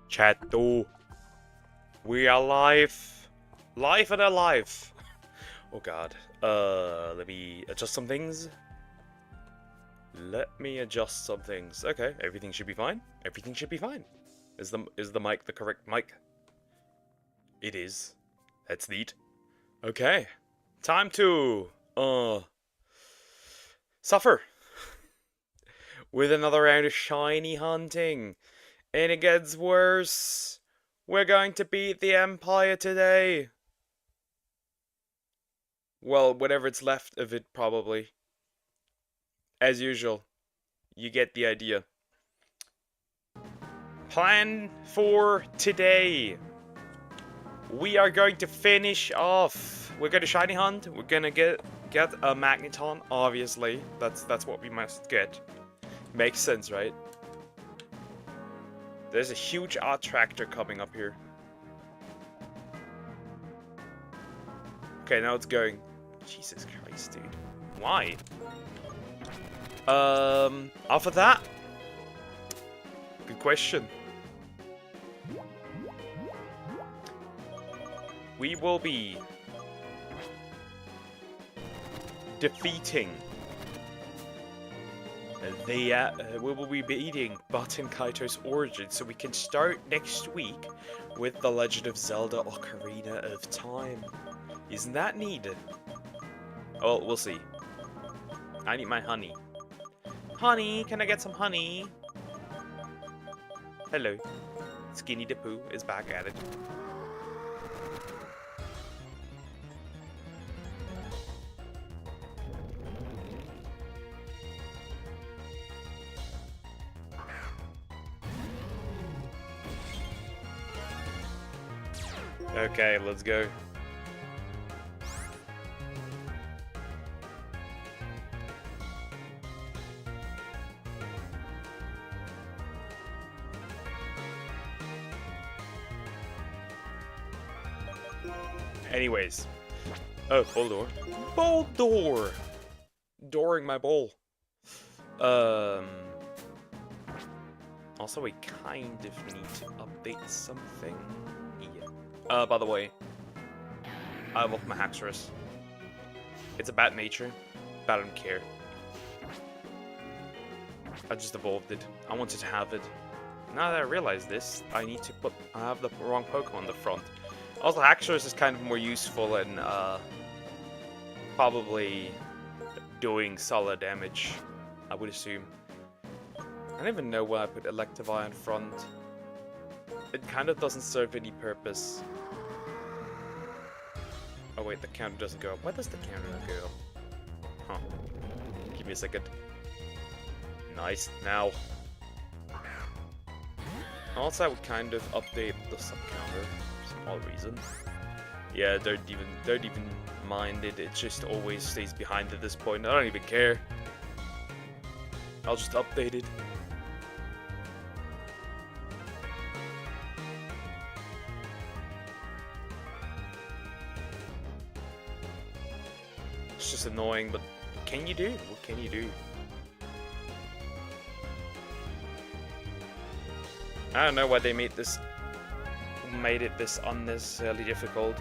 Chat 2. We are live. Live and alive. Oh god. Let me adjust some things. Okay, everything should be fine. Everything should be fine. Is the mic the correct mic? It is. That's neat. Okay. Time to suffer with another round of shiny hunting. And it gets worse. We're going to beat the Empire today! Well, whatever's left of it, probably. As usual. You get the idea. Plan for today. We are going to finish off. We're going to shiny hunt. We're going to get a magneton, obviously. That's what we must get. Makes sense, right? There's a huge art tractor coming up here. Okay, now it's going. Jesus Christ, dude. Why? Off of that? Good question. We will be defeating we will be beating Baten Kaitos Origin, so we can start next week with The Legend of Zelda Ocarina of Time. Isn't that neat? Oh, we'll see. I need my honey. Honey, can I get some honey? Hello. Skinny the Pooh is back at it. Okay, let's go. Anyways. Oh, bowl door. Bowl door! Dooring my bowl. Also, we kind of need to update something. Yeah. By the way, I love my Haxorus. It's a bad nature, but I don't care. I just evolved it. I wanted to have it. Now that I realize this, I have the wrong Pokemon on the front. Also, Haxorus is kind of more useful in, probably doing solid damage, I would assume. I don't even know why I put Electivire in front. It kind of doesn't serve any purpose. Oh wait, the counter doesn't go up. Why does the counter not go up? Huh. Give me a second. Nice. Now. Also, I would kind of update the sub-counter for some odd reason. Yeah, don't even mind it. It just always stays behind at this point. I don't even care. I'll just update it. It's just annoying, but what can you do? What can you do? I don't know why they made it this unnecessarily difficult.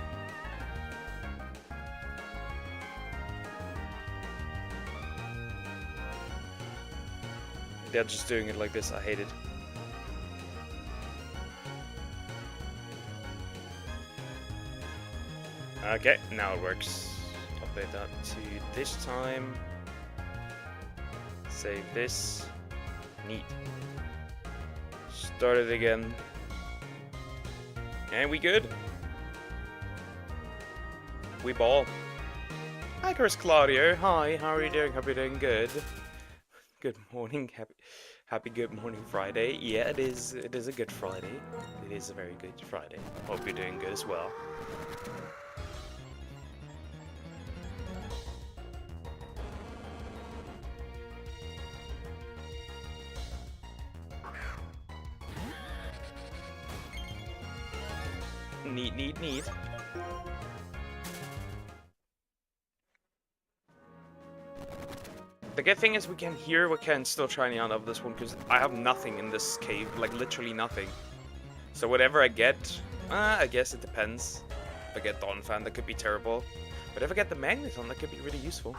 They're just doing it like this. I hate it. Okay, now it works. Update that to this time. Save this. Neat. Start it again. And we good. We ball. Hi, Chris Claudio. Hi, how are you doing? Hope you're doing good. Good morning. Happy good morning Friday. Yeah, it is a good Friday. It is a very good Friday. Hope you're doing good as well. Neat. The good thing is we can still try out of this one, because I have nothing in this cave, like literally nothing. So whatever I get, I guess it depends. If I get Donphan, that could be terrible. But if I get the Magneton, that could be really useful.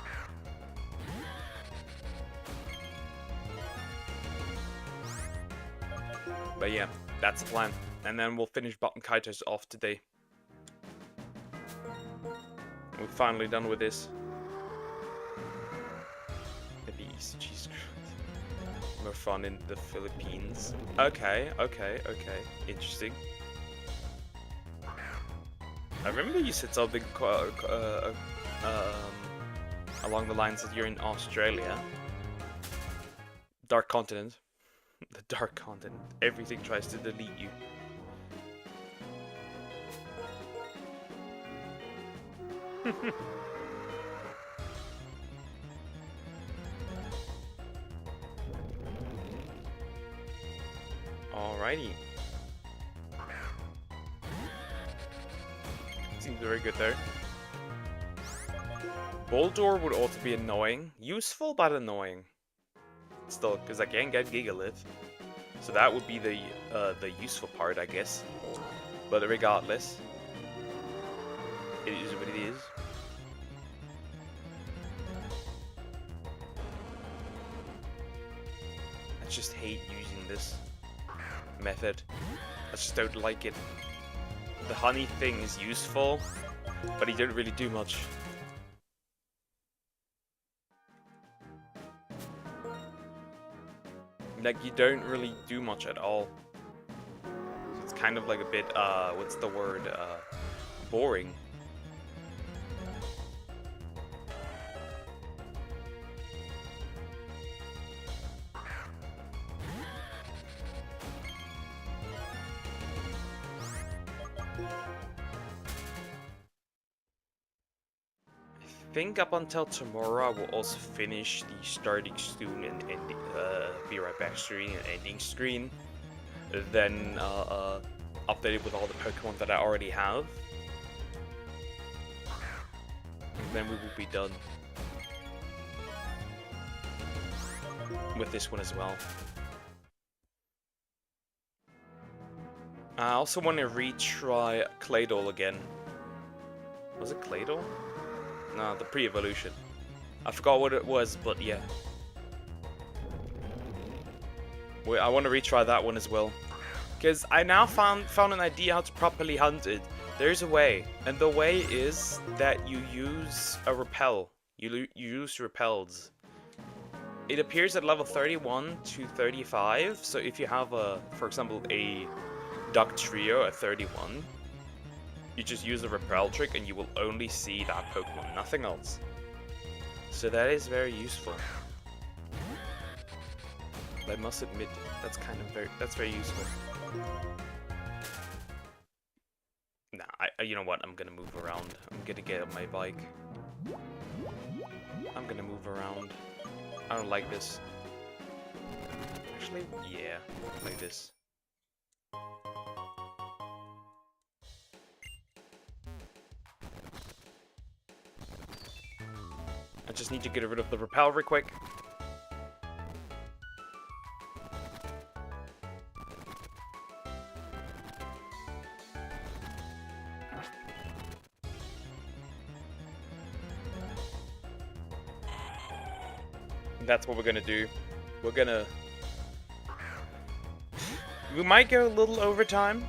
But yeah, that's the plan. And then we'll finish Baten Kaitos off today. We're finally done with this. The beast, Jesus Christ. More fun in the Philippines. Okay. Interesting. I remember you said something along the lines that you're in Australia. Dark continent. The dark continent. Everything tries to delete you. Alrighty. Seems very good there. Boldor would also be annoying. Useful, but annoying. Still, because I can get Gigalith. So that would be the useful part, I guess. But regardless, it is what it is. I just hate using this method. I just don't like it. The honey thing is useful, but he didn't really do much. Like, you don't really do much at all. It's kind of like a bit, what's the word, boring. I think up until tomorrow I will also finish the starting screen and be right back screen and ending screen. Then update it with all the Pokemon that I already have. And then we will be done with this one as well. I also want to retry Claydol again. Was it Claydol? No, the pre-evolution. I forgot what it was, but yeah. Wait, I want to retry that one as well. Because I now found an idea how to properly hunt it. There's a way. And the way is that you use a repel. You use repels. It appears at level 31 to 35. So if you have, for example, a Duck Trio at 31, you just use the repel trick and you will only see that Pokemon, nothing else. So that is very useful. I must admit, that's very useful. Nah, you know what? I'm gonna move around. I'm gonna get on my bike. I'm gonna move around. I don't like this. Actually, yeah, like this. I just need to get rid of the repel real quick. That's what we're gonna do. We might go a little overtime.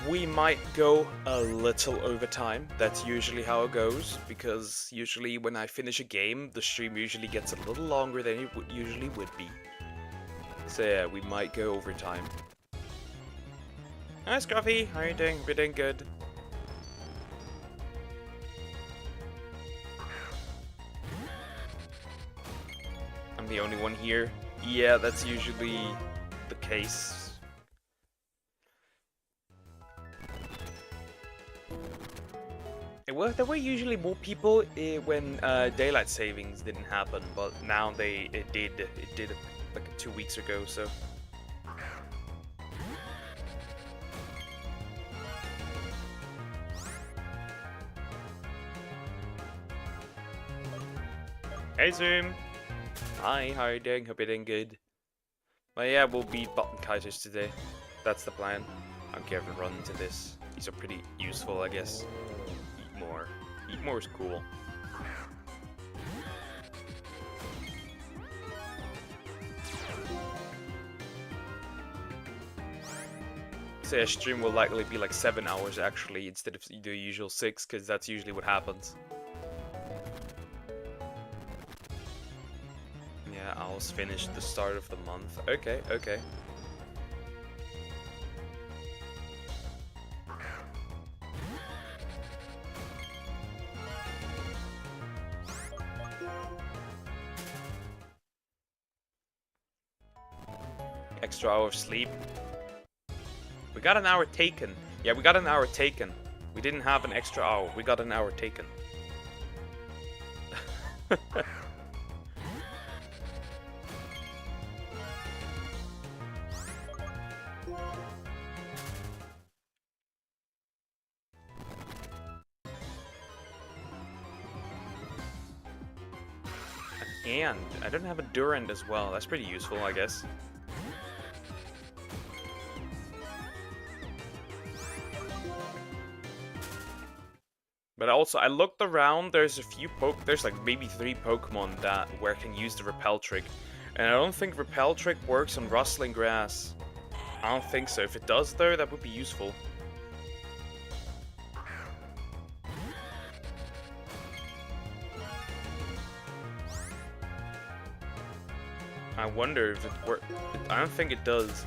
We might go a little overtime. That's usually how it goes, because usually when I finish a game, the stream usually gets a little longer than it usually would be. So yeah, we might go overtime. Hi Scruffy, how are you doing? We're doing good. I'm the only one here. Yeah, that's usually the case. There were usually more people when daylight savings didn't happen, but now it did like 2 weeks ago. So hey Zoom, hi, how are you doing? Hope you're doing good. But yeah, we'll beat Baten Kaitos today. That's the plan. I'll give a run to this. These are pretty useful, I guess. Eat more is cool. So a stream will likely be like 7 hours actually, instead of the usual 6, because that's usually what happens. Yeah, I'll finish the start of the month. Okay, okay. extra hour of sleep. We got an hour taken. Yeah, we got an hour taken. We didn't have an extra hour. We got an hour taken. And I don't have a Durand as well. That's pretty useful, I guess. But also, I looked around. There's a few there's like maybe 3 Pokemon that where can use the Repel trick, and I don't think Repel trick works on rustling grass. I don't think so. If it does, though, that would be useful. I wonder if it works. I don't think it does.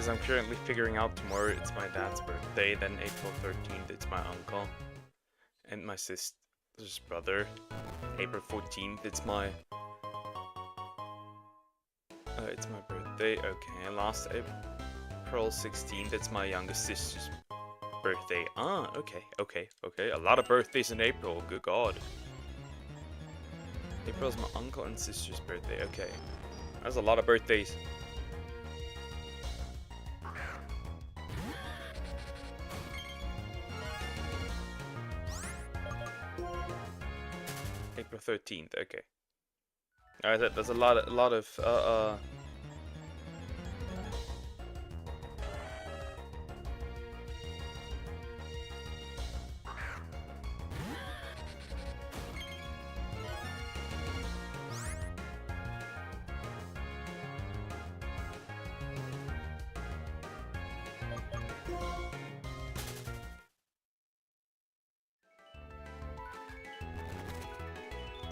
I'm currently figuring out tomorrow it's my dad's birthday, then April 13th it's my uncle and my sister's brother. April 14th it's my birthday. Okay, last April 16th it's my youngest sister's birthday. Ah, okay. A lot of birthdays in April, good god. April's my uncle and sister's birthday, okay. That's a lot of birthdays. April 13th, okay. Alright, there's a lot of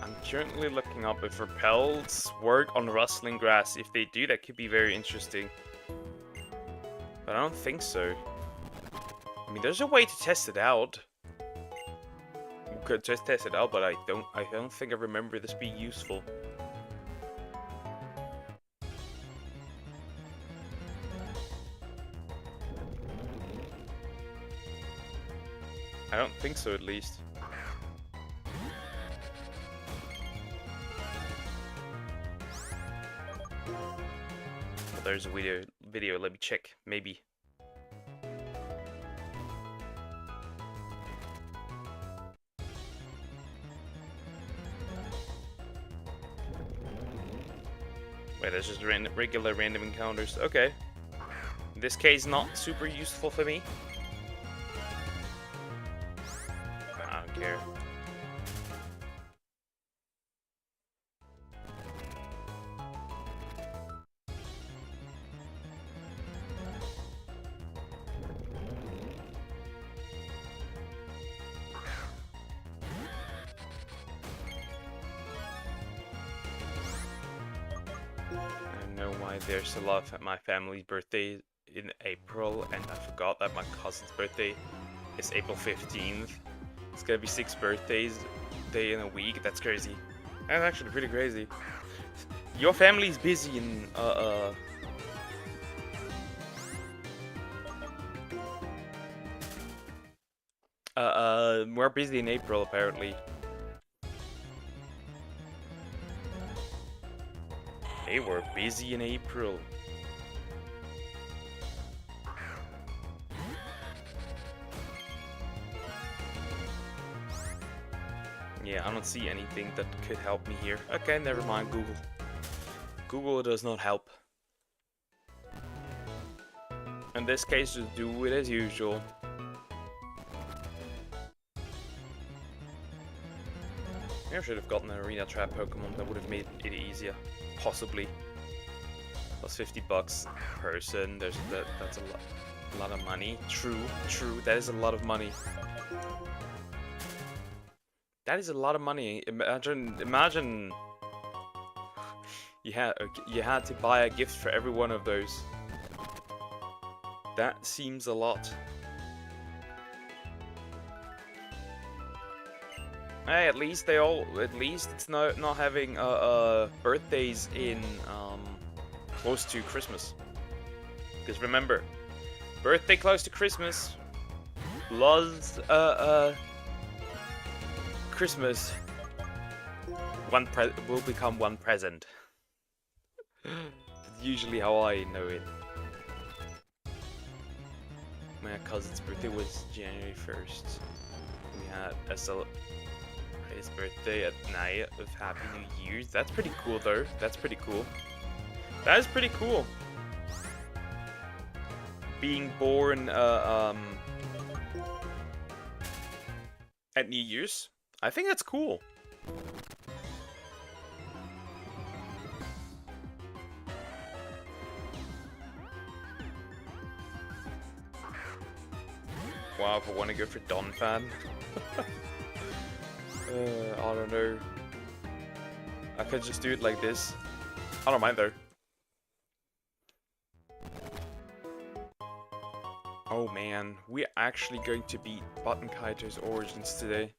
I'm currently looking up if repels work on rustling grass. If they do, that could be very interesting. But I don't think so. I mean, there's a way to test it out. You could just test it out, but I don't think I remember this being useful. I don't think so, at least. There's a video, let me check, maybe. Wait, that's just regular random encounters, okay. In this case, not super useful for me. I don't care. There's a lot of my family's birthday in April, and I forgot that my cousin's birthday is April 15th. It's gonna be 6 birthdays day in a week. That's crazy. That's actually pretty crazy. Your family's busy in we're busy in April apparently. They were busy in April. Yeah, I don't see anything that could help me here. Okay, never mind, Google. Google does not help. In this case, just do it as usual. I should have gotten an arena trap Pokemon that would have made it easier. Possibly. Plus 50 bucks per person. That's a lot of money. True. That is a lot of money. That is a lot of money. Imagine you had to buy a gift for every one of those. That seems a lot. Hey, at least it's not having birthdays in close to Christmas. Because remember, birthday close to Christmas plus Christmas will become one present. That's usually how I know it. My cousin's birthday was January 1st. We had his birthday at night of Happy New Year's. That's pretty cool though. That's pretty cool. That is pretty cool. Being born at New Year's. I think that's cool. Wow, if I want to go for Don Fan. I don't know. I could just do it like this. I don't mind though. Oh man, we're actually going to beat Baten Kaitos Origins today.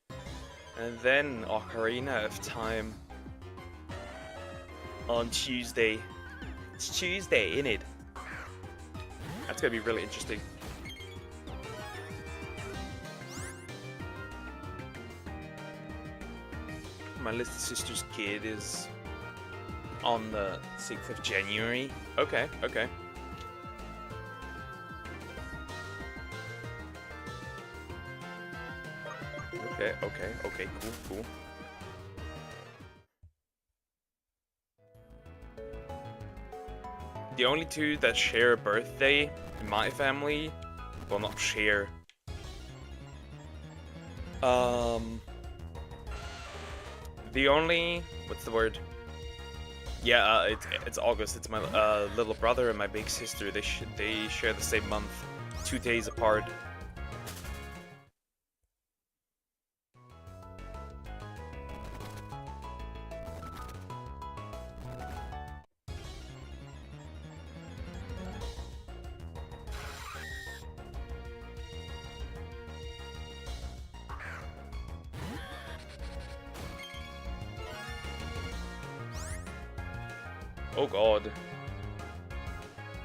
And then Ocarina of Time on Tuesday. It's Tuesday, innit? That's gonna be really interesting. My little sister's kid is on the 6th of January. Okay, okay. Okay, cool. The only two that share a birthday in my family, well, not share. The only, what's the word? Yeah, it's August. It's my little brother and my big sister. They share the same month, 2 days apart. Oh god.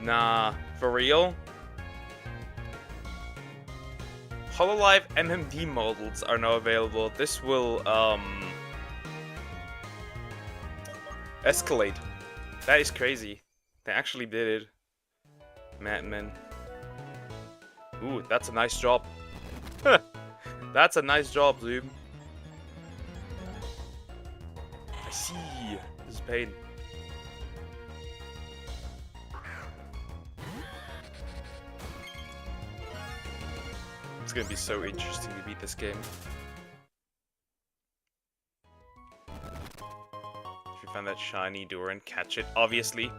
Nah, for real? Hololive MMD models are now available. This will, escalate. That is crazy. They actually did it. Man. Ooh, that's a nice job. That's a nice job, dude. I see. This is pain. It's gonna be so interesting to beat this game. If you find that shiny Durant, catch it. Obviously,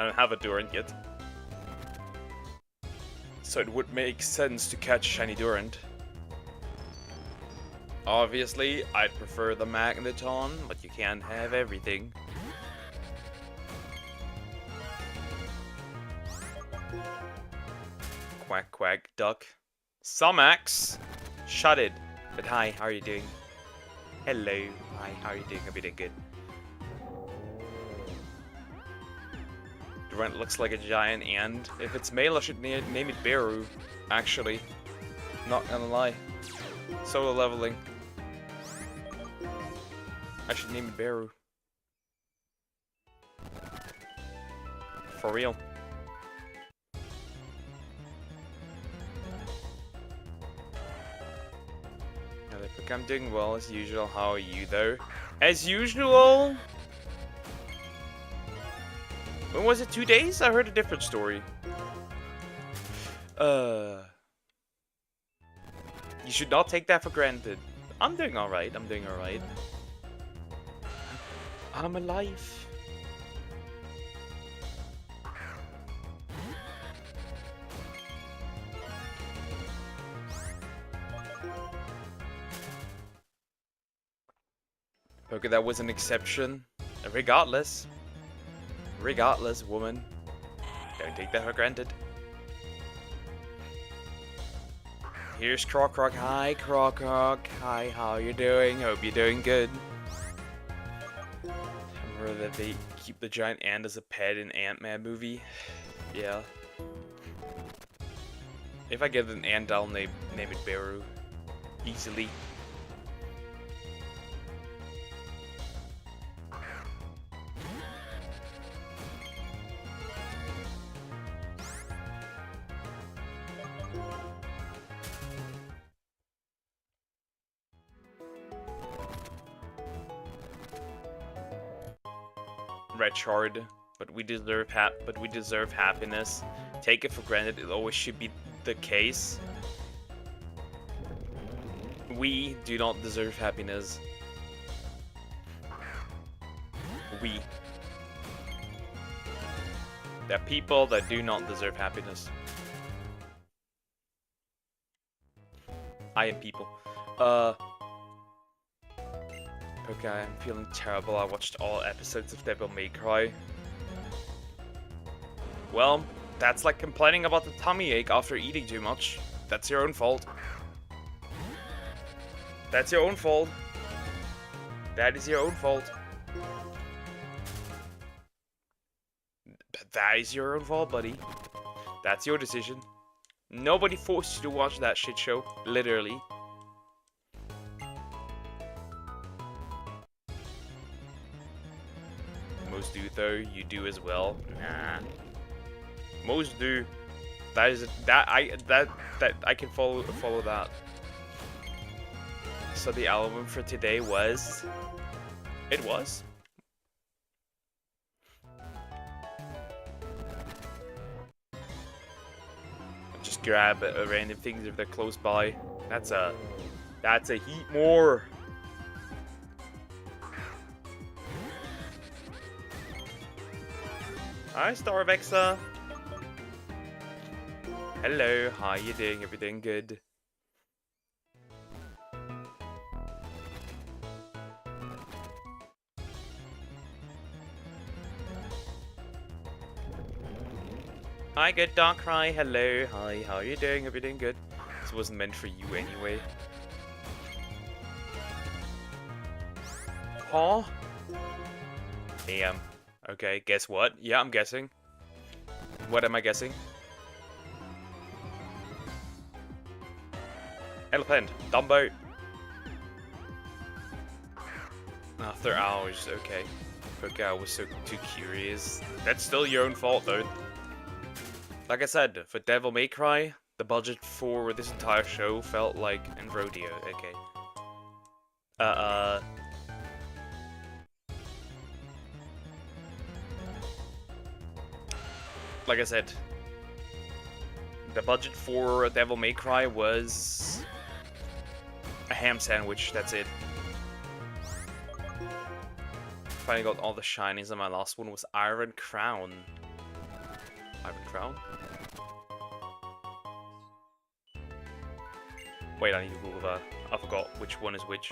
I don't have a Durant yet. So it would make sense to catch shiny Durant. Obviously, I'd prefer the Magneton, but you can't have everything. Quack quack duck. Sumax! Shut it. But hi, how are you doing? Hello. Hi, how are you doing? I'll be doing good. Durant looks like a giant ant. If it's male, I should name it Beru. Actually. Not gonna lie. Solo leveling. I should name it Beru. For real. I'm doing well as usual. How are you though? As usual? When was it? 2 days? I heard a different story. You should not take that for granted. I'm doing alright. I'm alive. Okay, that was an exception. Regardless, woman, don't take that for granted. Here's Croc. Hi, Croc. Hi, how you doing? Hope you're doing good. Remember that they keep the giant ant as a pet in Ant-Man movie? Yeah. If I get an ant, I'll name it Beru. Easily. Red Shard, but we deserve happiness. Take it for granted, it always should be the case. We do not deserve happiness. We. There are people that do not deserve happiness. I am people. Okay, I'm feeling terrible. I watched all episodes of Devil May Cry. Well, that's like complaining about the tummy ache after eating too much. That's your own fault. That's your own fault. That is your own fault. That is your own fault, buddy. That's your decision. Nobody forced you to watch that shit show. Literally. Most do though. You do as well. Nah. Most do. That I can follow that. So the album for today was. It was. Just grab random things if they're close by. That's a heat more. Hi, Starvexa. Hello, how you doing? Everything good? Hi, good Darkrai. Hello, hi, how are you doing? Everything good? This wasn't meant for you anyway. Huh? Damn. Okay, guess what? Yeah, I'm guessing. What am I guessing? Elephant, Dumbo. After hours, okay. Okay, I was so too curious. That's still your own fault, though. Like I said, for Devil May Cry, the budget for this entire show felt like an rodeo. Okay. Like I said, the budget for Devil May Cry was a ham sandwich, that's it. Finally got all the shinies, and my last one was Iron Crown. Iron Crown? Wait, I need to Google that. I forgot which one is which.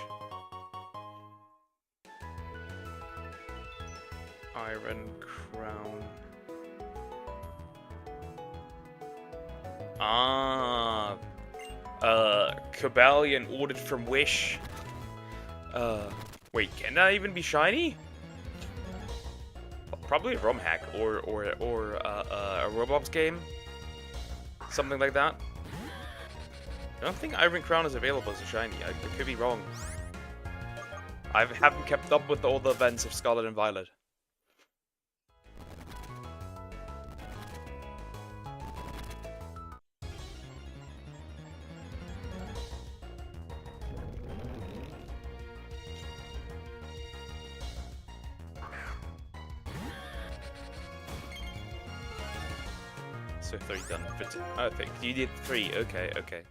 Iron Crown. Ah, Cabalion ordered from Wish. Wait, can that even be shiny? Probably a ROM hack or a Roblox game, something like that. I don't think Iron Crown is available as a shiny. I could be wrong. I haven't kept up with all the events of Scarlet and Violet. So 3 done. I think you did 3. Okay, okay.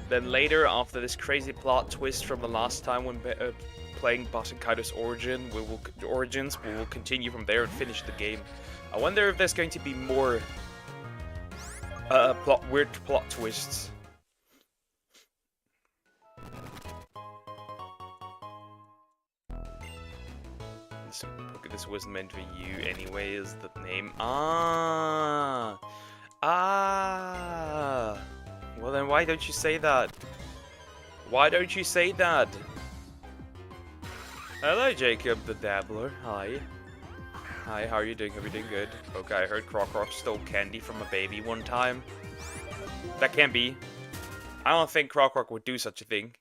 Then later, after this crazy plot twist from the last time when playing Baten Kaitos Origins. We will continue from there and finish the game. I wonder if there's going to be more weird plot twists. This wasn't meant for you anyway, is the name. Ah! Well then why don't you say that? Why don't you say that? Hello Jacob the Dabbler, hi. Hi, how are you doing? Everything good? Okay, I heard Croc stole candy from a baby one time. That can't be. I don't think Croc would do such a thing.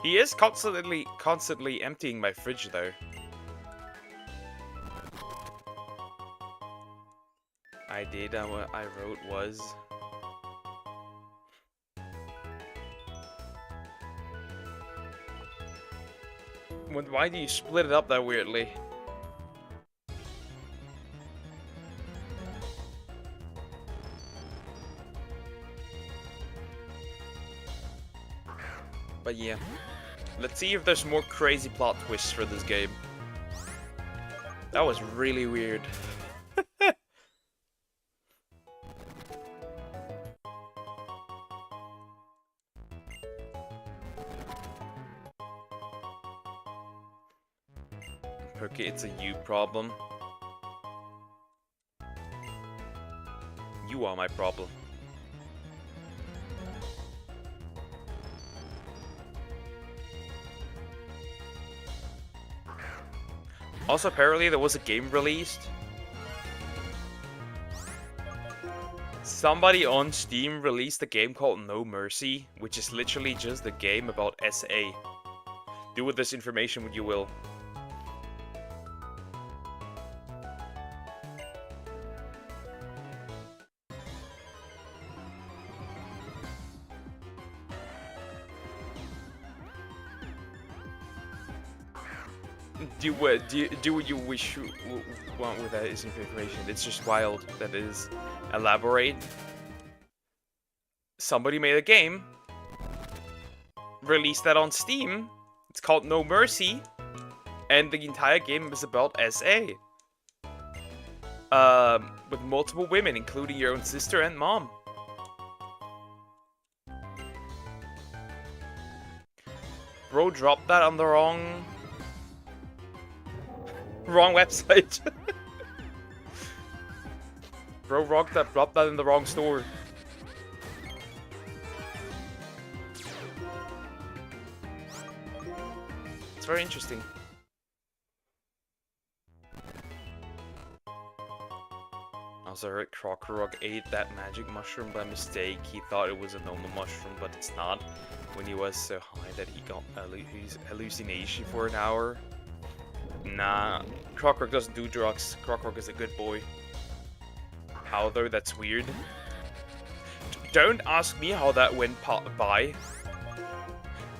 He is constantly emptying my fridge though. I did, and what I wrote was... Why do you split it up that weirdly? But yeah, let's see if there's more crazy plot twists for this game. That was really weird. Okay, it's a you problem. You are my problem. Also, apparently there was a game released. Somebody on Steam released a game called No Mercy, which is literally just a game about SA. Do with this information what you will. Do what you wish you want with that information. It's just wild. That is, elaborate. Somebody made a game, released that on Steam. It's called No Mercy, and the entire game is about SA. With multiple women, including your own sister and mom. Bro dropped that on the wrong website. Bro dropped that in the wrong store. It's very interesting. Also heard Croc ate that magic mushroom by mistake. He thought it was a normal mushroom, but it's not. When he was so high that he got hallucination for an hour. Nah, Croc doesn't do drugs. Croc is a good boy. How though? That's weird. Don't ask me how that went by.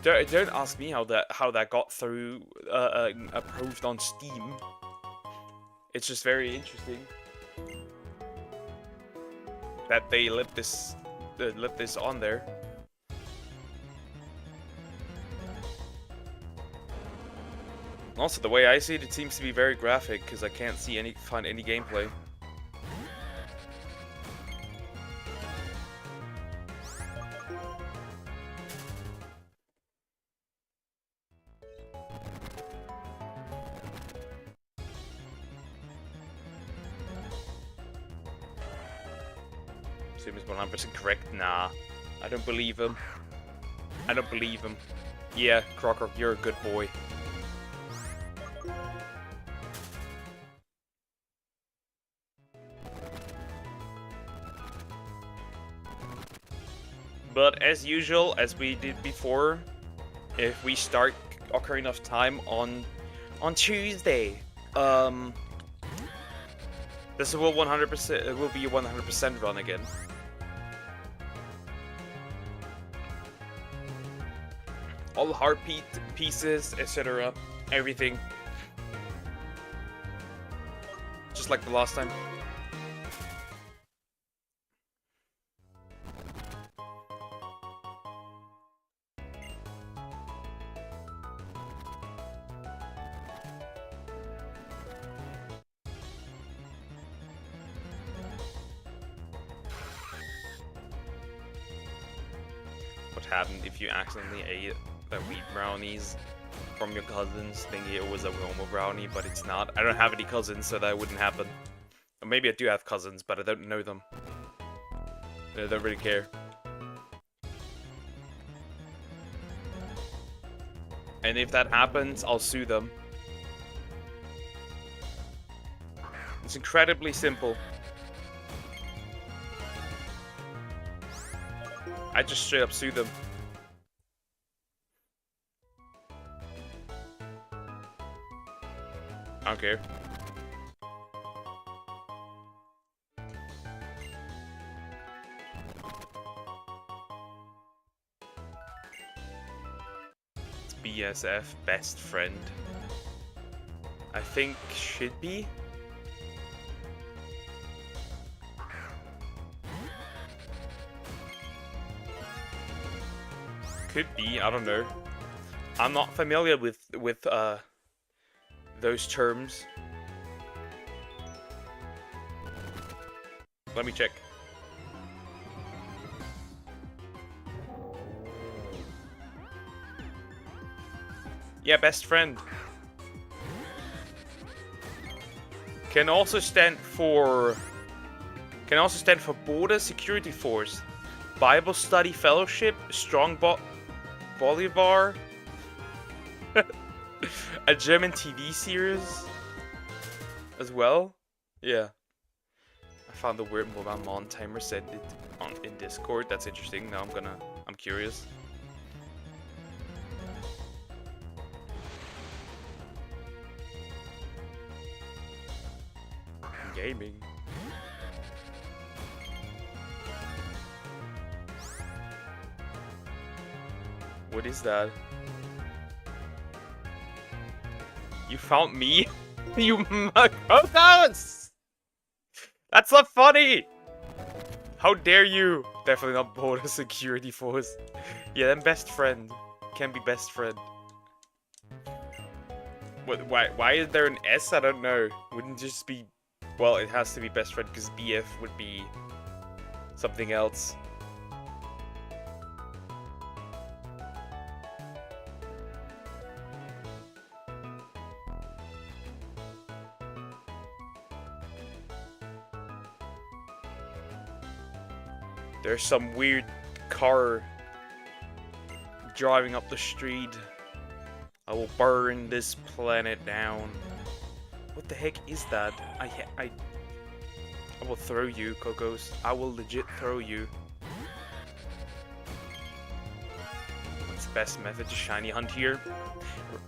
Don't ask me how that got through approved on Steam. It's just very interesting that they let this on there. Also, the way I see it, it seems to be very graphic because I can't find any gameplay. Sim is 100% correct. Nah, I don't believe him. I don't believe him. Yeah, Croc, you're a good boy. But as usual, as we did before, if we start Ocarina of Time on Tuesday, this will 100%. It will be a 100% run again. All the heart pieces, etc. Everything. Just like the last time. what happened if you accidentally ate the wheat brownies from your cousins, thinking it was a normal brownie, but it's not. I don't have any cousins, so that wouldn't happen. Or maybe I do have cousins, but I don't know them. I don't really care. And if that happens, I'll sue them. It's incredibly simple. I just straight up sue them. I don't care. It's BSF, best friend. I think should be. Could be, I don't know. I'm not familiar with those terms. Let me check. Yeah, best friend. Can also stand for Border Security Force, Bible Study Fellowship, Strong Bolivar, a German TV series as well. Yeah. I found the weird mobile mon timer said it in Discord. That's interesting. Now I'm curious. Gaming. What is that? You found me? You mug. Oh, that's not funny! How dare you? Definitely not Border Security Force. Yeah, then best friend. Can be best friend. What? Why is there an S? I don't know. Wouldn't just be... Well, it has to be best friend because BF would be something else. There's some weird car driving up the street. I will burn this planet down. What the heck is that? I will throw you, Cocos. I will legit throw you. What's the best method to shiny hunt here?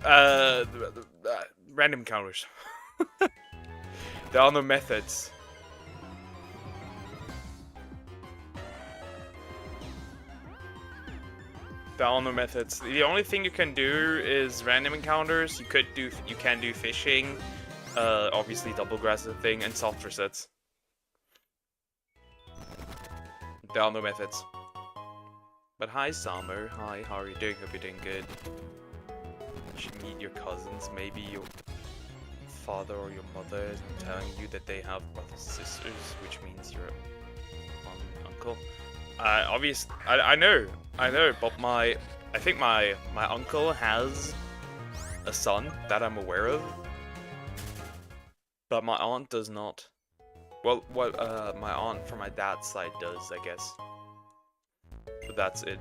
Random encounters. There are no methods. There are no methods. The only thing you can do is random encounters. You can do fishing. Obviously double grass is a thing, and soft resets. There are no methods. But hi Summer, hi, how are you doing? Hope you're doing good. You should meet your cousins, maybe your father or your mother is telling you that they have brothers and sisters, which means you're uncle. I know, but I think my uncle has a son that I'm aware of. But my aunt does not. Well, what my aunt from my dad's side does, I guess. But that's it.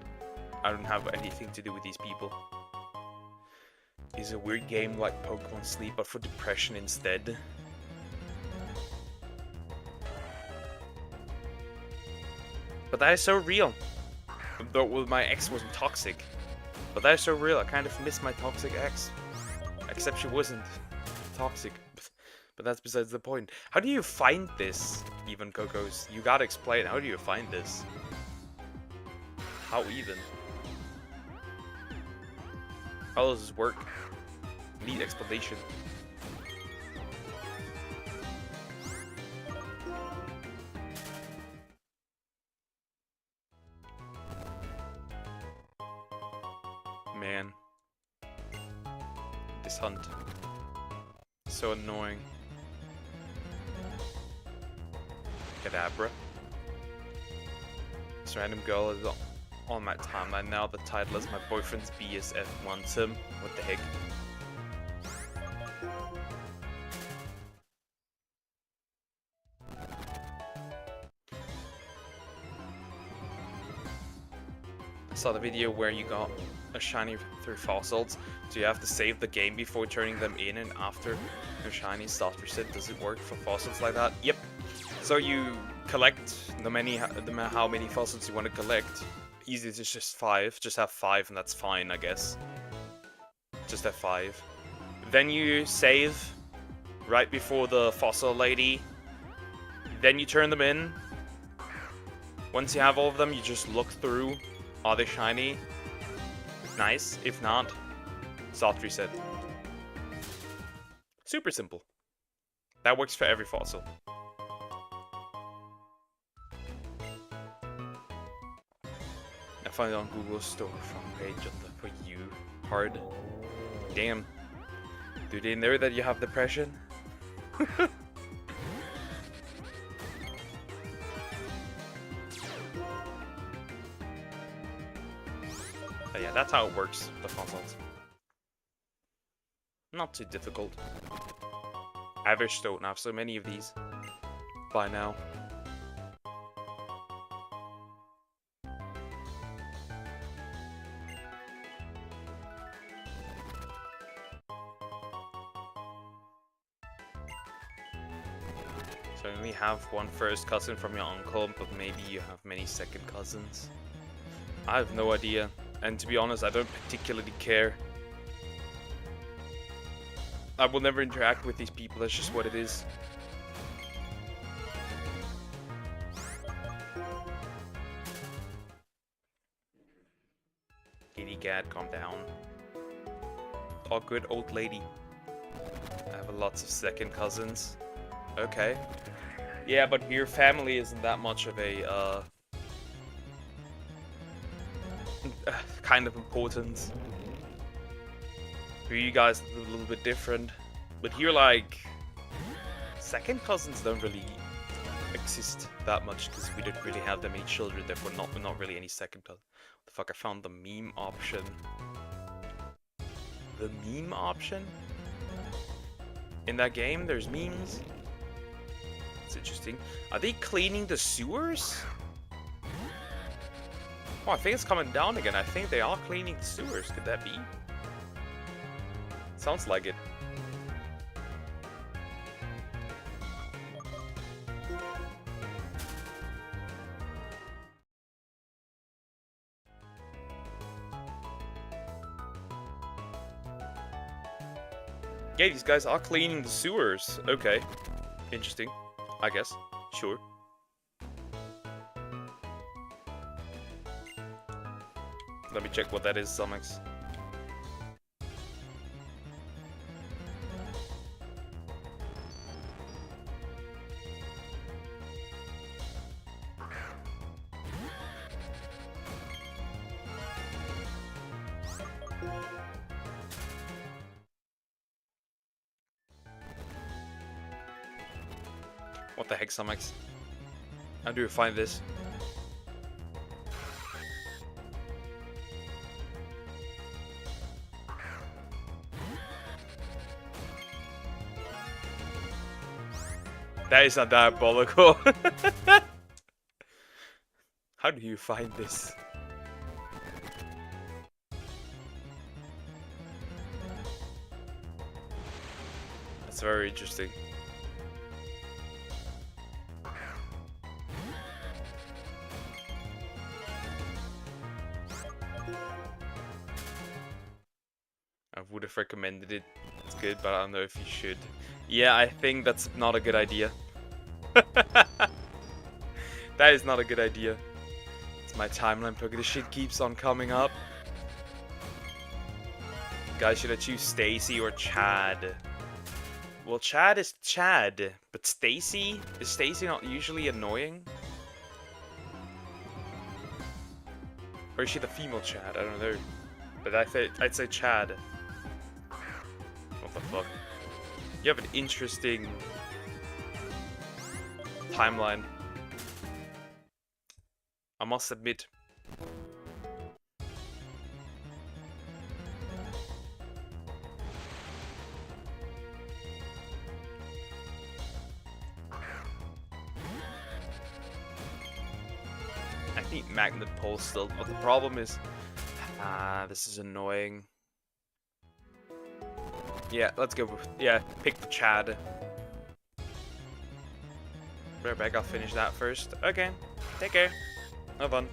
I don't have anything to do with these people. It's a weird game like Pokemon Sleep, but for depression instead. But that is so real. Though well, my ex wasn't toxic. But that is so real. I kind of miss my toxic ex. Except she wasn't toxic. But that's besides the point. How do you find this, even, Cocos? You gotta explain. How do you find this? How even? How does this work? Need explanation. Man. This hunt. So annoying. Kadabra. This random girl is on my timeline now. The title is My Boyfriend's BSF Wants Him. What the heck? I saw the video where you got a shiny through fossils. Do you have to save the game before turning them in, and after your shiny soft reset? Does it work for fossils like that? Yep. So you collect how many fossils you want to collect. Easy, it's just 5. Just have 5 and that's fine, I guess. Just have 5. Then you save right before the fossil lady. Then you turn them in. Once you have all of them, you just look through. Are they shiny? Nice. If not, soft reset. Super simple. That works for every fossil. I found it on Google's store front page on the For You part. Damn. Do they know that you have depression? But yeah, that's how it works, the fossils. Not too difficult. Average don't have so many of these by now. So you only have one first cousin from your uncle, but maybe you have many second cousins. I have no idea. And to be honest, I don't particularly care. I will never interact with these people, that's just what it is. Kitty cat, calm down. Oh, good old lady. I have lots of second cousins. Okay. Yeah, but your family isn't that much of a, kind of importance. For you guys, it's a little bit different. But here, like, second cousins don't really exist that much because we don't really have that many children. Therefore, not really any second cousin. What the fuck? I found the meme option. The meme option in that game. There's memes. It's interesting. Are they cleaning the sewers? Oh, I think it's coming down again. I think they are cleaning the sewers. Could that be? Sounds like it. Yeah, these guys are cleaning the sewers. Okay. Interesting. I guess. Sure. Let me check what that is, Summix. What the heck, Summix? How do you find this? That is not diabolical. How do you find this? That's very interesting. I would have recommended it. It's good, but I don't know if you should. Yeah, I think that's not a good idea. That is not a good idea. It's my timeline plug. This shit keeps on coming up. Guys, should I choose Stacy or Chad? Well, Chad is Chad, but Stacy? Is Stacy not usually annoying? Or is she the female Chad? I don't know. But I'd say Chad. What the fuck? You have an interesting timeline. I must admit. need magnet poles still, but the problem is... this is annoying. Yeah, let's go with... Yeah, pick the Chad. Right back, I'll finish that first. Okay, take care. Have fun.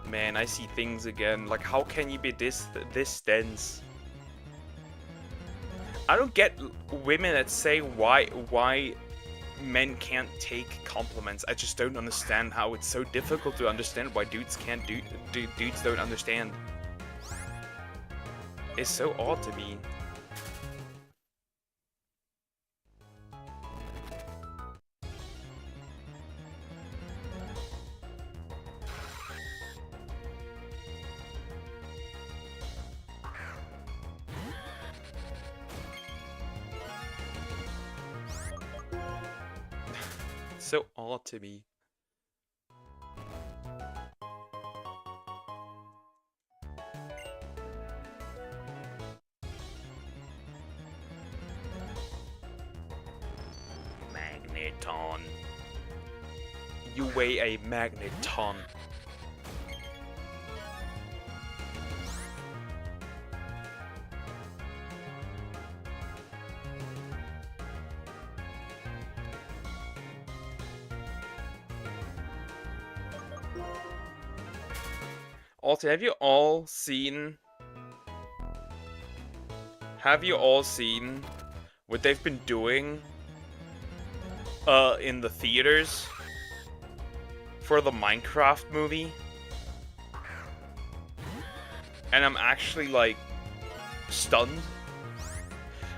Man, I see things again. Like, how can you be this dense? I don't get women that say why men can't take compliments. I just don't understand how it's so difficult to understand why dudes can't dudes don't understand. It's so odd to me. So odd to me. Magneton. You weigh a magneton. Also, have you all seen what they've been doing in the theaters for the Minecraft movie? And I'm actually like stunned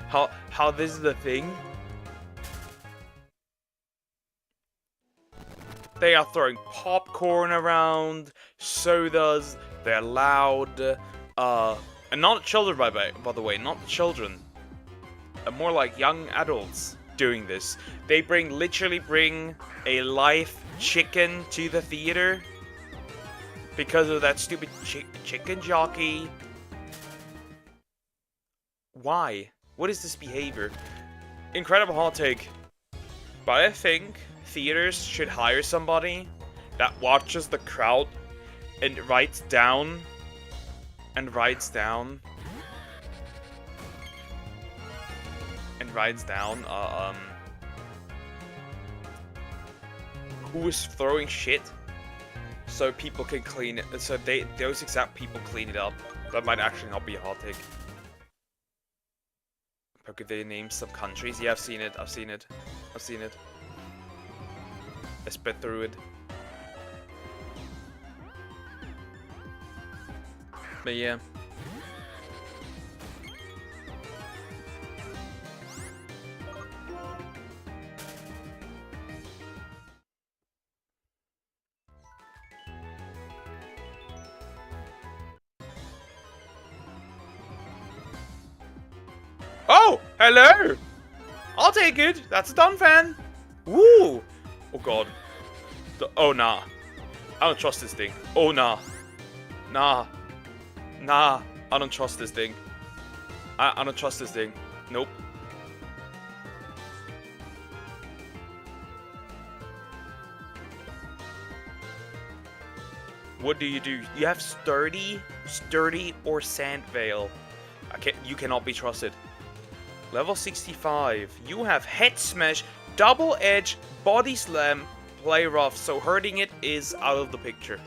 how this is the thing. They are throwing popcorn around, sodas, they're loud, and not children by the way, not children. More like young adults doing this. They literally bring a live chicken to the theater because of that stupid chicken jockey. Why? What is this behavior? Incredible hot take. But I think theaters should hire somebody that watches the crowd and writes down who is throwing shit, so people can clean it. So those exact people clean it up. That might actually not be a hot take. But could they name some countries? Yeah, I've seen it. I sped through it. But yeah. Oh! Hello! I'll take it! That's a Don fan! Woo! Oh god. Oh nah. I don't trust this thing. Oh nah. Nah. Nah. I don't trust this thing. I don't trust this thing. Nope. What do? You have sturdy, or sand veil. You cannot be trusted. Level 65. You have head smash, double edge, body slam, play rough. So hurting it is out of the picture.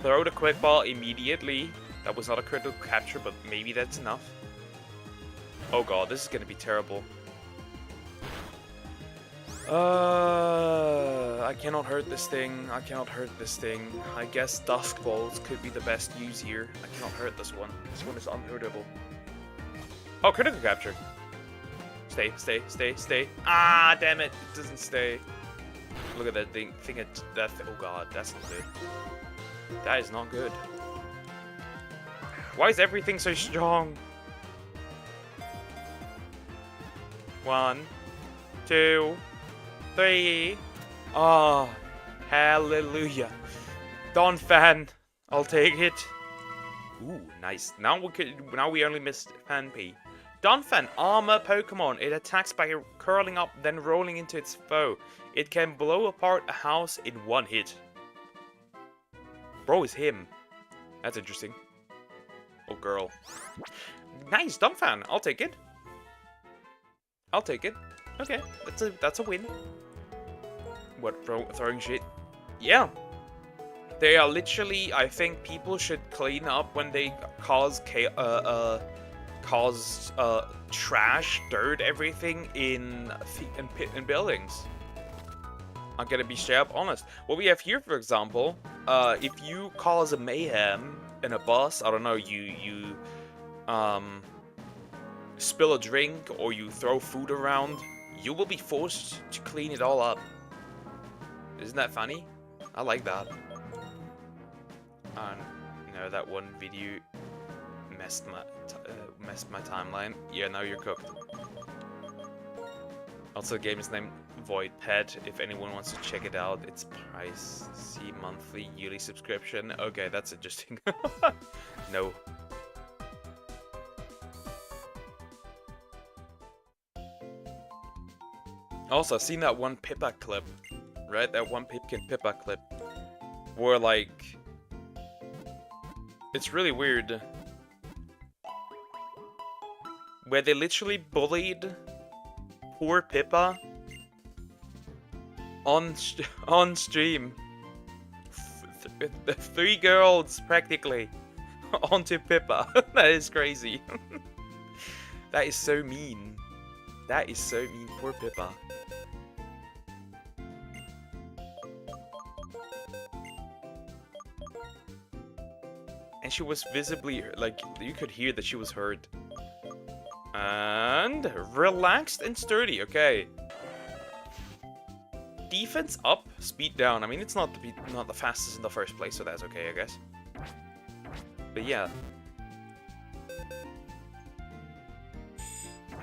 Throw the quick ball immediately. That was not a critical capture, but maybe that's enough. Oh god, this is gonna be terrible. I cannot hurt this thing. I cannot hurt this thing. I guess Dusk Balls could be the best use here. I cannot hurt this one. This one is unhurtable. Oh, critical capture. Stay, stay, stay, stay. Ah, damn it. It doesn't stay. Look at that thing. Oh god, that's not good. That is not good. Why is everything so strong? 1, 2, 3. Oh, hallelujah. Donphan, I'll take it. Ooh, nice. Now we only missed Fan P. Donphan, armor Pokemon. It attacks by curling up, then rolling into its foe. It can blow apart a house in 1 hit. Bro is him. That's interesting. Oh, girl. Nice, Donphan. I'll take it. I'll take it. Okay, that's a win. What, throwing shit? Yeah. They are literally, I think people should clean up when they cause trash, dirt, everything in buildings. I'm gonna be straight up honest. What we have here, for example, if you cause a mayhem in a bus, I don't know, you spill a drink or you throw food around, you will be forced to clean it all up. Isn't that funny? I like that. And no, that one video messed my timeline. Yeah, now you're cooked. Also, the game is named Void Pet. If anyone wants to check it out, it's pricey monthly, yearly subscription. Okay, that's interesting. No. Also, I've seen that one Pippa clip, right? That one Pipkin Pippa clip, where like, it's really weird, where they literally bullied poor Pippa on stream. 3 girls practically onto Pippa. That is crazy. That is so mean. That is so mean. Poor Pippa. And she was visibly, like, you could hear that she was hurt. And relaxed and sturdy, okay. Defense up, speed down. I mean, it's not the fastest in the first place, so that's okay, I guess. But yeah.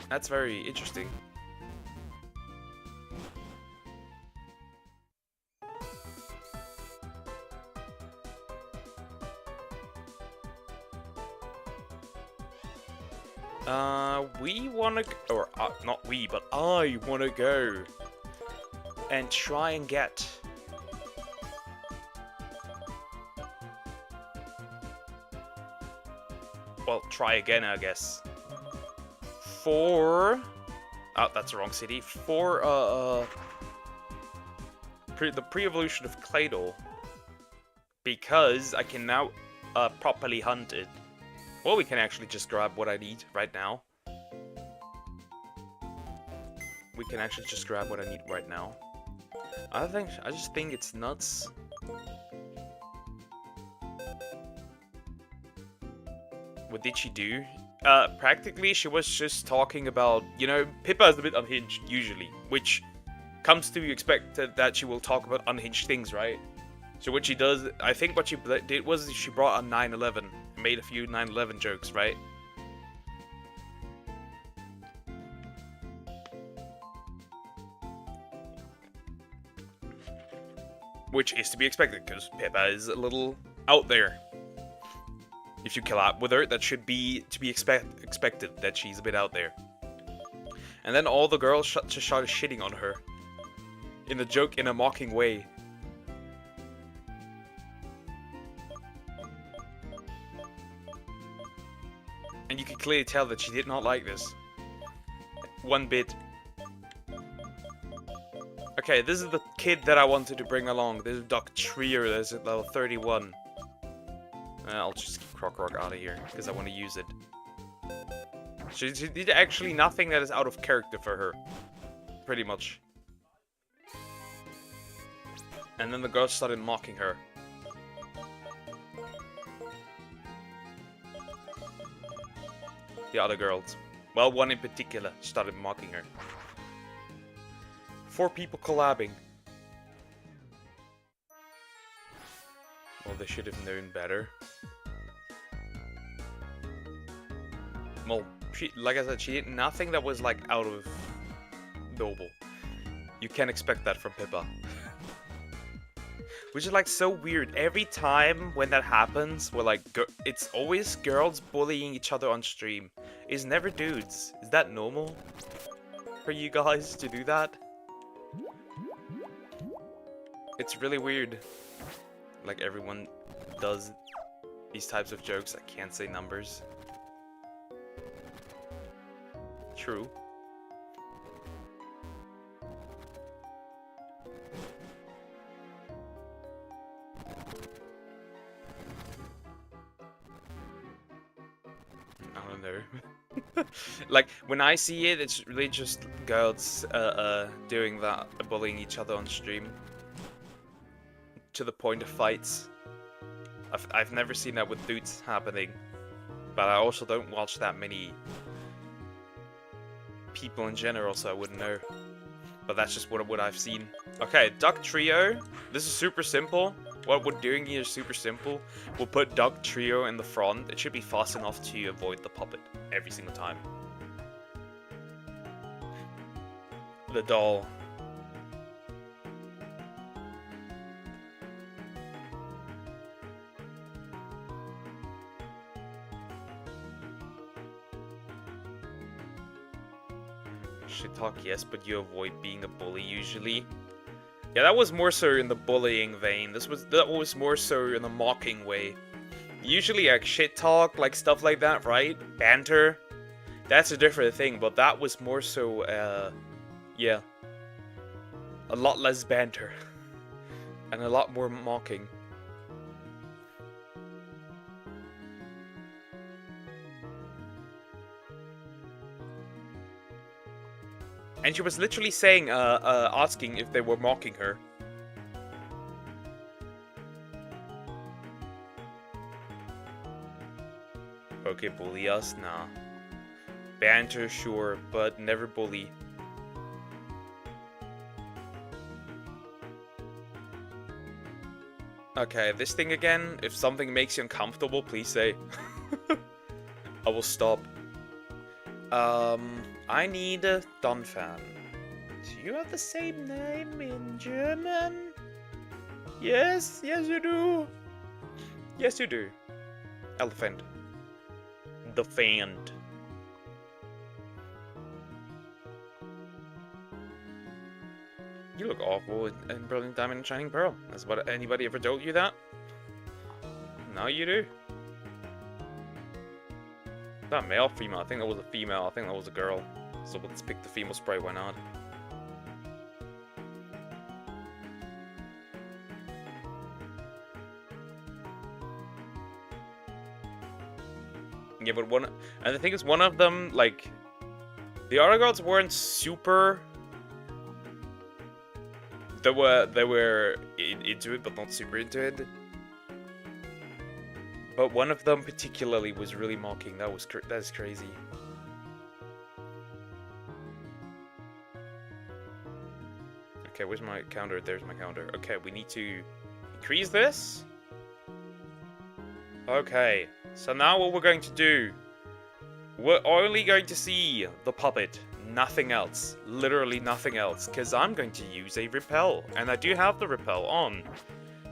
That's very interesting. We wanna, or not we, but I wanna go and try and get try again, I guess. Oh, that's the wrong city. For the pre-evolution of Kaitos, because I can now properly hunt it. Well, we can actually just grab what I need right now. We can actually just grab what I need right now. I just think it's nuts. What did she do? Practically, she was just talking about, you know, Pippa is a bit unhinged, usually. Which comes to expect that she will talk about unhinged things, right? So what she does, I think what she did was she brought on 9/11. Made a few 9/11 jokes, right? Which is to be expected, because Pippa is a little out there. If you collab with her, that should be expected, that she's a bit out there. And then all the girls just started shitting on her. In a mocking way. And you can clearly tell that she did not like this. One bit. Okay, this is the kid that I wanted to bring along. This is Doc Trier, that's at level 31. I'll just keep Croc out of here, because I want to use it. She did actually nothing that is out of character for her. Pretty much. And then the girls started mocking her. The other girls. Well, one in particular started mocking her. 4 people collabing. Well, they should have known better. Well, like I said, she did nothing that was like out of noble. You can't expect that from Pippa. Which is like so weird. Every time when that happens, we're like, it's always girls bullying each other on stream. It's never dudes. Is that normal for you guys to do that? It's really weird. Like everyone does these types of jokes. I can't say numbers. True. I don't know. Like when I see it, it's really just girls doing that, bullying each other on stream to the point of fights. I've never seen that with dudes happening, but I also don't watch that many people in general, so I wouldn't know. But that's just what I've seen. Okay, duck trio. This is super simple. What we're doing here is super simple. We'll put duck trio in the front. It should be fast enough to avoid the puppet every single time. The doll. Shit talk, yes, but you avoid being a bully usually. Yeah, that was more so in the bullying vein. That was more so in the mocking way. Usually like shit talk, like stuff like that, right? Banter. That's a different thing, but that was more so yeah. A lot less banter. And a lot more mocking. And she was literally saying, asking if they were mocking her. Okay, bully us? Nah. Banter, sure, but never bully. Okay, this thing again, if something makes you uncomfortable, please say. I will stop. I need a Donphan. Do you have the same name in German? Yes, yes you do. Yes you do. Elephant. The fan. You look awful in Brilliant Diamond and Shining Pearl. Has anybody ever told you that? Now you do. Is that male or female? I think that was a female. I think that was a girl. So let's pick the female sprite, why not? Yeah, but and the thing is, one of them, like, the other girls weren't super. They were into it, but not super into it. But one of them particularly was really mocking. That's crazy. Okay, where's my counter? There's my counter. Okay, we need to increase this. Okay, so now what we're going to do, we're only going to see the puppet, nothing else, literally nothing else, because I'm going to use a repel, and I do have the repel on.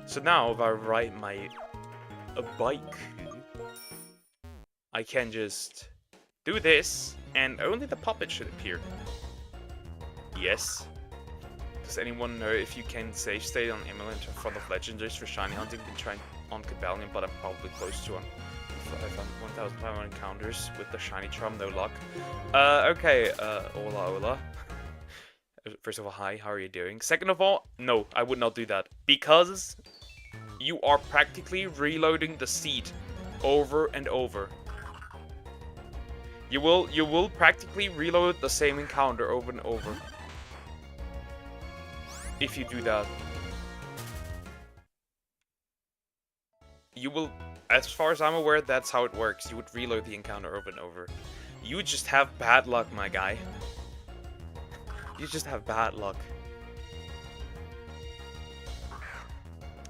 So now if I ride a bike, I can just do this, and only the puppet should appear. Yes. Does anyone know if you can save state on Emerald in front of legendaries for shiny hunting? You can try on Cabalion, but I'm probably close to 1,500 encounters with the shiny charm, no luck. Okay, hola. First of all, hi, how are you doing? Second of all, no, I would not do that, because you are practically reloading the seed over and over. You will practically reload the same encounter over and over if you do that. you will, as far as I'm aware, that's how it works. You would reload the encounter over and over. You would just have bad luck, my guy. You just have bad luck.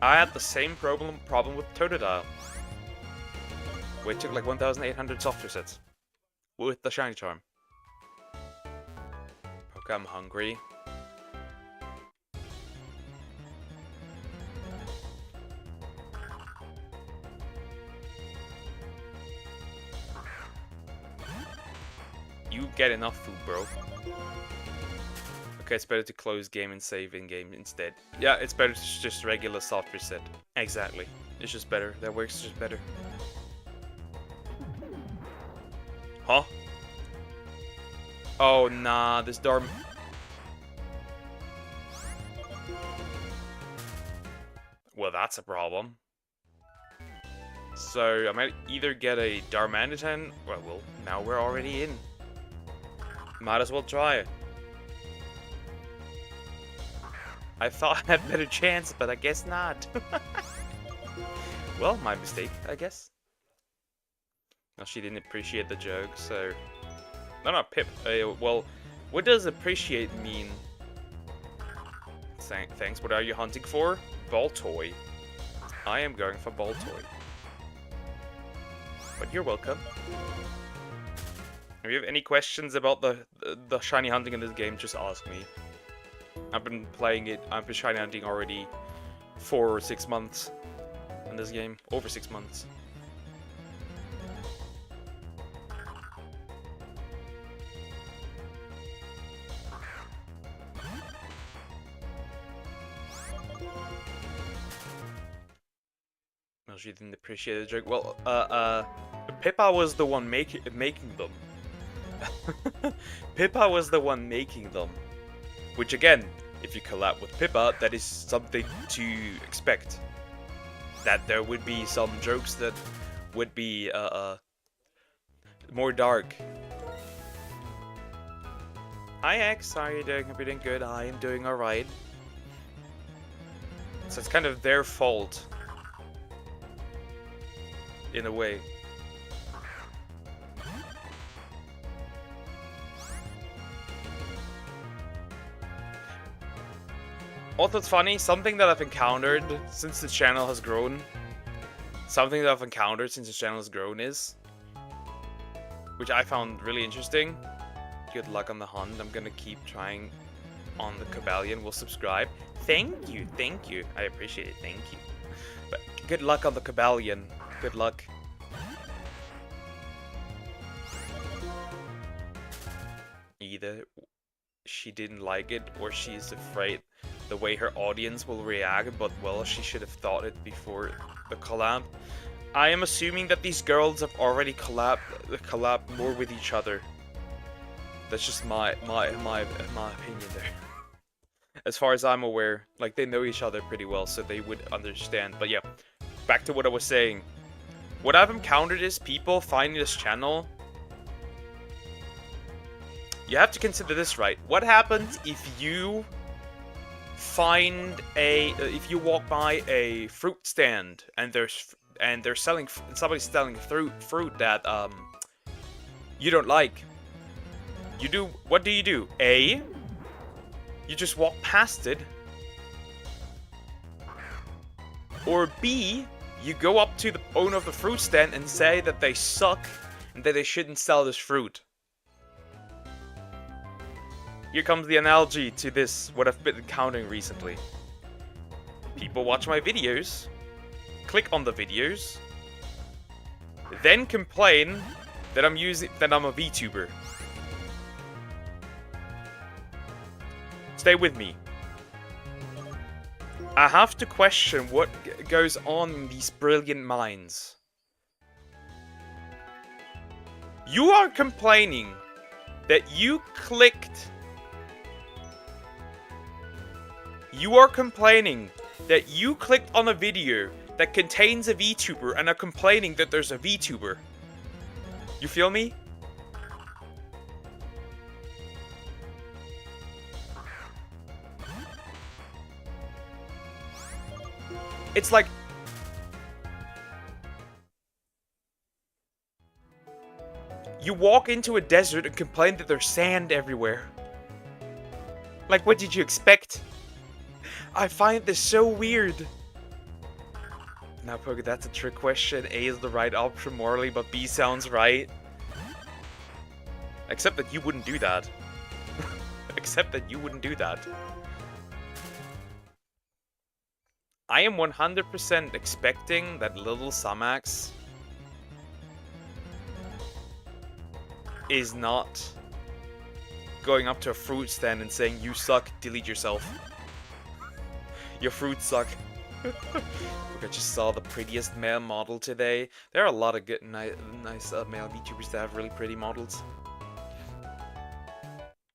I had the same problem with Totodile. Where it took like 1,800 soft resets. With the shiny charm. Okay, I'm hungry. You get enough food, bro. Okay, it's better to close game and save in game instead. Yeah, it's better to just regular soft reset. Exactly. It's just better. That works just better. Huh? Oh, nah, this dorm... Well, that's a problem. So, I might either get a Darmanitan... Well, now we're already in. Might as well try it. I thought I had better chance, but I guess not. Well, my mistake, I guess. Well, she didn't appreciate the joke, so... No, Pip. Well, what does appreciate mean? Thanks, what are you hunting for? Ball toy. I am going for ball toy. But you're welcome. If you have any questions about the shiny hunting in this game, just ask me. I've been playing it, I've been shiny hunting already 4 or 6 months in this game. Over 6 months. Well, she didn't appreciate the joke. Well, Pippa was the one making them. Pippa was the one making them. Which again, if you collab with Pippa, that is something to expect. That there would be some jokes that would be more dark. Hi X, how are you doing? Hope you're doing good. I am doing alright. So it's kind of their fault. In a way. Also, it's funny, something that I've encountered since the channel has grown. Something that I've encountered since the channel has grown is... Which I found really interesting. Good luck on the hunt. I'm gonna keep trying on the Cobalion. Will subscribe. Thank you, thank you. I appreciate it, thank you. But good luck on the Cobalion. Good luck. Either she didn't like it or she's afraid the way her audience will react, but well, she should have thought it before the collab. I am assuming that these girls have already collabed more with each other. That's just my opinion there. As far as I'm aware, like they know each other pretty well, so they would understand. But yeah, back to what I was saying. What I've encountered is people finding this channel. You have to consider this, right? What happens if you find if you walk by a fruit stand and they're selling, somebody's selling fruit that you don't like? What do? A, you just walk past it, or B, you go up to the owner of the fruit stand and say that they suck and that they shouldn't sell this fruit. Here comes the analogy to this, what I've been encountering recently. People watch my videos, click on the videos, then complain that I'm a VTuber. Stay with me. I have to question what goes on in these brilliant minds. You are complaining that you clicked... You are complaining that you clicked on a video that contains a VTuber and are complaining that there's a VTuber. You feel me? It's like... You walk into a desert and complain that there's sand everywhere. Like, what did you expect? I find this so weird. Now, Poke, that's a trick question. A is the right option morally, but B sounds right. Except that you wouldn't do that. Except that you wouldn't do that. I am 100% expecting that little Samax is not going up to a fruit stand and saying, "You suck, delete yourself. Your fruits suck." Look, I just saw the prettiest male model today. There are a lot of good, nice male VTubers that have really pretty models.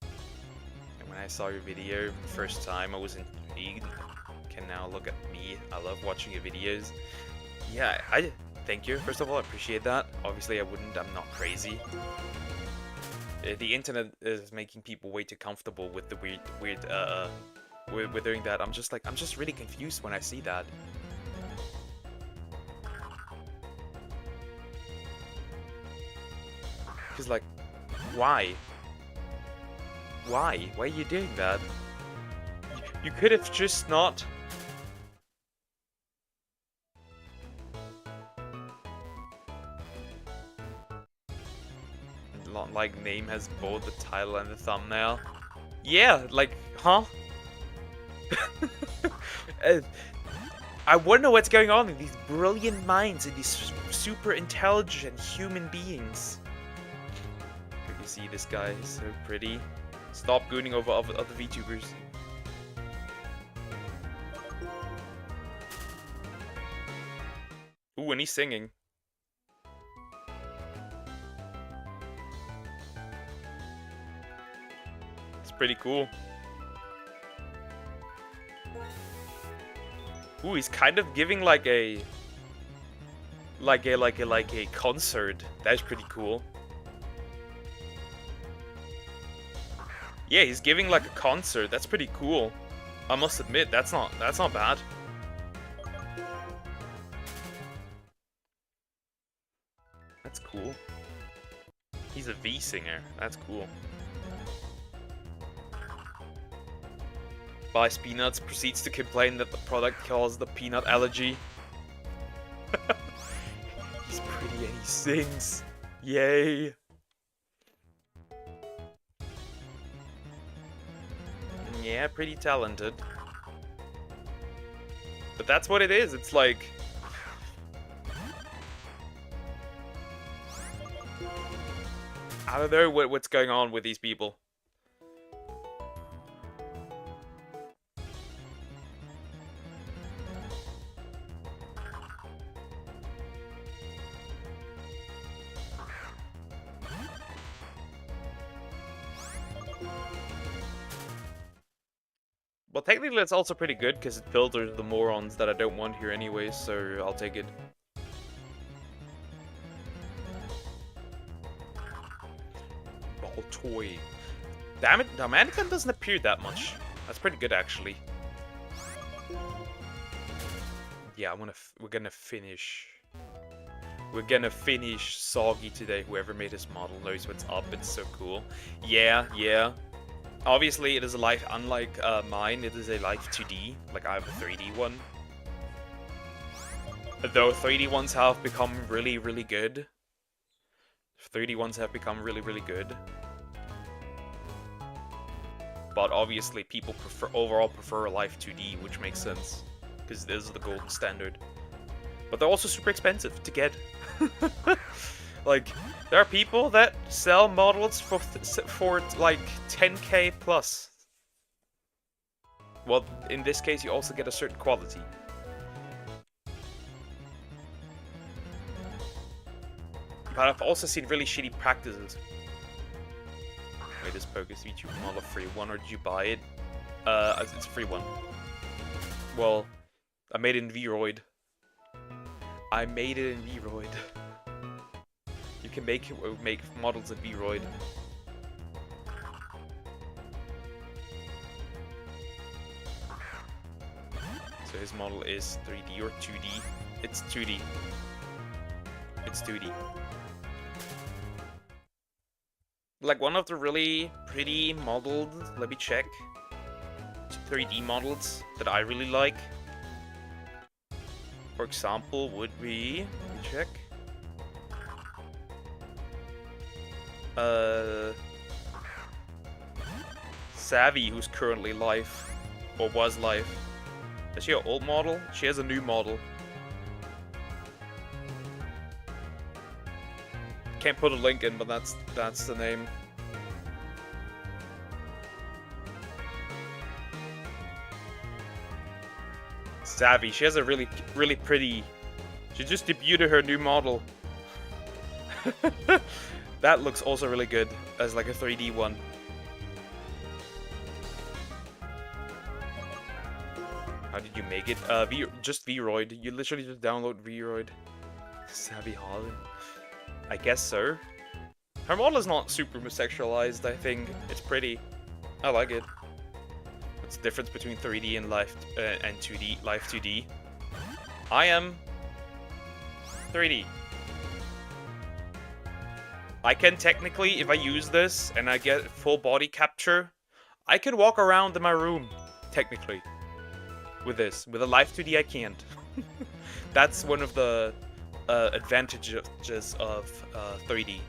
And when I saw your video the first time, I was intrigued. Can now look at me. I love watching your videos. Yeah, I thank you. First of all, I appreciate that. Obviously, I wouldn't. I'm not crazy. The internet is making people way too comfortable with the weird, we're doing that. I'm just really confused when I see that. Cause like, why? Why? Why are you doing that? You could have just not. Like, name has both the title and the thumbnail. Yeah, like, huh? I want to know what's going on in these brilliant minds and these super intelligent human beings. You see this guy is so pretty. Stop gooning over other VTubers. Ooh, and he's singing. It's pretty cool. Ooh, he's kind of giving like a concert. That's pretty cool. Yeah, he's giving like a concert. That's pretty cool. I must admit, that's not bad. That's cool. He's a V singer. That's cool. Buys peanuts, proceeds to complain that the product caused the peanut allergy. He's pretty and he sings. Yay. Yeah, pretty talented. But that's what it is. It's like... I don't know what's going on with these people. Well, technically it's also pretty good, because it filters the morons that I don't want here anyway, so I'll take it. Ball toy. Damn it, the mannequin doesn't appear that much. That's pretty good, actually. Yeah, we're gonna finish Soggy today. Whoever made this model knows what's up. It's so cool. Yeah. Obviously, it is a life, unlike mine, it is a life 2D. Like, I have a 3D one. Though 3D ones have become really, really good. 3D ones have become really, really good. But obviously, people overall prefer a life 2D, which makes sense. Because this is the golden standard. But they're also super expensive to get. Like, there are people that sell models for like 10k plus. Well, in this case, you also get a certain quality. But I've also seen really shitty practices. Wait, this Pogus VTuber model a free one, or did you buy it? It's a free one. Well, I made it in VRoid. I made it in VRoid. You can make models in VRoid. So his model is 3D or 2D. It's 2D. It's 2D. like one of the really pretty modeled, let me check, 3D models that I really like, for example, would be, let me check, Savvy, who's currently live, or was live. Is she an old model? She has a new model. Can't put a link in, but that's the name. Savvy, she has a really pretty. She just debuted her new model. That looks also really good as like a 3D one. How did you make it? Just Vroid. You literally just download Vroid. Savvy Holland. I guess so. Her model is not super sexualized, I think. It's pretty. I like it. What's the difference between 3D and live and 2D? Live 2D. I am 3D. I can technically, if I use this and I get full body capture, I can walk around in my room, technically. With this. With a live 2D, I can't. That's one of the advantages of 3D.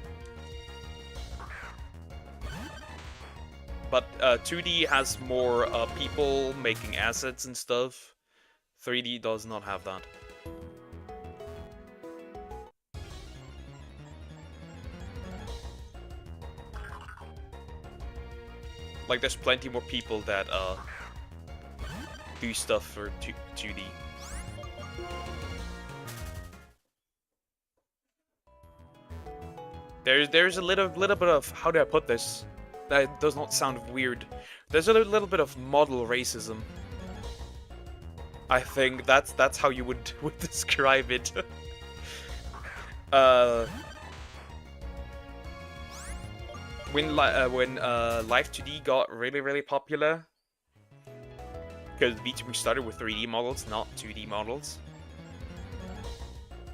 But 2D has more people making assets and stuff. 3D does not have that. Like, there's plenty more people that do stuff for 2D. There's a little bit of, how do I put this? That does not sound weird. There's a little bit of model racism. I think that's how you would describe it. When Live 2D got really popular, because VTuber started with 3D models, not 2D models,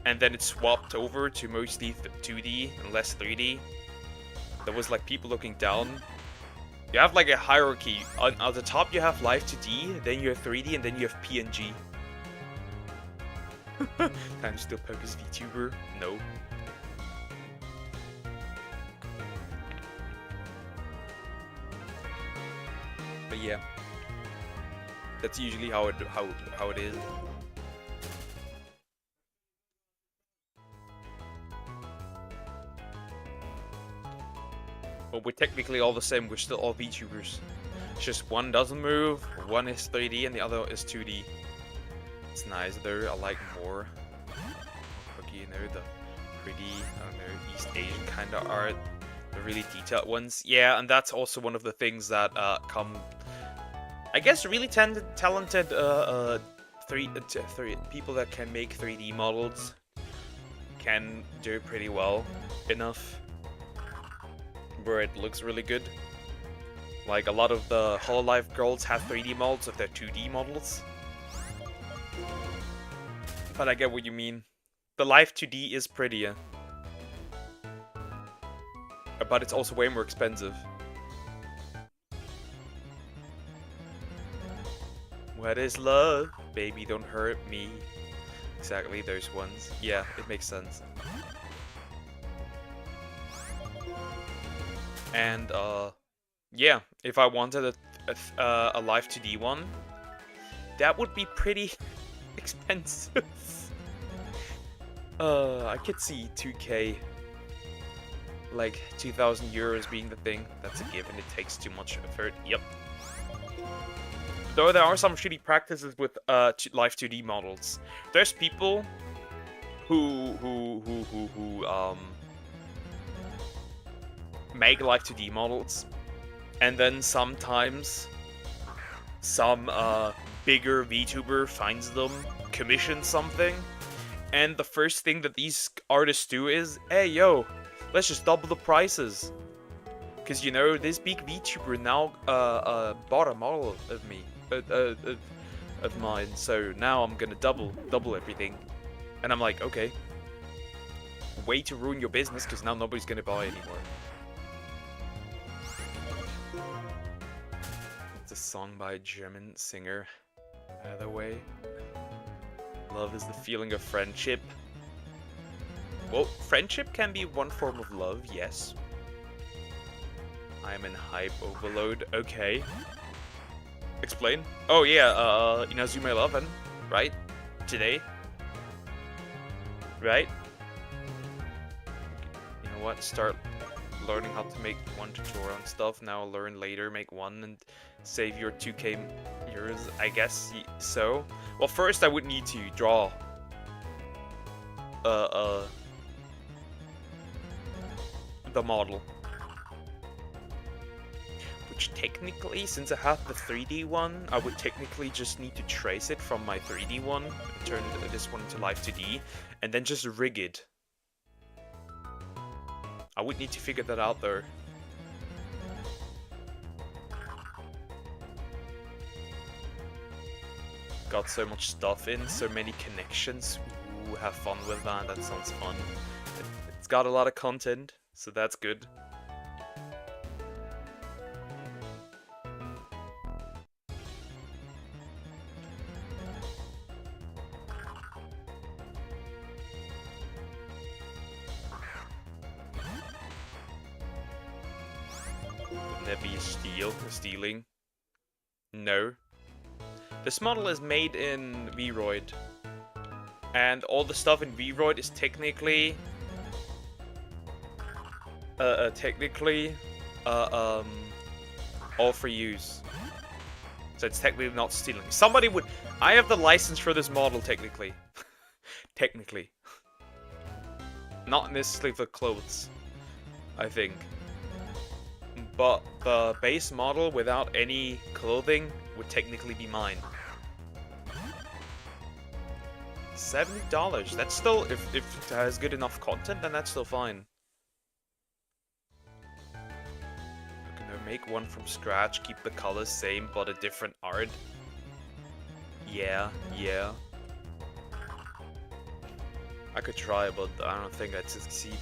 and then it swapped over to mostly 2D and less 3D. There was like people looking down. You have like a hierarchy. On the top you have Live 2D, then you have 3D, and then you have PNG. Time still Pokers VTuber? No. But yeah, that's usually how it is. But we're technically all the same. We're still all VTubers. It's just one doesn't move, one is 3D, and the other is 2D. It's nice though. I like more cookie, you know, the pretty, I don't know, East Asian kind of art. The really detailed ones. Yeah, and that's also one of the things that come, I guess, really talented people that can make 3D models can do pretty well enough where it looks really good. Like a lot of the Hololive girls have 3D models of their 2D models. But I get what you mean. The Live 2D is prettier. But it's also way more expensive. What is love? Baby, don't hurt me. Exactly, those ones. Yeah, it makes sense. And, yeah, if I wanted a Live 2D one, that would be pretty expensive. I could see 2K, like 2,000 euros being the thing. That's a given. It takes too much effort. Yep. Though there are some shitty practices with Live 2D models. There's people who make Live 2D models, and then sometimes some bigger VTuber finds them, commissions something, and the first thing that these artists do is, hey yo, let's just double the prices. Because, you know, this big VTuber now bought a model of me, of mine, so now I'm gonna double everything. And I'm like, okay. Way to ruin your business, because now nobody's gonna buy anymore. the song by a German singer, by the way. Love is the feeling of friendship. Well, friendship can be one form of love, yes. I am in hype overload, okay. Explain? Oh yeah, Inazuma 11, right? Today? Right? You know what, start learning how to make one tutorial and stuff, now learn later, make one and save your 2k euros, I guess so. Well, first I would need to draw the model. Which technically, since I have the 3D one, I would technically just need to trace it from my 3D one, and turn this one into Live 2D, and then just rig it. I would need to figure that out though. Got so much stuff in, so many connections. Ooh, have fun with that, that sounds fun. It's got a lot of content, so that's good. Wouldn't that be stealing? No. This model is made in Vroid. And all the stuff in Vroid is technically all for use. So it's technically not stealing. Somebody would... I have the license for this model, technically. Technically. Not necessarily for clothes, I think. But the base model without any clothing would technically be mine. $70. That's still, if it has good enough content, then that's still fine. I'm gonna make one from scratch, keep the colors same, but a different art. Yeah. I could try, but I don't think I'd succeed.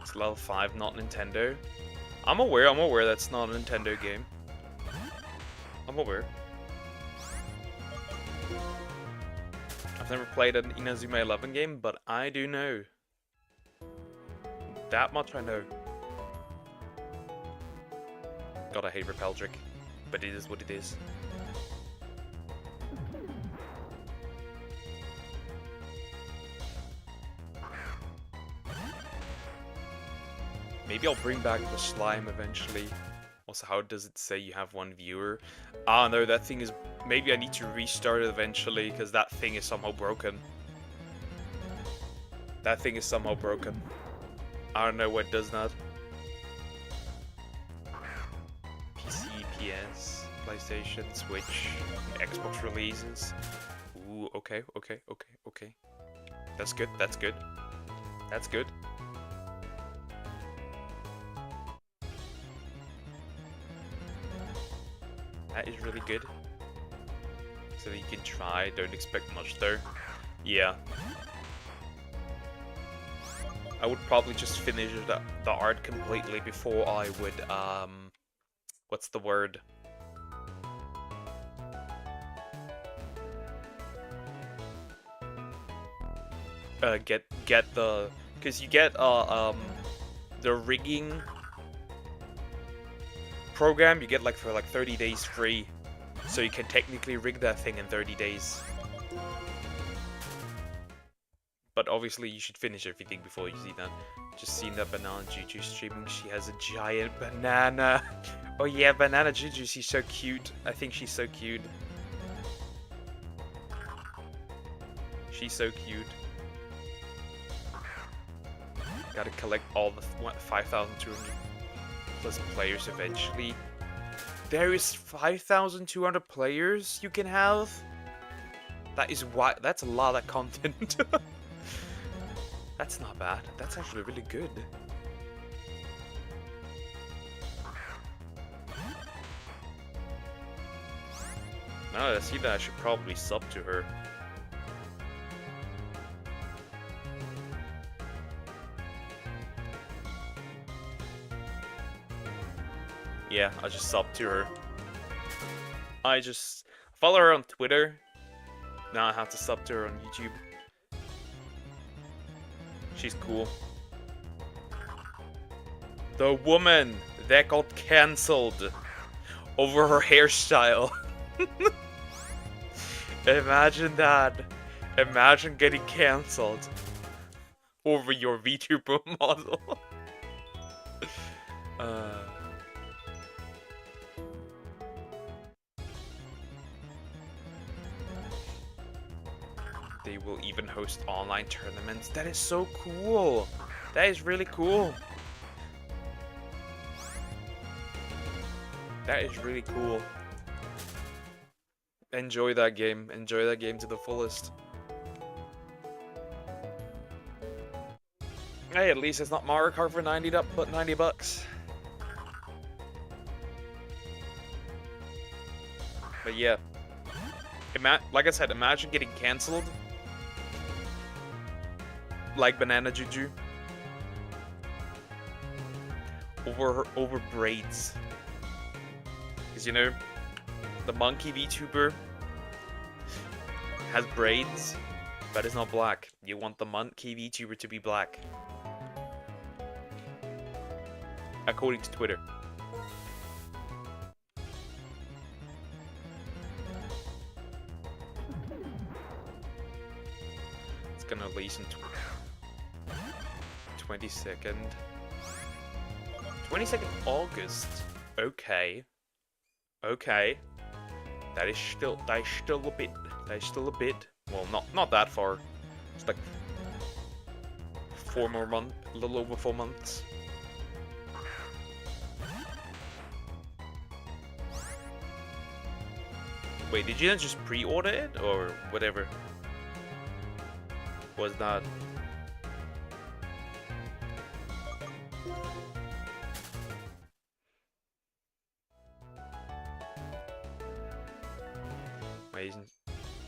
It's level 5, not Nintendo. I'm aware that's not a Nintendo game. I'm aware. I've never played an Inazuma 11 game, but I do know. That much I know. God, I hate Repel Trick, but it is what it is. Maybe I'll bring back the slime eventually. Also, how does it say you have one viewer? Ah, no, that thing is... Maybe I need to restart it eventually, because that thing is somehow broken. That thing is somehow broken. I don't know what does that. PC, PS, PlayStation, Switch, Xbox releases. Ooh, okay. That's good. That's good. That is really good. So that you can try, don't expect much though. Yeah. I would probably just finish the art completely before I would, what's the word? Get the, because you get, the rigging program, you get like for like 30 days free. So you can technically rig that thing in 30 days. But obviously you should finish everything before you see that. Just seen that Banana Juju streaming. She has a giant banana. Oh yeah, Banana Juju, she's so cute. I think she's so cute. She's so cute. Gotta collect all the 5,200 plus players eventually. There is 5,200 players you can have? That is why. That's a lot of content. That's not bad. That's actually really good. Now that I see that, I should probably sub to her. Yeah, I'll just sub to her. I just follow her on Twitter. Now I have to sub to her on YouTube. She's cool. The woman that got cancelled over her hairstyle. Imagine that. Imagine getting cancelled over your VTuber model. They will even host online tournaments. That is so cool. That is really cool. That is really cool. Enjoy that game. Enjoy that game to the fullest. Hey, at least it's not Mario Kart for 90 bucks. But yeah. Like I said, imagine getting cancelled. Like Banana Juju. Over braids. Because, you know, the monkey VTuber has braids, but it's not black. You want the monkey VTuber to be black. According to Twitter. It's gonna release in 22nd. 22nd August. Okay. Okay. That is still a bit. Well, not that far. It's like 4 more months, a little over 4 months. Wait, did you not just pre-order it or whatever? Was that? Wait, isn't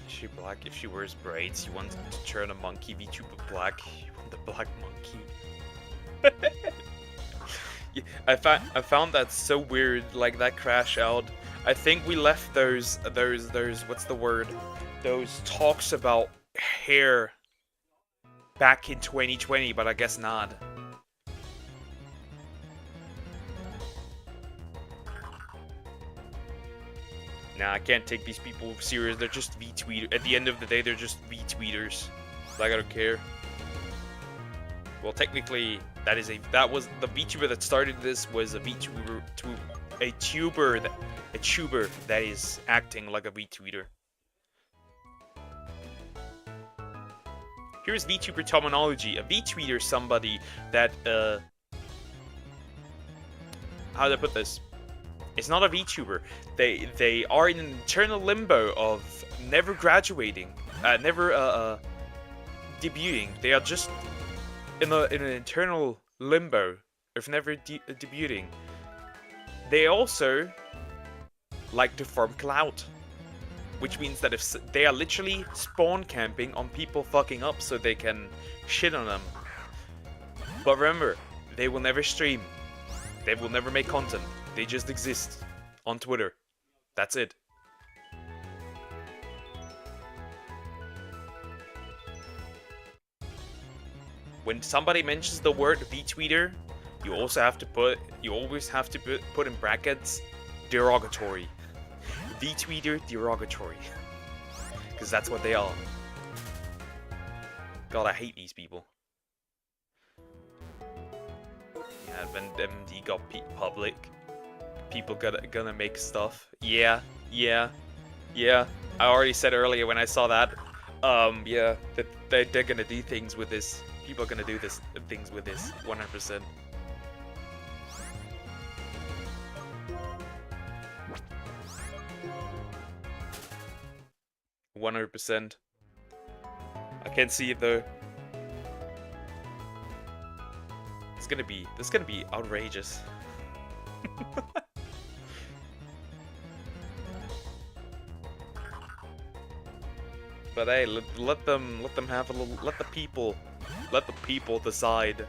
she black? If she wears braids, you want to turn a monkey VTuber black. You want the black monkey. Yeah, I found that so weird. Like that crash out. I think we left those what's the word? Those talks about hair back in 2020, but I guess not. Nah, I can't take these people serious. They're just V-tweeters. At the end of the day, they're just V-tweeters. Like, I don't care. Well, technically, that was the VTuber that started this was a VTuber a tuber that is acting like a VTweeter. Here's VTuber terminology. A VTweeter is somebody that how do I put this? It's not a VTuber. They are in an eternal limbo of never graduating, never debuting. They are just in an eternal limbo of never debuting. They also like to farm clout, which means that if they are literally spawn camping on people fucking up so they can shit on them. But remember, they will never stream. They will never make content. They just exist on Twitter. That's it. When somebody mentions the word VTweeter, you always have to put in brackets derogatory. VTweeter derogatory. Because that's what they are. God, I hate these people. Yeah, when MD got public, people gonna make stuff. Yeah. I already said earlier when I saw that. Yeah, that they're gonna do things with this. People are gonna do things with this. 100%. I can't see it though. This is gonna be outrageous. But hey, let them have a little. Let the people decide.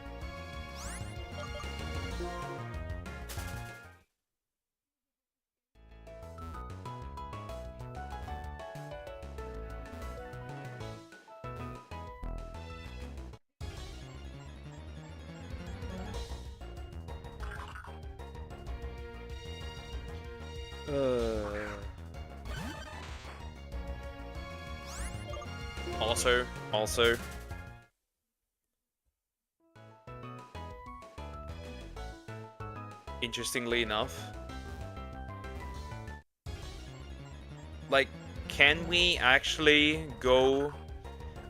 Also, interestingly enough, like, can we actually go?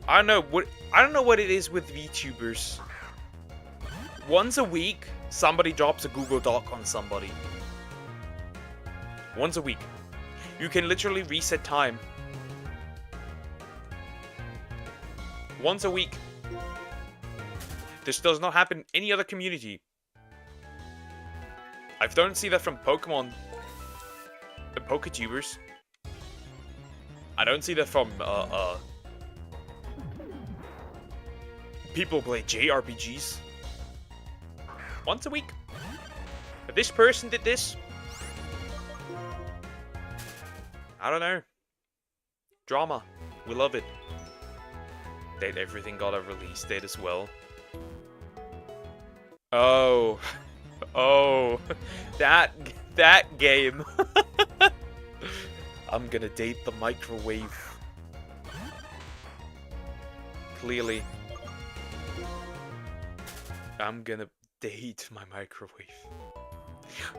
I don't know what it is with VTubers. Once a week, somebody drops a Google Doc on somebody. Once a week. You can literally reset time. Once a week. This does not happen in any other community. I don't see that from Pokemon. The Poketubers. I don't see that from, people who play JRPGs. Once a week. If this person did this, I don't know. Drama. We love it. Everything got a release date as well. Oh. Oh. That game. I'm gonna date the microwave. Clearly. I'm gonna date my microwave.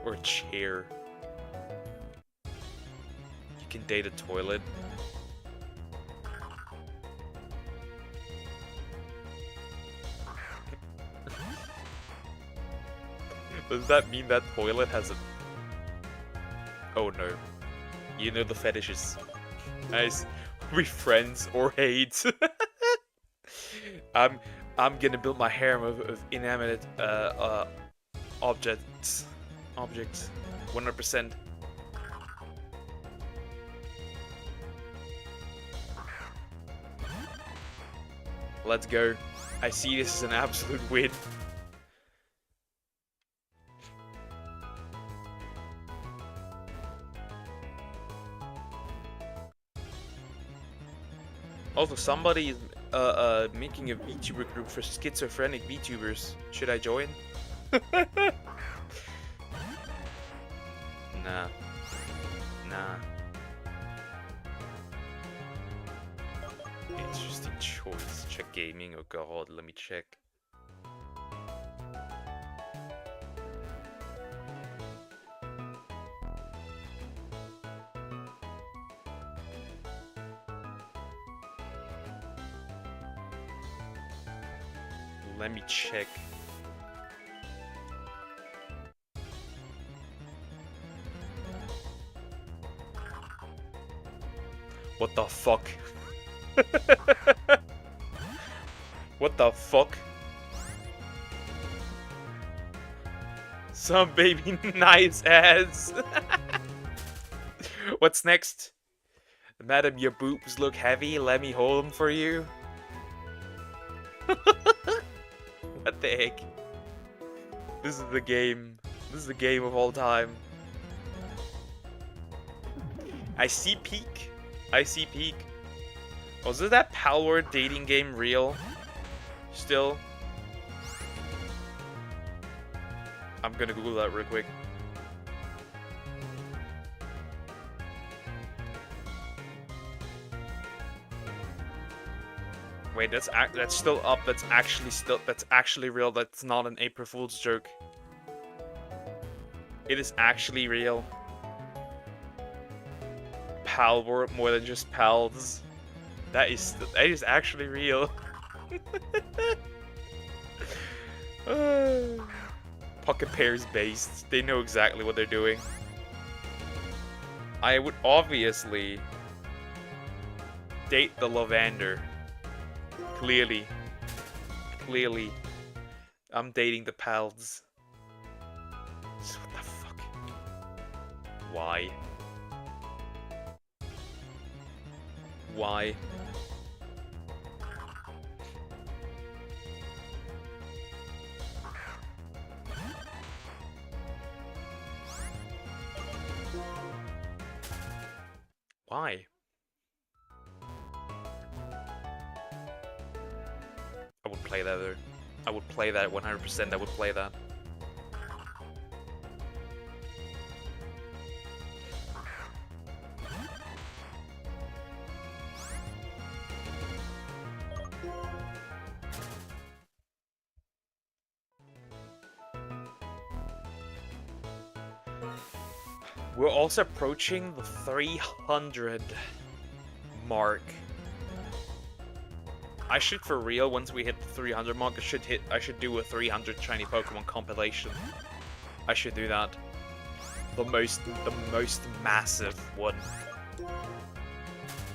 Or chair. You can date a toilet. Does that mean that toilet has a... Oh no. You know the fetishes. Nice. Are we friends or hate? I'm gonna build my harem of inanimate objects. 100%. Let's go. I see this as an absolute win. Also, somebody is making a VTuber group for schizophrenic VTubers. Should I join? Nah. Nah. Interesting choice. Check gaming. Oh god, let me check. Let me check. What the fuck? What the fuck? Some baby nice ass. What's next? Madam, your boobs look heavy. Let me hold them for you. What the heck? This is the game. This is the game of all time. I see peak. I see peak. Was that Palworld dating game real? Still? I'm gonna Google that real quick. Wait, that's still up. That's actually real. That's not an April Fool's joke. It is actually real. Palworld more than just pals. That is actually real. Pocket pairs based. They know exactly what they're doing. I would obviously date the Lavander. Clearly. I'm dating the pals. So what the fuck? Why? Why? Why? I would play that though. I would play that 100%. I would play that. We're also approaching the 300 mark. I should, for real, once we hit the 300 mark, I should do a 300 shiny Pokemon compilation. I should do that. The most massive one.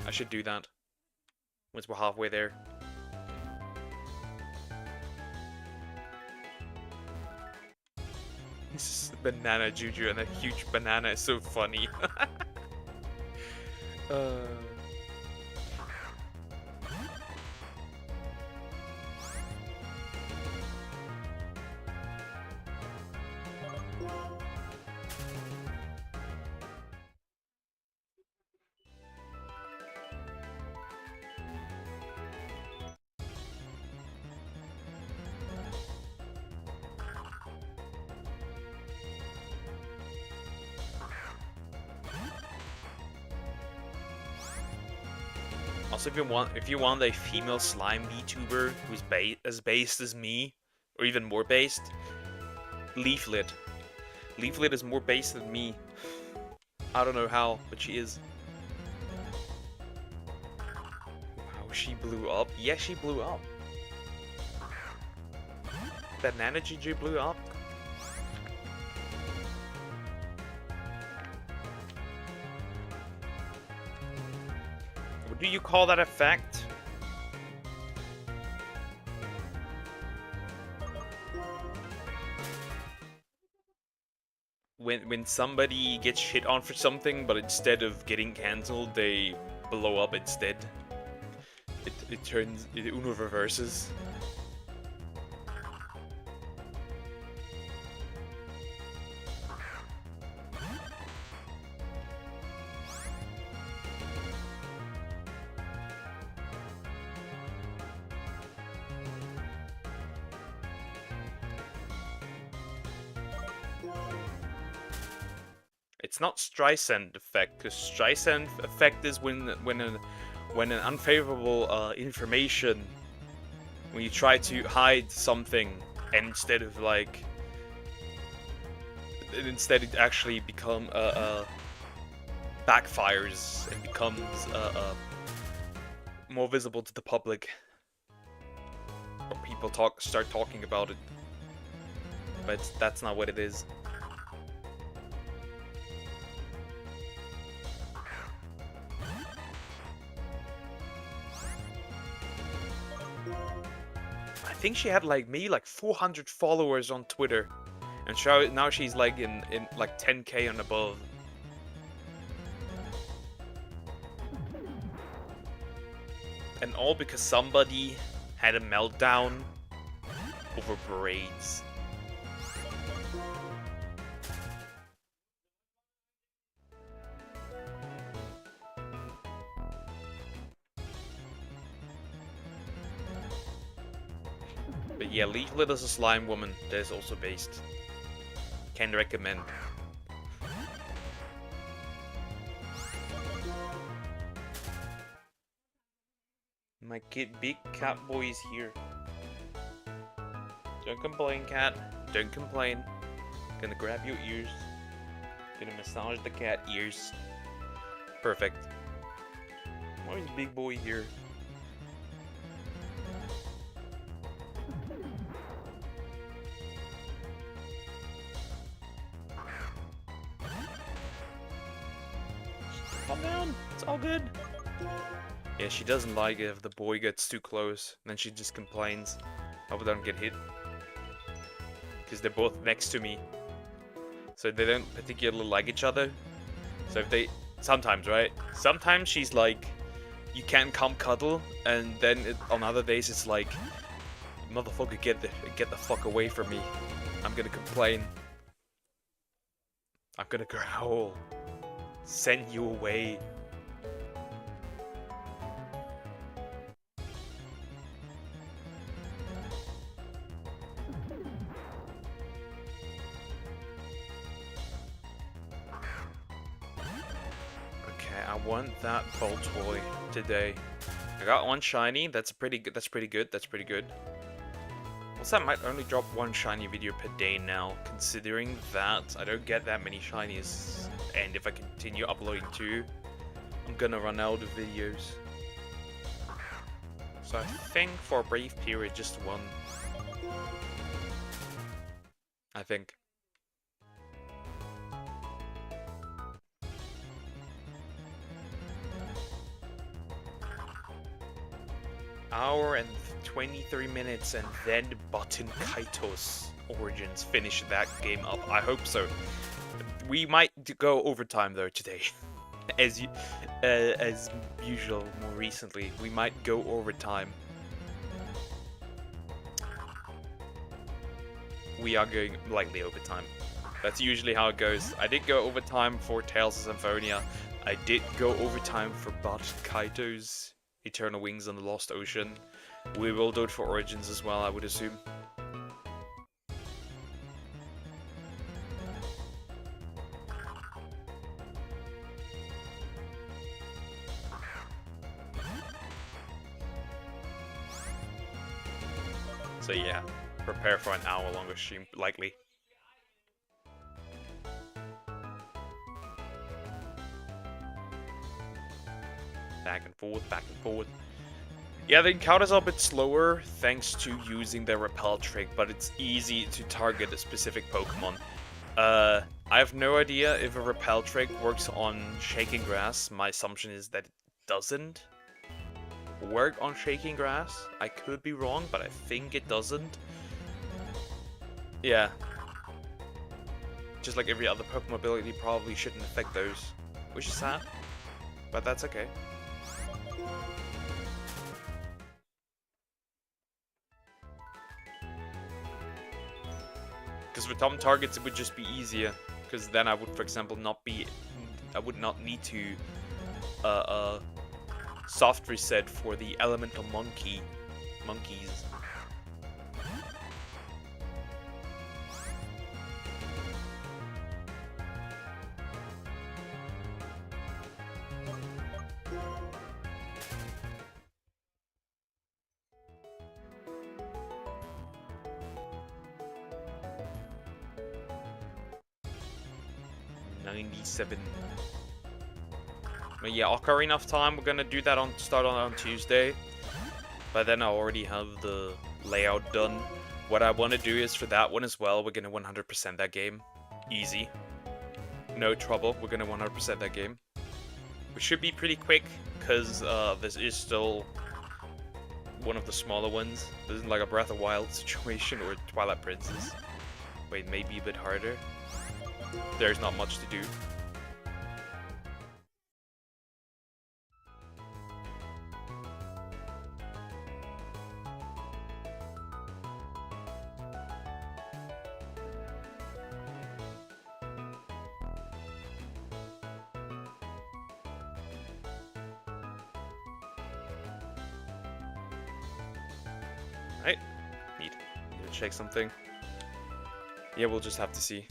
I should do that. Once we're halfway there. This is banana Juju and a huge banana is so funny. Also, if you want a female slime VTuber who's as based as me, or even more based, Leaflet. Leaflet is more based than me. I don't know how, but she is. Wow, she blew up? Yeah, she blew up. Banana GG blew up. What do you call that effect? When somebody gets shit on for something, but instead of getting cancelled, they blow up instead. It Uno reverses. It's not Streisand effect, because Streisand effect is when an unfavorable information, when you try to hide something, and instead it actually backfires and becomes more visible to the public, or people start talking about it. But that's not what it is. I think she had like 400 followers on Twitter, and now she's like in like 10k and above. And all because somebody had a meltdown over braids. But yeah, Leaflet is a slime woman that is also based. Can recommend. My big cat boy is here. Don't complain, cat. Don't complain. Gonna grab your ears. Gonna massage the cat ears. Perfect. Why is big boy here? Calm down. It's all good. Yeah, she doesn't like it if the boy gets too close. Then she just complains. Hope I don't get hit. Because they're both next to me. So they don't particularly like each other. So if they... Sometimes, right? Sometimes she's like... you can come cuddle, and then on other days it's like, motherfucker, get the fuck away from me. I'm gonna complain. I'm gonna growl. Send you away. Okay, I want that ball toy today. I got one shiny. That's pretty good. That's pretty good. That's pretty good. Also, I might only drop one shiny video per day now, considering that I don't get that many shinies, and if I continue uploading 2, I'm gonna run out of videos. So I think for a brief period, just 1. I think. Hour and 23 minutes, and then Baten Kaitos Origins finish that game up. I hope so. We might go overtime though today, as usual. More recently, we might go overtime. We are going lightly overtime. That's usually how it goes. I did go overtime for Tales of Symphonia. I did go overtime for Baten Kaitos Eternal Wings on the Lost Ocean. We will do it for Origins as well, I would assume. So yeah, prepare for an hour longer stream, likely. Back and forth, back and forth. Yeah, the encounters are a bit slower thanks to using the repel trick, but it's easy to target a specific Pokemon. I have no idea if a repel trick works on shaking grass. My assumption is that it doesn't work on shaking grass. I could be wrong, but I think it doesn't. Yeah. Just like every other Pokemon ability probably shouldn't affect those, which is sad, but that's okay. Because with Tom targets it would just be easier, because then I would, for example, I would not need to soft reset for the elemental monkeys. 97. But yeah, Ocarina of Time, we're gonna do that start on Tuesday. By then I already have the layout done. What I want to do is for that one as well, we're gonna 100% that game. Easy. No trouble, we're gonna 100% that game. Which should be pretty quick, because this is still one of the smaller ones. This isn't like a Breath of the Wild situation or Twilight Princess. Wait, maybe a bit harder. There's not much to do. Right? Need to check something. Yeah, we'll just have to see.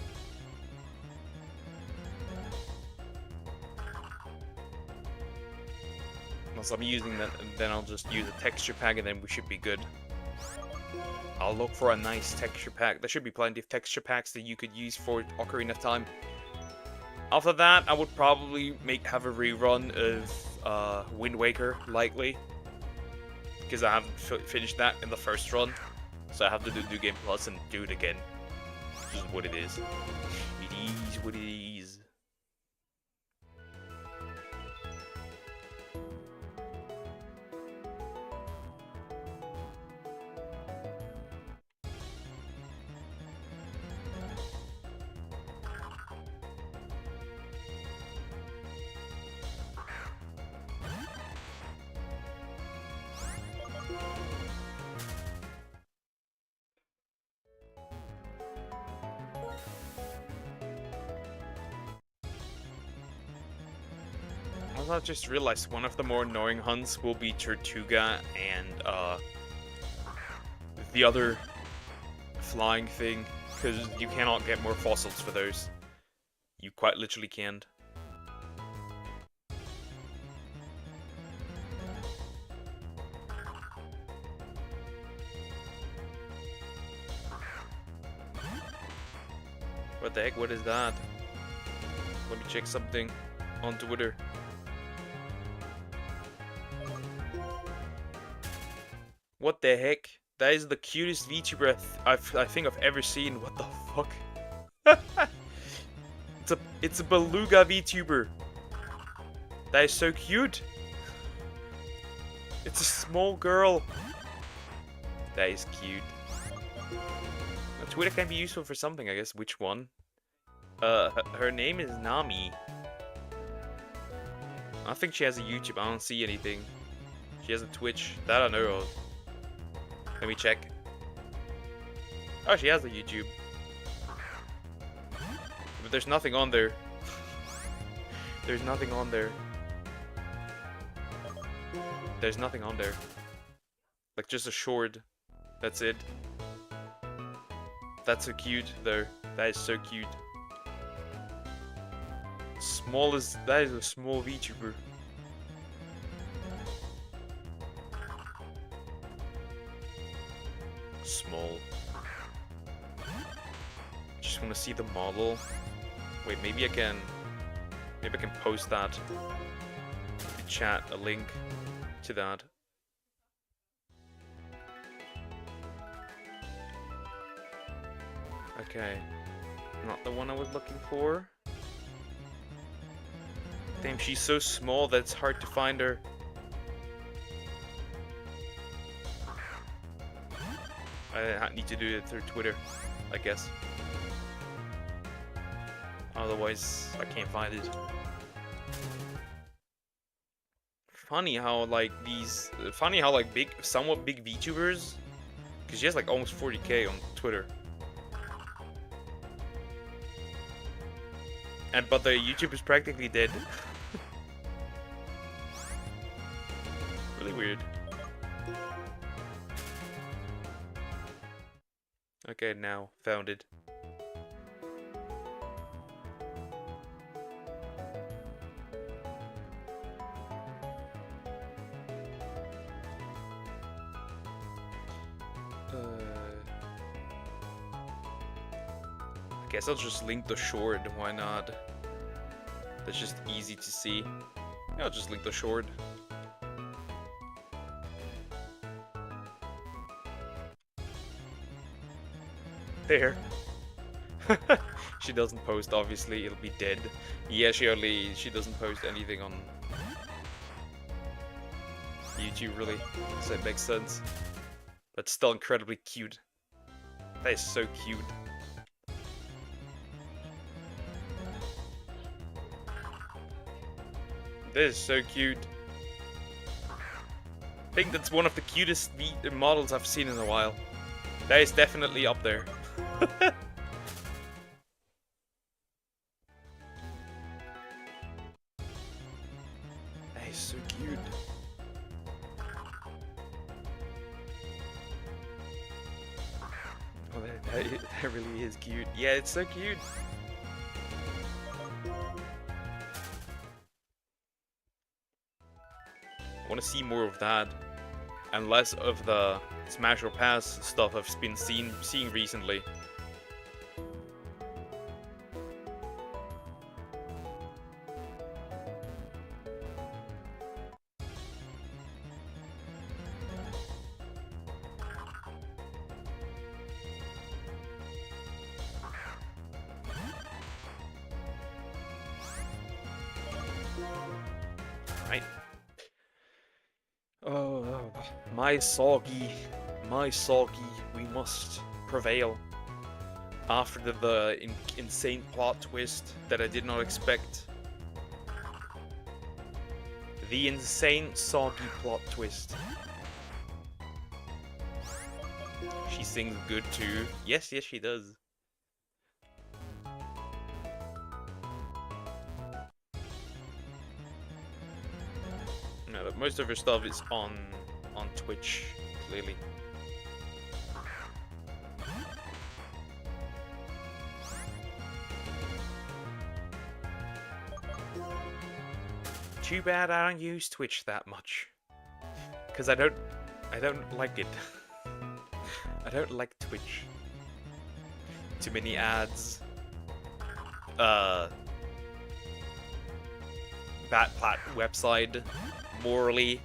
Once I'm using that, then I'll just use a texture pack and then we should be good. I'll look for a nice texture pack. There should be plenty of texture packs that you could use for Ocarina of Time. After that, I would probably have a rerun of Wind Waker, likely. Because I haven't finished that in the first run. So I have to do New Game Plus and do it again. This is what it is. It is what it is. Also, I just realized one of the more annoying hunts will be Tortuga and the other flying thing, because you cannot get more fossils for those. You quite literally can't. What the heck? What is that? Let me check something on Twitter. What the heck? That is the cutest VTuber I think I've ever seen. What the fuck? it's a beluga VTuber. That is so cute. It's a small girl. That is cute. Twitter can be useful for something, I guess. Which one? Her name is Nami. I think she has a YouTube. I don't see anything. She has a Twitch. That I know of. Let me check. Oh, she has a YouTube. But there's nothing on there. There's nothing on there. There's nothing on there. Like, just a short. That's it. That's so cute, though. That is so cute. That is a small VTuber. Small. Just want to see the model. Wait, maybe I can post that in the chat, a link to that. Okay, not the one I was looking for. Damn, she's so small that it's hard to find her. I need to do it through Twitter, I guess. Otherwise, I can't find it. Funny how like somewhat big VTubers, because she has like almost 40k on Twitter. But the YouTube is practically dead. Really weird. Okay, now found it. I guess I'll just link the short, why not? That's just easy to see. Yeah, I'll just link the short. There. She doesn't post, obviously, it'll be dead. Yeah, she doesn't post anything on YouTube, really. So it makes sense. But still incredibly cute. That is so cute. This is so cute. I think that's one of the cutest models I've seen in a while. That is definitely up there. That is so cute. Oh, that really is cute. Yeah, it's so cute. I want to see more of that, and less of the Smash or Pass stuff I've been seeing recently. Right. Oh, my soggy, we must prevail. After the insane plot twist that I did not expect. The insane soggy plot twist. She sings good too. Yes, yes she does. No, but most of your stuff is on Twitch, clearly. Too bad I don't use Twitch that much, because I don't like it. I don't like Twitch. Too many ads. Bad website. Morally.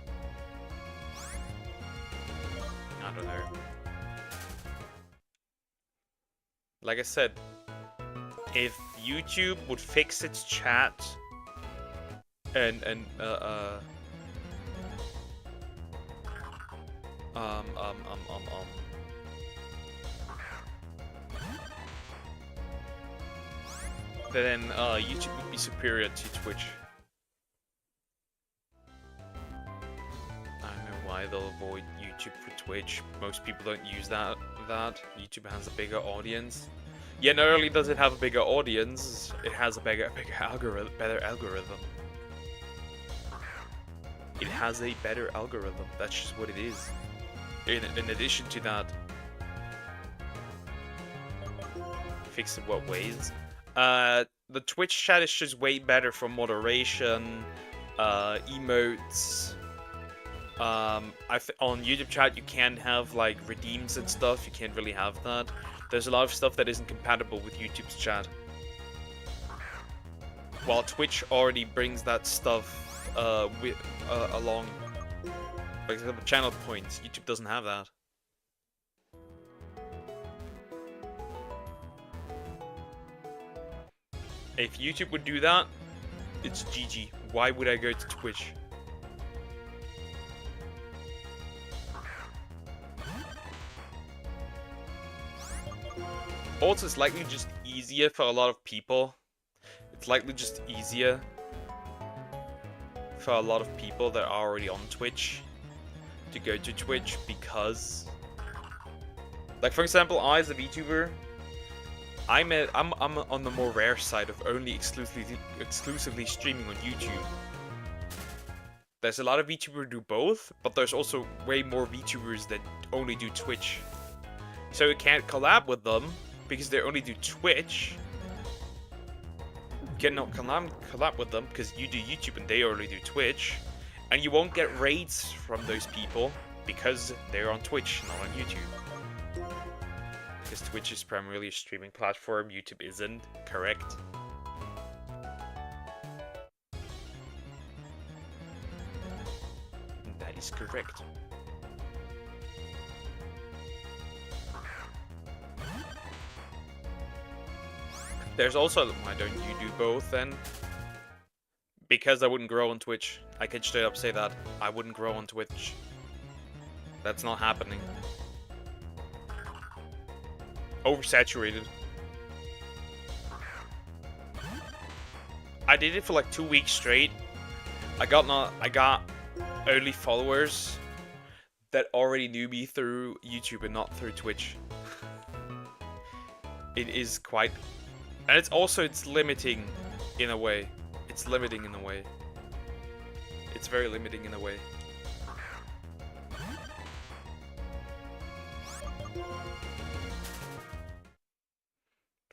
I don't know. Like I said, if YouTube would fix its chat and then YouTube would be superior to Twitch. I don't know why they'll avoid YouTube for Twitch. Most people don't use that. YouTube has a bigger audience. Yeah, not only does it have a bigger audience, it has a better algorithm. It has a better algorithm. That's just what it is. In addition to that, fix in what ways? The Twitch chat is just way better for moderation, emotes. On YouTube chat you can have like redeems and stuff. You can't really have that. There's a lot of stuff that isn't compatible with YouTube's chat. While Twitch already brings that stuff along. For example, channel points. YouTube doesn't have that. If YouTube would do that, it's GG. Why would I go to Twitch? Also, it's likely just easier for a lot of people. It's likely just easier for a lot of people that are already on Twitch to go to Twitch because, like, for example, I as a VTuber, I'm on the more rare side of only exclusively streaming on YouTube. There's a lot of VTubers who do both, but there's also way more VTubers that only do Twitch. So you can't collab with them because they only do Twitch. You cannot collab with them because you do YouTube and they only do Twitch. And you won't get raids from those people because they're on Twitch, not on YouTube. Because Twitch is primarily a streaming platform, YouTube isn't, correct? That is correct. There's also, why don't you do both then? Because I wouldn't grow on Twitch. I can straight up say that. I wouldn't grow on Twitch. That's not happening. Oversaturated. I did it for like 2 weeks straight. I got only followers that already knew me through YouTube and not through Twitch. It is quite, and it's limiting in a way. It's limiting in a way. It's very limiting in a way.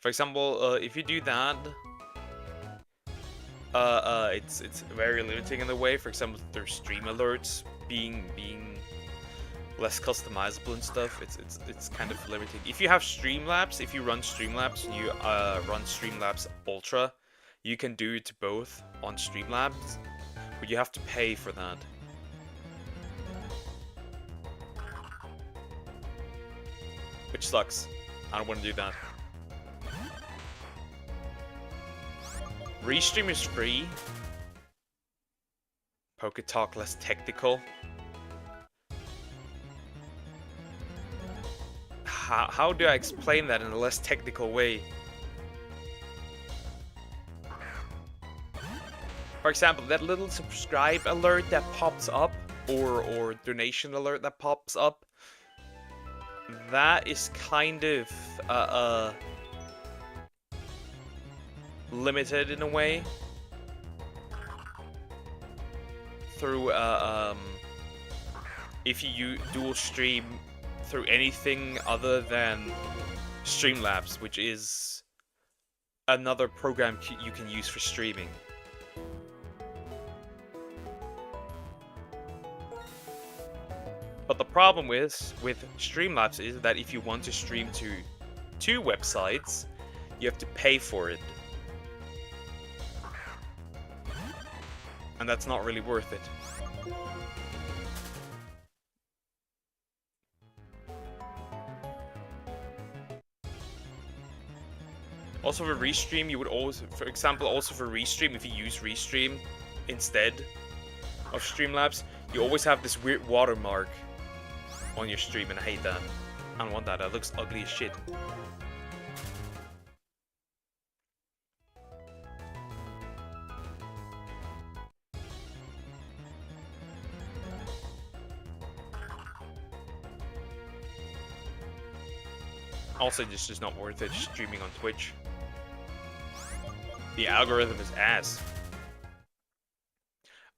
For example, if you do that, it's very limiting in a way. For example, there's stream alerts being less customizable and stuff. It's kind of limiting. If you have Streamlabs, if you run Streamlabs and you run Streamlabs Ultra, you can do it both on Streamlabs, but you have to pay for that. Which sucks. I don't want to do that. Restream is free. Poké Talk less technical. How do I explain that in a less technical way? For example, that little subscribe alert that pops up, or donation alert that pops up, that is kind of limited in a way. through if you dual stream through anything other than Streamlabs, which is another program you can use for streaming. But the problem with Streamlabs is that if you want to stream to 2 websites, you have to pay for it. And that's not really worth it. Also for Restream, you would always, for example, also for Restream, if you use Restream instead of Streamlabs, you always have this weird watermark on your stream, and I hate that. I don't want that, that looks ugly as shit. Also, it's just not worth it streaming on Twitch. The algorithm is ass.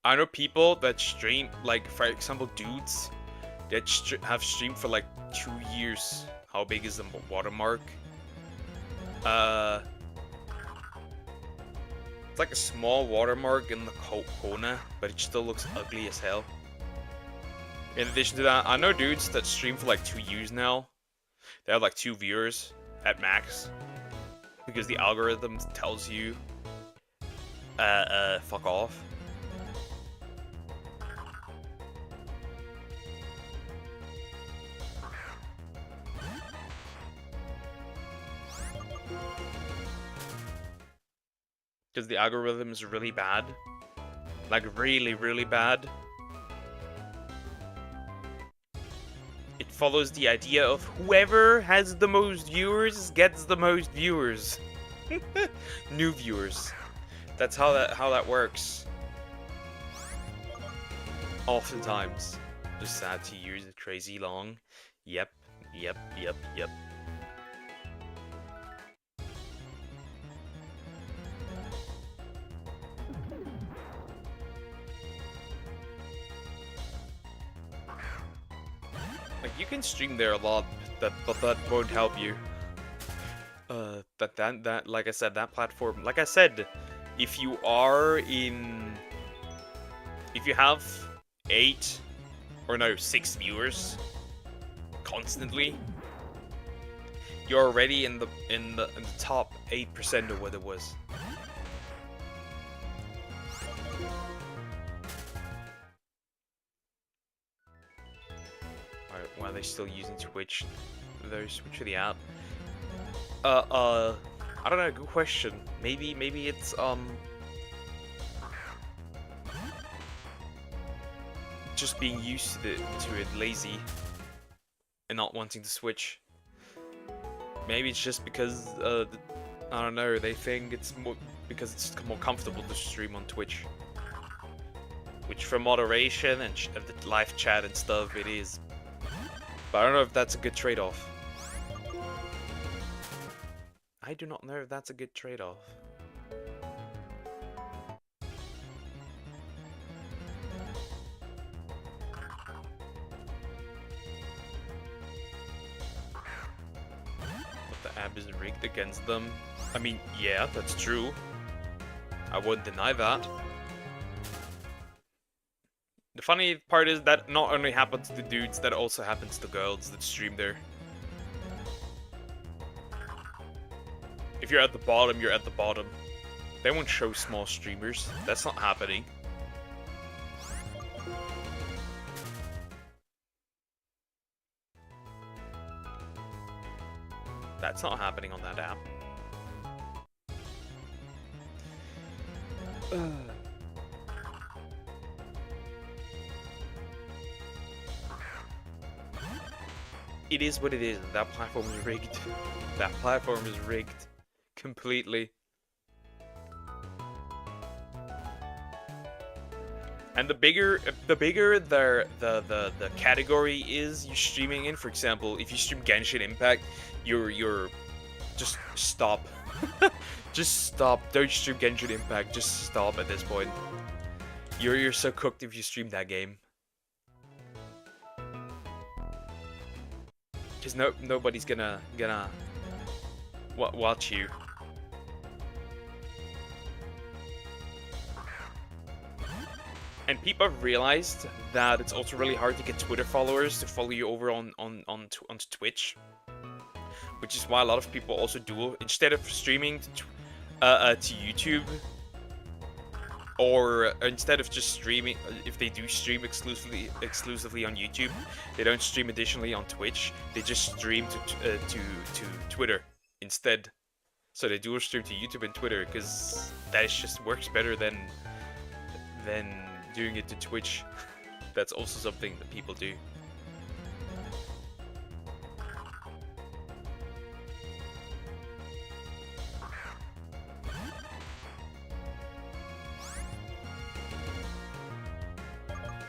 I know people that stream, like, for example, dudes that have streamed for like 2 years. How big is the watermark? It's like a small watermark in the corner, but it still looks ugly as hell. In addition to that, I know dudes that stream for like 2 years now. They have like 2 viewers at max. Because the algorithm tells you, fuck off. Because the algorithm is really bad. Like, really, really bad. It follows the idea of whoever has the most viewers gets the most viewers. New viewers. That's how that works. Oftentimes. Just sad 2 years is crazy long. Yep. Like, you can stream there a lot, but that won't help you. That like I said, that platform, like I said, if you have 6 viewers constantly, you're already in the top 8% of what it was. Alright, why are they still using Twitch? They're switch to the app. I don't know, good question. Maybe it's just being used to it, lazy, and not wanting to switch. Maybe it's just because I don't know, they think it's more because it's more comfortable to stream on Twitch. Which, for moderation and the live chat and stuff, it is. But I don't know if that's a good trade-off. I do not know if that's a good trade-off. But the app is rigged against them. I mean, yeah, that's true. I wouldn't deny that. The funny part is that not only happens to dudes, that also happens to girls that stream there. If you're at the bottom, you're at the bottom. They won't show small streamers. That's not happening. That's not happening on that app. It is what it is. That platform is rigged. That platform is rigged. Completely. And the bigger the category is you're streaming in, for example, if you stream Genshin Impact, you're just stop. Just stop. Don't stream Genshin Impact, just stop at this point. You're so cooked if you stream that game. Cause nobody's gonna watch you. And people have realized that it's also really hard to get Twitter followers to follow you over on Twitch, which is why a lot of people also do, instead of streaming to YouTube, or instead of just streaming, if they do stream exclusively on YouTube, they don't stream additionally on Twitch. They just stream to Twitter instead. So they do stream to YouTube and Twitter because that just works better than doing it to Twitch. That's also something that people do.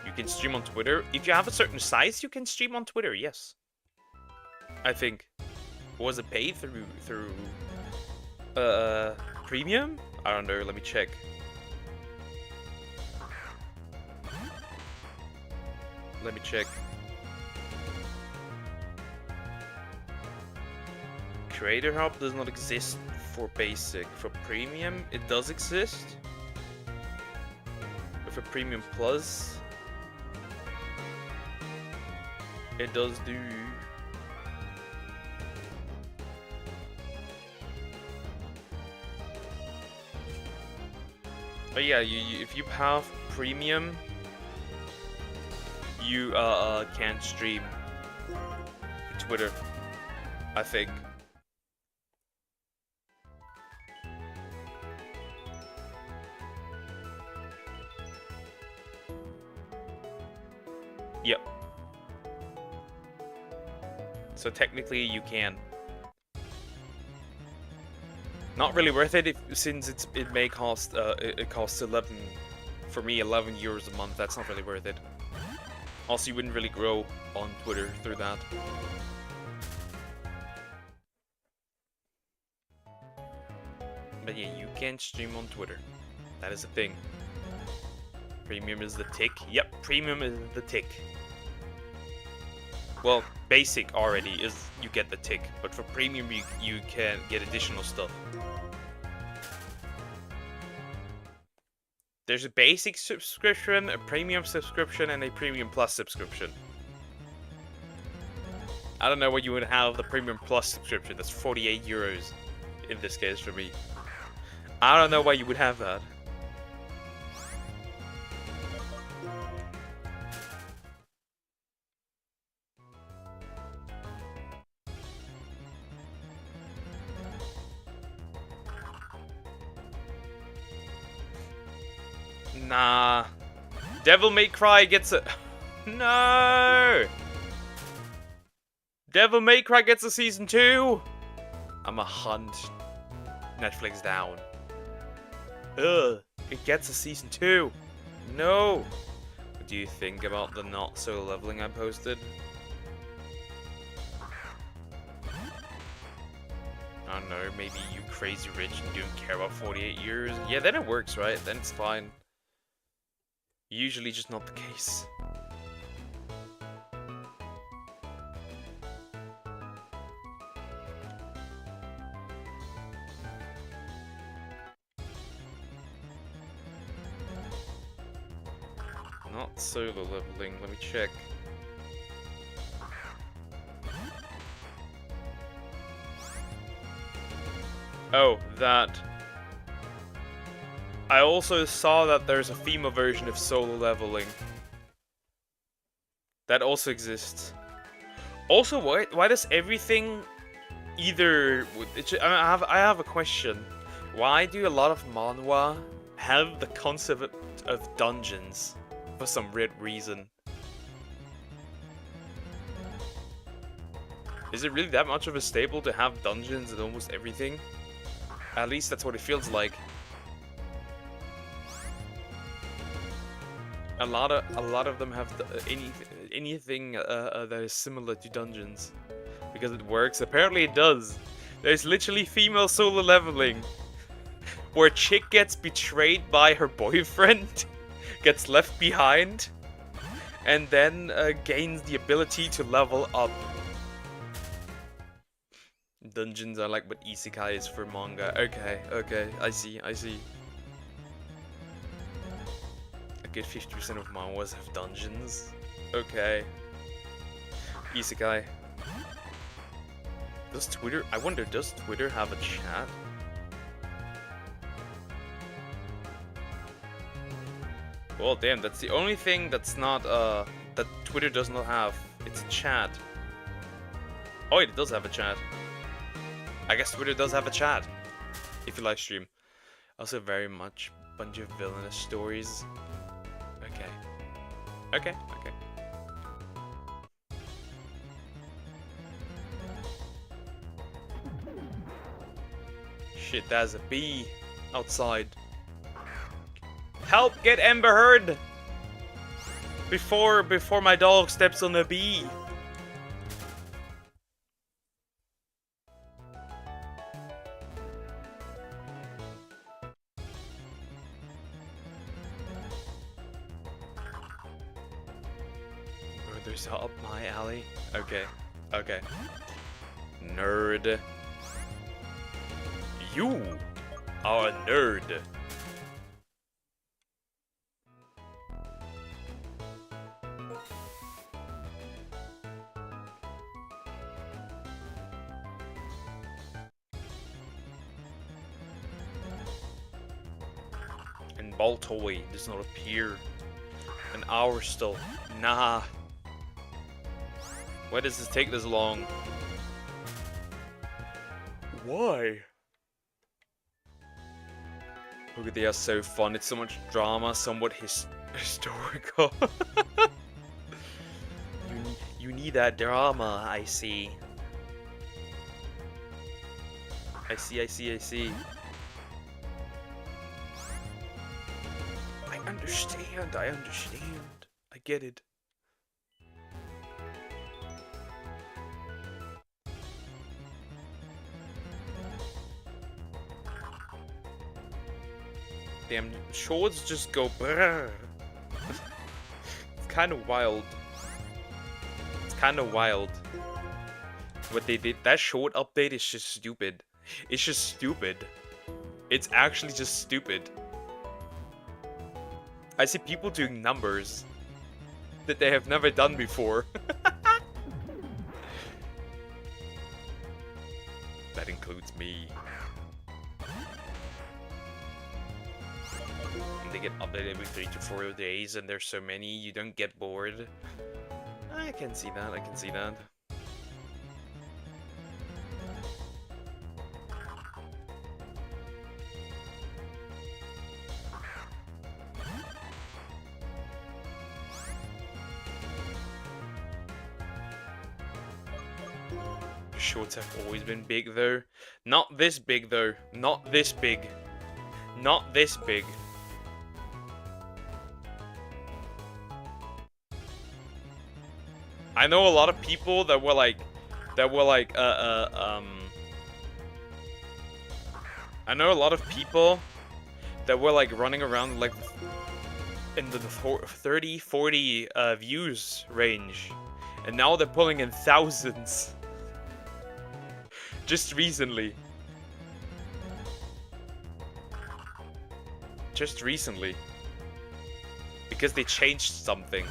You can stream on Twitter. If you have a certain size, you can stream on Twitter, yes. I think. Was it paid through premium? I don't know, let me check. Let me check. Creator Hub does not exist for basic. For premium, it does exist. But for premium plus, it does do. But yeah, if you have premium, you can stream Twitter, I think. Yep. So technically you can. Not really worth it since it may cost it costs 11 for me, 11 euros a month. That's not really worth it. Also, you wouldn't really grow on Twitter through that. But yeah, you can stream on Twitter. That is a thing. Premium is the tick. Yep, premium is the tick. Well, basic already is you get the tick, but for premium you can get additional stuff. There's a basic subscription, a premium subscription, and a premium plus subscription. I don't know what you would have the premium plus subscription. That's 48 euros in this case for me. I don't know why you would have that. Nah. Devil May Cry gets a... No! Devil May Cry gets a season 2! I'ma hunt Netflix down. Ugh. It gets a season 2! No! What do you think about the not so leveling I posted? I don't know, maybe you crazy rich and don't care about 48 years? Yeah, then it works, right? Then it's fine. Usually just not the case. Not solo leveling, let me check. Oh, that. I also saw that there's a female version of solo leveling. That also exists. Also, why does everything either... I have a question. Why do a lot of manhwa have the concept of dungeons for some weird reason? Is it really that much of a staple to have dungeons in almost everything? At least that's what it feels like. A lot of them have anything that is similar to dungeons because it works. Apparently it does. There's literally female solo leveling where a chick gets betrayed by her boyfriend gets left behind, and then gains the ability to level up. Dungeons are like what isekai is for manga. Okay, okay, I see. A good 50% of manhwas have dungeons. Okay. Isekai. Does Twitter... I wonder, does Twitter have a chat? Well, damn, that's the only thing that's not, that Twitter does not have. It's a chat. Oh, wait, it does have a chat. I guess Twitter does have a chat. If you live stream. Also very much bunch of villainous stories. Okay. Okay. Shit, there's a bee outside. Help! Get Ember Heard! Before my dog steps on the bee. Murders up my alley. Okay. Nerd. You are a nerd. And Baltoy does not appear. An hour still. Nah. Why does this take this long? Why? Look, they are so fun. It's so much drama, somewhat historical. you need that drama, I see. I see. I understand. I get it. Damn, shorts just go brrr. It's kind of wild. What they did, that short update is just stupid. It's actually just stupid. I see people doing numbers that they have never done before. That includes me. And they get updated every 3 to 4 days, and there's so many, you don't get bored. I can see that. Shorts have always been big though. Not this big though. Not this big. I know a lot of people that were like I know a lot of people that were like running around like in the 30, 40 views range, and now they're pulling in thousands. Just recently. Because they changed something.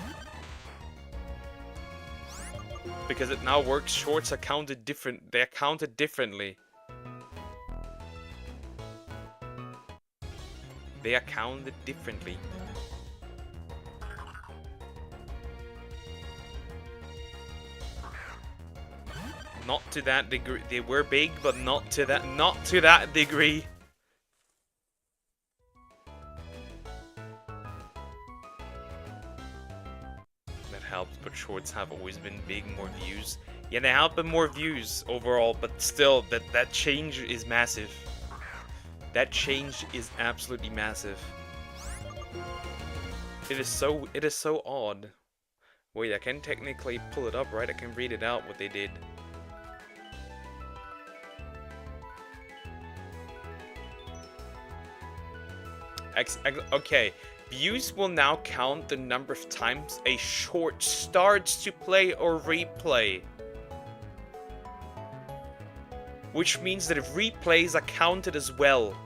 Because it now works, shorts are counted different. They are counted differently. Not to that degree. They were big, but not to that degree. That helps, but shorts have always been big, more views. Yeah, they have been more views overall, but still, that change is massive. That change is absolutely massive. It is so odd. Wait, I can technically pull it up, right? I can read it out what they did. Okay, Views will now count the number of times a short starts to play or replay. Which means that if replays are counted as well.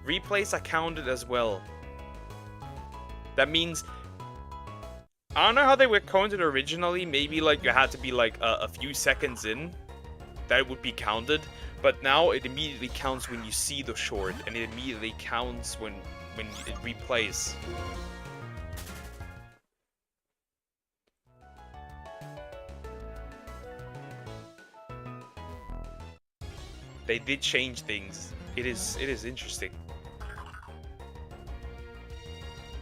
Replays are counted as well. That means... I don't know how they were counted originally. Maybe like you had to be like a few seconds in. That would be counted. But now it immediately counts when you see the short. And it immediately counts when it replays. They did change things. It is interesting.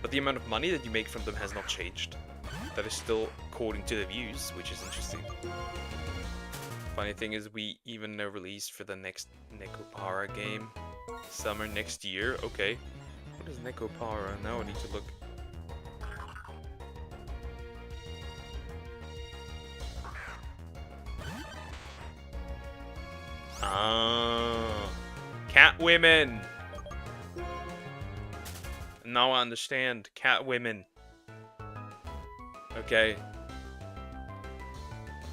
But the amount of money that you make from them has not changed. That is still according to the views, which is interesting. Funny thing is, we even released for the next Nekopara game. Summer next year. Okay. What is Nekopara? Now I need to look. Ah, cat women. Now I understand. Cat women. Okay.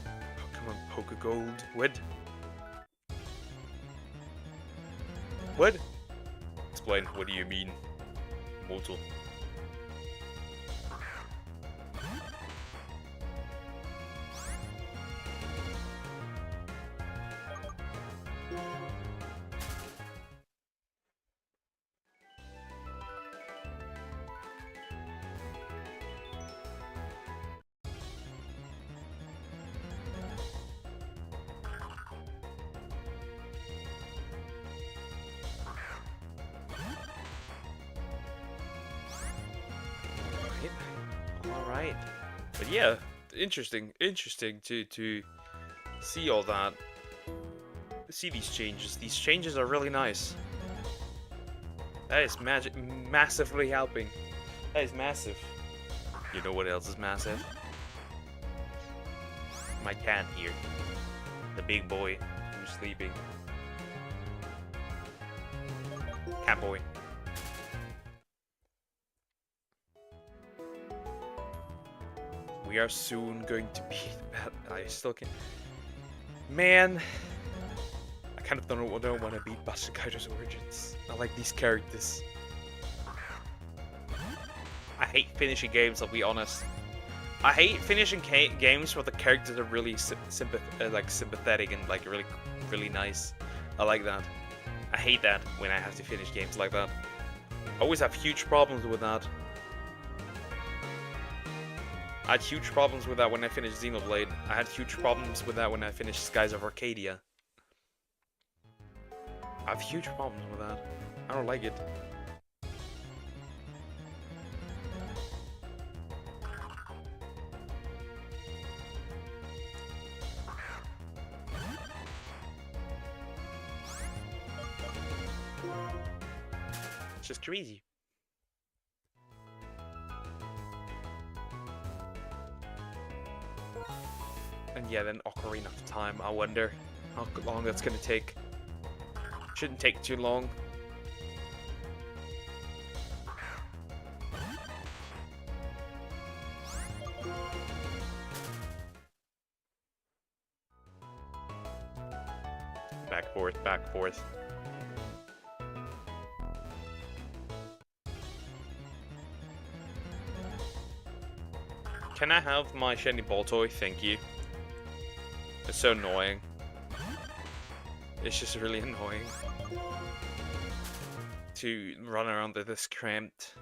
Oh, come on, Poker Gold. What? What? Explain. What do you mean? Mortal. Alright. But yeah, interesting to see all that. See these changes. These changes are really nice. That is massively helping. That is massive. You know what else is massive? My cat here. The big boy who's sleeping. Cat boy. We are soon going to be... I still can't... Man... I kind of don't want to beat Buster Kaitos Origins. I like these characters. I hate finishing games, I'll be honest. I hate finishing games where the characters are really sympathetic and like really nice. I like that. I hate that when I have to finish games like that. I always have huge problems with that. I had huge problems with that when I finished Xenoblade. I had huge problems with that when I finished Skies of Arcadia. I have huge problems with that. I don't like it. It's just crazy. And yeah, then Ocarina of Time. I wonder how long that's gonna take. Shouldn't take too long. Back forth, back forth. Can I have my shiny ball toy? Thank you. It's so annoying. It's just really annoying to run around this cramped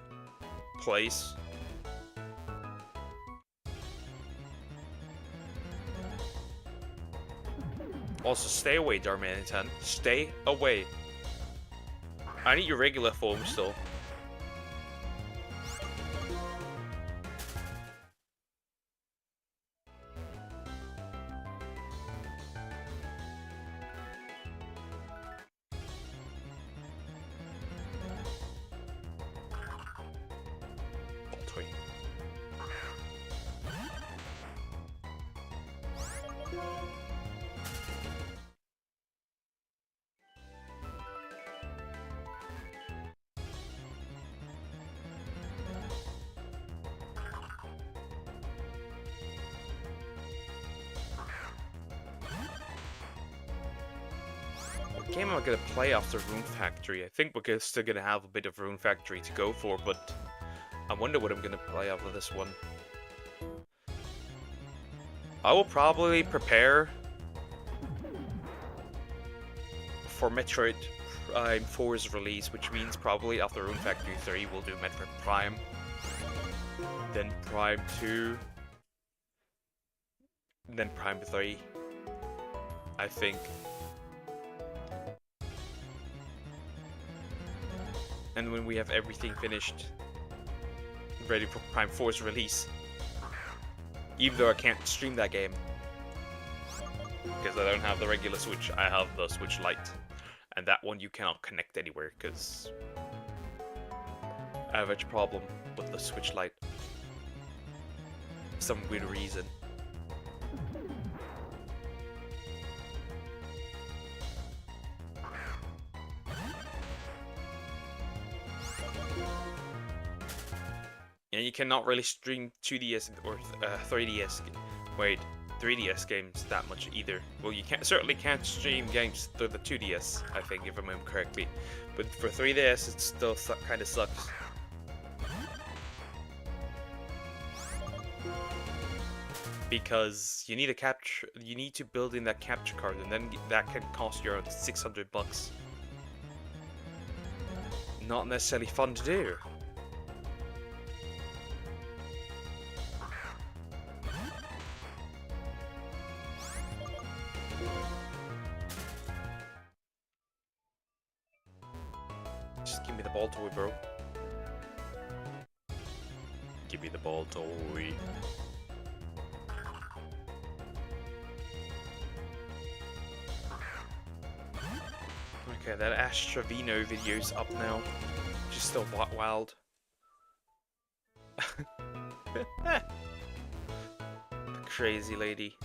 place. Also, stay away, Darmanitan. Stay away. I need your regular form still. game am I gonna play after Rune Factory? I think we're still gonna have a bit of Rune Factory to go for, but I wonder what I'm gonna play after this one. I will probably prepare for Metroid Prime 4's release, which means probably after Rune Factory 3 we'll do Metroid Prime, then Prime 2, then Prime 3, I think. And when we have everything finished, ready for Prime 4's release. Even though I can't stream that game, because I don't have the regular Switch, I have the Switch Lite. And that one you cannot connect anywhere, because I have a problem with the Switch Lite. For some weird reason. And you cannot really stream 2DS or 3DS, wait, 3DS games that much either. Well, you certainly can't stream games through the 2DS, I think, if I remember correctly. But for 3DS, it still kind of sucks. Because you need to build in that capture card, and then that can cost you around $600. Not necessarily fun to do. Just give me the ball toy, bro. Give me the ball toy. Okay, that Ash Trevino video's up now. She's still wild. The crazy lady.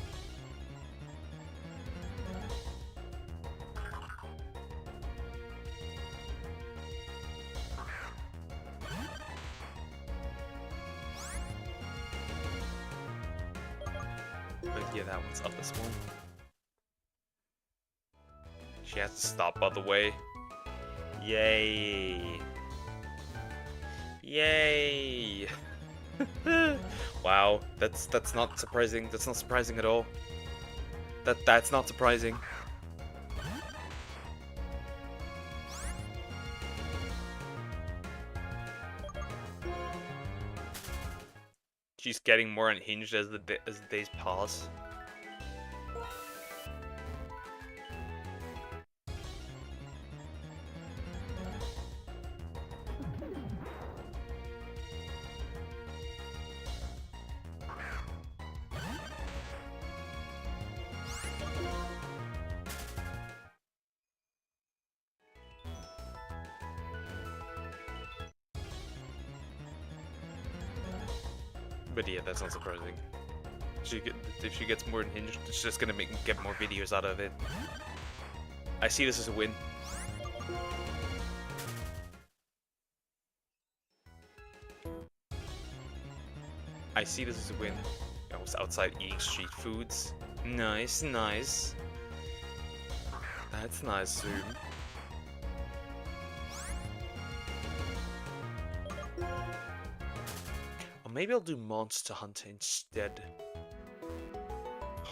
But yeah, that one's up this one. She has to stop, by the way. Yay! Yay! Wow, that's not surprising. That's not surprising at all. That's not surprising. She's getting more unhinged as the days pass. But yeah, that's not surprising. If she gets more unhinged, it's just gonna get more videos out of it. I see this as a win. I see this as a win. I was outside eating street foods. Nice, nice. That's nice, Zoom. Or maybe I'll do Monster Hunter instead.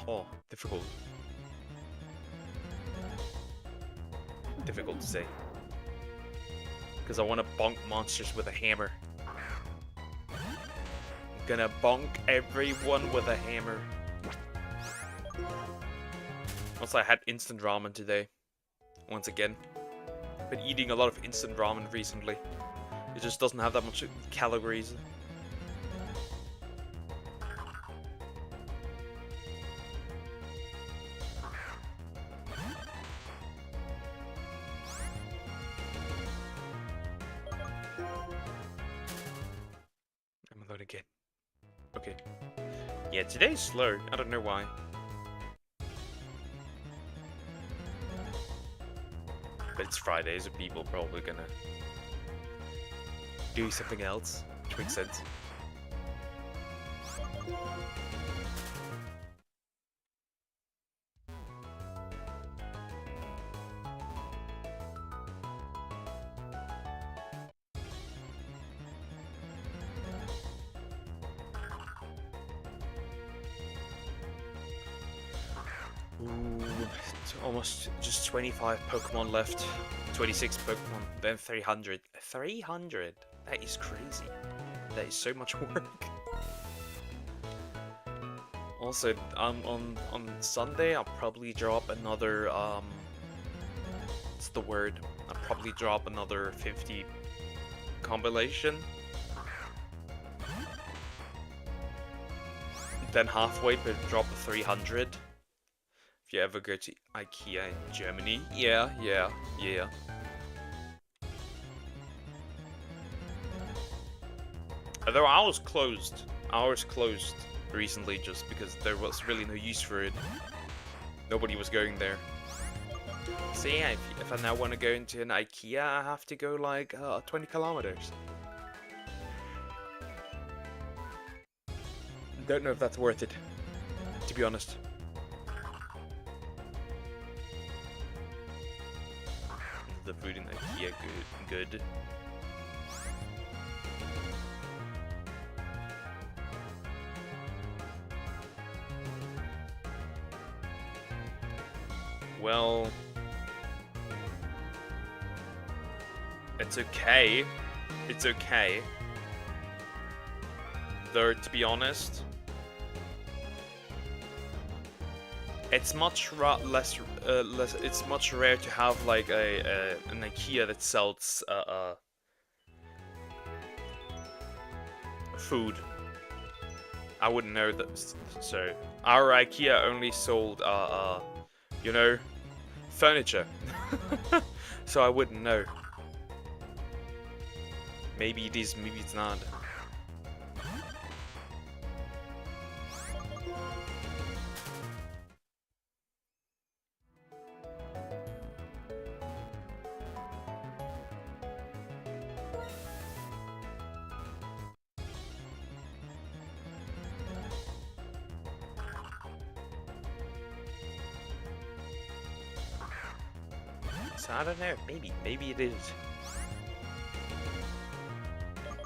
Oh, difficult. Difficult to say. Because I want to bonk monsters with a hammer. I'm gonna bonk everyone with a hammer. Also, I had instant ramen today. Once again. Been eating a lot of instant ramen recently. It just doesn't have that much calories. Again. Okay. Yeah, today's slow. I don't know why. But it's Friday, so people are probably gonna do something else, which makes sense. Ooh, it's almost just 25 Pokemon left. 26 Pokemon, then 300. 300? That is crazy. That is so much work. Also, on Sunday, I'll probably drop another, what's the word? I'll probably drop another 50 compilation. Then halfway, but drop the 300. If you ever go to IKEA in Germany. Yeah. Although ours closed. Ours closed recently just because there was really no use for it. Nobody was going there. So yeah, if I now want to go into an IKEA, I have to go like 20 kilometers. Don't know if that's worth it, to be honest. The food in IKEA good. Well, it's okay. It's okay. Though, to be honest, it's much less. It's much rare to have like an IKEA that sells food. I wouldn't know that. So our IKEA only sold you know, furniture. So I wouldn't know. Maybe it is, maybe it's not. So I don't know, maybe it is.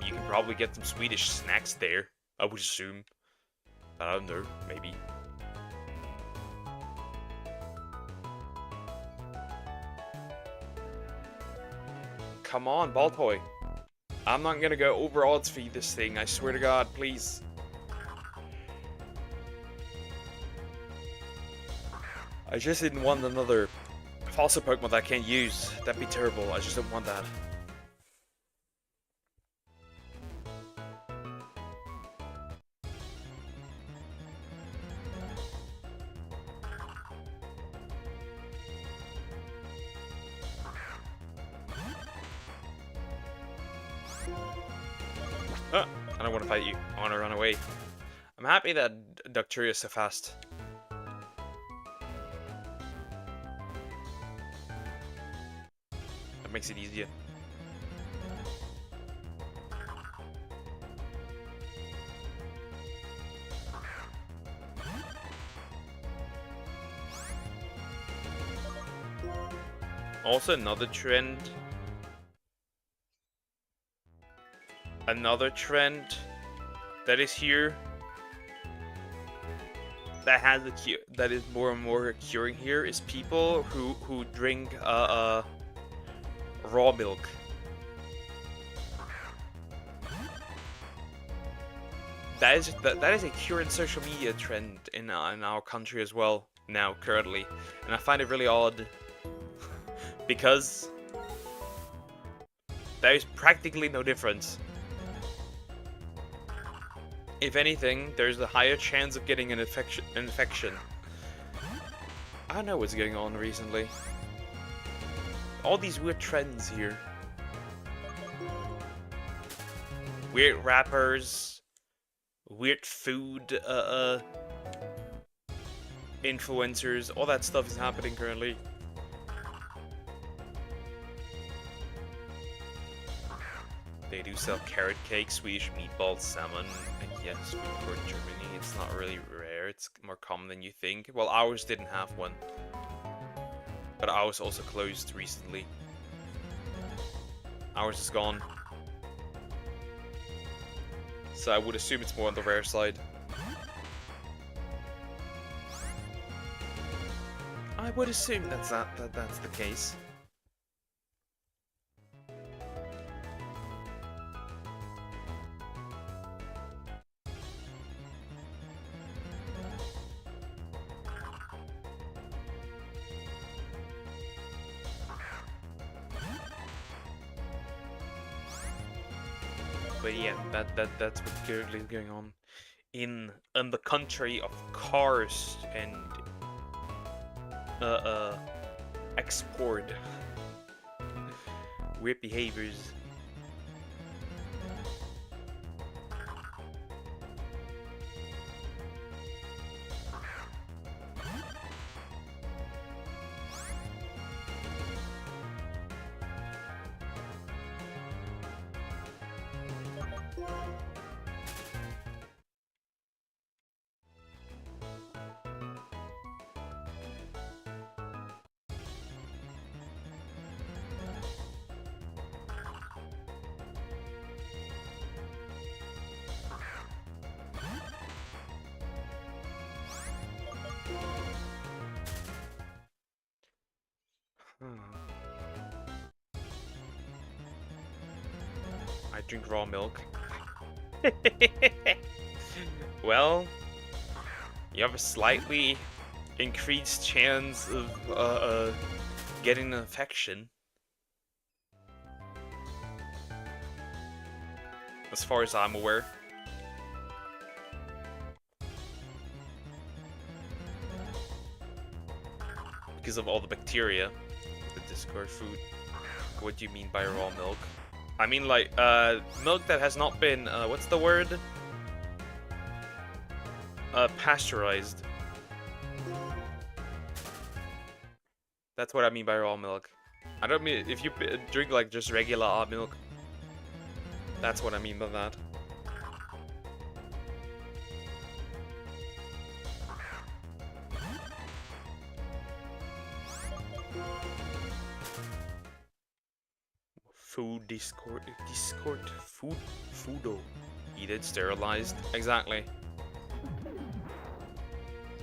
You can probably get some Swedish snacks there, I would assume. I don't know, maybe. Come on, Baltoy. I'm not gonna go over odds feed this thing, I swear to God, please. I just didn't want another fossil Pokemon that I can't use. That'd be terrible. I just don't want that. I don't want to fight you. I want to run away. I'm happy that Ductoria is so fast. That makes it easier. Also, another trend. Another trend that is here. That has that is more and more occurring here is people who drink raw milk. That is a current social media trend in our country as well now currently, and I find it really odd because there is practically no difference. If anything, there's a higher chance of getting an infection. I don't know what's going on recently. All these weird trends here. Weird rappers, weird food influencers, all that stuff is happening currently. They do sell carrot cake, Swedish meatballs, salmon, and yes, food for Germany. It's not really rare, it's more common than you think. Well, ours didn't have one. But ours also closed recently. Ours is gone. So I would assume it's more on the rare side. I would assume that's the case. But yeah, that's what's currently going on in the country of cars and export weird behaviors. I drink raw milk. Well, you have a slightly increased chance of getting an infection. As far as I'm aware. Because of all the bacteria. The Discord food. What do you mean by raw milk? I mean like, milk that has not been, what's the word? Pasteurized. That's what I mean by raw milk. I don't mean, if you drink like just regular milk. That's what I mean by that. Food Discord, foodo. Heated, sterilized, exactly.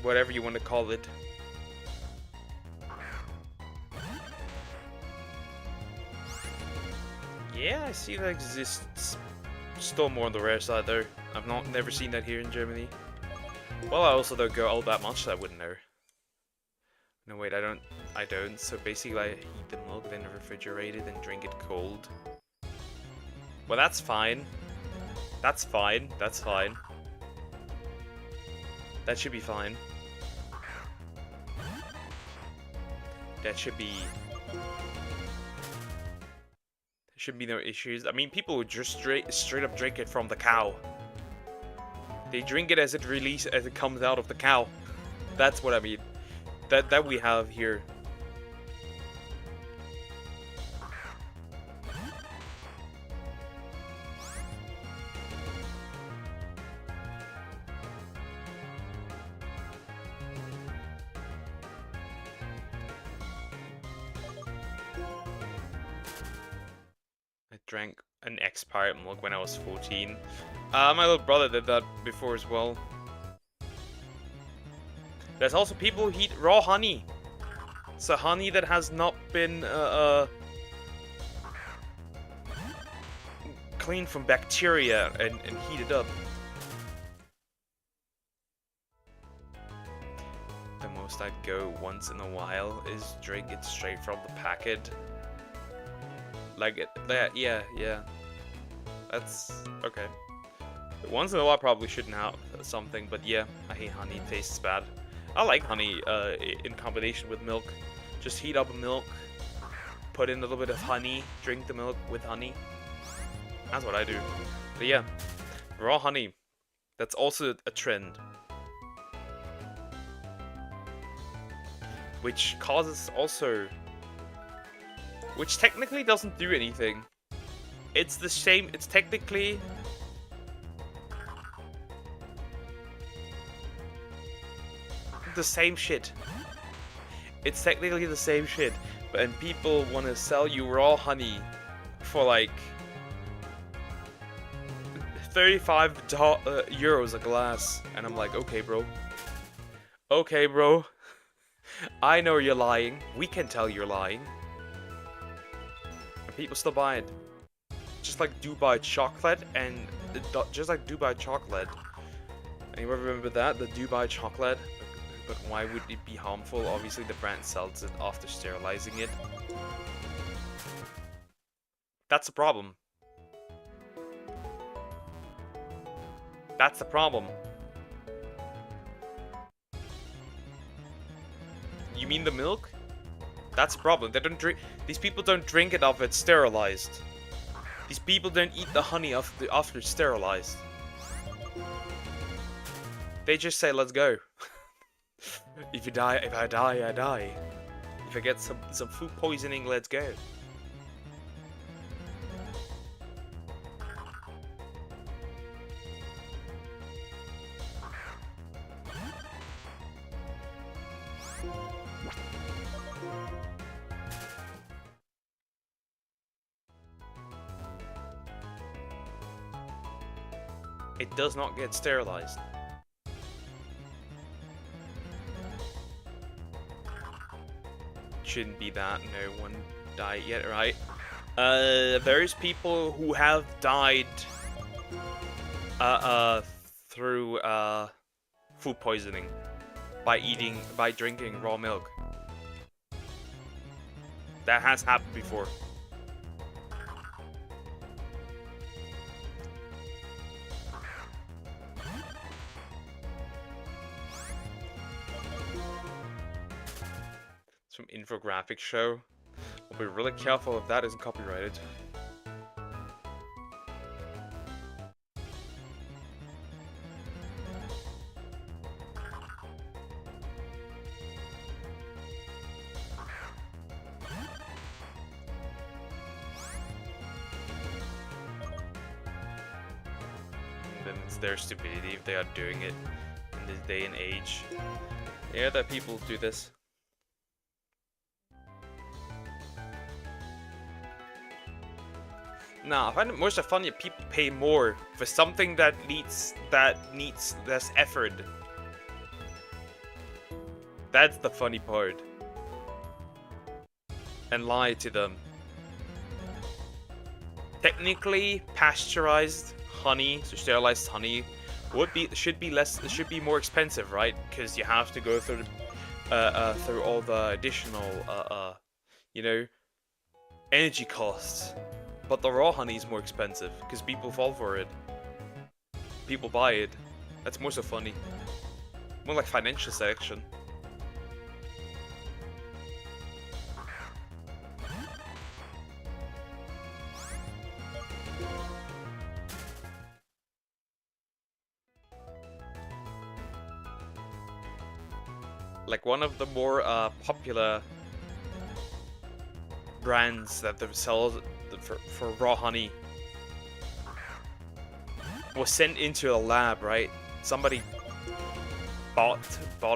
Whatever you want to call it. Yeah, I see that exists. Still more on the rare side though. I've never seen that here in Germany. Well, I also don't go all that much, so I wouldn't know. No, wait, I don't. So basically, I heat the milk, then refrigerate it, and drink it cold. Well, that's fine. That's fine. That's fine. That should be fine. That should be... There should be no issues. I mean, people would just straight up drink it from the cow. They drink it as it comes out of the cow. That's what I mean. That we have here. I drank an expired milk when I was 14. My little brother did that before as well. There's also people who eat raw honey. So honey that has not been cleaned from bacteria and heated up. The most I'd go once in a while is drink it straight from the packet. Like that, yeah. That's okay. Once in a while probably shouldn't have something, but yeah, I hate honey, it tastes bad. I like honey in combination with milk. Just heat up milk, put in a little bit of honey, drink the milk with honey. That's what I do. But yeah, raw honey. That's also a trend. Which causes also... Which technically doesn't do anything. It's the same, it's technically... the same shit. It's technically the same shit, and people want to sell you raw honey for like 35 euros a glass, and I'm like, okay, bro. Okay, bro. I know you're lying. We can tell you're lying. And people still buy it. Just like Dubai chocolate and... Just like Dubai chocolate. Anyone remember that? The Dubai chocolate? But why would it be harmful? Obviously the brand sells it after sterilizing it. That's the problem. That's the problem. You mean the milk? That's the problem. They don't drink. These people don't drink it after it's sterilized. These people don't eat the honey after it's sterilized. They just say, "Let's go." If I die, I die. If I get some food poisoning, let's go. It does not get sterilized. Shouldn't be that no one died yet, right? There's people who have died through food poisoning by drinking raw milk. That has happened before. Some infographic show. We'll be really careful if that isn't copyrighted. And then it's their stupidity if they are doing it in this day and age. Yeah, that people do this. Nah, I find it most funny that people pay more for something that needs less effort. That's the funny part. And lie to them. Technically, pasteurized honey, so sterilized honey, should be more expensive, right? Because you have to go through through all the additional you know, energy costs. But the raw honey is more expensive, because people fall for it. People buy it. That's more so funny. More like financial selection. Like one of the more popular brands that they sell for raw honey was sent into a lab, right? Somebody bought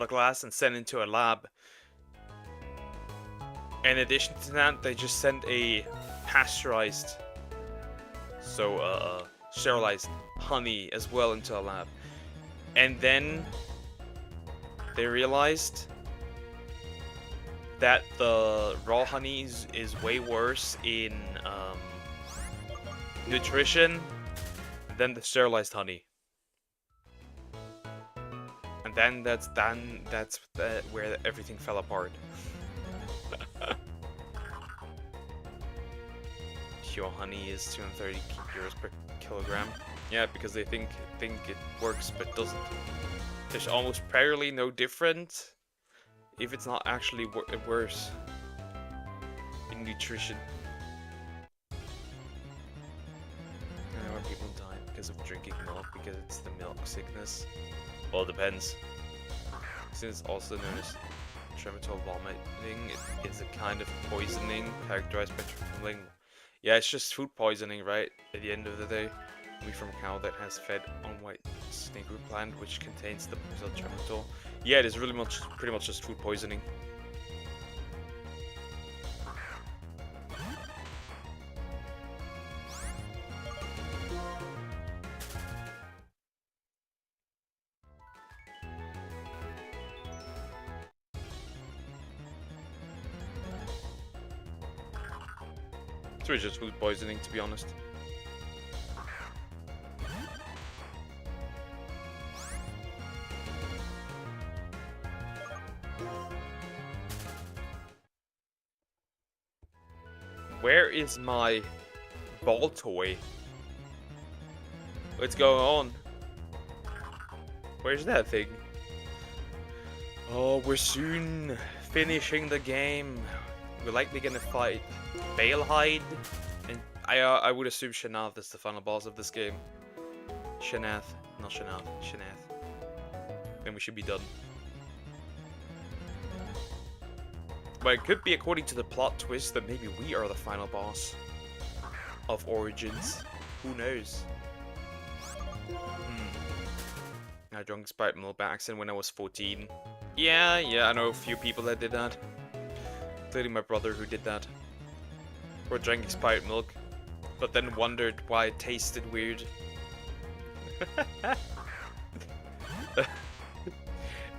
a glass and sent into a lab. In addition to that, they just sent a pasteurized, so sterilized honey as well into a lab. And then they realized that the raw honey is way worse in nutrition than the sterilized honey. And then that's where everything fell apart. Pure honey is 230 euros per kilogram. Yeah, because they think it works, but doesn't. There's almost practically no difference if it's not actually worse in nutrition. I know why people die because of drinking milk, because it's the milk sickness. Well, it depends. Since it's also known as trematol vomiting, it is a kind of poisoning characterized by trembling. Yeah, it's just food poisoning, right? At the end of the day, we from a cow that has fed on white snakeroot plant, which contains the poison trematol. Yeah, it is really pretty much just food poisoning. It's really just food poisoning, to be honest. Where is my ball toy? What's going on? Where's that thing? Oh, we're soon finishing the game. We're likely gonna fight Balehide, and I would assume Shanath is the final boss of this game. Shanath, not Shanath, Shanath. Then we should be done. But it could be, according to the plot twist, that maybe we are the final boss of Origins. Who knows? I drank Sprite milk by accident when I was 14. Yeah, I know a few people that did that. Including my brother who did that. Or drank expired milk, but then wondered why it tasted weird.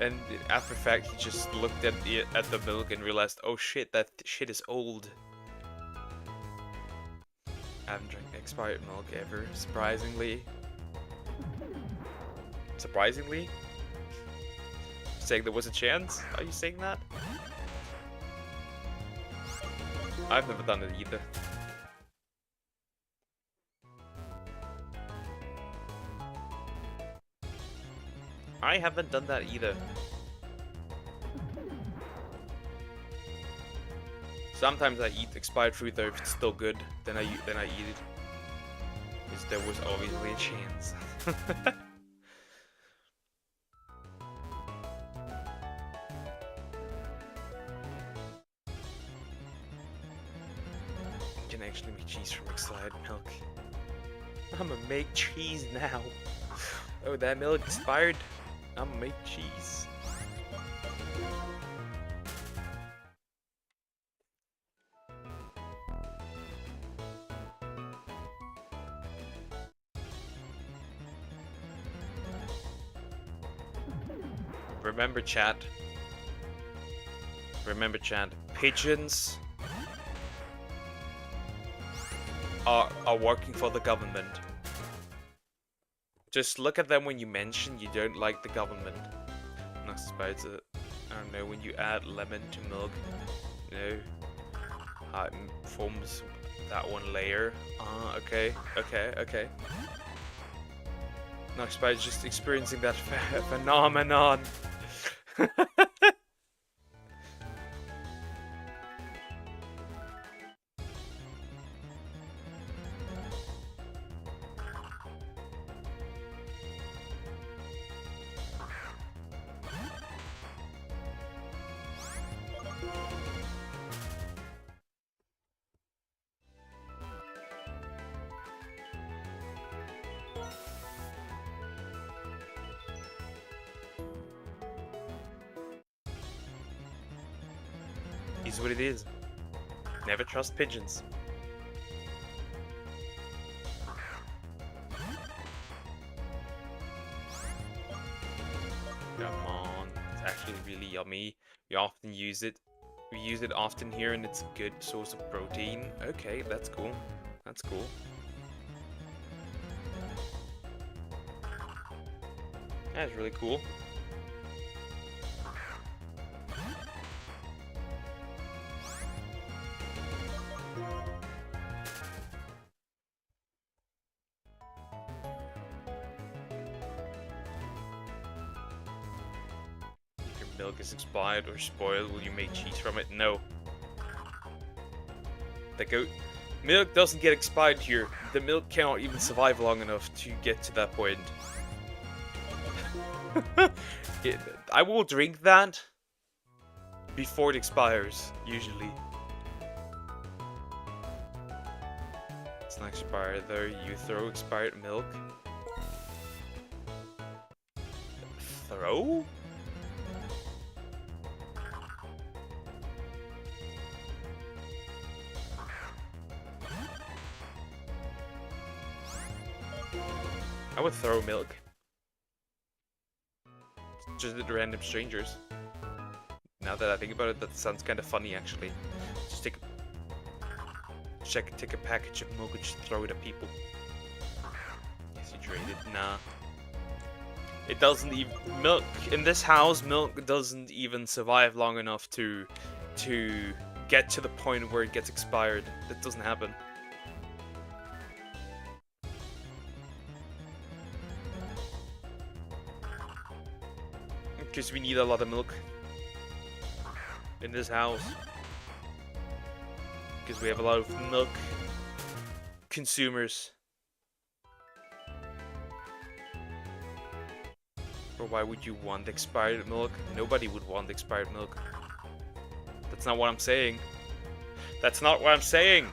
And after fact, he just looked at the milk and realized, oh shit, that shit is old. I haven't drank expired milk ever, surprisingly. Surprisingly? Saying there was a chance? Are you saying that? I've never done it either. I haven't done that either. Sometimes I eat expired food though, if it's still good, then I eat it. Because there was obviously a chance. You can actually make cheese from expired milk. I'm gonna make cheese now. Oh, that milk expired? I'm gonna make cheese. Remember, chat. Remember, chat. Pigeons are working for the government. Just look at them when you mention you don't like the government. Not supposed to. I don't know, when you add lemon to milk, you know, how it forms that one layer. Okay. Not supposed just experiencing that phenomenon. Is what it is. Never trust pigeons. Come on, it's actually really yummy. We often use it. We use it often here, and it's a good source of protein. Okay, that's cool. That's cool. That's really cool. Milk is expired or spoiled, will you make cheese from it? No. The goat milk doesn't get expired here. The milk cannot even survive long enough to get to that point. I will drink that before it expires, usually. It's not expired though, you throw expired milk. Throw? I would throw milk. Just at random strangers. Now that I think about it, that sounds kind of funny actually. wish I could take a package of milk and just throw it at people. Is it rated? Nah. It doesn't even milk in this house. Milk doesn't even survive long enough to get to the point where it gets expired. That doesn't happen. Because we need a lot of milk in this house. Because we have a lot of milk consumers. Or why would you want expired milk? Nobody would want expired milk. That's not what I'm saying. That's not what I'm saying!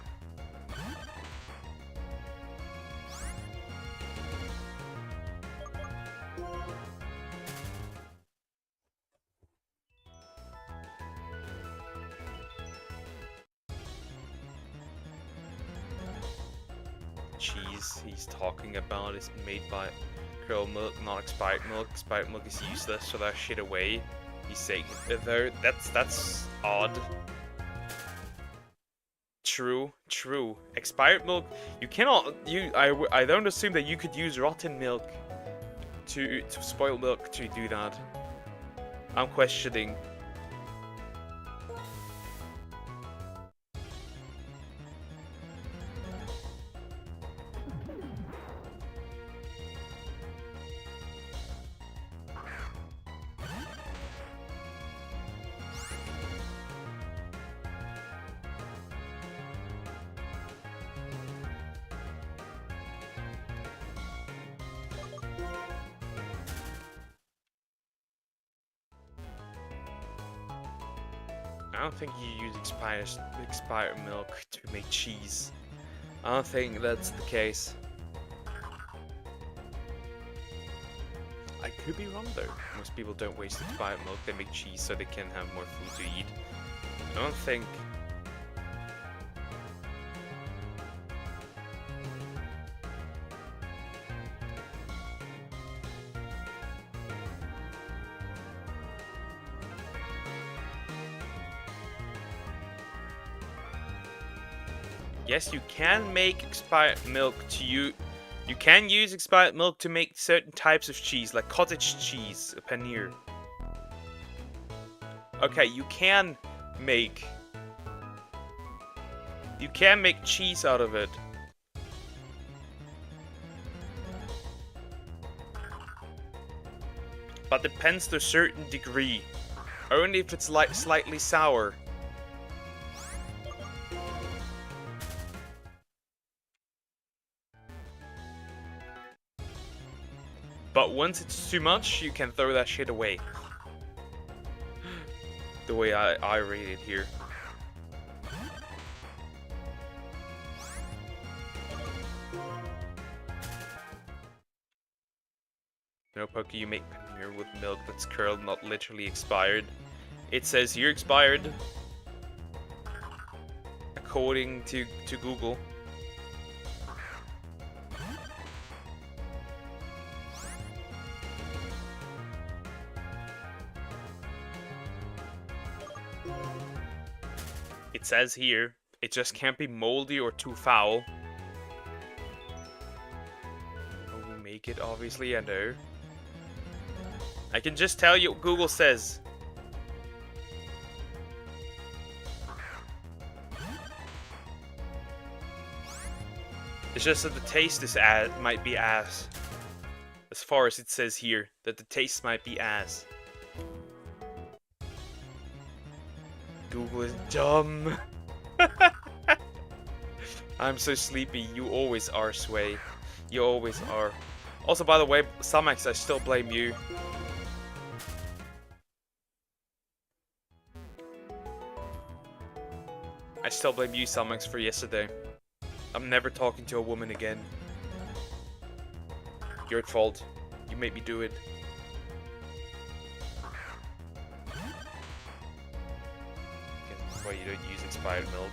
Cheese he's talking about is made by curl milk, not expired milk. Expired milk is useless, so that shit away. He's saying there. That's odd. True. Expired milk. You cannot. I don't assume that you could use rotten milk to spoil milk to do that. I'm questioning. I don't think you use expired milk to make cheese. I don't think that's the case. I could be wrong though. Most people don't waste expired milk, they make cheese so they can have more food to eat. I don't think... Yes, you can make expired milk to you can use expired milk to make certain types of cheese, like cottage cheese, a paneer. Okay, you can make cheese out of it. But depends to a certain degree. Only if it's like slightly sour. But once it's too much, you can throw that shit away. The way I rate it here. No, Pokey, you make paneer with milk that's curled, not literally expired. It says here expired. According to Google. It says here, it just can't be moldy or too foul. Oh, we make it, obviously, I know. I can just tell you what Google says. It's just that the taste is might be ass. As far as it says here, that the taste might be ass. Google is dumb. I'm so sleepy. You always are, Sway. You always are. Also, by the way, Samax, I still blame you. I still blame you, Samax, for yesterday. I'm never talking to a woman again. You're at fault. You made me do it. Why you don't use expired milk.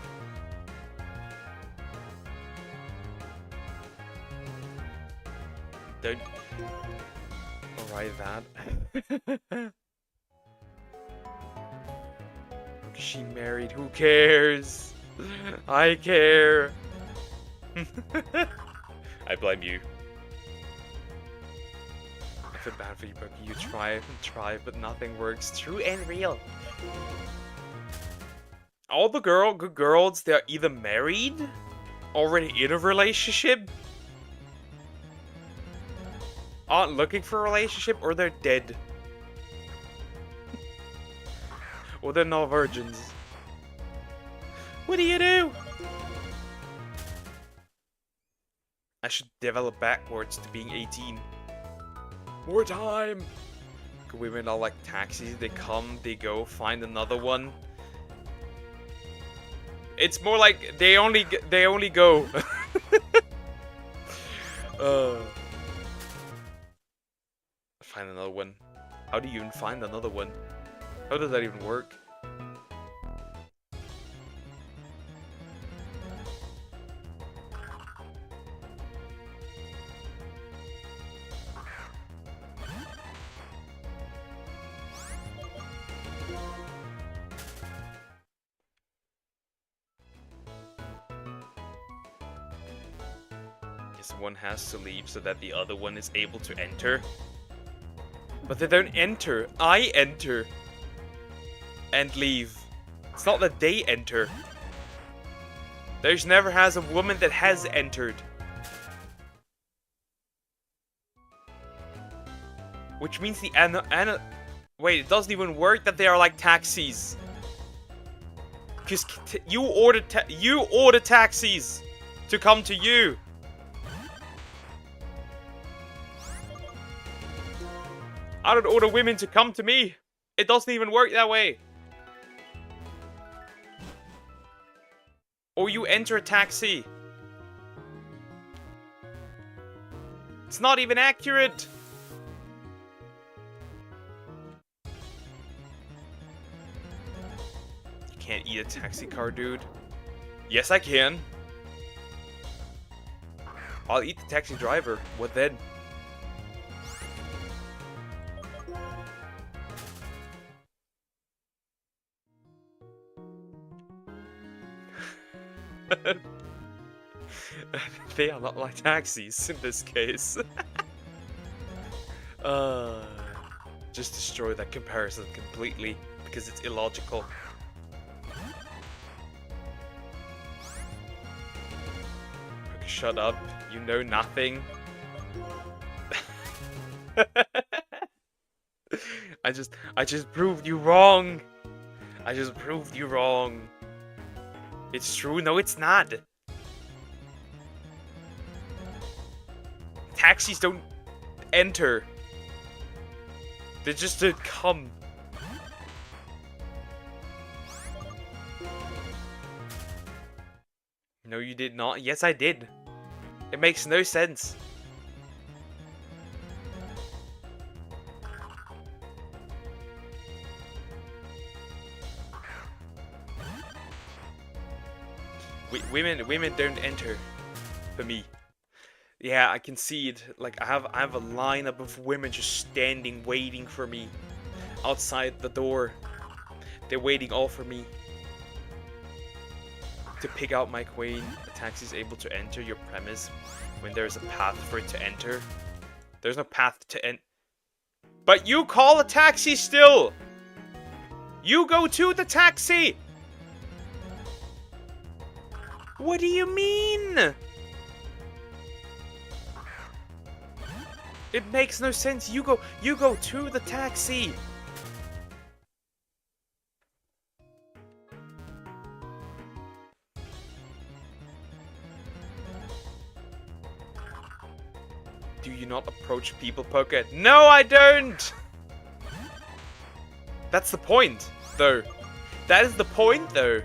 Don't... Alright, that. She married, who cares? I care. I blame you. I feel bad for you, Brooke. You try and try, but nothing works. True and real. All the good girls, they're either married, already in a relationship, aren't looking for a relationship, or they're dead. Or they're not virgins. What do you do? I should develop backwards to being 18. More time! Women are like taxis. They come, they go, find another one. It's more like they only go. Find another one. How do you even find another one? How does that even work? Guess one has to leave so that the other one is able to enter. But they don't enter. I enter. And leave. It's not that they enter. There's never has a woman that has entered. Which means the wait, it doesn't even work that they are like taxis. Cause you order taxis to come to you. I don't order women to come to me. It doesn't even work that way. Or you enter a taxi. It's not even accurate. You can't eat a taxi car, dude. Yes, I can. I'll eat the taxi driver. What then? They are not like taxis in this case. Just destroy that comparison completely because it's illogical. Okay, shut up. You know nothing. I just proved you wrong. I just proved you wrong. It's true. No, it's not. Taxis don't enter. They just don't come. No, you did not. Yes, I did. It makes no sense. Women don't enter for me. Yeah, I can see it. Like I have a lineup of women just standing, waiting for me outside the door. They're waiting all for me to pick out my queen. A taxi is able to enter your premise when there is a path for it to enter. There's no path to enter. But you call a taxi still. You go to the taxi. What do you mean? It makes no sense. You go to the taxi. Do you not approach people, Poker? No, I don't. That's the point, though. That is the point, though.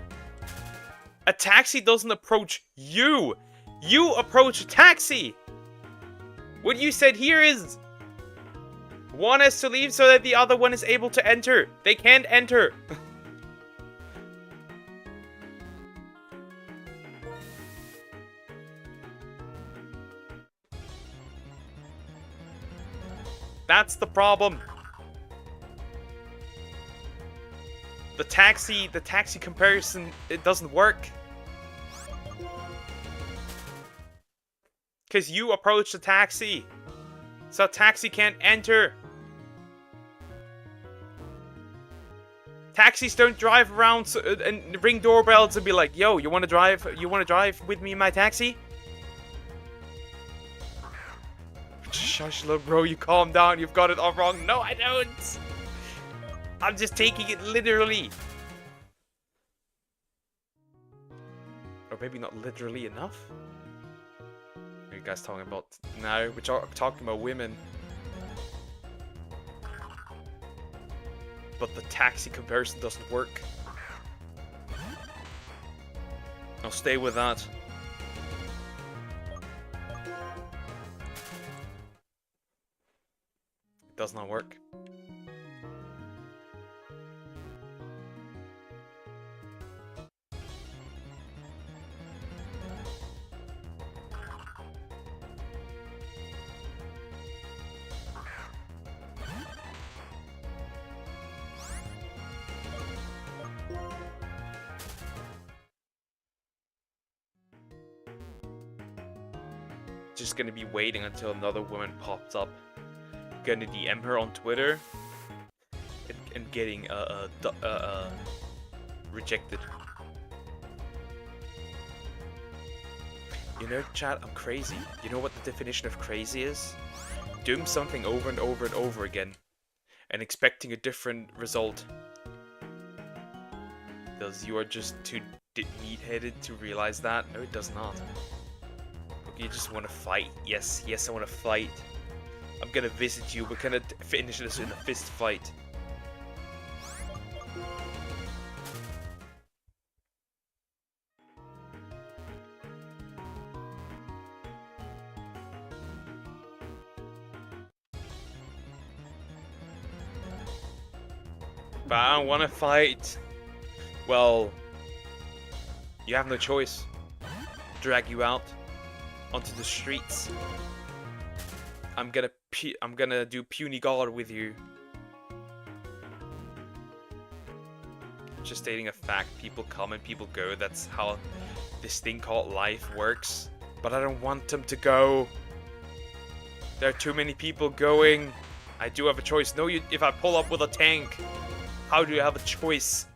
A taxi doesn't approach you. You approach a taxi. What you said here is one has to leave so that the other one is able to enter. They can't enter. That's the problem. The taxi comparison, it doesn't work. Because you approached the taxi. So taxi can't enter. Taxis don't drive around and ring doorbells and be like, yo, you want to drive? You want to drive with me in my taxi? Shush, little bro, you calm down. You've got it all wrong. No, I don't. I'm just taking it literally. Or maybe not literally enough? What are you guys talking about? No, we're talking about women. But the taxi comparison doesn't work. I'll stay with that. It does not work. Just gonna be waiting until another woman pops up. Gonna DM her on Twitter and getting rejected. You know, chat, I'm crazy. You know what the definition of crazy is? Doing something over and over and over again and expecting a different result. Because you are just too meat-headed to realize that? No, it does not. You just want to fight. Yes, yes, I want to fight. I'm gonna visit you. We're gonna finish this in a fist fight. But I don't want to fight. Well, you have no choice. Drag you out onto the streets. I'm gonna do puny god with you. Just stating a fact. People come and people go. That's how this thing called life works. But I don't want them to go. There are too many people going. I do have a choice. No, if I pull up with a tank, how do you have a choice?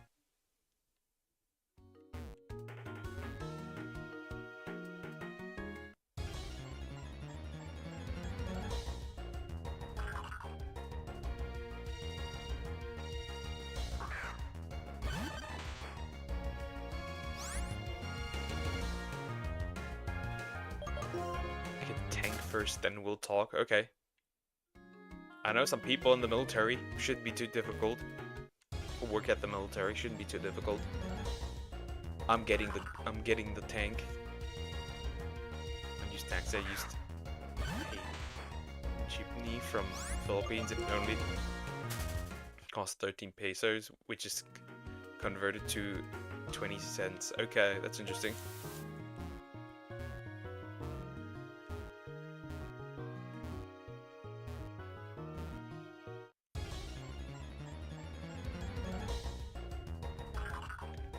First, then we'll talk. Okay. I know some people in the military. Shouldn't be too difficult. Who work at the military shouldn't be too difficult. I'm getting the tank. I used tanks. I used a jeepney from Philippines. It only cost 13 pesos, which is converted to 20 cents. Okay, that's interesting.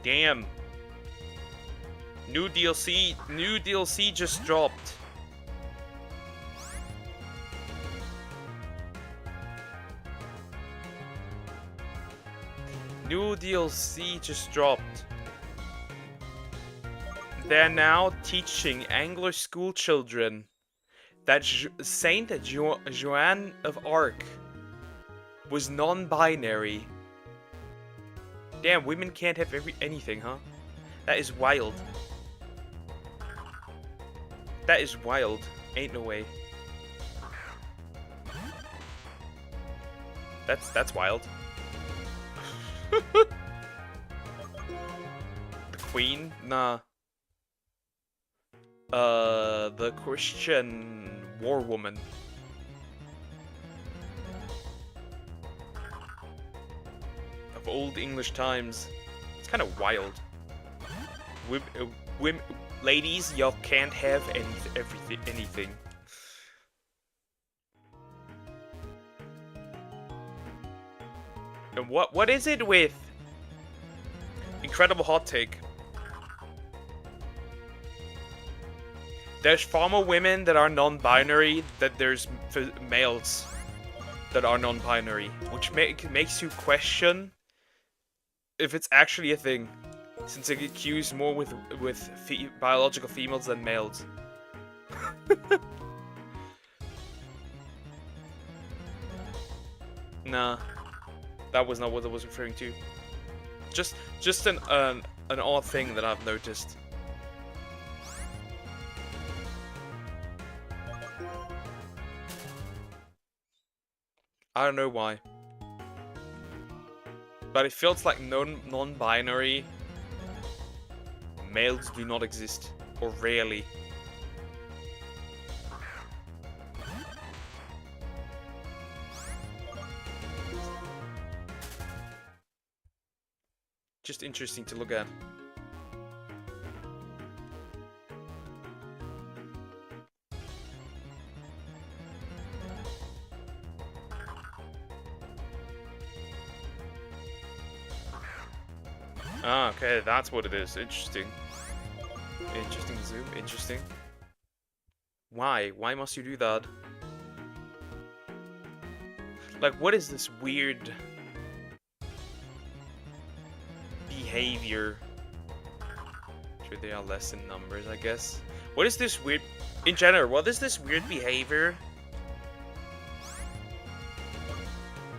Damn. New DLC just dropped. New DLC just dropped. They're now teaching Angler school children that Saint Joan of Arc was non-binary. Damn, women can't have anything, huh? That is wild. That is wild. Ain't no way. That's wild. The Queen? Nah. The Christian war woman. Old English times. It's kind of wild. Women, ladies, y'all can't have anything. And what is it with? Incredible hot take. There's far more women that are non-binary than there's males that are non-binary, which makes you question if it's actually a thing, since they get accused more with biological females than males. Nah, that was not what I was referring to. Just an odd thing that I've noticed. I don't know why, but it feels like non-binary males do not exist, or rarely. Just interesting to look at. Ah, okay, that's what it is. Interesting. Interesting zoom, interesting. Why? Why must you do that? Like, what is this weird behavior? Sure, they are less in numbers, I guess. What is this weird... In general, what is this weird behavior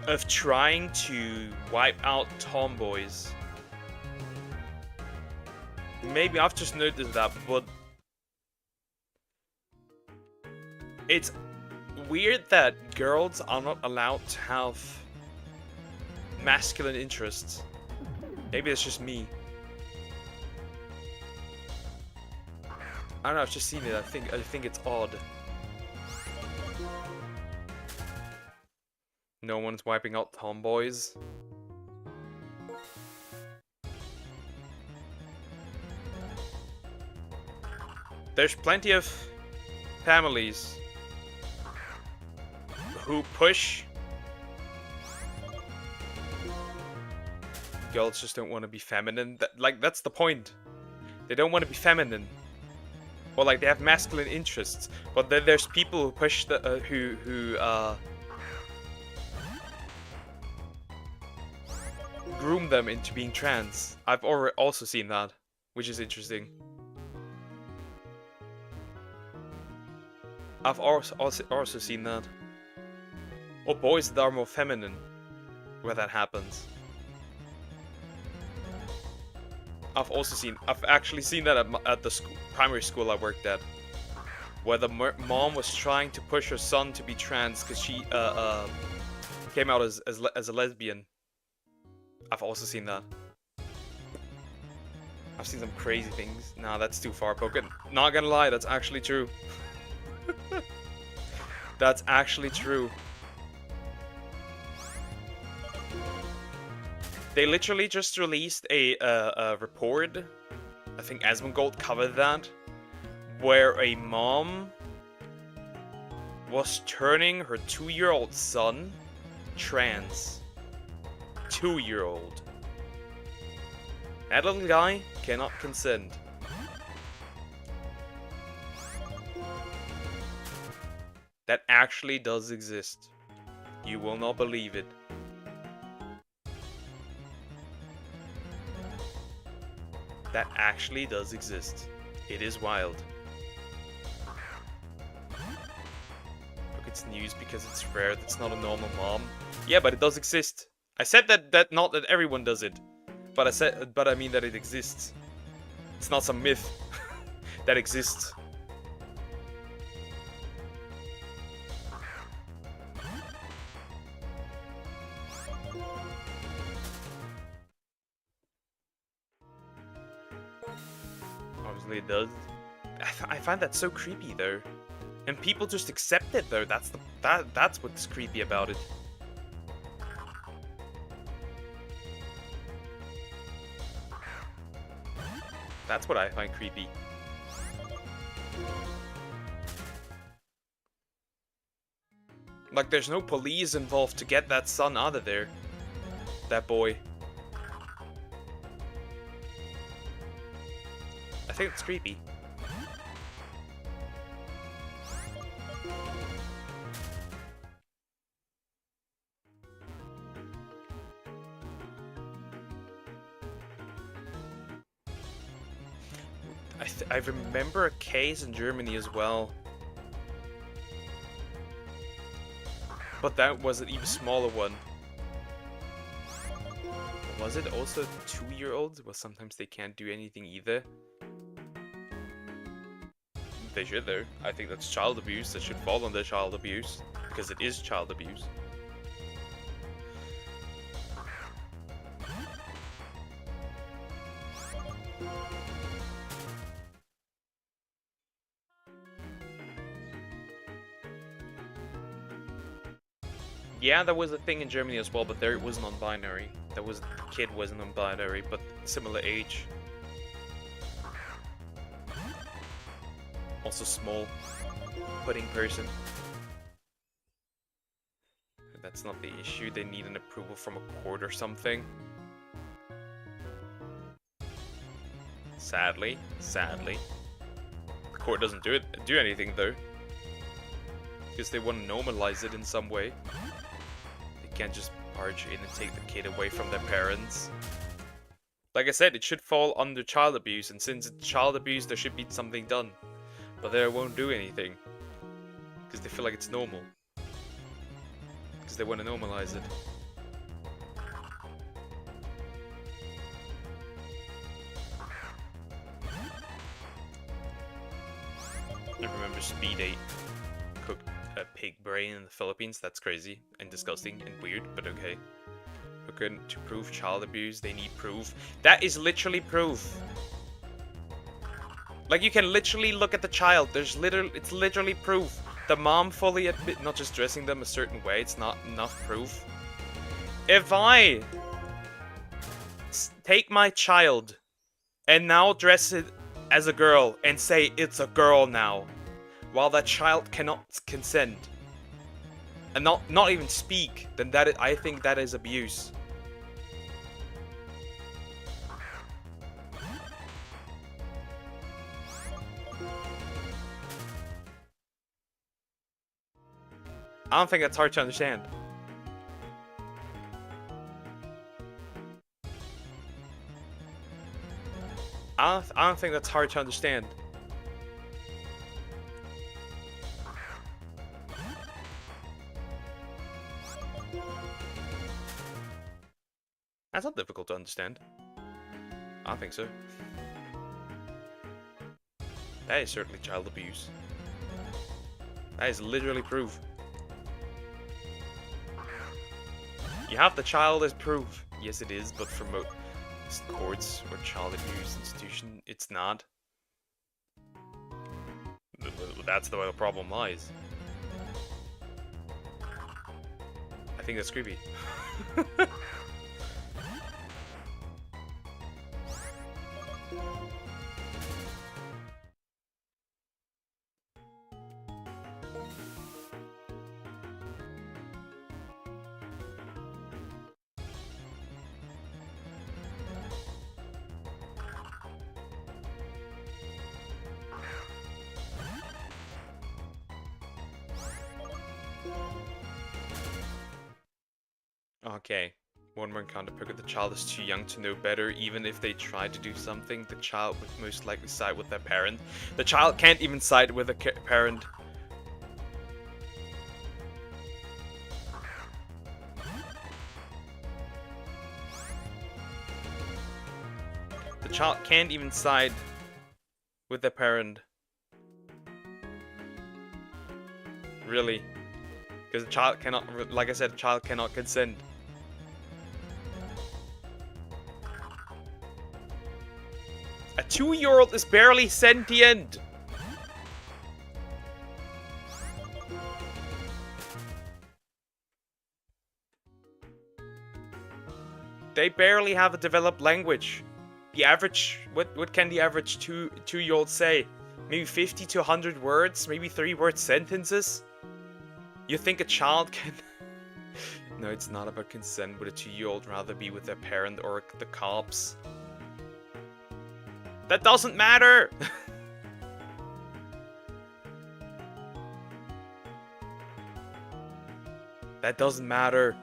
of trying to wipe out tomboys? Maybe I've just noticed that, but it's weird that girls are not allowed to have masculine interests. Maybe it's just me. I don't know, I've just seen it. I think it's odd. No one's wiping out tomboys. There's plenty of families who push. Girls just don't want to be feminine. That's the point. They don't want to be feminine. Or like they have masculine interests. But then there's people who push the who groom them into being trans. I've also seen that, which is interesting. I've also seen that. Or boys that are more feminine, where that happens. I've actually seen that at the primary school I worked at, where the mom was trying to push her son to be trans because she came out as a lesbian. I've also seen that. I've seen some crazy things. Nah, that's too far, but not gonna lie, that's actually true. That's actually true. They literally just released a report, I think Asmongold covered that, where a mom was turning her 2-year-old son trans. 2-year-old. That little guy cannot consent. That actually does exist. You will not believe it. That actually does exist. It is wild. Look, it's news because it's rare. That's not a normal mom. Yeah, but it does exist. I said that not that everyone does it, but I mean that it exists. It's not some myth that exists. Obviously it does. I find that so creepy though, and people just accept it though. That's what's creepy about it. That's what I find creepy. Like, there's no police involved to get that son out of there. That boy. I think it's creepy. I remember a case in Germany as well. But that was an even smaller one. Was it also 2-year-olds? Well, sometimes they can't do anything either. They should though. I think that's child abuse. That should fall under child abuse. Because it is child abuse. Yeah, there was a thing in Germany as well, but there it was non-binary. The kid was non-binary, but similar age. Also small. Pudding person. That's not the issue. They need an approval from a court or something. Sadly. The court doesn't do anything though. Because they want to normalize it in some way. They can't just barge in and take the kid away from their parents. Like I said, it should fall under child abuse, and since it's child abuse, there should be something done. But they won't do anything. Because they feel like it's normal. Because they want to normalize it. I remember Speed 8 cooked a pig brain in the Philippines. That's crazy and disgusting and weird, but okay. Okay, to prove child abuse, they need proof. That is literally proof. Like, you can literally look at the child. It's literally proof. The mom fully admit, not just dressing them a certain way, it's not enough proof. If I take my child and now dress it as a girl and say it's a girl now, while that child cannot consent and not even speak, then I think that is abuse. I don't think that's hard to understand. I don't think that's hard to understand. That's not difficult to understand. I don't think so. That is certainly child abuse. That is literally proof. You have the child as proof. Yes, it is, but for most courts or child abuse institution, it's not. That's the way the problem lies. I think that's creepy. Okay. One more encounter poker. The child is too young to know better. Even if they try to do something, the child would most likely side with their parent. The child can't even side with a parent. The child can't even side with their parent. Really. Because the child cannot, like I said, the child cannot consent. A 2-year-old is barely sentient! They barely have a developed language. The average, what can the average two-year-old say? Maybe 50 to 100 words? Maybe 3-word sentences? You think a child can... No, it's not about consent. Would a 2-year-old rather be with their parent or the cops? That doesn't matter! That doesn't matter.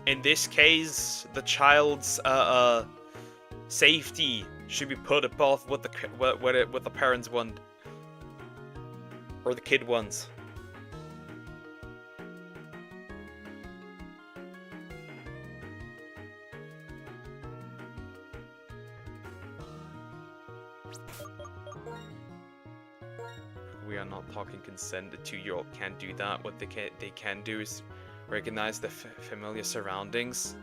In this case, the child's safety should be put above what the parents want or the kid wants. We are not talking consent. A 2-year-old can't do that. What they can do is recognize the familiar surroundings.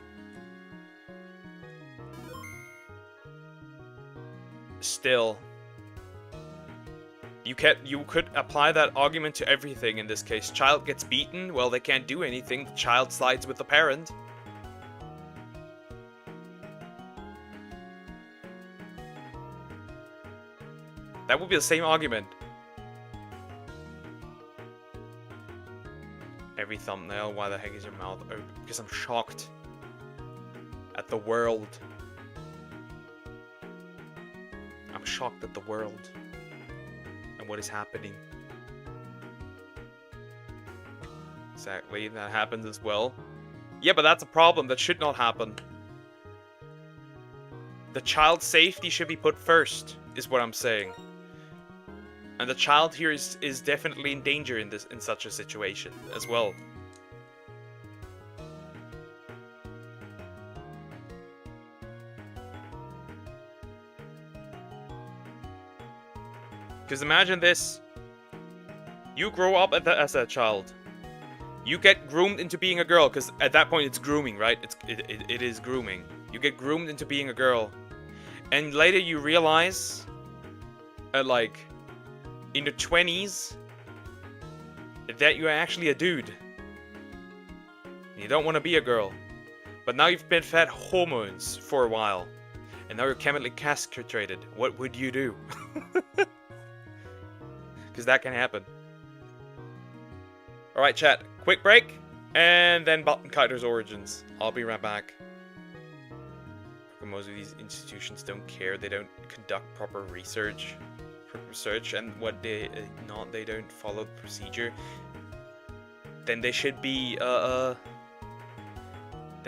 Still, you could apply that argument to everything in this case. Child gets beaten, well, they can't do anything. The child slides with the parent. That would be the same argument. Every thumbnail, why the heck is your mouth open? Because I'm shocked at the world. I'm shocked at the world and what is happening. Exactly, that happens as well. Yeah, but that's a problem. That should not happen. The child's safety should be put first, is what I'm saying. And the child here is definitely in danger in such a situation as well. Because imagine this. You grow up as a child. You get groomed into being a girl, because at that point it's grooming, right? It is grooming. You get groomed into being a girl. And later you realize, like, in your 20s, that you're actually a dude. You don't want to be a girl. But now you've been fed hormones for a while. And now you're chemically castrated. What would you do? Because that can happen. Alright, chat. Quick break. And then Baten Kaitos origins. I'll be right back. Most of these institutions don't care. They don't conduct proper research. And what they don't follow the procedure. Then there should be then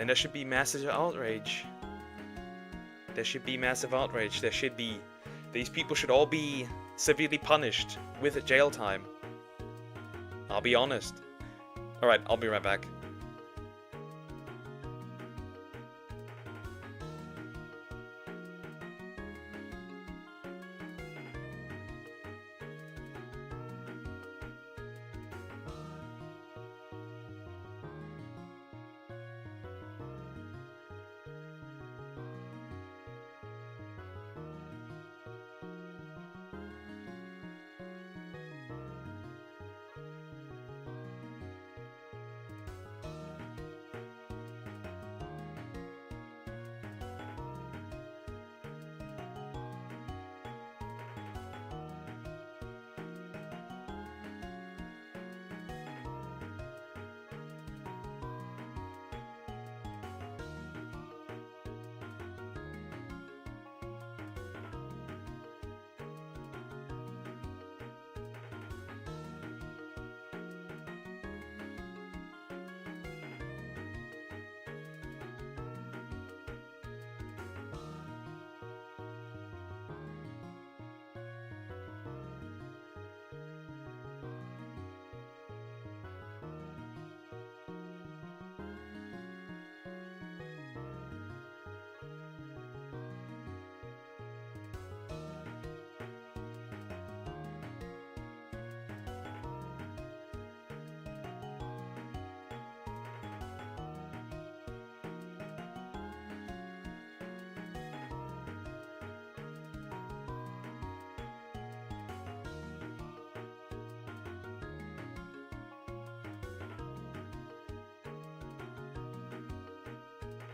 there should be massive outrage. There should be massive outrage. There should be, these people should all be severely punished with jail time. I'll be honest. Alright, I'll be right back.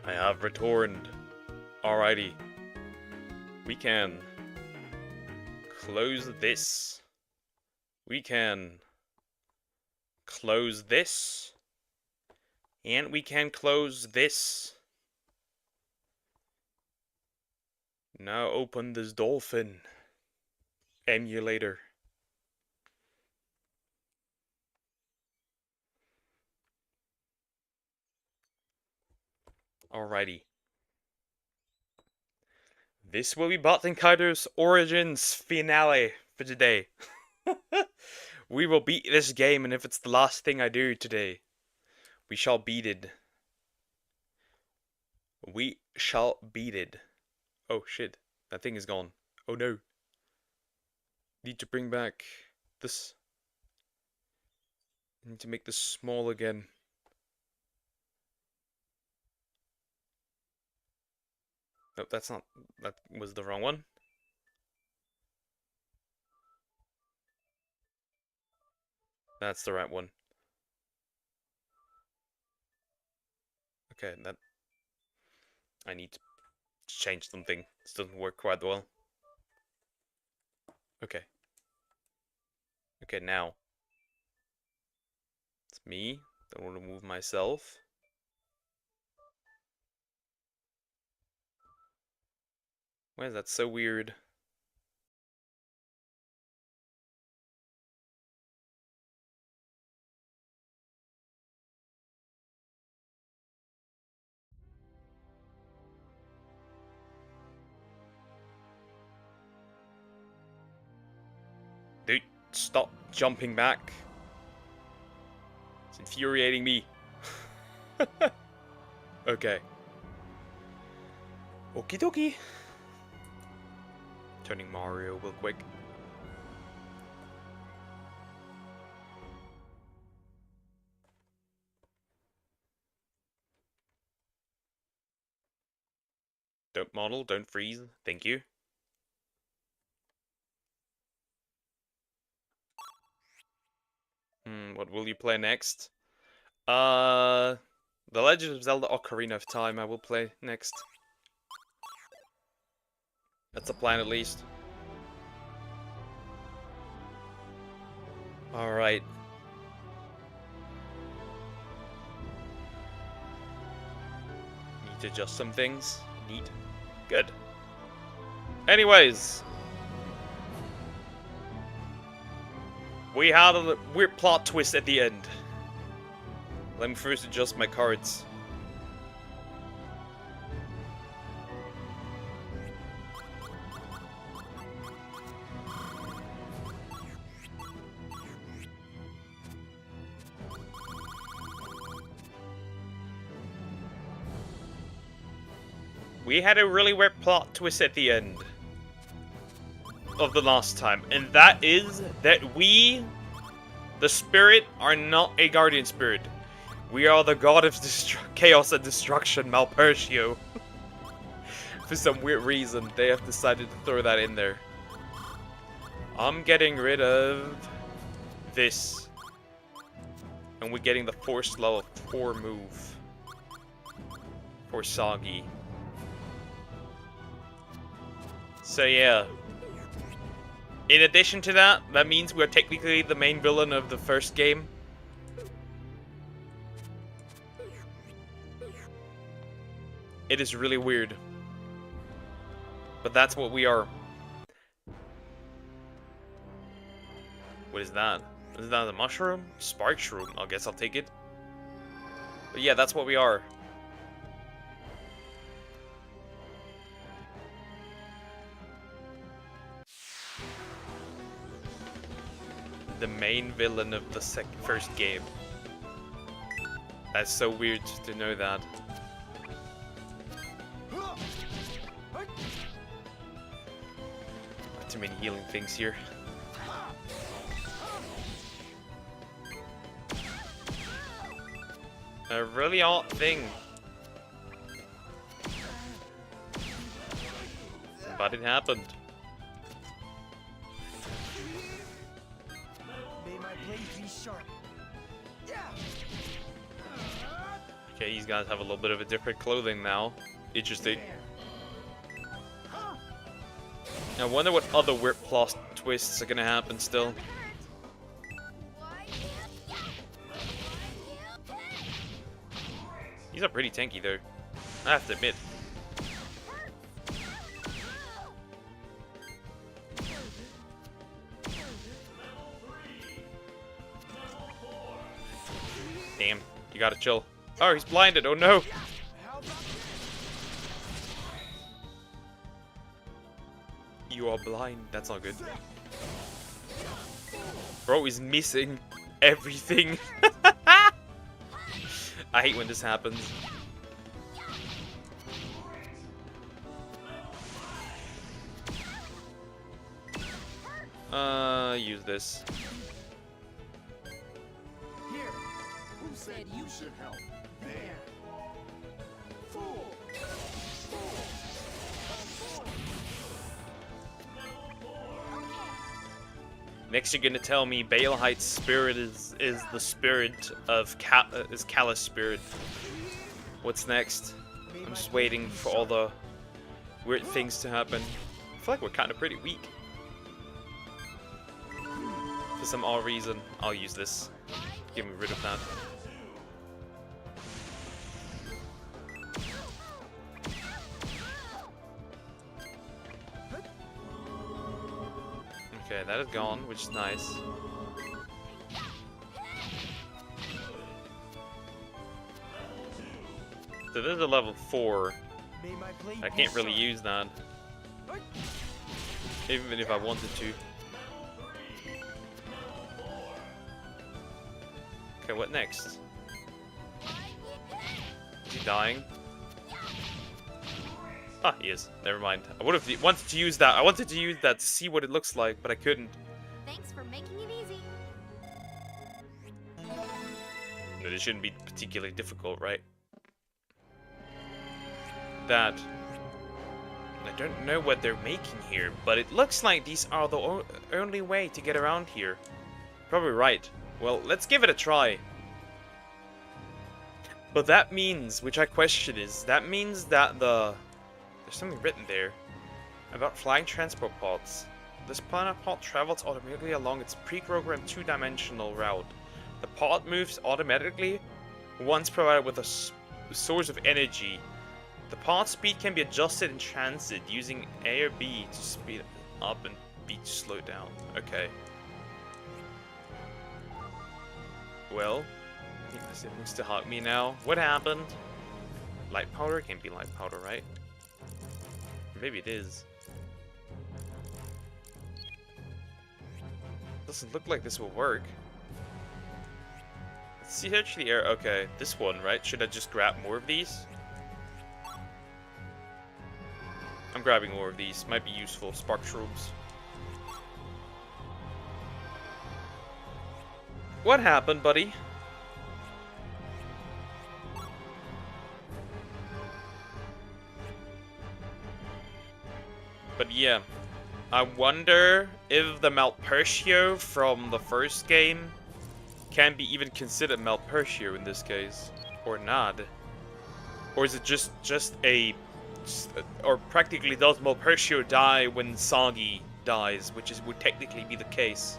I have returned. Alrighty. We can close this. We can close this. And we can close this. Now open this dolphin emulator. Alrighty. This will be Baten Kaitos Origins finale for today. We will beat this game, and if it's the last thing I do today, we shall beat it. We shall beat it. Oh shit, that thing is gone. Oh no. Need to bring back this. I need to make this small again. Nope, that's not. That was the wrong one. That's the right one. Okay, that. I need to change something. This doesn't work quite well. Okay. Okay, now. It's me. Don't want to move myself. Why is that so weird? Dude, stop jumping back. It's infuriating me. Okay. Okie dokie. Turning Mario real quick. Don't model, don't freeze. Thank you. What will you play next? The Legend of Zelda Ocarina of Time I will play next. That's a plan at least. Alright. Need to adjust some things. Neat. Good. Anyways. We had a weird plot twist at the end. Let me first adjust my cards. We had a really weird plot twist at the end of the last time, and that is that we, the spirit, are not a guardian spirit. We are the god of chaos and destruction, Malpertio. For some weird reason, they have decided to throw that in there. I'm getting rid of this. And we're getting the Force level 4 move. For Soggy. So yeah. In addition to that, that means we're technically the main villain of the first game. It is really weird. But that's what we are. What is that? Is that a mushroom? Spark shroom. I guess I'll take it. But yeah, that's what we are. The main villain of the first game. That's so weird to know that. Too many healing things here. A really odd thing. But it happened. Okay, these guys have a little bit of a different clothing now. Interesting. I wonder what other weird plot twists are gonna happen still. These are pretty tanky though, I have to admit. Damn, you gotta chill. Oh, he's blinded, oh no! you are blind. That's not good. Bro is missing everything. I hate when this happens. Use this. Here. Who said you should help? There. Fool. Next, you're gonna tell me Baelheit's spirit is the spirit of is Callous spirit. What's next? I'm just waiting for all the weird things to happen. I feel like we're kind of pretty weak. For some odd reason, I'll use this. Get me rid of that. Okay, that is gone, which is nice. So this is a level 4. I can't really use that. Even if I wanted to. Okay, what next? Is he dying? Ah, he is. Never mind. I would have wanted to use that. I wanted to use that to see what it looks like, but I couldn't. Thanks for making it easy. But it shouldn't be particularly difficult, right? That. I don't know what they're making here, but it looks like these are the only way to get around here. Probably right. Well, let's give it a try. But that means, which I question is, that means that there's something written there about flying transport pods. This planet pod travels automatically along its pre-programmed two-dimensional route. The pod moves automatically once provided with a source of energy. The pod speed can be adjusted in transit using A or B to speed up and B to slow down. Okay. Well, I think this wants to hug me now. What happened? Light powder? Can't be light powder, right? Maybe it is. Doesn't look like this will work. Let's see actually. Okay, this one, right? Should I just grab more of these? I'm grabbing more of these. Might be useful. Spark shrooms. What happened, buddy? But yeah, I wonder if the Malpertio from the first game can be even considered Malpertio in this case, or not. Or is it just or practically does Malpertio die when Sagi dies, which would technically be the case.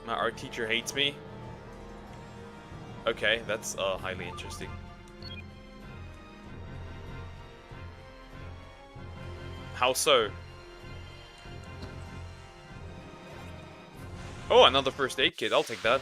My art teacher hates me. Okay, that's highly interesting. How so? Oh, another first aid kit. I'll take that.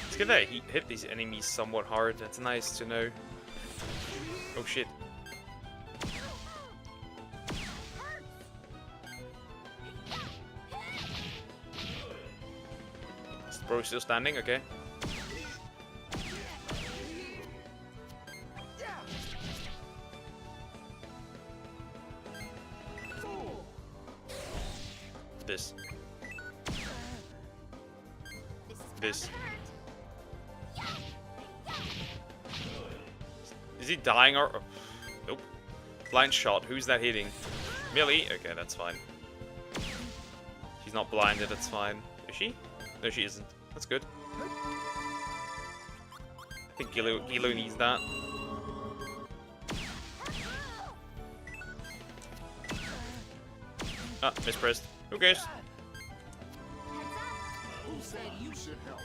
It's good that he hit these enemies somewhat hard. That's nice to know. Oh shit. Is the bro still standing? Okay. This. This. Is he dying or... Nope. Blind shot. Who's that hitting? Millie? Okay, that's fine. She's not blinded, that's fine. Is she? No, she isn't. That's good. I think Gilo needs that. Ah, mispressed. Who cares? Who said you should help?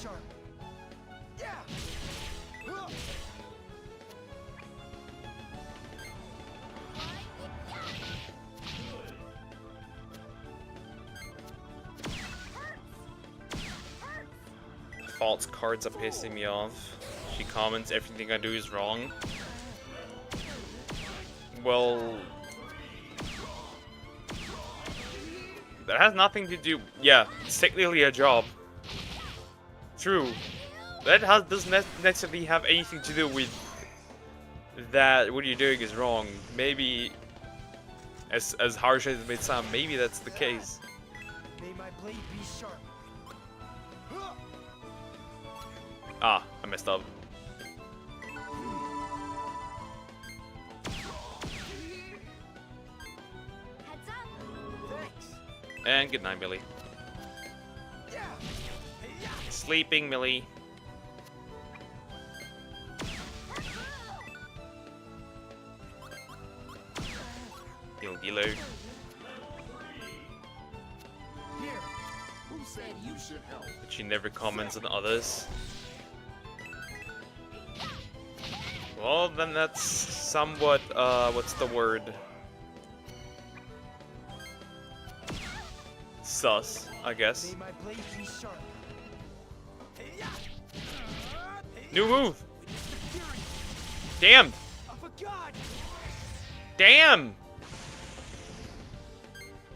sharp. Yeah. False cards are pissing me off. She comments everything I do is wrong. Well, that has nothing to do. Yeah, it's technically a job. True. That doesn't necessarily have anything to do with that what you're doing is wrong. Maybe, as harsh as it may sound, maybe that's the case. May my blade be sharp. Ah, I messed up. Heads up. Thanks. And good night, Millie. Yeah. Sleeping, Millie. Gilo. Here. Who said you should help? But she never comments on others. Well, then that's somewhat, what's the word? Sus, I guess. May my blade be sharp. New move! Damn! Of a god. Damn!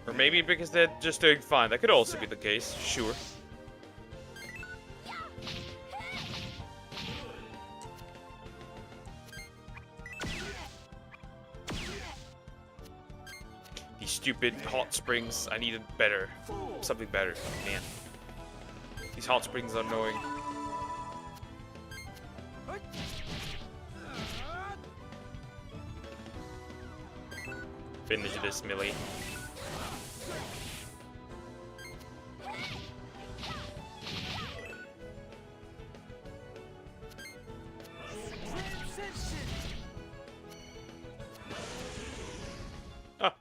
Or maybe because they're just doing fine. That could also be the case, sure. These stupid hot springs, I needed better. Something better, man. These hot springs are annoying. Finish this, Millie. Oh,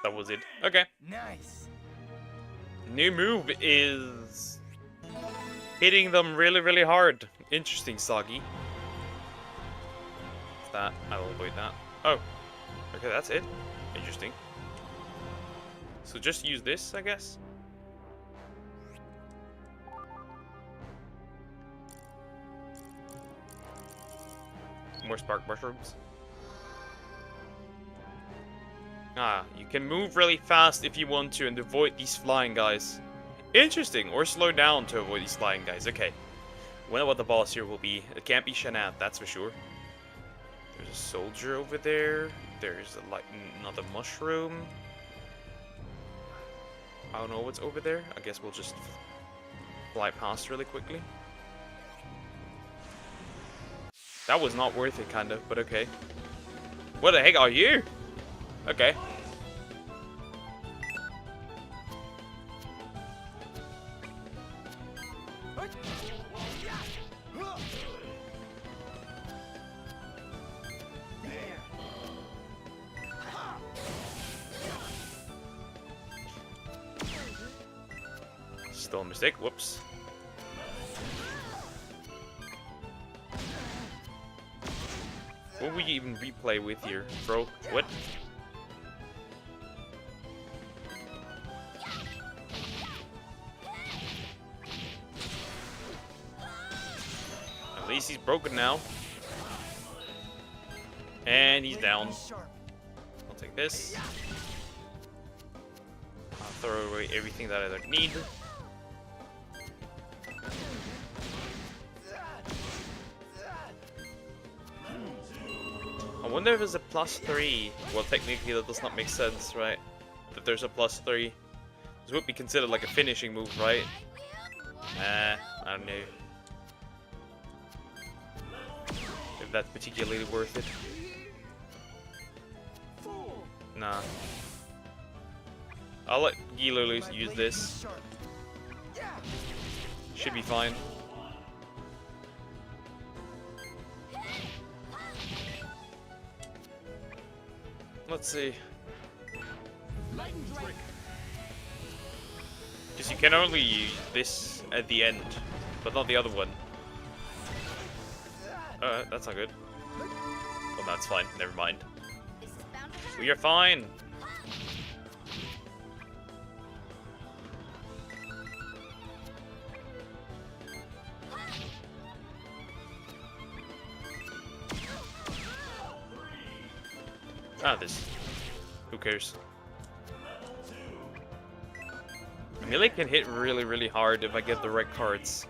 that was it. Okay. Nice. New move is hitting them really, really hard. Interesting, Soggy. What's that? I will avoid that. Oh. Okay, that's it. Interesting. So just use this, I guess. More spark mushrooms. Ah, you can move really fast if you want to and avoid these flying guys. Interesting, or slow down to avoid these flying guys. Okay. Wonder what the boss here will be. It can't be Shanat, that's for sure. There's a soldier over there. There's like another mushroom. I don't know what's over there. I guess we'll just fly past really quickly. That was not worth it, kind of, but okay. What the heck are you? Okay. Still a mistake. Whoops. What would you even replay with here, bro? What? At least he's broken now. And he's down. I'll take this. I'll throw away everything that I don't need. I wonder if there's a +3. Well, technically that does not make sense, right? That there's a +3. This would be considered like a finishing move, right? I don't know. If that's particularly worth it. Nah. I'll let Gilo use this. Should be fine. Let's see. Because you can only use this at the end. but not the other one. That's not good. Well, that's fine. Never mind. This is bound to hurt. We are fine. Ah, this. Who cares? Melee can hit really, really hard if I get the right cards.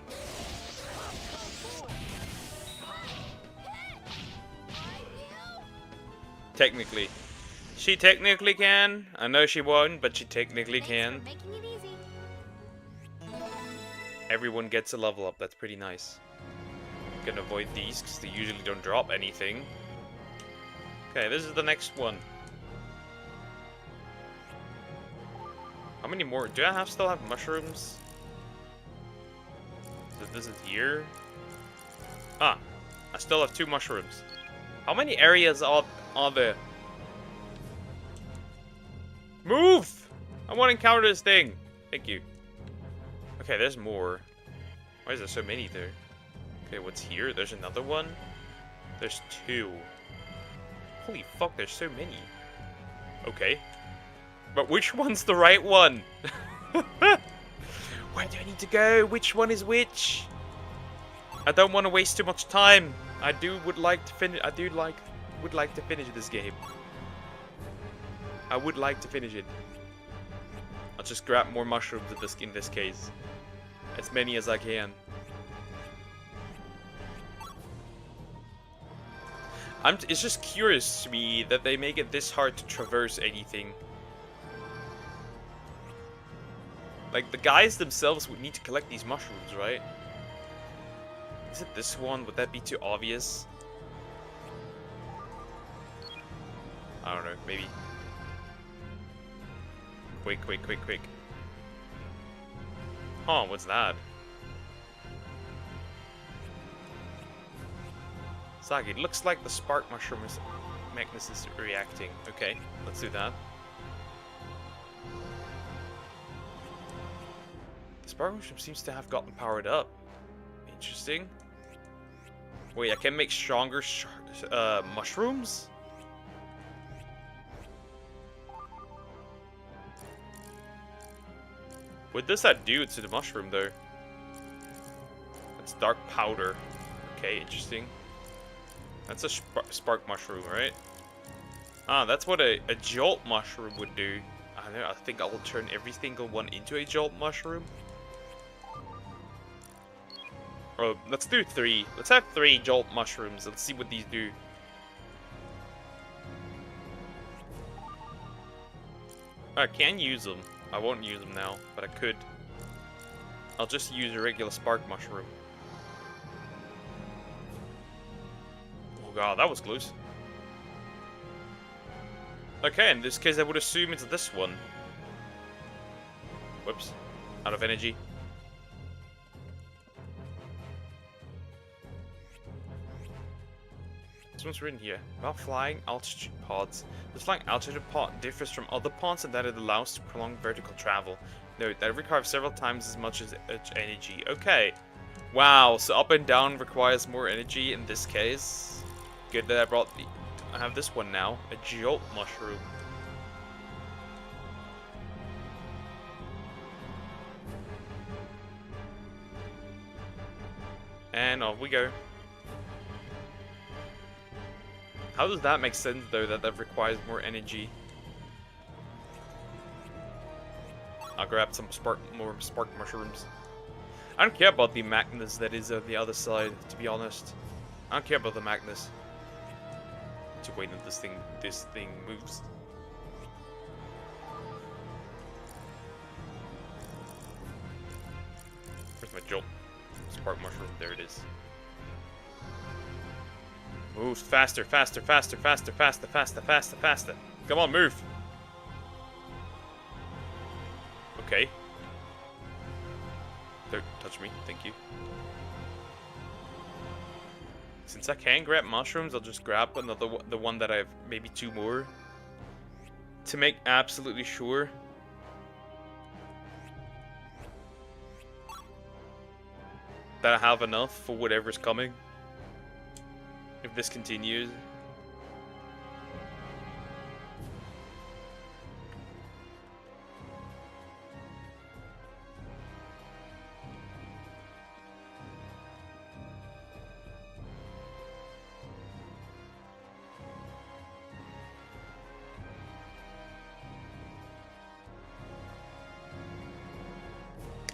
Technically. She technically can. I know she won't, but she technically Thanks can. for making it easy. Everyone gets a level up. That's pretty nice. Can avoid these because they usually don't drop anything. Okay, this is the next one. How many more? Do I still have mushrooms? This is here. Ah, I still have 2 mushrooms. How many areas are there? Move! I want to encounter this thing. Thank you. Okay, there's more. Why is there so many there? Okay, what's here? There's another one. There's 2. Holy fuck, there's so many. Okay. But which one's the right one? Where do I need to go? Which one is which? I don't want to waste too much time. Would like to finish this game. I would like to finish it. I'll just grab more mushrooms in this case. As many as I can. It's just curious to me that they make it this hard to traverse anything. Like, the guys themselves would need to collect these mushrooms, right? Is it this one? Would that be too obvious? I don't know, maybe. Quick. Huh, what's that? Sagi, it looks like the spark mushroom Magnus is reacting. Okay, let's do that. The spark mushroom seems to have gotten powered up. Interesting. Wait, I can make stronger mushrooms? What does that do to the mushroom, though? It's dark powder. Okay, interesting. That's a spark mushroom, right? Ah, that's what a jolt mushroom would do. I don't know, I think I'll turn every single one into a jolt mushroom. Oh, let's do 3. Let's have 3 jolt mushrooms. Let's see what these do. I can use them. I won't use them now, but I could. I'll just use a regular spark mushroom. Oh god, that was close. Okay, in this case I would assume it's this one. Whoops. Out of energy. This one's written here. About flying altitude pods. The flying altitude pod differs from other pods in that it allows to prolong vertical travel. Note that it requires several times as much as energy. Okay. Wow, so up and down requires more energy in this case. Good that I have this one now. A jolt mushroom. And off we go. How does that make sense, though, that requires more energy? I'll grab some more spark mushrooms. I don't care about the Magnus that is on the other side, to be honest. I don't care about the Magnus. To wait until this thing moves. Where's my jolt? Spark mushroom, there it is. Move faster. Come on, move. Okay. Don't touch me, thank you. Since I can grab mushrooms, I'll just grab the one that I have, maybe 2 more. To make absolutely sure. that I have enough for whatever's coming. If this continues.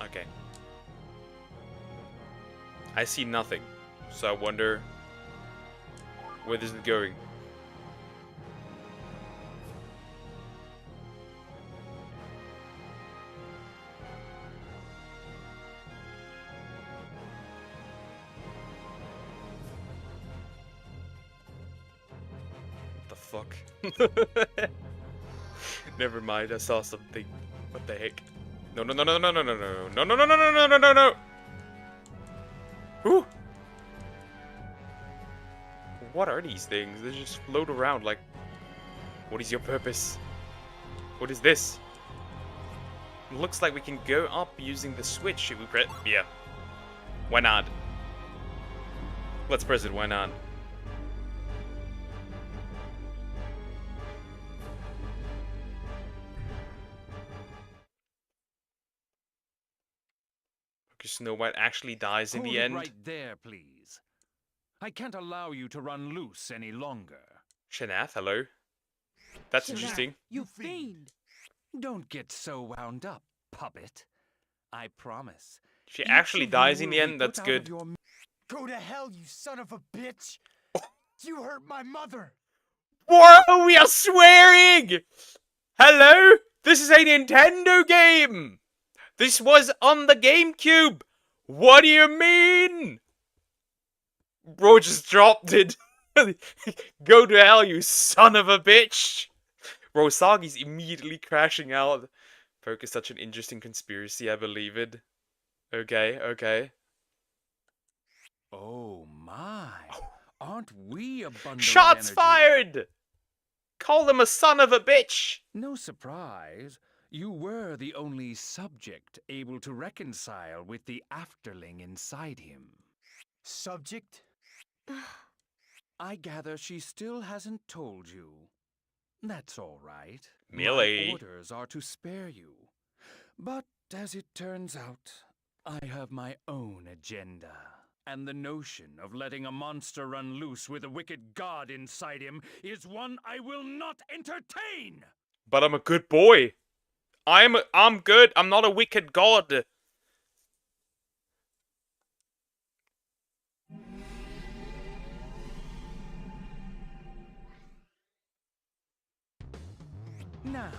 Okay. I see nothing, so I wonder where this is going. What the fuck? Never mind, I saw something. What the heck? No, no, no, no, no, no, no, no, no, no, no, no, no, no, no, no. Whew. What are these things? They just float around like... What is your purpose? What is this? It looks like we can go up using the switch. Should we press? Yeah. Why not? Let's press it, why not? Snow White actually dies in the end. Hold it right there, please. I can't allow you to run loose any longer. Shanath, hello. That's Shanath, interesting. You fiend! Don't get so wound up, puppet. I promise. She each actually of dies you in will the be end, that's put out of good. your Go to hell, you son of a bitch! You hurt my mother! Whoa, we are swearing! Hello? This is a Nintendo game! This was on the GameCube! What do you mean? Bro just dropped it. Go to hell, you son of a bitch! Rosagi's immediately crashing out. Poke is such an interesting conspiracy, I believe it. Okay, okay. Oh my. Aren't we a bundle Shots of energy? fired! Call him a son of a bitch! No surprise. You were the only subject able to reconcile with the afterling inside him. Subject? I gather she still hasn't told you. That's all right. Millie. My orders are to spare you. But as it turns out, I have my own agenda. And the notion of letting a monster run loose with a wicked god inside him is one I will not entertain! But I'm a good boy. I'm good. I'm not a wicked god. Now,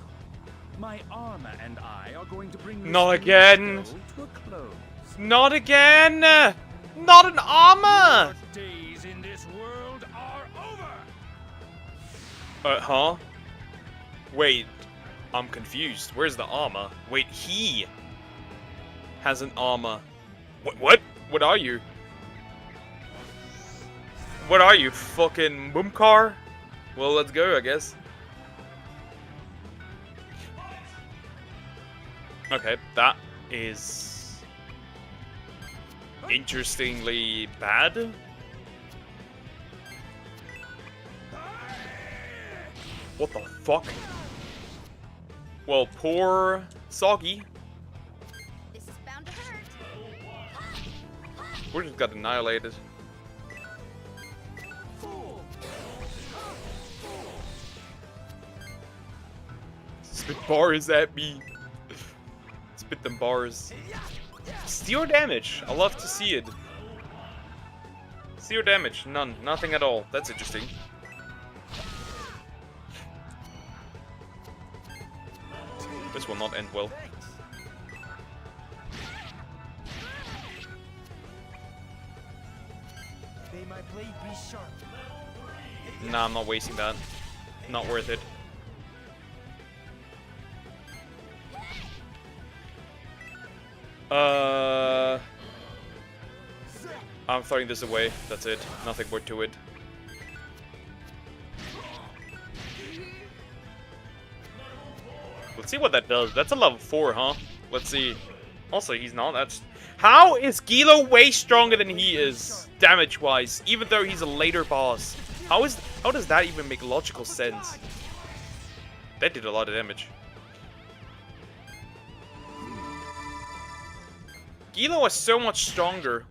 my armor and I are going to bring this Not again. fiasco to a close. Not again. Not an armor. Your days in this world are over. Huh? Wait, I'm confused. Where's the armor? Wait, he has an armor. What? What are you? What are you, fucking Mumkar? Well, let's go, I guess. Okay, that is interestingly bad. What the fuck? Well, poor Soggy. This is bound to hurt. We just got annihilated. Spit bars at me. Spit them bars. Steal damage. I love to see it. Steal damage. None. Nothing at all. That's interesting. This will not end well. May my blade be sharp. Nah, I'm not wasting that. Not worth it. I'm throwing this away. That's it. Nothing more to it. Let's see what that does. That's a level 4, huh? Let's see. Also, he's not. That's how is Gilo way stronger than he is, damage-wise, even though he's a later boss? How does that even make logical sense? That did a lot of damage. Gilo was so much stronger.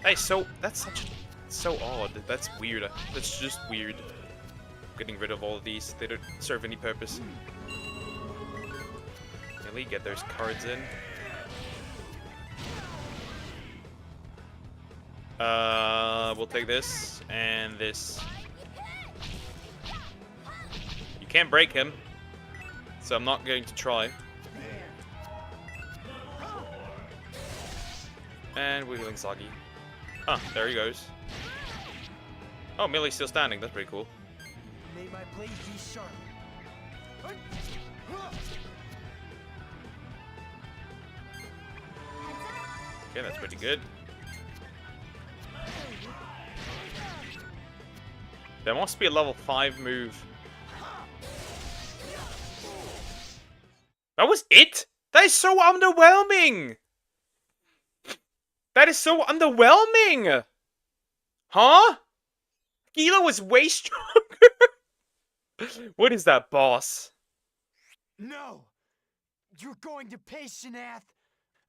Hey, that's so odd. That's weird. That's just weird. Getting rid of all of these. They don't serve any purpose. Really get those cards in. We'll take this and this. You can't break him, so I'm not going to try. And we're healing Soggy. Huh, there he goes. Oh, Millie's still standing. That's pretty cool. May my blade be sharp. Okay, that's pretty good. There must be a level 5 move. That was it? That is so underwhelming! That is so underwhelming! Huh? Gilo is way stronger! What is that, boss? No! You're going to pay, Shanath!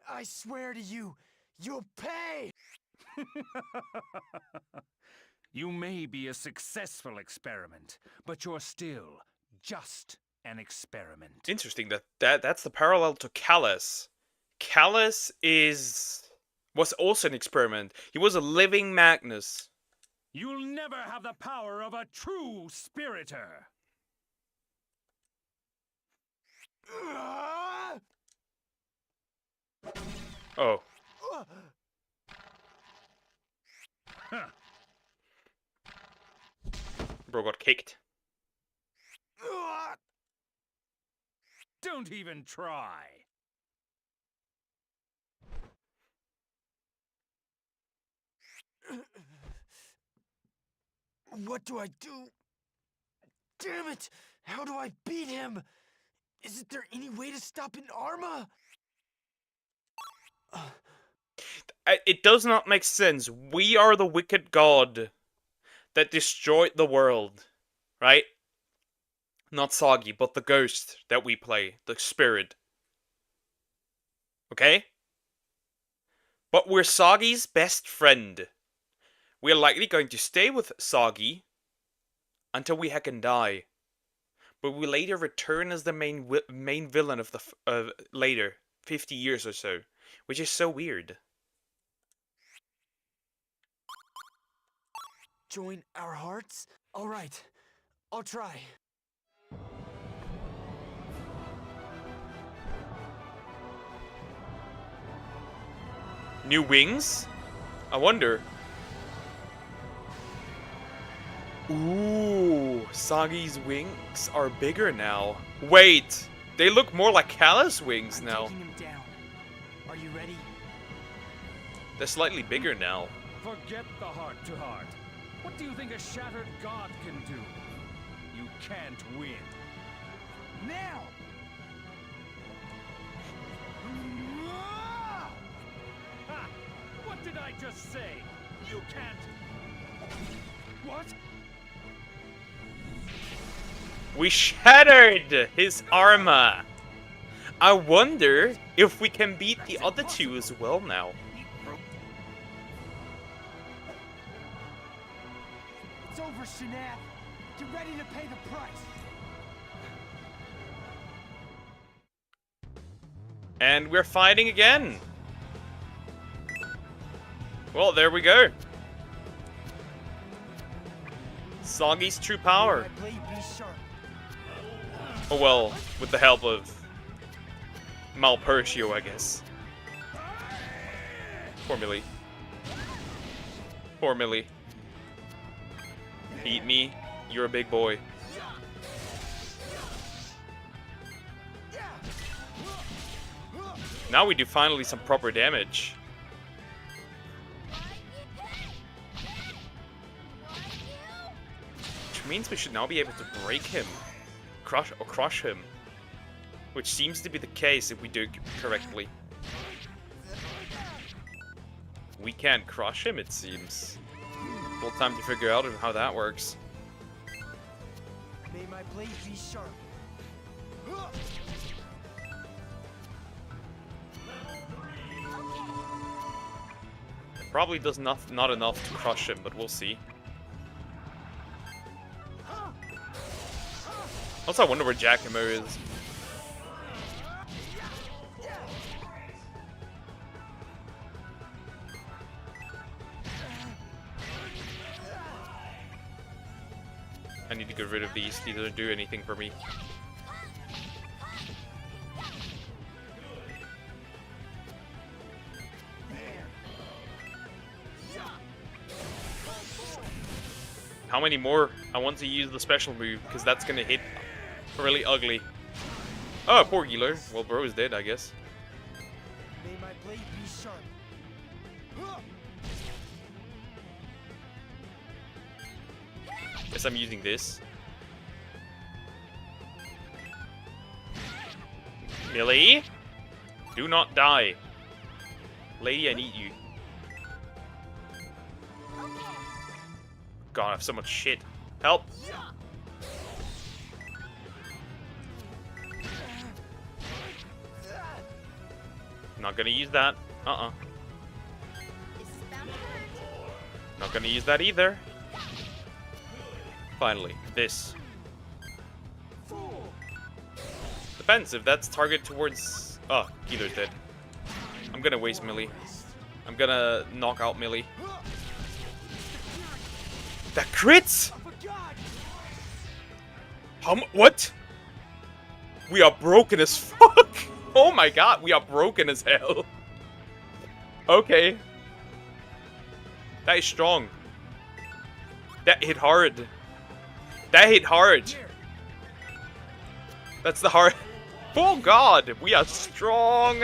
I swear to you, you'll pay! You may be a successful experiment, but you're still just an experiment. Interesting, that's the parallel to Callus. Callus was also an experiment. He was a living Magnus. You'll never have the power of a true spiriter. Oh. Huh. Bro got kicked. Don't even try. What do I do? Damn it! How do I beat him? Isn't there any way to stop an Arma? It does not make sense. We are the wicked god that destroyed the world, right? Not Soggy, but the ghost that we play, the spirit. Okay? But we're Soggy's best friend. We're likely going to stay with Soggy until we heckin' die. But we later return as the main villain of the later 50 years or so, which is so weird. Join our hearts? All right, I'll try. New wings? I wonder. Ooh, Soggy's wings are bigger now. Wait, they look more like Callus wings now. I'm taking him down. Are you ready? They're slightly bigger now. Forget the heart-to-heart. What do you think a shattered god can do? You can't win. Now! Ha! What did I just say? You can't... What? We shattered his armor. I wonder if we can beat the other two as well now. It's over, Shanath. Get ready to pay the price. And we're fighting again. Well, there we go. Soggy's true power. My blade be sharp. Oh well, with the help of Malpertio, I guess. Poor Millie. Poor Millie. Eat me. You're a big boy. Now we do finally some proper damage. Which means we should now be able to break him. Crush him. Which seems to be the case if we do it correctly. We can't crush him, it seems. Full time to figure out how that works. May my blade be sharp. Probably does not enough to crush him, but we'll see. Also, I wonder where Giacomo is. I need to get rid of these. These don't do anything for me. How many more? I want to use the special move, because that's gonna hit really ugly. Oh, poor Gilo. Well, bro is dead, I guess. May my blade be sharp. Guess I'm using this. Millie? Do not die. Lady, I need you. God, I have so much shit. Help! Not gonna use that. This is bound to hurt. Not gonna use that either. Finally, this. Depends if that's target towards... Oh, Gilo's dead. I'm gonna waste Millie. I'm gonna knock out Millie. That crits? What? We are broken as fuck. Oh my god, we are broken as hell. Okay. That is strong. That hit hard. That hit hard. That's the hard. Oh god, we are strong.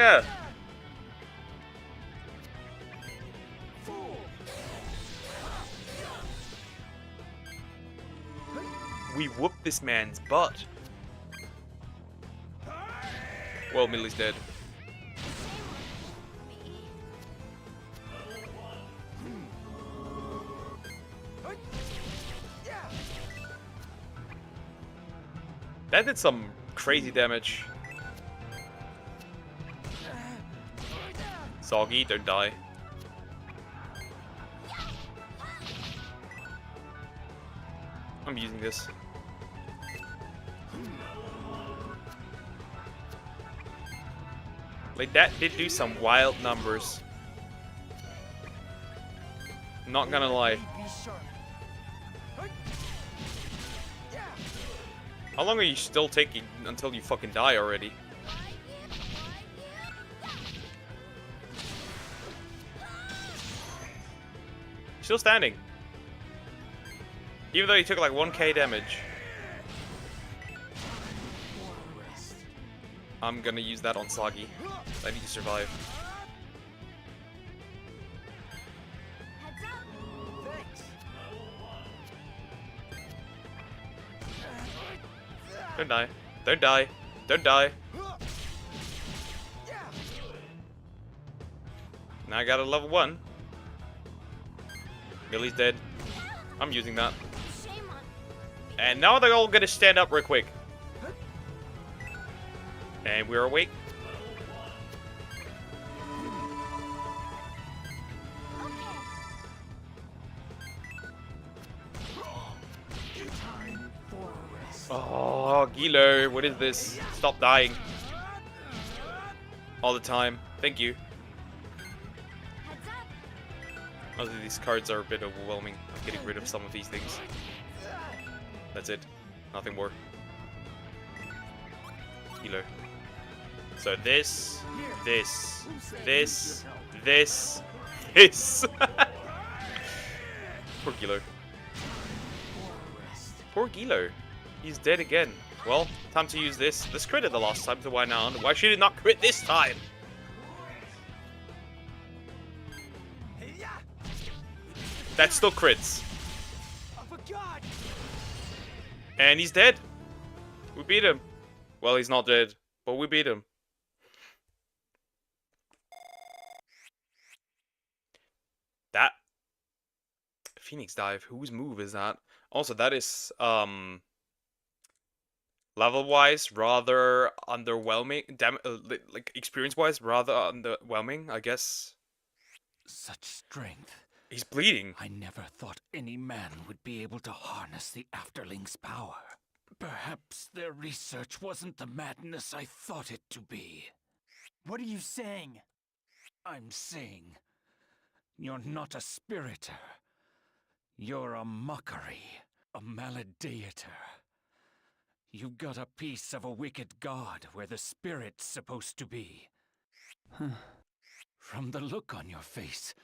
We whooped this man's butt. Well, Millie's dead. That did some crazy damage. Soggy, don't die. I'm using this. Like, that did do some wild numbers. Not gonna lie. How long are you still taking until you fucking die already? Still standing. Even though he took like 1k damage. I'm gonna use that on Soggy. I need to survive. Heads up. Thanks. Don't die. Don't die. Don't die. Now I got a level 1. Millie's dead. I'm using that. Shame on. And now they're all gonna stand up real quick. And we're awake. Oh, Gilo, what is this? Stop dying. All the time. Thank you. Heads up. Also, these cards are a bit overwhelming. I'm getting rid of some of these things. That's it. Nothing more. Gilo. So this, this, this, this, this. Poor Gilo. Poor Gilo. He's dead again. Well, time to use this. This critted the last time, so why not? Why should it not crit this time? That still crits. And he's dead. We beat him. Well, he's not dead, but but we beat him. That Phoenix Dive, whose move is that? Also, that is level-wise rather underwhelming. Like experience-wise rather underwhelming, I guess. Such strength. He's bleeding. I never thought any man would be able to harness the Afterling's power. Perhaps their research wasn't the madness I thought it to be. What are you saying? I'm saying you're not a spiritor. You're a mockery, a maladeator. You've got a piece of a wicked god where the spirit's supposed to be. From the look on your face,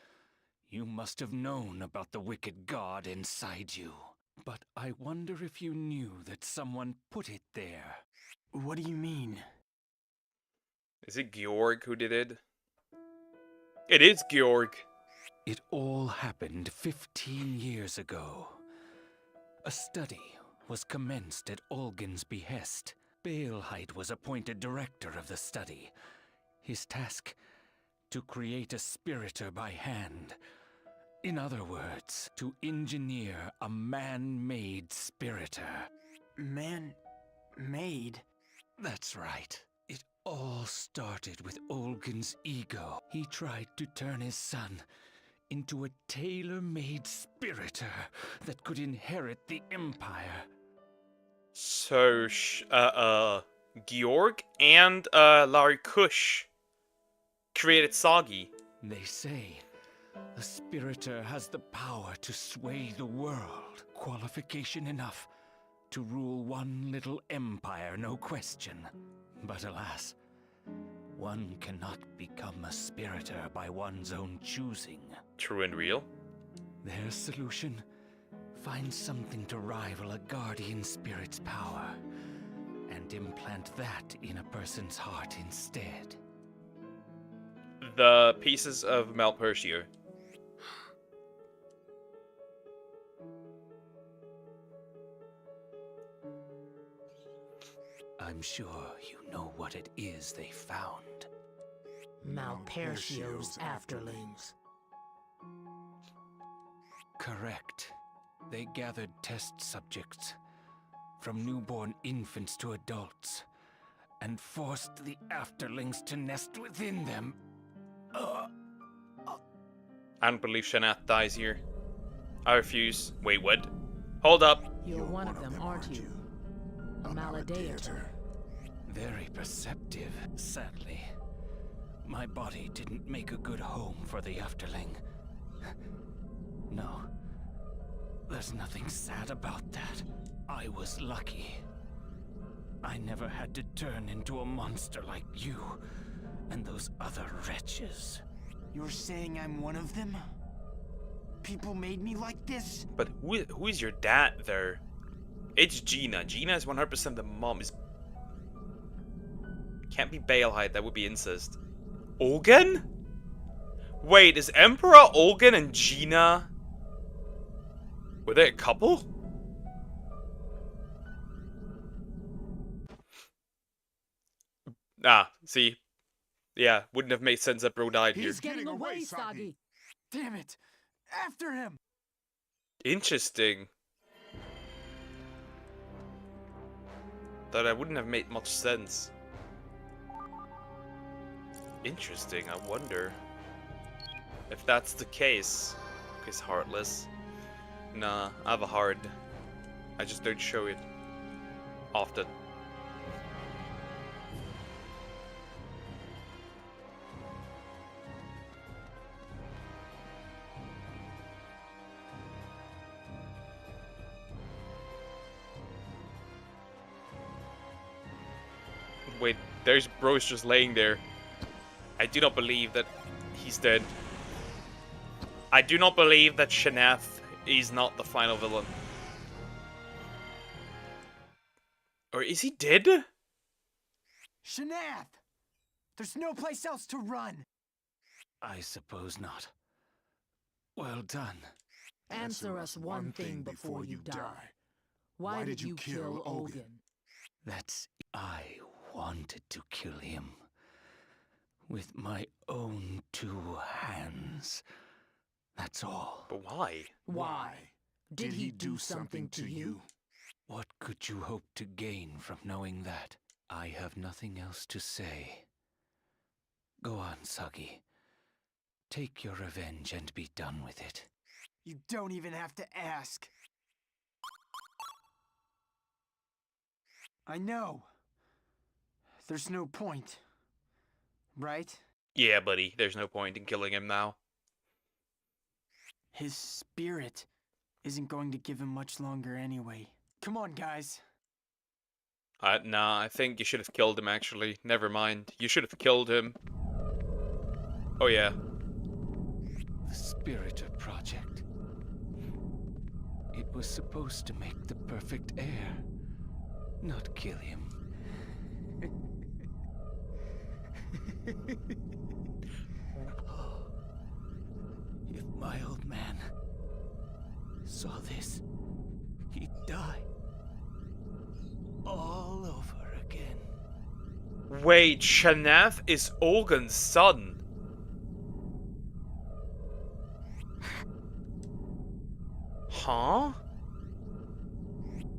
you must have known about the wicked god inside you. But I wonder if you knew that someone put it there. What do you mean? Is it Georg who did it? It is Georg. It all happened 15 years ago. A study was commenced at Olgin's behest. Baelheit was appointed director of the study. His task, to create a spiritor by hand. In other words, to engineer a man-made spiritor. Man-made? That's right. It all started with Olgin's ego. He tried to turn his son into a tailor-made spiritor that could inherit the Empire. So, Georg and Larry Kush created Sagi. They say a spiritor has the power to sway the world. Qualification enough to rule one little empire, no question. But alas, one cannot become a spiritor by one's own choosing. True and real. Their solution? Find something to rival a guardian spirit's power, and implant that in a person's heart instead. The pieces of Malpertio. I'm sure you know what it is they found. Malpertio's afterlings. Correct. They gathered test subjects, from newborn infants to adults, and forced the afterlings to nest within them. I don't believe Shanath dies here. I refuse. Wait, what? Hold up. You're one of them, aren't you? A maladeator. Very perceptive, sadly. My body didn't make a good home for the afterling. No. There's nothing sad about that. I was lucky. I never had to turn into a monster like you and those other wretches. You're saying I'm one of them? People made me like this? But who is your dad there? It's Gina. Gina is 100% the mom. Can't be Baelheit, that would be incest. Olgin? Wait, is Emperor Olgin and Gina... Were they a couple? Ah, see. Yeah, wouldn't have made sense that bro died here. He's getting away, Sagi. Damn it! After him! Interesting. That wouldn't have made much sense. Interesting, I wonder if that's the case. He's heartless. Nah, I have a heart. I just don't show it often. Wait, there's Bro's just laying there. I do not believe that he's dead. I do not believe that Shanath is not the final villain. Or is he dead? Shanath! There's no place else to run! I suppose not. Well done. Answer us one thing before you die. Why did you kill Olgin? That's... I wanted to kill him. With my own 2 hands. That's all. But why? Why? Did he do something to you? What could you hope to gain from knowing that? I have nothing else to say. Go on, Sagi. Take your revenge and be done with it. You don't even have to ask. I know. There's no point. Right? Yeah, buddy, there's no point in killing him now. His spirit isn't going to give him much longer anyway. Come on, guys. Nah, I think you should have killed him, actually. Never mind. You should have killed him. Oh, yeah. The Spiritor Project. It was supposed to make the perfect heir, not kill him. If my old man saw this, he'd die. All over again. Wait, Shanath is Olgan's son. Huh?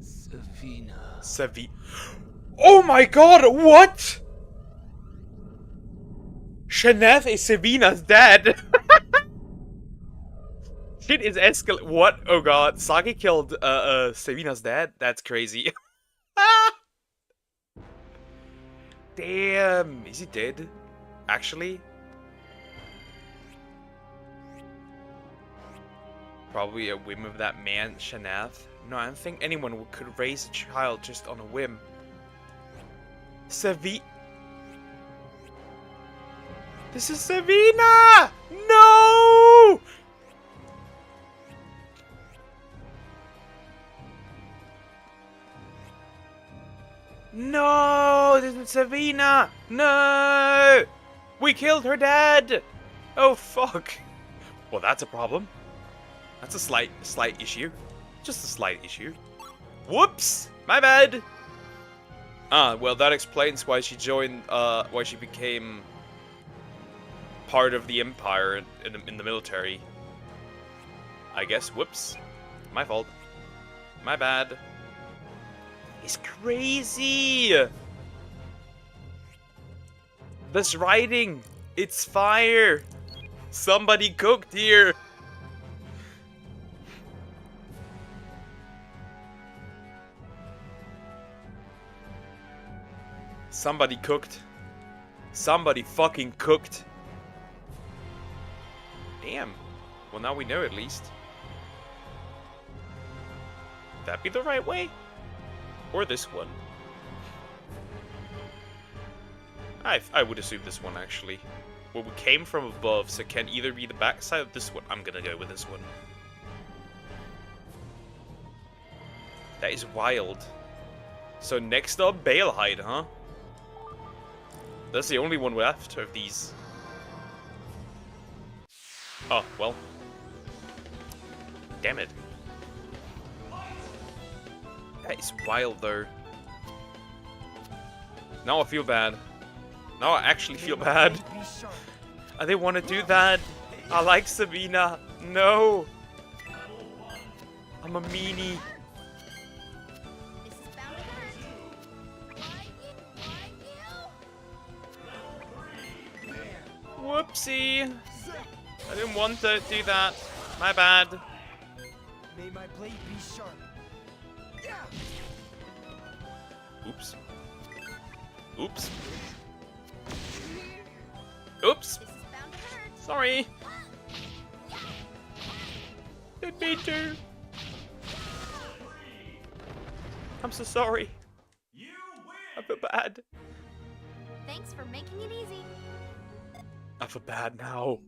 Savina. Oh my god, what? Shanath is Savina's dad. Shit is escalating. What? Oh god, Sagi killed Savina's dad? That's crazy. Damn, is he dead? Actually? Probably a whim of that man, Shanath. No, I don't think anyone could raise a child just on a whim. This is Savina! No! No! This is Savina! No! We killed her dad! Oh, fuck. Well, that's a problem. That's a slight issue. Just a slight issue. Whoops! My bad! Ah, well, that explains why she joined, why she became part of the Empire in the military. I guess. Whoops. My fault. My bad. It's crazy! This writing! It's fire! Somebody cooked here! Somebody cooked. Somebody fucking cooked. Damn. Well, now we know at least. Would that be the right way? Or this one? I would assume this one, actually. Well, we came from above, so it can either be the backside of this one. I'm gonna go with this one. That is wild. So next up, Balehide, huh? That's the only one left of these. Oh, well. Damn it. That is wild, though. Now I feel bad. Now I actually feel bad. I didn't want to do that. I like Sabina. No. I'm a meanie. This is bound to hurt. Whoopsie. I didn't want to do that. My bad. May my blade be sharp. Oops. Oops. Oops. This is bound to hurt. Sorry. Didn't mean to. I'm so sorry. I feel bad. Thanks for making it easy. I feel bad now.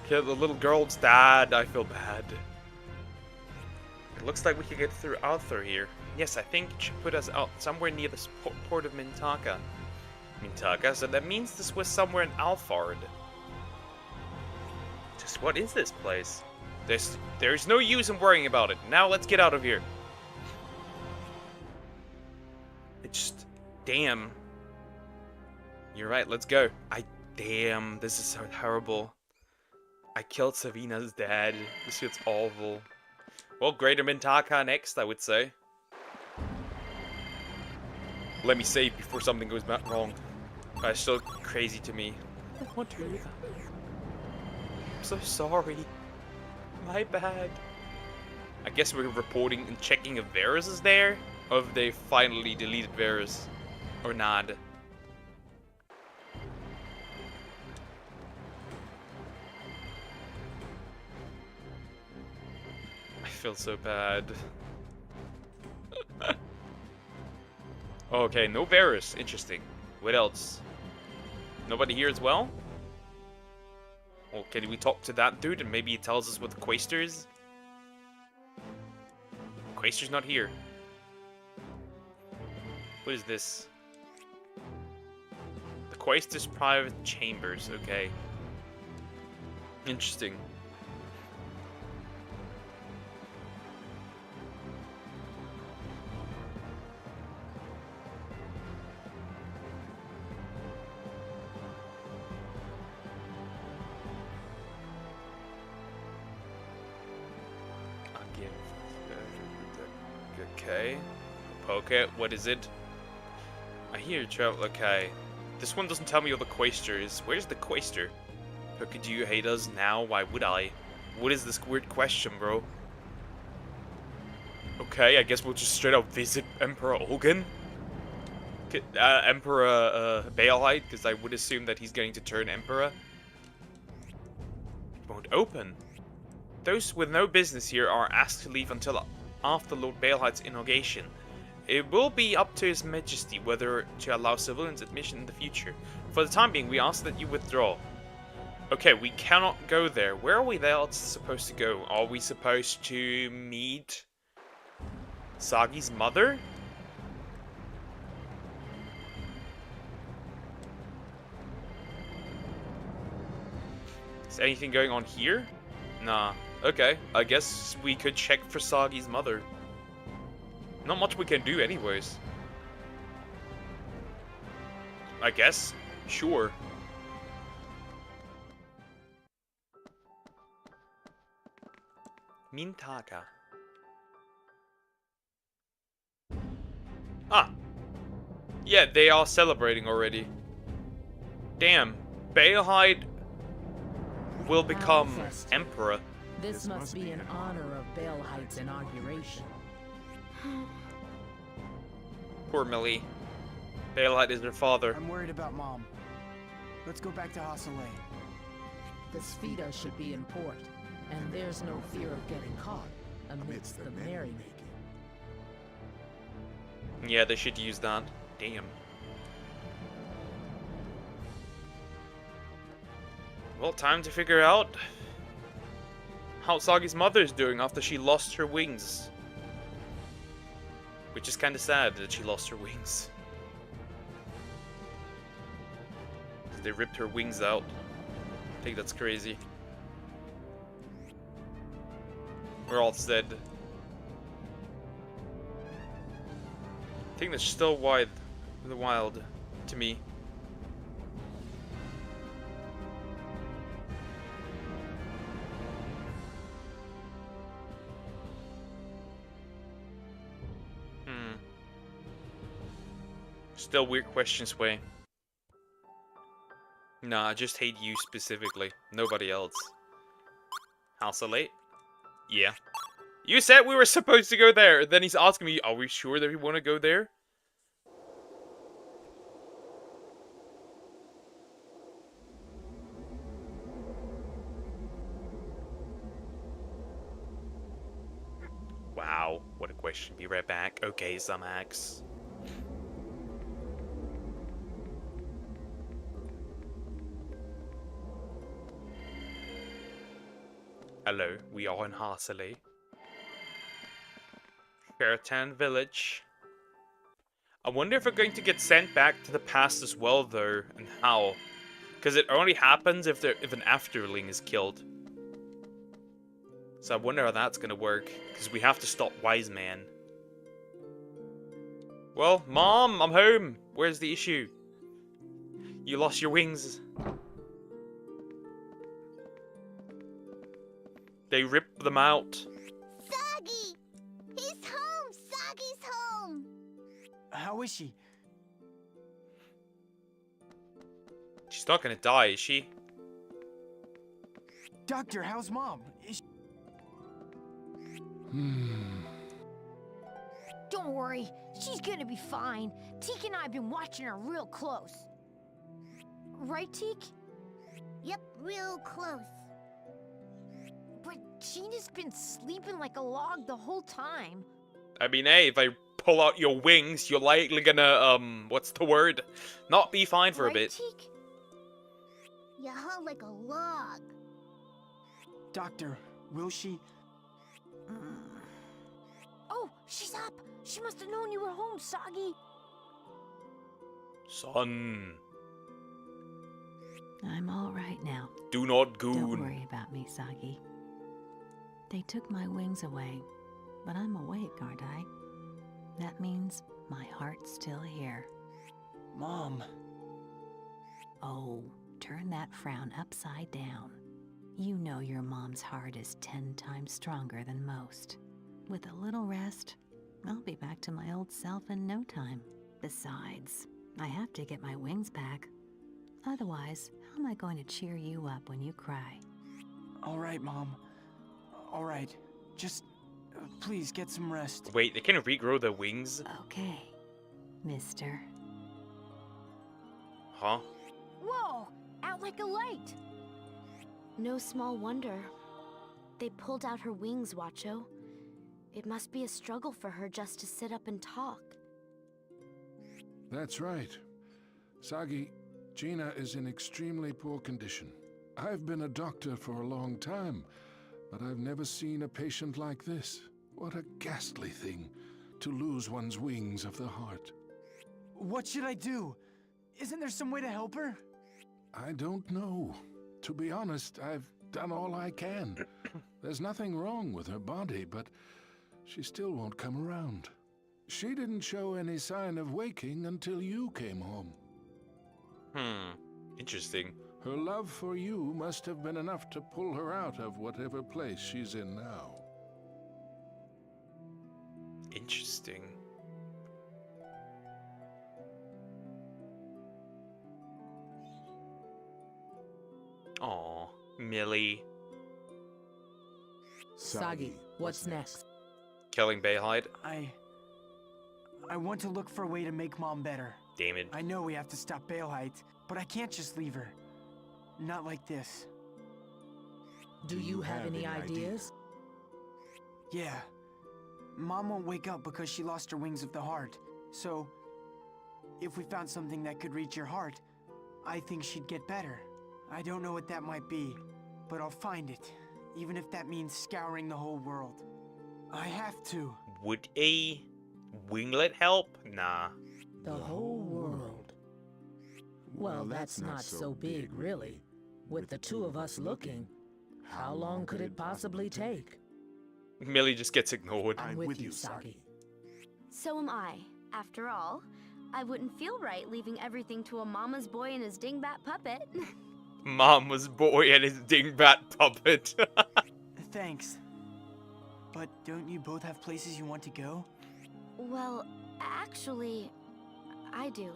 Killed the little girl's dad. I feel bad. It looks like we could get through Arthur here. Yes, I think it should put us out somewhere near the port of Mintaka. So that means this was somewhere in Alfard. Just what is this place? There's no use in worrying about it. Now let's get out of here. It's just, damn. You're right, let's go. Damn, this is so terrible. I killed Savina's dad. This feels awful. Well, Greater Mintaka next, I would say. Let me save before something goes wrong. That's still crazy to me. I don't want to do that. I'm so sorry. My bad. I guess we're reporting and checking if Varus is there, or if they finally deleted Varus, or not. I feel so bad. Okay, no Varus. Interesting. What else? Nobody here as well? Well, can we talk to that dude and maybe he tells us what the Quaestor is? Quaestor's not here. What is this? The Quaestor's private chambers, okay. Interesting. Okay. Okay, what is it? I hear travel. Okay. This one doesn't tell me what the Quaestor is. Where's the Quaestor? Okay, do you hate us now? Why would I? What is this weird question, bro? Okay, I guess we'll just straight up visit Emperor Olgan? Emperor Baelite, because I would assume that he's going to turn Emperor. It won't open. Those with no business here are asked to leave until after Lord Baelite's inauguration. It will be up to His Majesty whether to allow civilians admission in the future. For the time being, we ask that you withdraw. Okay, we cannot go there. Where are we else supposed to go? Are we supposed to meet Sagi's mother? Is anything going on here? Nah. Okay, I guess we could check for Sagi's mother. Not much we can do anyways. I guess. Sure. Mintaka. Ah! Yeah, they are celebrating already. Damn. Baelite will become emperor. This must be in honor of Baelite's inauguration. Poor Millie. Baelite is her father. I'm worried about Mom. Let's go back to Hasselay. The Spheda should be in port, and there's no fear of getting caught amidst the merrymaking. Yeah, they should use that. Damn. Well, time to figure out how Sagi's mother's doing after she lost her wings. Which is kind of sad that she lost her wings. They ripped her wings out. I think that's crazy. We're all dead. I think that's still wild to me. Still weird questions, Way. Nah, I just hate you specifically. Nobody else. House of Late? Yeah. You said we were supposed to go there. Then he's asking me, are we sure that we want to go there? Wow, what a question. Be right back. Okay, Zamax. Hello, we are in Harsley. Sheraton Village. I wonder if we're going to get sent back to the past as well, though, and how. Because it only happens if an afterling is killed. So I wonder how that's gonna work, because we have to stop Wise Man. Well, Mom, I'm home. Where's the issue? You lost your wings. They ripped them out. Soggy! He's home! Soggy's home! How is she? She's not gonna die, is she? Doctor, how's Mom? Is Don't worry, she's gonna be fine. Teak and I have been watching her real close. Right, Teak? Yep, real close. But Gina's been sleeping like a log the whole time. I mean, hey, if I pull out your wings, you're likely gonna, what's the word? Not be fine for a bit. Teak? You hung like a log. Doctor, will she? Oh, she's up! She must have known you were home, Soggy. Son, I'm all right now. do not Don't goon. worry about me, Soggy. They took my wings away, but I'm awake, aren't I? That means my heart's still here. Mom. Oh, turn that frown upside down. You know your mom's heart is 10 times stronger than most. With a little rest, I'll be back to my old self in no time. Besides, I have to get my wings back. Otherwise, how am I going to cheer you up when you cry? All right, Mom. All right. Just please get some rest. Wait, they can regrow their wings? Okay, mister. Huh? Whoa! Out like a light! No small wonder. They pulled out her wings, Wacho. It must be a struggle for her just to sit up and talk. That's right. Sagi, Gina is in extremely poor condition. I've been a doctor for a long time, but I've never seen a patient like this. What a ghastly thing, to lose one's wings of the heart. What should I do? Isn't there some way to help her? I don't know. To be honest, I've done all I can. There's nothing wrong with her body, but she still won't come around. She didn't show any sign of waking until you came home. Interesting. Her love for you must have been enough to pull her out of whatever place she's in now. Interesting. Aw, Millie. Soggy, what's next? Killing Bayhide? I want to look for a way to make Mom better. Damn it. I know we have to stop Baelheit, but I can't just leave her. Not like this. Do you have any ideas? Yeah. Mom won't wake up because she lost her wings of the heart. So, if we found something that could reach your heart, I think she'd get better. I don't know what that might be, but I'll find it, even if that means scouring the whole world. I have to. Would a winglet help? Nah. The whole world. Well, that's not so big, really. With the two of us looking, how long could it possibly take? Millie just gets ignored. I'm with you, Sagi. So am I. After all, I wouldn't feel right leaving everything to a mama's boy and his dingbat puppet. Mama's boy and his dingbat puppet. Thanks. But don't you both have places you want to go? Well, actually, I do.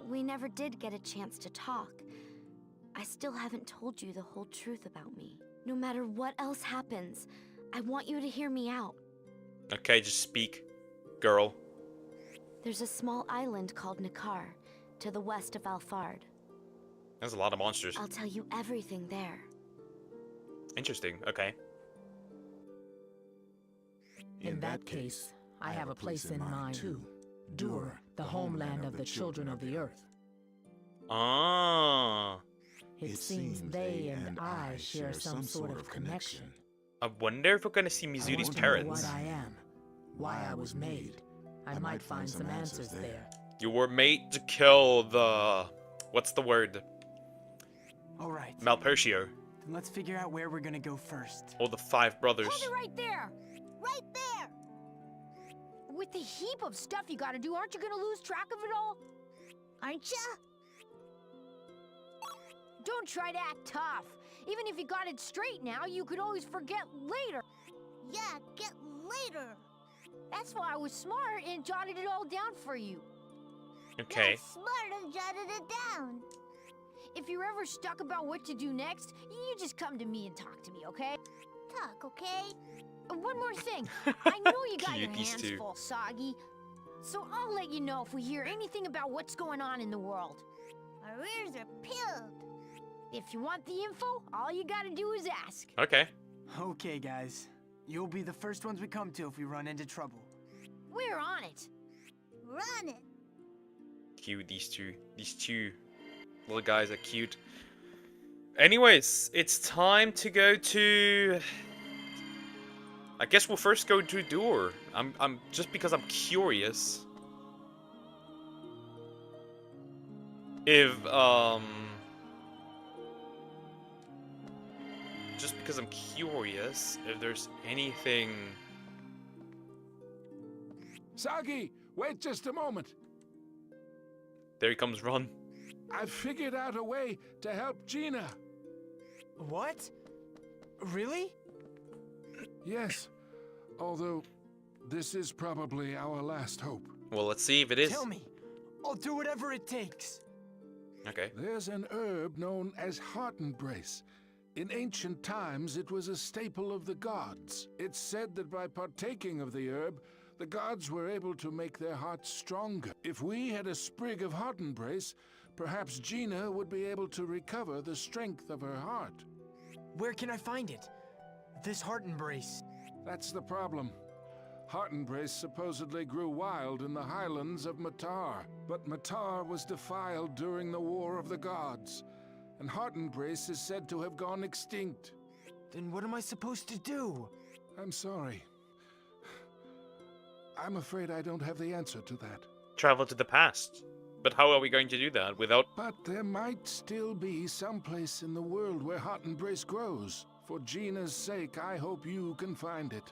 We never did get a chance to talk. I still haven't told you the whole truth about me. No matter what else happens, I want you to hear me out. Okay, just speak, girl. There's a small island called Nakar, to the west of Alfard. There's a lot of monsters. I'll tell you everything there. Interesting, okay. In that case, I have a place in mind too. Dur, the homeland of the children of the earth. Ah. It seems they and I share some sort of connection. I wonder if we're gonna see I Mizuri's want to know parents. what I am, why I was made. I might find some answers there. You were made to kill the... What's the word? All right. Malpertio. Then let's figure out where we're gonna go first. Or the five brothers. Hold it right there! Right there! With the heap of stuff you gotta do, aren't you gonna lose track of it all? Aren't ya? Don't try to act tough. Even if you got it straight now, you could always forget later. Yeah, get later. That's why I was smart and jotted it all down for you. Okay. Smart and jotted it down. If you're ever stuck about what to do next, you just come to me and talk to me, okay? Talk, okay? One more thing. I know you got your Cute, these hands two. full, Soggy. So I'll let you know if we hear anything about what's going on in the world. Our ears are peeled. If you want the info, all you gotta do is ask. Okay. Okay, guys. You'll be the first ones we come to if we run into trouble. We're on it. We're on it. Cute, these two. These two little guys are cute. Anyways, it's time to go to... I guess we'll first go to a door. I'm just because I'm curious. If, just because I'm curious if there's anything... Sagi, wait just a moment. There he comes, Ron. I've figured out a way to help Gina. What? Really? Yes, although this is probably our last hope. Well, let's see if it is. Tell me. I'll do whatever it takes. Okay. There's an herb known as heart embrace. In ancient times, it was a staple of the gods. It's said that by partaking of the herb, the gods were able to make their hearts stronger. If we had a sprig of heart embrace, perhaps Gina would be able to recover the strength of her heart. Where can I find it? This heart embrace. That's the problem. Heart embrace supposedly grew wild in the highlands of Matar, but Matar was defiled during the War of the Gods, and heart embrace is said to have gone extinct. Then what am I supposed to do? I'm sorry. I'm afraid I don't have the answer to that. Travel to the past. But how are we going to do that without... But there might still be some place in the world where heart embrace grows. For Gina's sake, I hope you can find it.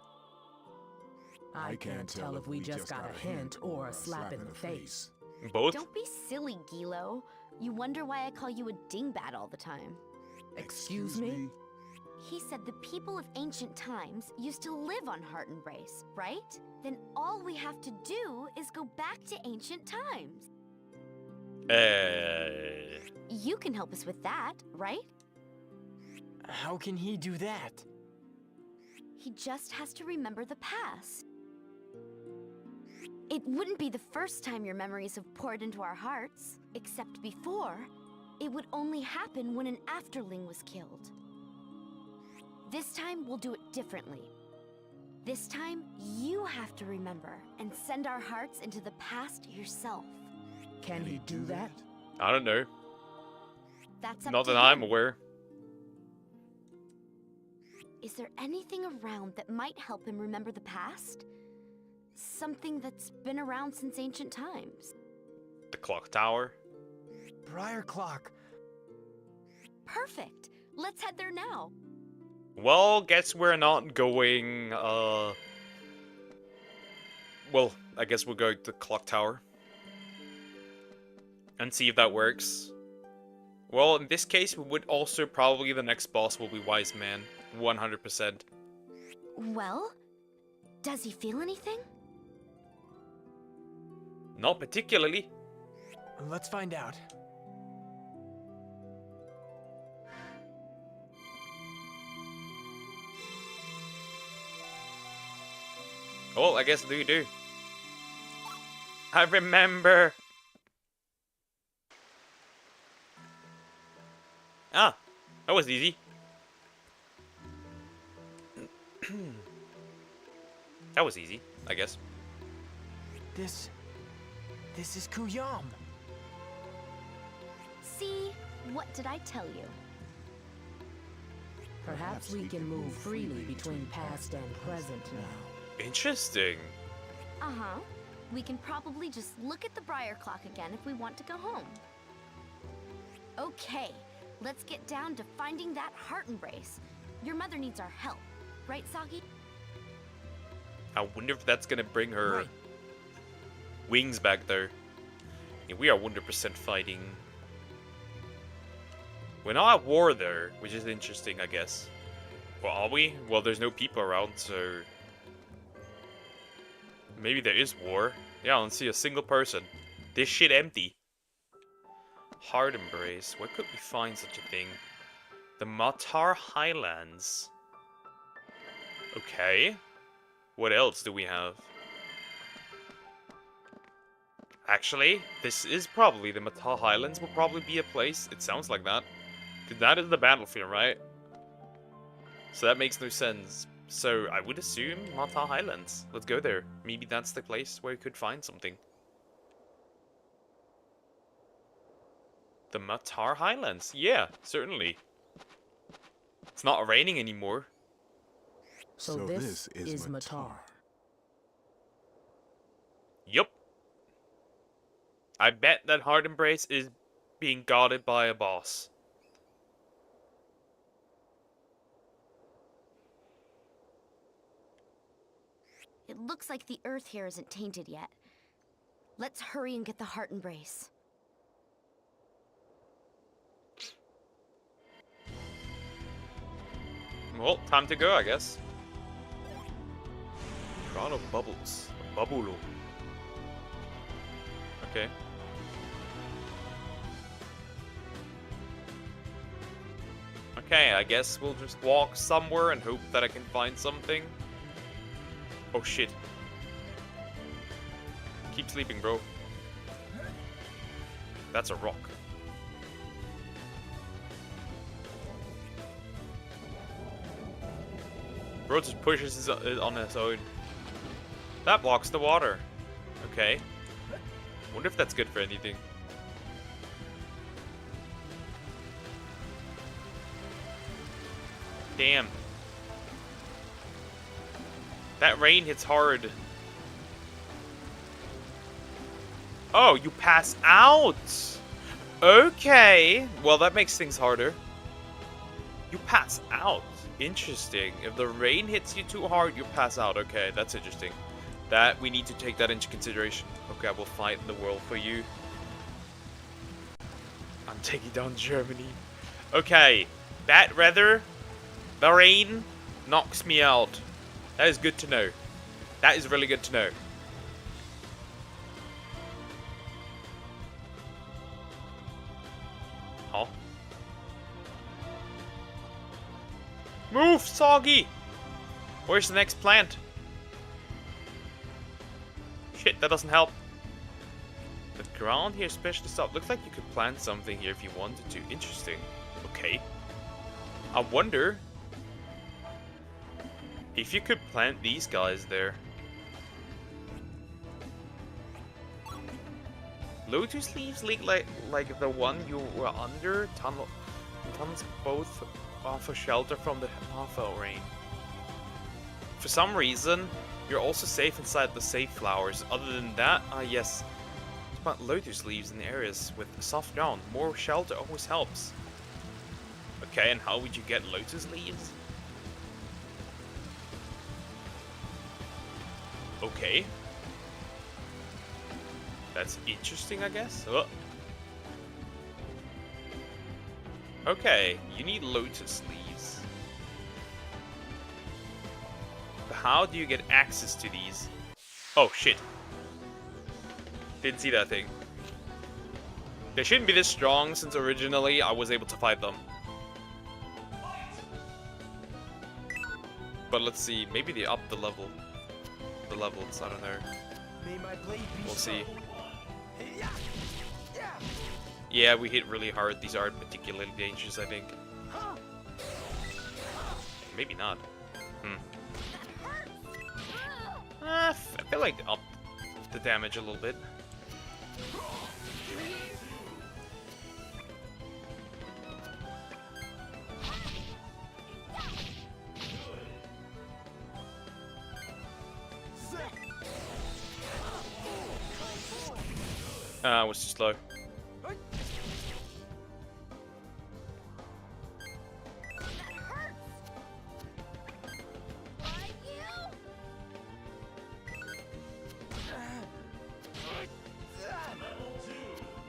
I can't tell if we just got a hint or a slap in the face. Both? Don't be silly, Gilo. You wonder why I call you a dingbat all the time. Excuse me? He said the people of ancient times used to live on Heart Embrace, right? Then all we have to do is go back to ancient times. You can help us with that, right? How can he do that? He just has to remember the past. It wouldn't be the first time your memories have poured into our hearts, except before, it would only happen when an afterling was killed. This time, we'll do it differently. This time, you have to remember and send our hearts into the past yourself. Can he do that? I don't know. That's up Not to that I'm him. aware. Is there anything around that might help him remember the past? Something that's been around since ancient times. The clock tower. Briar clock. Perfect. Let's head there now. Well, guess we're not going, well, I guess we'll go to the clock tower. And see if that works. Well, in this case, we would also probably the next boss will be Wise Man. 100%. Well, does he feel anything? Not particularly. Let's find out. Well, I guess we do. I remember. Ah, that was easy. That was easy, I guess. This is Kuyam. See, what did I tell you? Perhaps we can move freely between past and present now. Interesting. Uh-huh. We can probably just look at the Briar clock again if we want to go home. Okay, Let's get down to finding that heart embrace. Your mother needs our help, right, Sagi? I wonder if that's gonna bring her Right. wings back there. Yeah, we are 100% fighting. We're not at war there, which is interesting, I guess. Well, are we? Well, there's no people around, so... Maybe there is war. Yeah, I don't see a single person. This shit empty. Heart embrace. Where could we find such a thing? The Matar Highlands. Okay. What else do we have? Actually, this is probably the Matar Highlands will probably be a place. It sounds like that. 'Cause that is the battlefield, right? So that makes no sense. So I would assume Matar Highlands. Let's go there. Maybe that's the place where we could find something. The Matar Highlands. Yeah, certainly. It's not raining anymore. So this is Matar. Yup. I bet that Heart Embrace is being guarded by a boss. It looks like the earth here isn't tainted yet. Let's hurry and get the heart embrace. Well, time to go, I guess. Crown of Bubbles. Babulo. Okay. Okay, I guess we'll just walk somewhere and hope that I can find something. Oh shit. Keep sleeping, bro. That's a rock. Bro just pushes it on his own. That blocks the water. Okay. Wonder if that's good for anything. Damn. That rain hits hard. Oh, you pass out. Okay. Well, that makes things harder. You pass out. Interesting. If the rain hits you too hard, you pass out. Okay, that's interesting. That we need to take that into consideration. Okay, I will fight in the world for you. I'm taking down Germany. Okay, bad weather. The rain knocks me out. That is good to know. That is really good to know. Huh? Move, Soggy! Where's the next plant? Shit, that doesn't help. The ground here especially soft. Looks like you could plant something here if you wanted to. Interesting. Okay. I wonder if you could plant these guys there. Lotus leaves leak like the one you were under. Tons both offer shelter from the Hafel rain. For some reason, you're also safe inside the safe flowers. Other than that, yes. Plant lotus leaves in areas with soft ground. More shelter always helps. Okay, and how would you get lotus leaves? Okay. That's interesting, I guess. Oh. Okay, you need lotus leaves. But how do you get access to these? Oh, shit. Didn't see that thing. They shouldn't be this strong since originally I was able to fight them. But let's see, maybe they upped the level. The levels, I don't know. We'll see. Yeah, we hit really hard. These aren't particularly dangerous, I think. Maybe not. I feel like they upped the damage a little bit. I was too slow.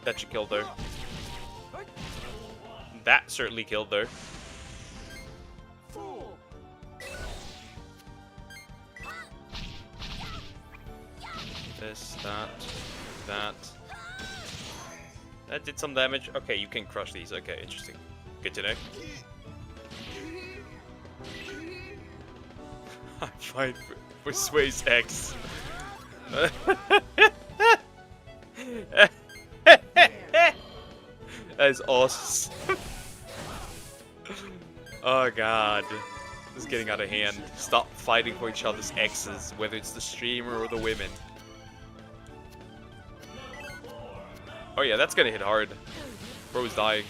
That should kill though. That certainly killed though. This, that. That did some damage. Okay, you can crush these. Okay, interesting. Good to know. I fight for Sway's X. That is awesome. Oh god. This is getting out of hand. Stop fighting for each other's exes, whether it's the streamer or the women. Oh yeah, that's gonna hit hard. Bro's dying.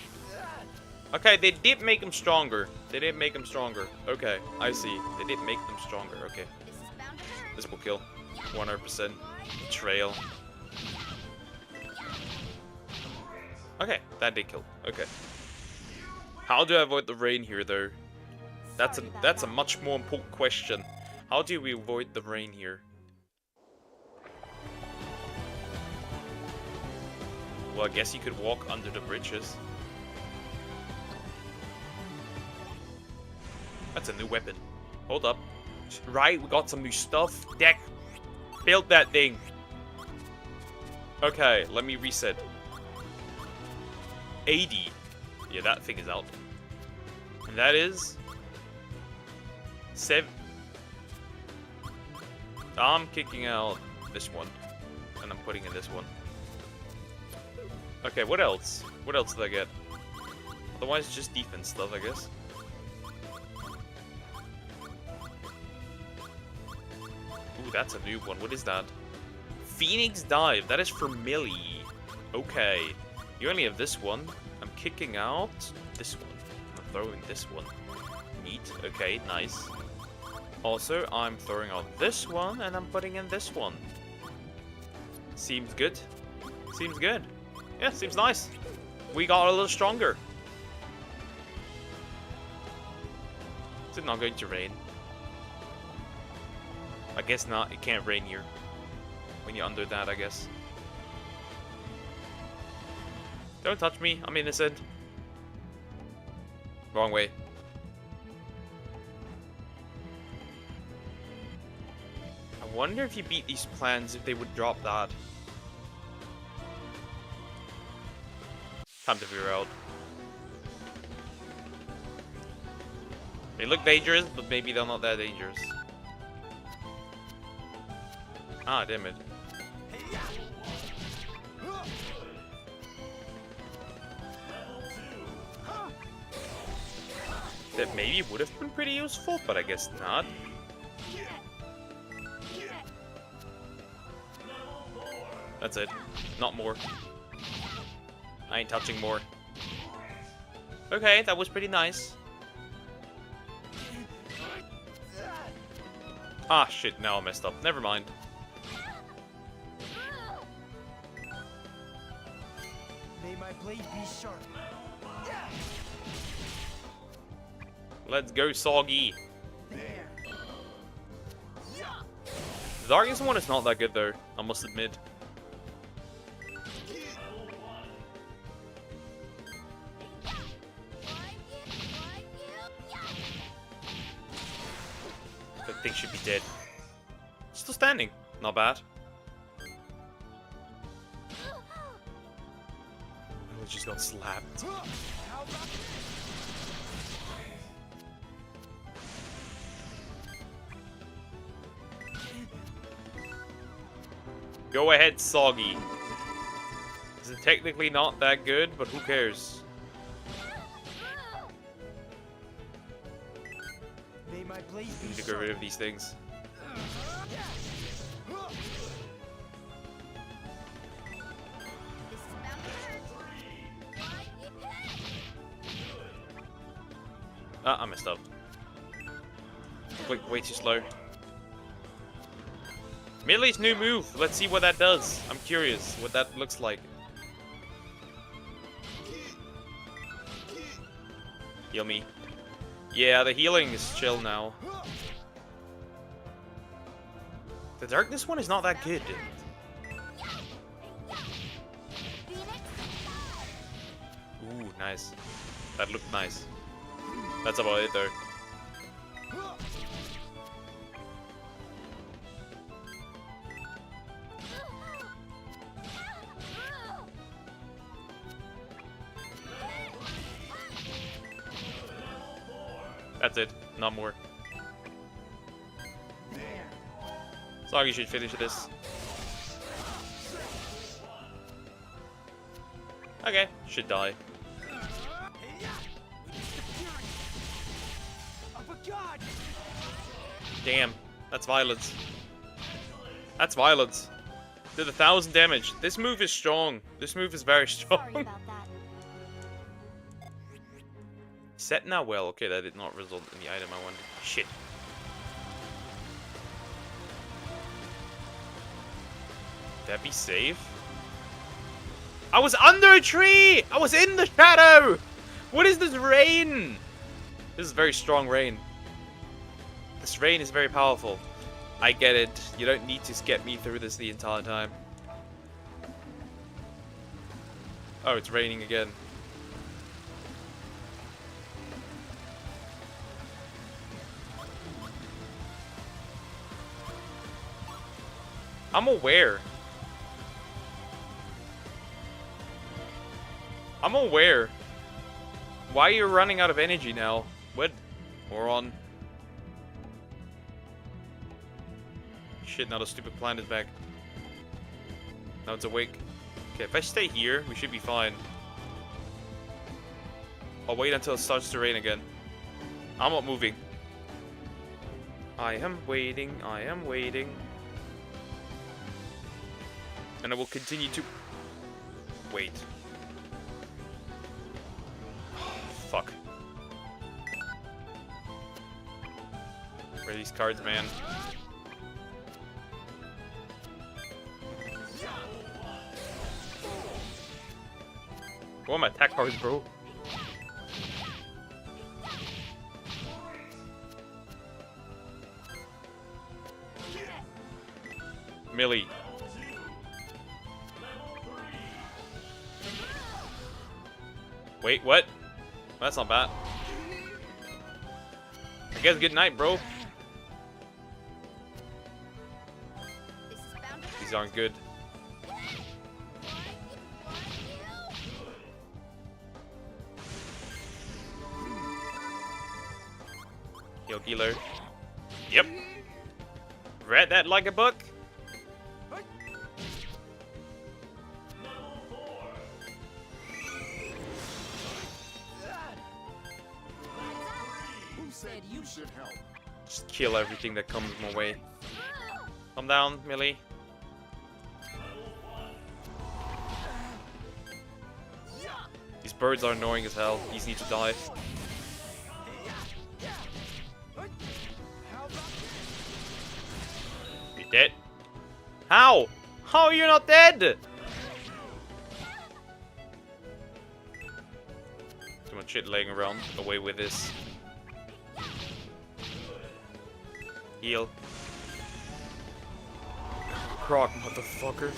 Okay, they did make him stronger. They did make him stronger. Okay, I see. They did make them stronger. Okay. This will kill. 100%. Betrayal. Okay, that did kill. Okay. How do I avoid the rain here, though? That's a much more important question. How do we avoid the rain here? Well, I guess you could walk under the bridges. That's a new weapon. Hold up. Right, we got some new stuff. Deck. Build that thing. Okay, let me reset. 80. Yeah, that thing is out. And that is 7. I'm kicking out this one. And I'm putting in this one. Okay, what else? What else did I get? Otherwise, just defense stuff, I guess. Ooh, that's a new one. What is that? Phoenix Dive. That is for melee. Okay. You only have this one. I'm kicking out this one. I'm throwing this one. Neat. Okay, nice. Also, I'm throwing out this one, and I'm putting in this one. Seems good. Seems good. Yeah, seems nice. We got a little stronger. Is it not going to rain? I guess not. It can't rain here. When you're under that, I guess. Don't touch me. I'm innocent. Wrong way. I wonder if you beat these plans, if they would drop that. Time to figure out. They look dangerous, but maybe they're not that dangerous. Ah, damn it. That maybe would have been pretty useful, but I guess not. That's it. Not more. I ain't touching more. Okay, that was pretty nice. Ah, shit, now I messed up. Never mind. May my blade be sharp. Let's go, Soggy. The darkness one is not that good, though, I must admit. That thing should be dead. Still standing. Not bad. We just got slapped. Go ahead, Soggy. Is it technically not that good, but who cares? May my blade I be need to get rid of these things. Ah, I messed up. Wait, way too slow. Melee's new move. Let's see what that does. I'm curious what that looks like. Heal me. Yeah, the healing is chill now. The darkness one is not that good. Ooh, nice. That looked nice. That's about it though. That's it. Not more. Soggy should finish this. Okay, should die. Damn, that's violence. That's violence. Did 1,000 damage. This move is strong. This move is very strong. Sorry about that. Set now well. Okay, that did not result in the item I wanted. Shit. That be safe? I was under a tree! I was in the shadow! What is this rain? This is very strong rain. This rain is very powerful. I get it. You don't need to get me through this the entire time. Oh, it's raining again. I'm aware. I'm aware. Why are you running out of energy now? What? Moron. Shit, now the stupid plant is back. Now it's awake. Okay, if I stay here, we should be fine. I'll wait until it starts to rain again. I'm not moving. I am waiting. I am waiting. And I will continue to wait. Fuck. Where are these cards, man? What are my attack cards, bro? Millie. Wait, what? That's not bad. I guess good night, bro. These aren't good. Heal Kilo. Yep. Read that like a book. Said you should help. Just kill everything that comes my way. Calm down, Millie. These birds are annoying as hell. These need to die. You dead? How? How are you not dead? Too much shit laying around. Away with this. Heal. Croc, motherfucker.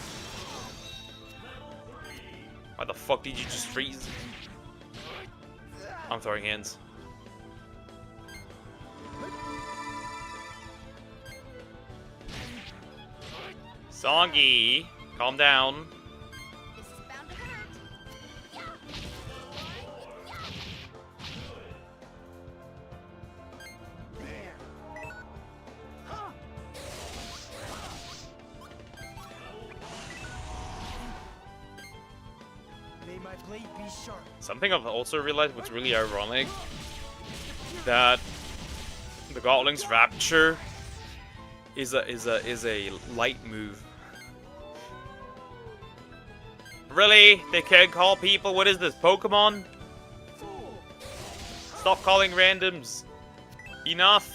Why the fuck did you just freeze? I'm throwing hands. Songy, calm down. This is bound to hurt. May my blade be sharp. Something I've also realized what's really ironic, that the Gotling's Rapture is a light move. Really? They can't call people? What is this, Pokemon? Stop calling randoms. Enough.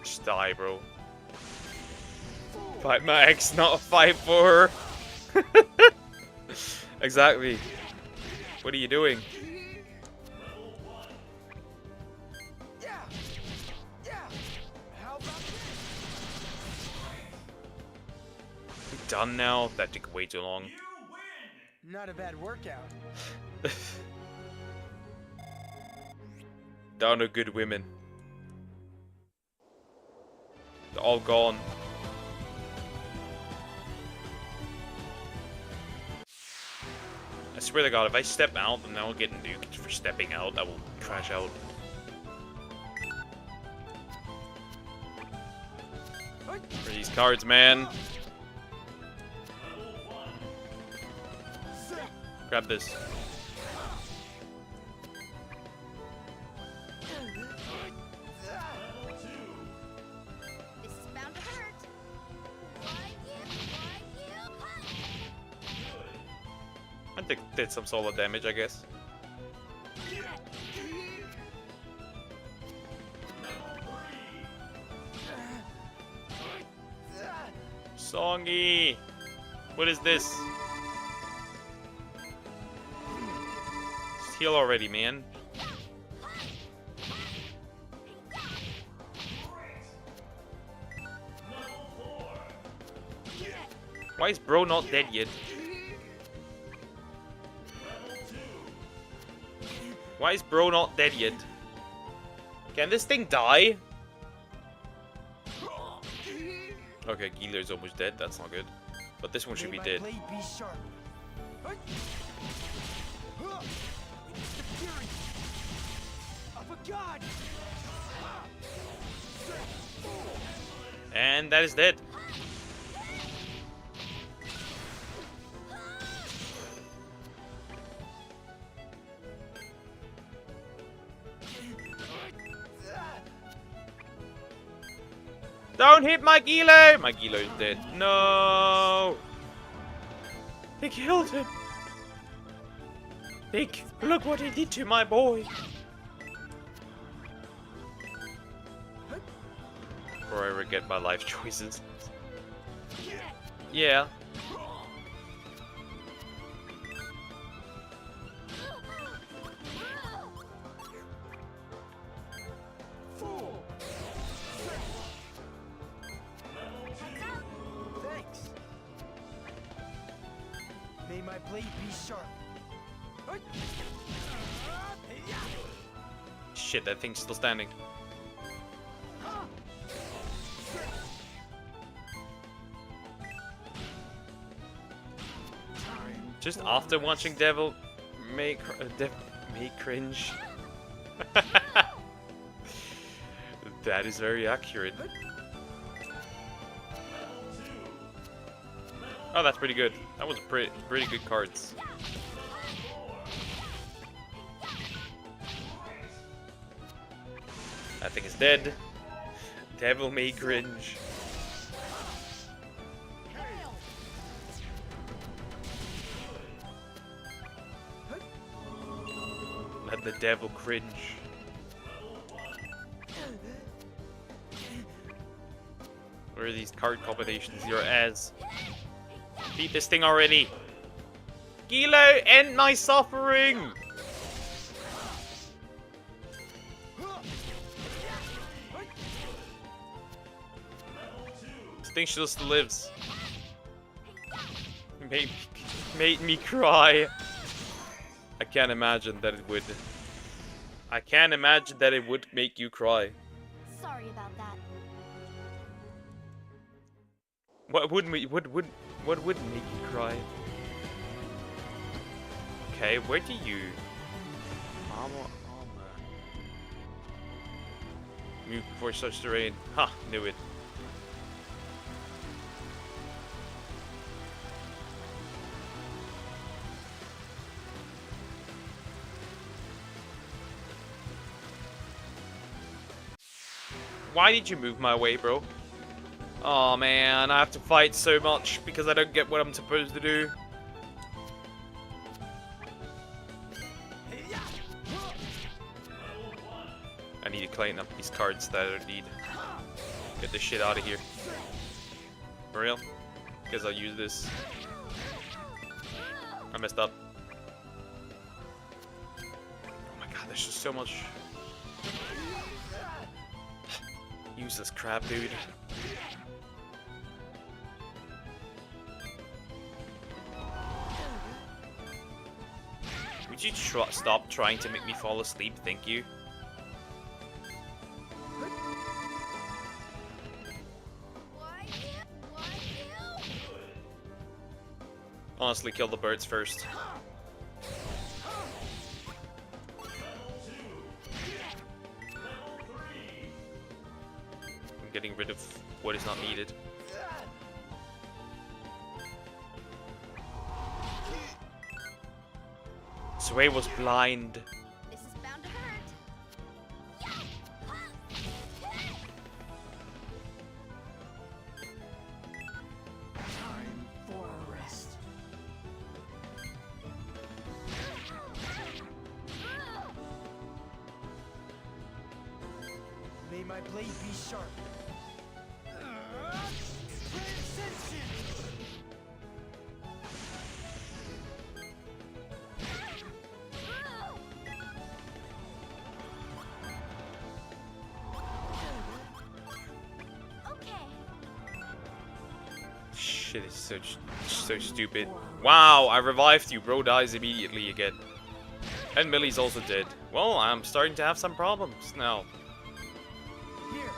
Just die, bro. Fight Max, not a fight for her. Exactly. What are you doing? We done now? That took way too long. Not a bad workout. There are no good women. They're all gone. I swear to God, if I step out, then I'll get nuked for stepping out. I will crash out. For these cards, man. Grab this. This is bound to hurt. I think did some solid damage, I guess. Songy! What is this? Just heal already, man. Why is bro not dead yet? Why is bro not dead yet? Can this thing die? Okay, Giler's almost dead. That's not good. But this one should be dead. Blade be sharp. It's the fury of a god. And that is dead. Don't hit my Gilo! My Gilo's dead. No! They killed him. Nick, look what he did to my boy. Before I regret my life choices. Yeah. Thanks. May my blade be sharp. Shit, that thing's still standing. Just after watching Devil May cringe. That is very accurate. Oh, that's pretty good. That was pretty good cards. That thing is dead. Devil May cringe. Let the devil cringe. Where are these card combinations? Your ass. Beat this thing already. Gilo, end my suffering! This thing still lives. Made me cry. I can't imagine that it would. I can't imagine that it would make you cry. Sorry about that. What would make you cry? Okay, where do you armor? Move before such terrain. Ha, knew it. Why did you move my way, bro? Oh man, I have to fight so much because I don't get what I'm supposed to do. I need to clean up these cards that I don't need. Get this shit out of here. For real? Because I'll use this. I messed up. Oh my god, there's just so much useless crap, dude. Would you stop trying to make me fall asleep? Thank you. Honestly, kill the birds first. I'm getting rid of what is not needed. Sway was blind. This is bound to hurt. Time for a rest. May my blade be sharp. Transcension! Okay. Shit is so stupid. Wow, I revived you. Bro dies immediately again. And Millie's also dead. Well, I'm starting to have some problems now. Here.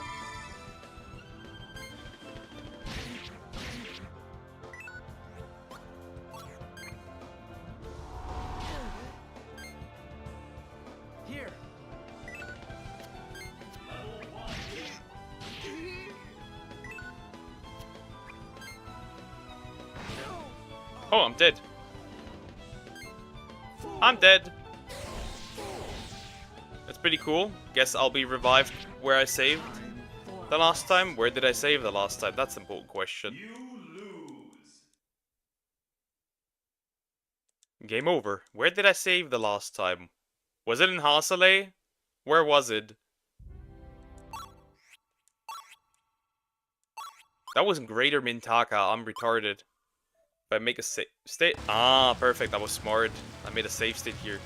Here. Oh, I'm dead. I'm dead. That's pretty cool. Guess I'll be revived where I saved the last time. Where did I save the last time? That's an important question. Game over. Where did I save the last time? Was it in Hasale? Where was it? That was in Greater Mintaka. I'm retarded. If I make a state. Ah, perfect. I was smart. I made a save state here.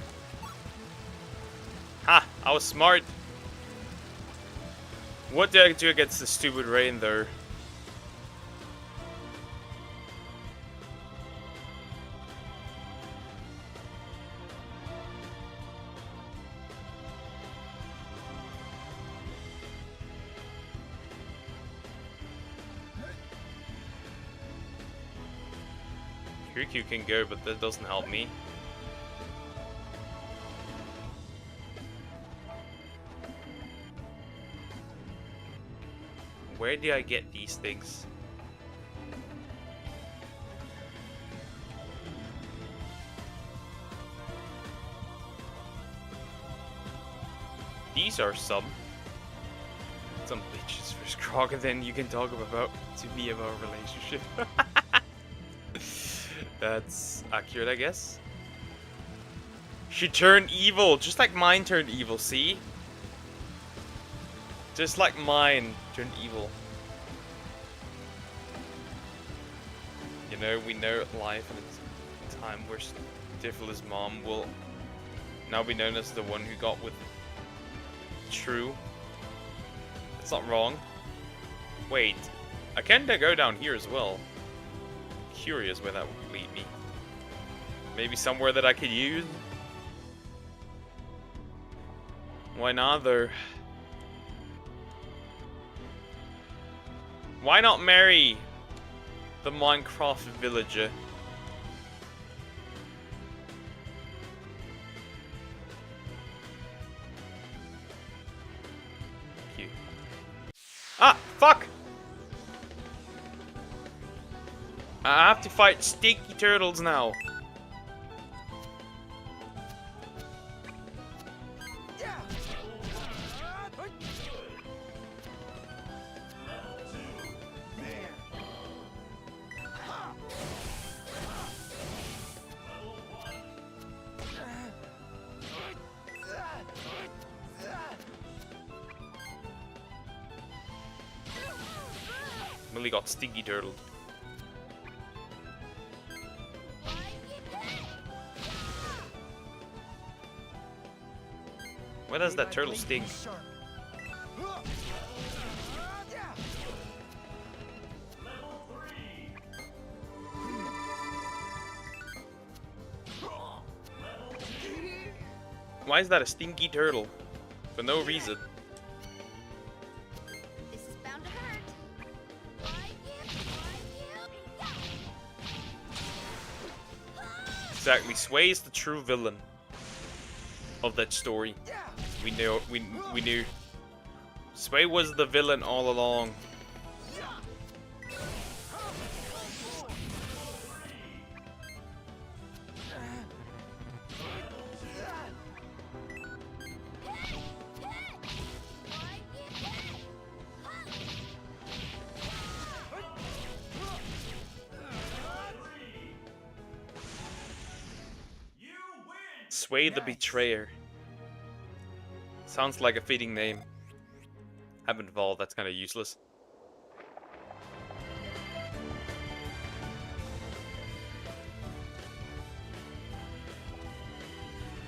Ha! I was smart. What did I do against the stupid rain there? Kiryu can go, but that doesn't help me. Where do I get these things? These are some bitches for Scrog, and then you can talk about to me about a relationship. That's accurate, I guess. She turned evil, just like mine turned evil, see? Just like mine turned evil. You know, we know life and it's a time where Stifler's mom will now be known as the one who got with True. It's not wrong. Wait, I can go down here as well. Curious where that would lead me. Maybe somewhere that I could use? Why not though? Why not marry the Minecraft villager? Cute. Ah, fuck! I have to fight stinky turtles now. Got stinky turtled. Why does that turtle sting? Why is that a stinky turtle? For no reason. This is bound to hurt. Exactly, Sway is the true villain of that story. We knew. Sway was the villain all along. Sway the Betrayer. Sounds like a fitting name. Haven't evolved, that's kind of useless.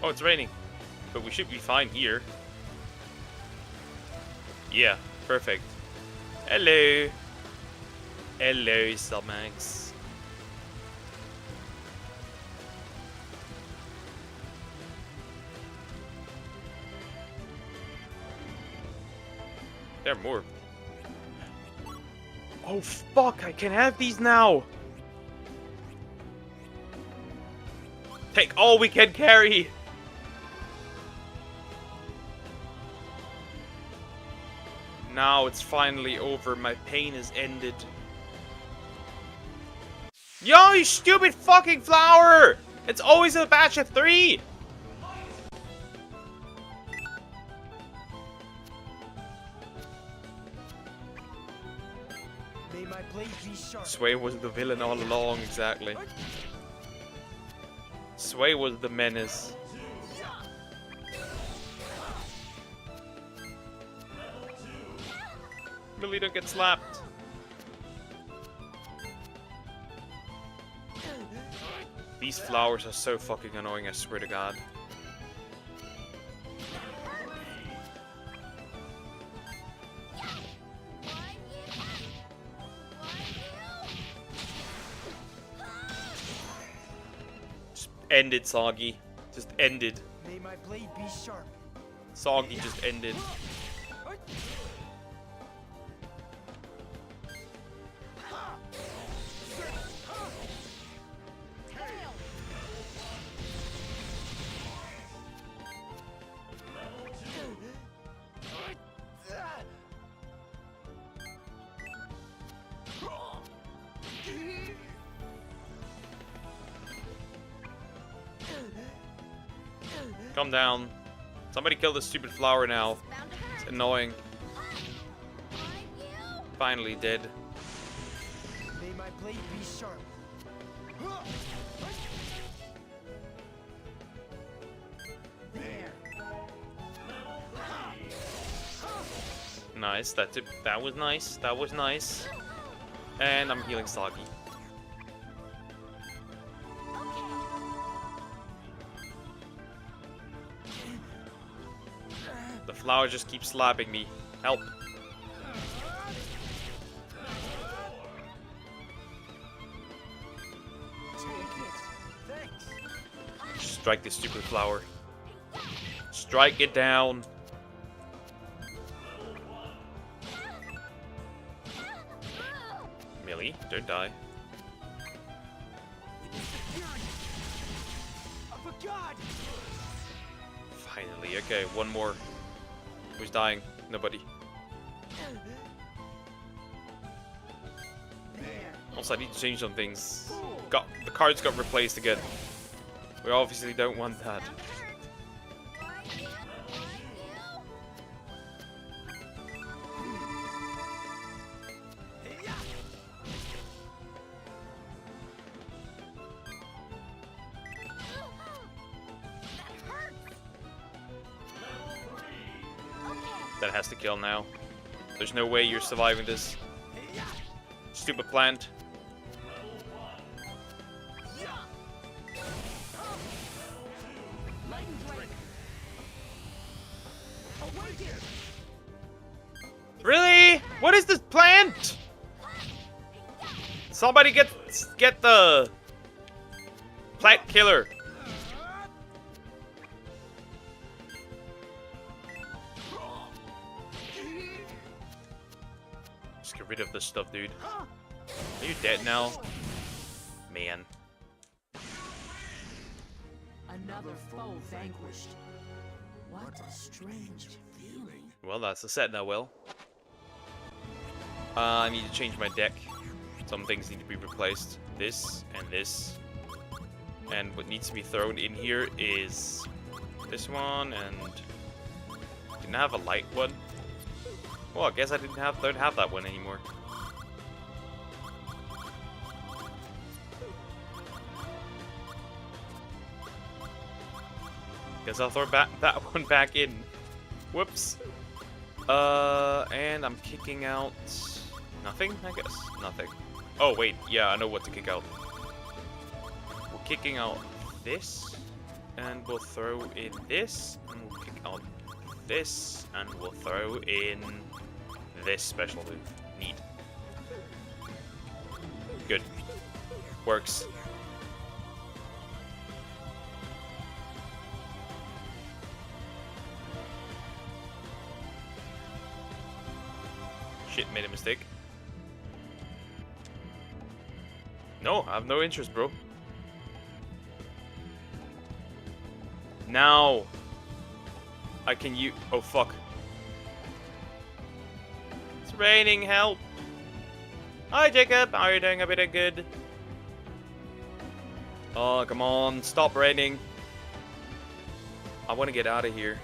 Oh, it's raining. But we should be fine here. Yeah, perfect. Hello. Hello, Salmax. There are more. Oh fuck, I can have these now! Take all we can carry! Now it's finally over, my pain is ended. Yo, you stupid fucking flower! It's always a batch of 3! May my blade be sharp. Sway was the villain all along, exactly. Sway was the menace. Millie, don't get slapped. These flowers are so fucking annoying, I swear to God. Just end it, Soggy. Just end it. May my blade be sharp. Soggy just ended. Calm down. Somebody kill this stupid flower now. It's annoying. Finally dead. May my blade be sharp. Nice. That's it. That was nice. That was nice. And I'm healing Soggy. The flower just keeps slapping me. Help. Strike this stupid flower. Strike it down. Millie, don't die. Finally, okay, one more. Who's dying? Nobody. Also, I need to change some things. The cards got replaced again. We obviously don't want that. That has to kill now. There's no way you're surviving this. Stupid plant. Really? What is this plant? Somebody get the plant killer. Just get rid of this stuff, dude. Are you dead now? Man. Another foe vanquished. What a strange feeling. Well, that's a set now, Will. I need to change my deck. Some things need to be replaced. This and this. And what needs to be thrown in here is this one and... Didn't I have a light one? Well, I guess I don't have that one anymore. Guess I'll throw that one back in. Whoops. And I'm kicking out nothing, I guess. Nothing. Oh wait, yeah, I know what to kick out. We're kicking out this, and we'll throw in this, and we'll kick out this, and we'll throw in this special move. Neat. Good. Works. Shit, made a mistake. No, I have no interest, bro. Now I can use... Oh, fuck. It's raining, help. Hi, Jacob. How are you doing? A bit of good. Oh, come on. Stop raining. I want to get out of here.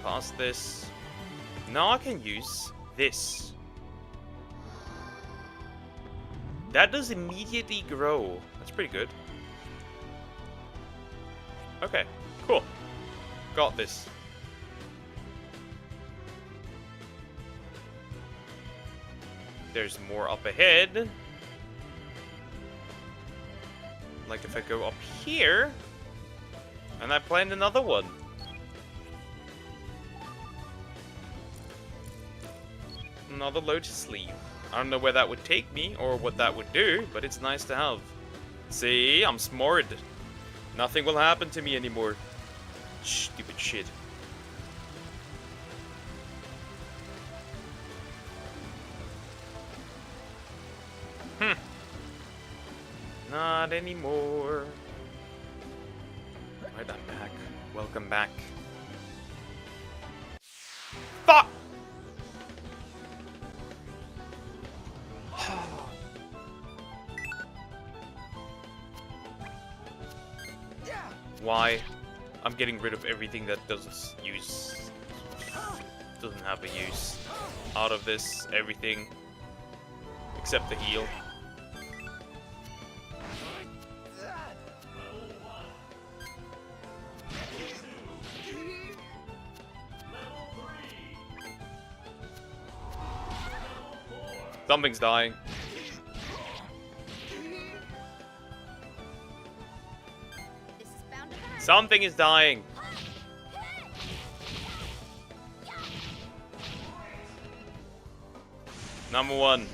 Past this. Now I can use this. That does immediately grow. That's pretty good. Okay, cool. Got this. There's more up ahead. Like if I go up here, and I planned another one. Another Lotus Leaf. I don't know where that would take me or what that would do, but it's nice to have. See, I'm smart. Nothing will happen to me anymore. Stupid shit. Not anymore. Right, I'm back. Welcome back. Fuck! Why? I'm getting rid of everything that doesn't have a use. Out of this, everything except the heal. Something's dying. Something is dying. Number one.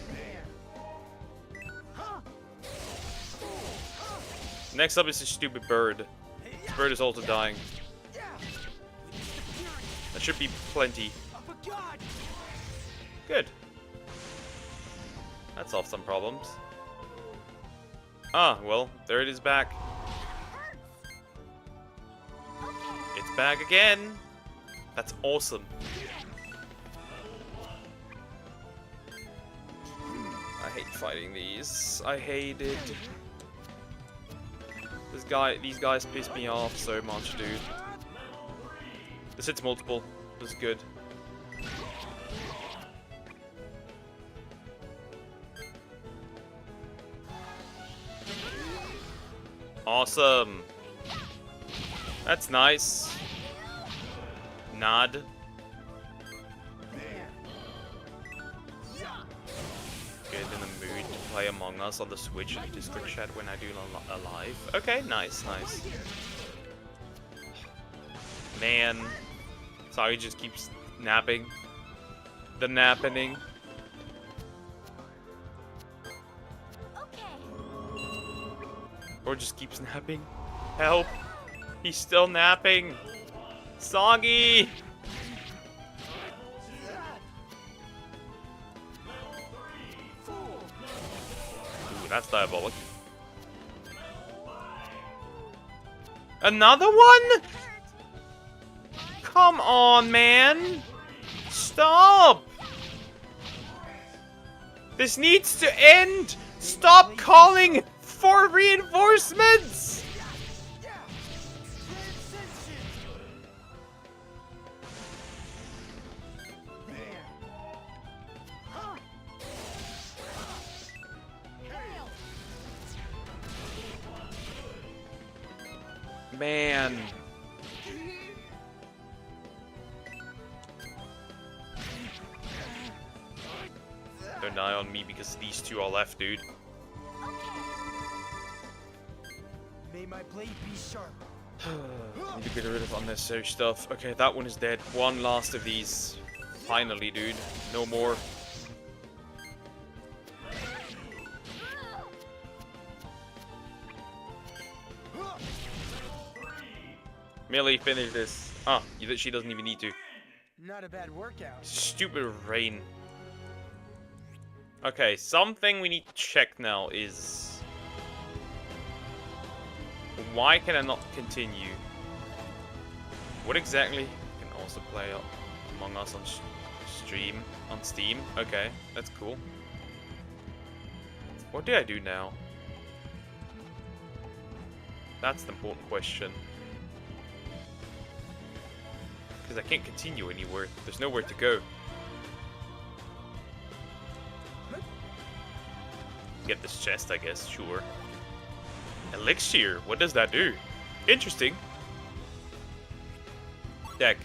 Next up is this stupid bird. This bird is also dying. That should be plenty. Good. That solved some problems. Ah, well, there it is back. It's back again. That's awesome. I hate fighting these. I hate it. These guys piss me off so much, dude. This hits multiple. This is good. Awesome. That's nice. Nod. Get in the mood to play Among Us on the Switch and Discord chat when I do a live. Okay, nice, nice. Man, Sagi just keeps napping. The napping. Or just keeps napping. Help! He's still napping! Soggy! Ooh, that's diabolic. Another one? Come on, man! Stop! This needs to end! Stop calling for reinforcements! Man. Don't die on me because these two are left, dude. May my blade be sharp. Need to get rid of unnecessary stuff. Okay, that one is dead. One last of these. Finally, dude. No more. Millie, finish this. Ah, she doesn't even need to. Not a bad workout. Stupid rain. Okay, something we need to check now is... why can I not continue? What exactly? You can also play Among Us on Steam. Okay, that's cool. What do I do now? That's the important question. Because I can't continue anywhere. There's nowhere to go. Get this chest, I guess, sure. Elixir, what does that do? Interesting. Deck.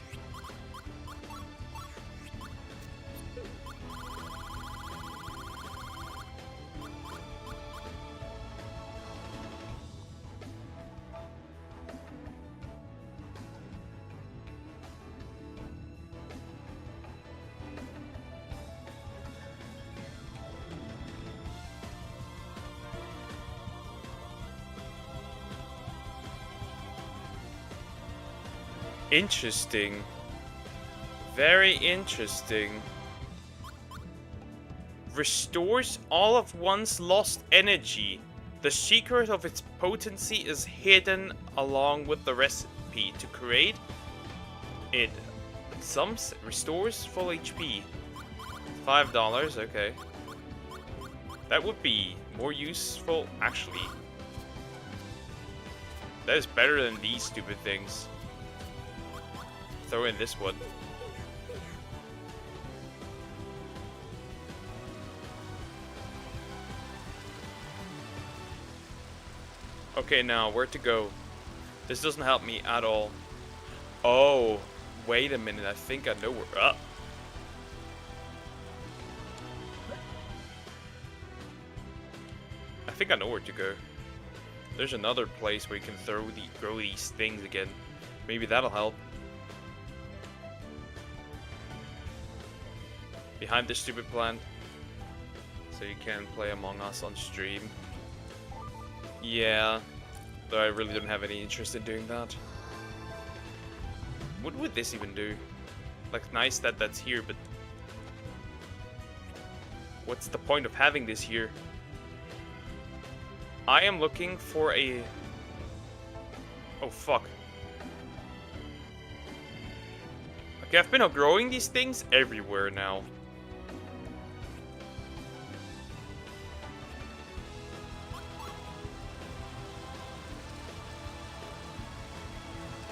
Interesting. Very interesting. Restores all of one's lost energy. The secret of its potency is hidden along with the recipe to create it. Some restores full HP. $5, okay. That would be more useful, actually. That is better than these stupid things. Throw in this one. Okay, now where to go? This doesn't help me at all. Oh, wait a minute. I think I know where. Up. I think I know where to go. There's another place where you can grow these things again. Maybe that'll help. Behind this stupid plant. So you can play Among Us on stream. Yeah. Though I really don't have any interest in doing that. What would this even do? Like, nice that that's here, but... what's the point of having this here? I am looking for a... oh, fuck. Okay, I've been growing these things everywhere now.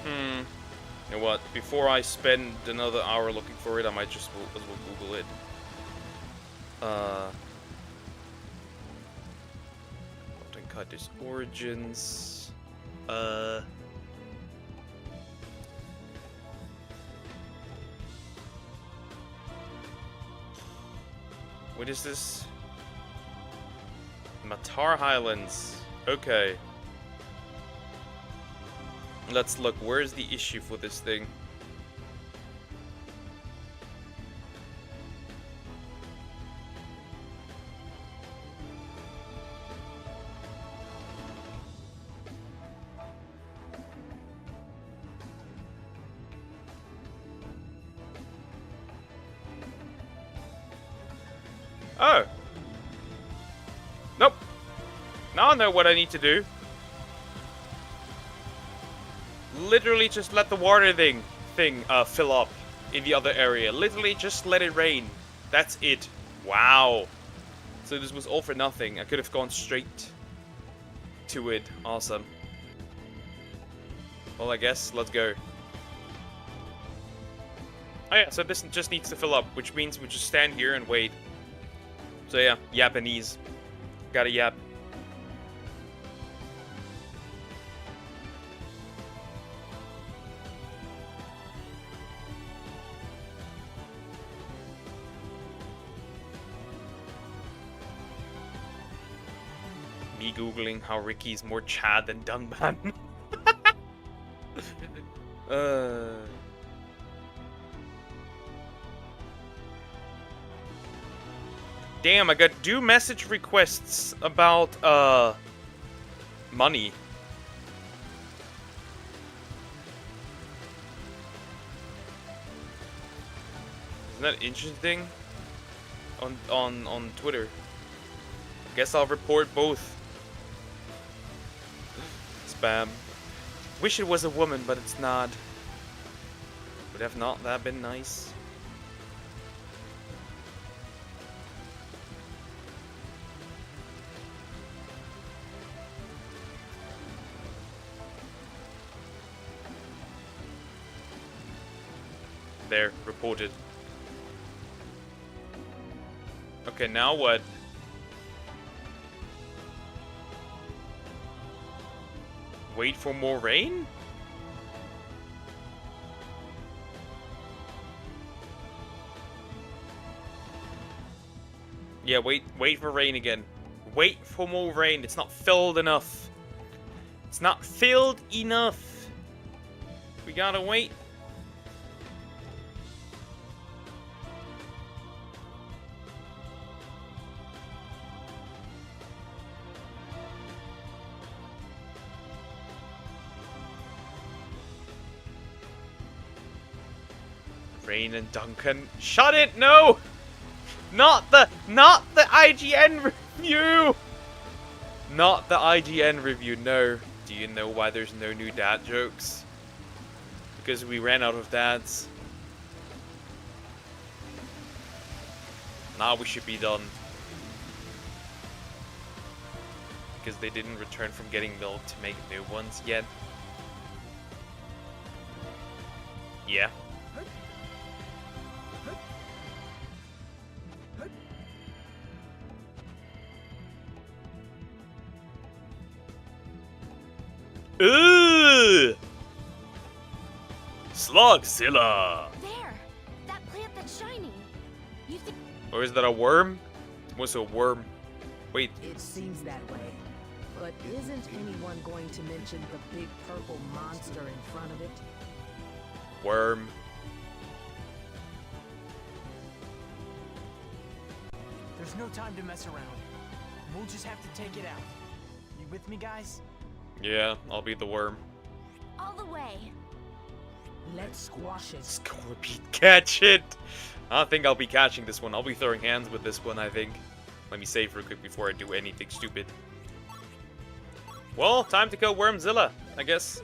You know what? Before I spend another hour looking for it, I might just as well Google it. Kaitos origins. What is this? Matar Highlands. Okay. Let's look. Where's the issue for this thing? Oh. Nope. Now I know what I need to do. Literally just let the water thing fill up in the other area. Literally just let it rain. That's it. Wow. So this was all for nothing. I could have gone straight to it. Awesome. Well, I guess let's go. Oh yeah, so this just needs to fill up, which means we just stand here and wait. So yeah, Japanese. Gotta yap. Me googling how Ricky's more Chad than Dunban. Damn, I got due message requests about money. Isn't that interesting? On Twitter. Guess I'll report both. Spam. Wish it was a woman, but it's not. Would have not that been nice? There, reported. Okay, now what? Wait for more rain? Yeah, wait for rain again. Wait for more rain. It's not filled enough. It's not filled enough. We gotta wait. Rain and Duncan. Shut it! No! Not the IGN review! Not the IGN review, no. Do you know why there's no new dad jokes? Because we ran out of dads. Now we should be done. Because they didn't return from getting milk to make new ones yet. Yeah. Ooh! Slugzilla! There! That plant that's shining! You think... Or is that a worm? What's a worm? Wait. It seems that way. But isn't anyone going to mention the big purple monster in front of it? Worm. There's no time to mess around. We'll just have to take it out. You with me, guys? Yeah, I'll be the worm. All the way. Let's squash it. Scorpion, catch it! I don't think I'll be catching this one. I'll be throwing hands with this one, I think. Let me save real quick before I do anything stupid. Well, time to kill Wormzilla, I guess.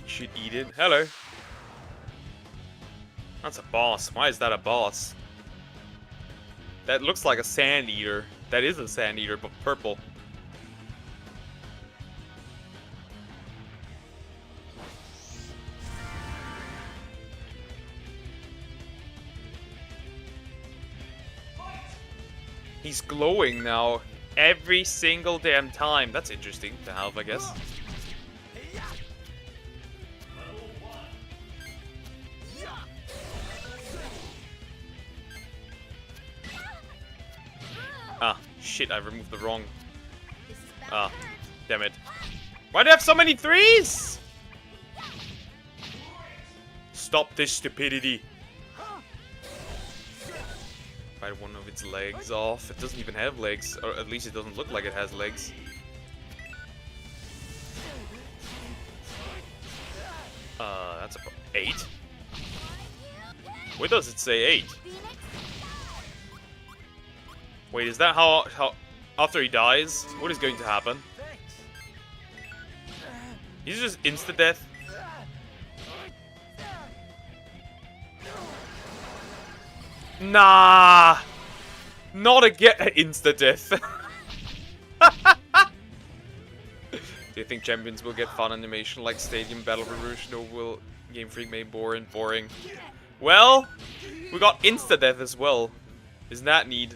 Should eat it. Hello. That's a boss. Why is that a boss? That looks like a sand eater. That is a sand eater, but purple. He's glowing now every single damn time. That's interesting to have, I guess. Shit, I removed the wrong. This is bound Ah, to hurt. damn it. Why do I have so many threes? Stop this stupidity. Bite one of its legs off. It doesn't even have legs, or at least it doesn't look like it has legs. That's a 8. Where does it say 8? Wait, is that how after he dies, what is going to happen? He's just insta-death. Nah! Not again! Insta-death. Do you think Champions will get fun animation like Stadium Battle Revolution, or will Game Freak make boring? Well, we got insta-death as well. Isn't that neat?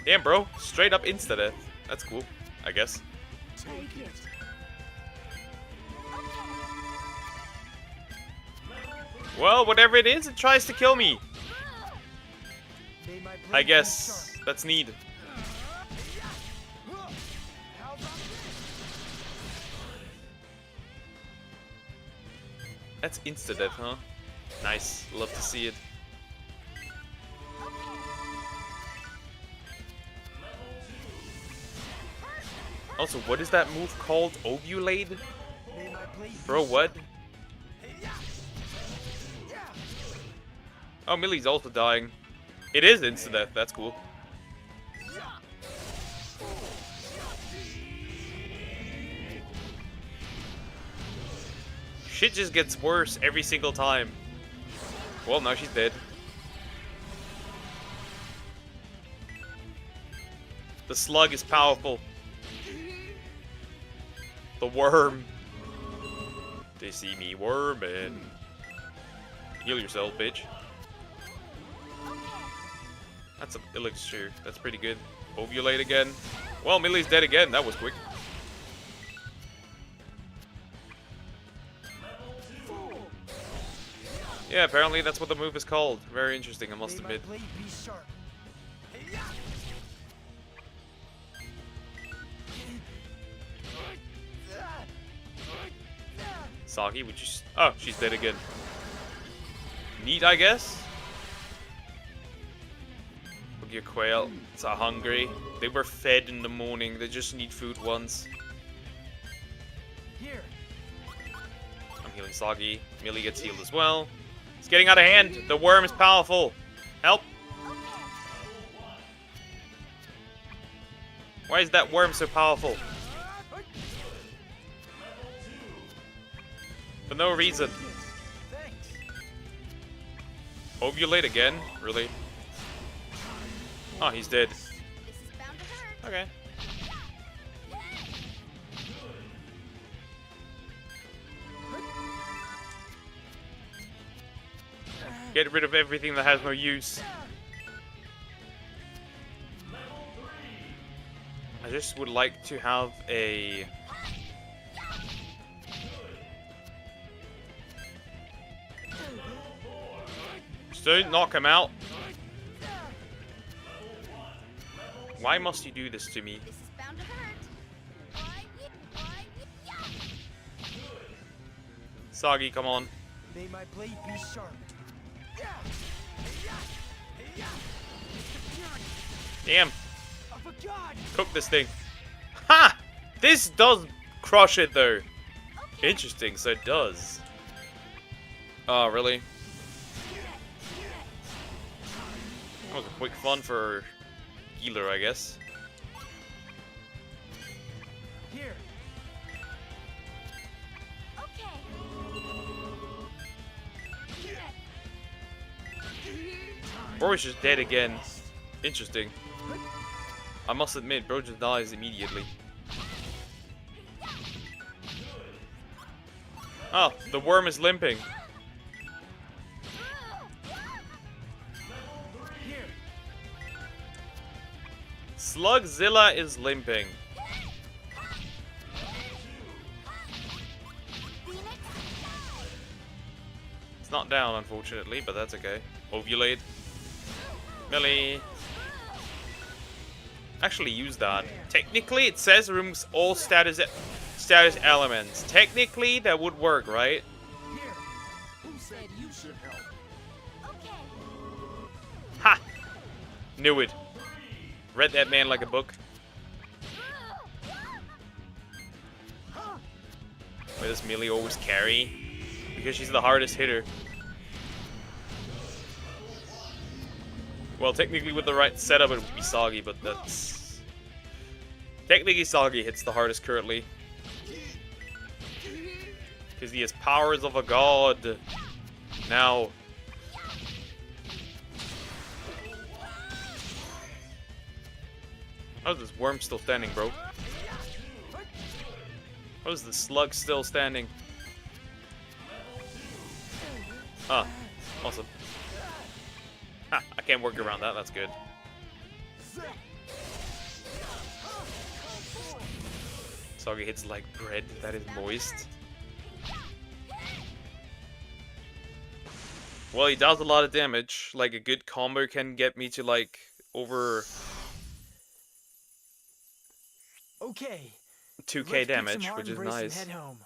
Damn, bro. Straight up insta-death. That's cool, I guess. Well, whatever it is, it tries to kill me. I guess that's neat. That's insta-death, huh? Nice. Love to see it. Also, what is that move called? Ovulate? Bro, what? Oh, Millie's also dying. It is insta-death. That's cool. Shit just gets worse every single time. Well, now she's dead. The slug is powerful. The worm. They see me worming. Heal yourself, bitch. That's an elixir. That's pretty good. Ovulate again. Well, Millie's dead again. That was quick. Yeah, apparently that's what the move is called. Very interesting, I must admit. Saki, would you... Oh, she's dead again. Neat, I guess? Look, your quail. It's hungry. They were fed in the morning. They just need food once. Here. I'm healing Sagi. Millie gets healed as well. It's getting out of hand. The worm is powerful. Help. Why is that worm so powerful? For no reason. Ovulate again? Really? Oh, he's dead. This is bound to hurt. Okay. Get rid of everything that has no use. I just would like to have a... Just don't knock him out. Why must you do this to me? This is bound to hurt. Sagi, come on. May my blade be sharp. Damn. Cook this thing. Ha! This does crush it though. Interesting, so it does. Oh, really? That was a quick fun for healer, I guess. Here. Bro is just dead again. Interesting. I must admit, bro just dies immediately. Oh, the worm is limping. Slugzilla is limping. It's not down, unfortunately, but that's okay. Ovulate. Millie. actually use that. Technically, it says removes all status elements. Technically, that would work, right? Who said you should help? Okay. Ha! Knew it. Read that man like a book. Why does Millie always carry? Because she's the hardest hitter. Well, technically with the right setup it would be Soggy, but that's... Technically Soggy hits the hardest currently. Because he has powers of a god. Now. How's this worm still standing, bro? How's the slug still standing? Ah, awesome. Ha, I can't work around that, that's good. Soggy hits like bread that is moist. Well, he does a lot of damage. Like, a good combo can get me to, like, over... Okay. 2k damage, which is nice. Head home.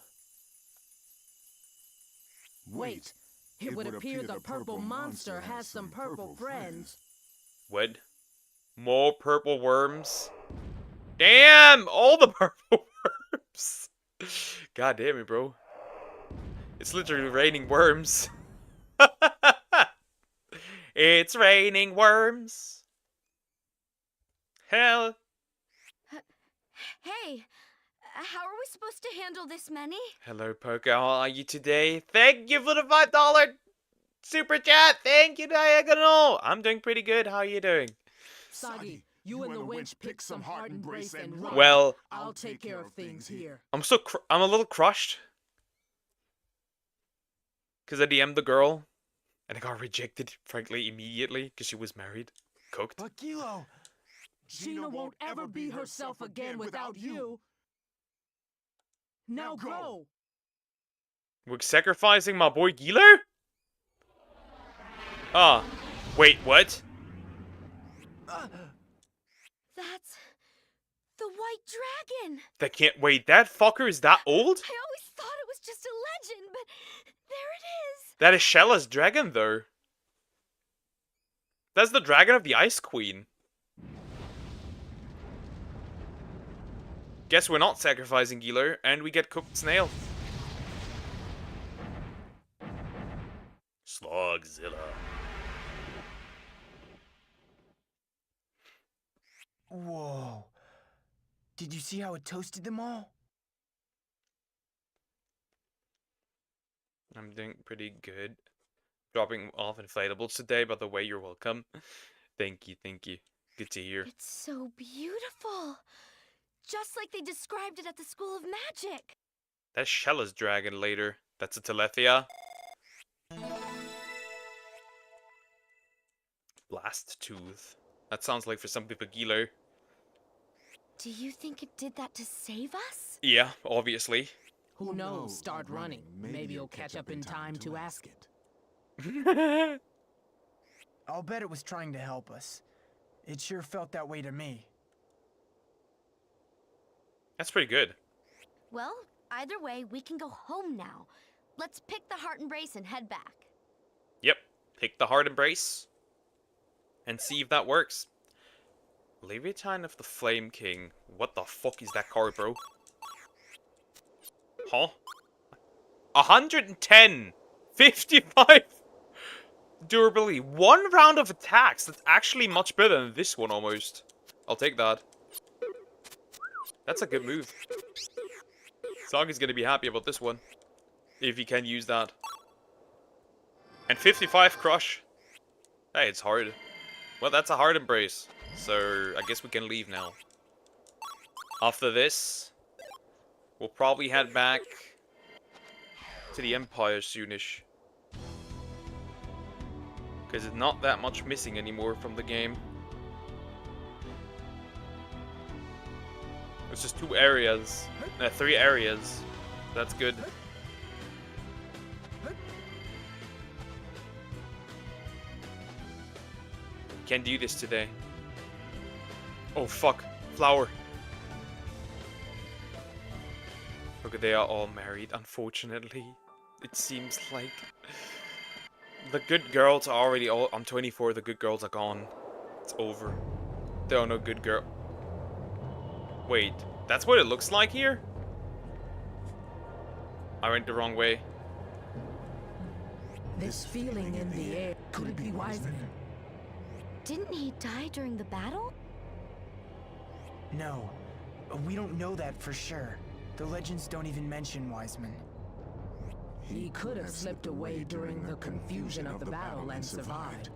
Wait, it would appear the purple monster has some purple friends. What? More purple worms? Damn! All the purple worms! God damn it, bro. It's literally raining worms. It's raining worms. Hell. Hey, how are we supposed to handle this many? Hello, Poker. How are you today? Thank you for the $5 super chat. Thank you, Diagonal. I'm doing pretty good. How are you doing? Soggy, you and the wench pick some heart embrace and run. Well, I'll take care of things here. I'm a little crushed. Because I DM'd the girl. And I got rejected, frankly, immediately. Because she was married. Cooked. But Kilo, Gina won't ever be herself again without you. Now go! We're sacrificing my boy Gilo? Ah. Wait, what? That's the white dragon. That can't wait, that fucker is that old? I always thought it was just a legend, but there it is. That is Shella's dragon, though. That's the dragon of the Ice Queen. Guess we're not sacrificing Gilo, and we get cooked snail. Slugzilla. whoa. Did you see how it toasted them all? I'm doing pretty good. Dropping off inflatables today, by the way, you're welcome. Thank you, thank you. Good to hear. It's so beautiful. Just like they described it at the School of Magic. That's Shella's dragon later. That's a Telethia. Blast Tooth. That sounds like for some people Gilo. Do you think it did that to save us? Yeah, obviously. Who knows? Start running. Maybe you'll catch up in time to ask it. I'll bet it was trying to help us. It sure felt that way to me. That's pretty good. Well, either way, we can go home now. Let's pick the heart embrace and head back. Yep. Pick the heart embrace. And see if that works. Leviathan of the Flame King. What the fuck is that card, bro? Huh? 110! 55 durability. 1 round of attacks. That's actually much better than this one, almost. I'll take that. That's a good move. Soggy's gonna be happy about this one. If he can use that. And 55 crush. Hey, it's hard. Well, that's a hard embrace. So, I guess we can leave now. After this, we'll probably head back to the Empire soonish. Because there's not that much missing anymore from the game. It's just 2 areas. 3 areas. That's good. Can do this today. Oh fuck, flower. Okay, they are all married, unfortunately. It seems like the good girls are already all. I'm 24. The good girls are gone. It's over. There are no good girl. Wait, that's what it looks like here? I went the wrong way. This feeling in the air, could it be Wiseman? Didn't he die during the battle? No, we don't know that for sure. The legends don't even mention Wiseman. He could have slipped away during the confusion of the battle and survived.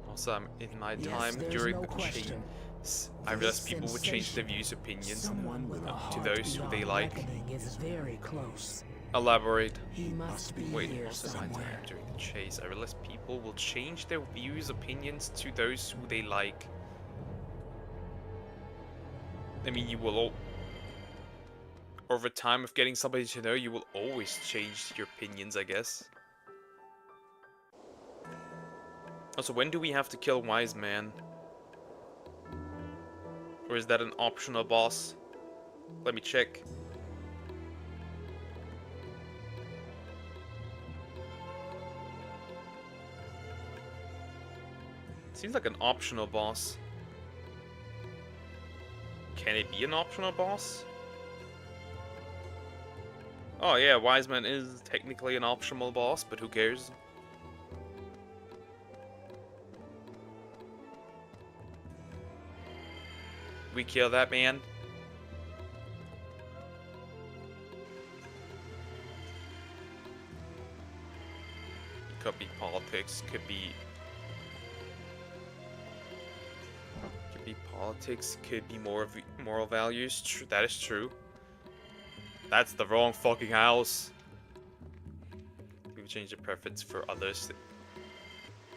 Also, in my Yes, time there's during no the question. chase, I realized people would change their views, opinions Someone with a to heart those who they beyond like. reckoning is very close. Elaborate. He must be Wait, here also in my somewhere. time during the chase, I realized people will change their views, opinions to those who they like. I mean, you will all... Over time of getting somebody to know, you will always change your opinions, I guess. Also, when do we have to kill Wise Man? Or is that an optional boss? Let me check. Seems like an optional boss. Can it be an optional boss? Oh yeah, Wiseman is technically an optional boss, but who cares? We kill that man. Could be politics, could be politics, could be more of moral values. True, that is true. That's the wrong fucking house. We've changed the preference for others.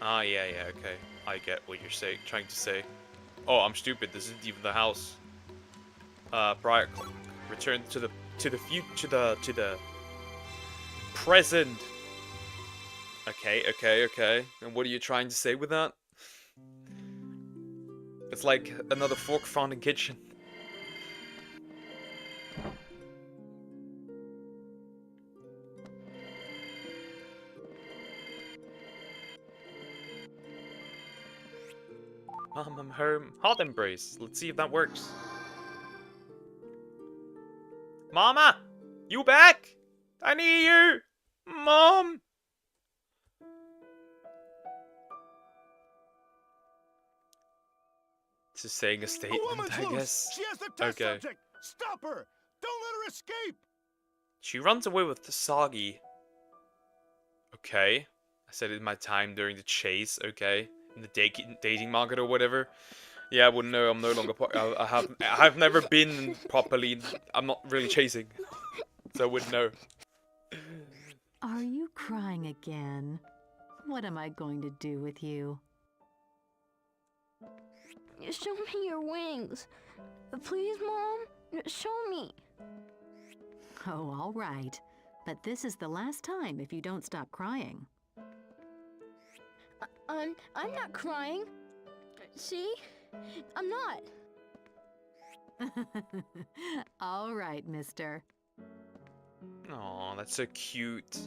Ah, yeah, okay. I get what you're saying, trying to say. Oh, I'm stupid. This isn't even the house. Briar clock. Return to the present. Okay. And what are you trying to say with that? It's like another fork found in kitchen. Mom, I'm home. Hot embrace. Let's see if that works. Mama! You back? I need you! Mom! This is saying a statement, I guess. She has the test Okay. subject. Stop her! Don't let her escape! She runs away with the Soggy. Okay. I said it in my time during the chase, okay. In the dating market or whatever. Yeah, I wouldn't know. I'm no longer. I've never been properly. I'm not really chasing, so I wouldn't know. Are you crying again? What am I going to do with you? Show me your wings. Please, Mom. Show me. Oh, all right. But this is the last time if you don't stop crying. I'm not crying. See? I'm not. All right, mister. Aw, that's so cute.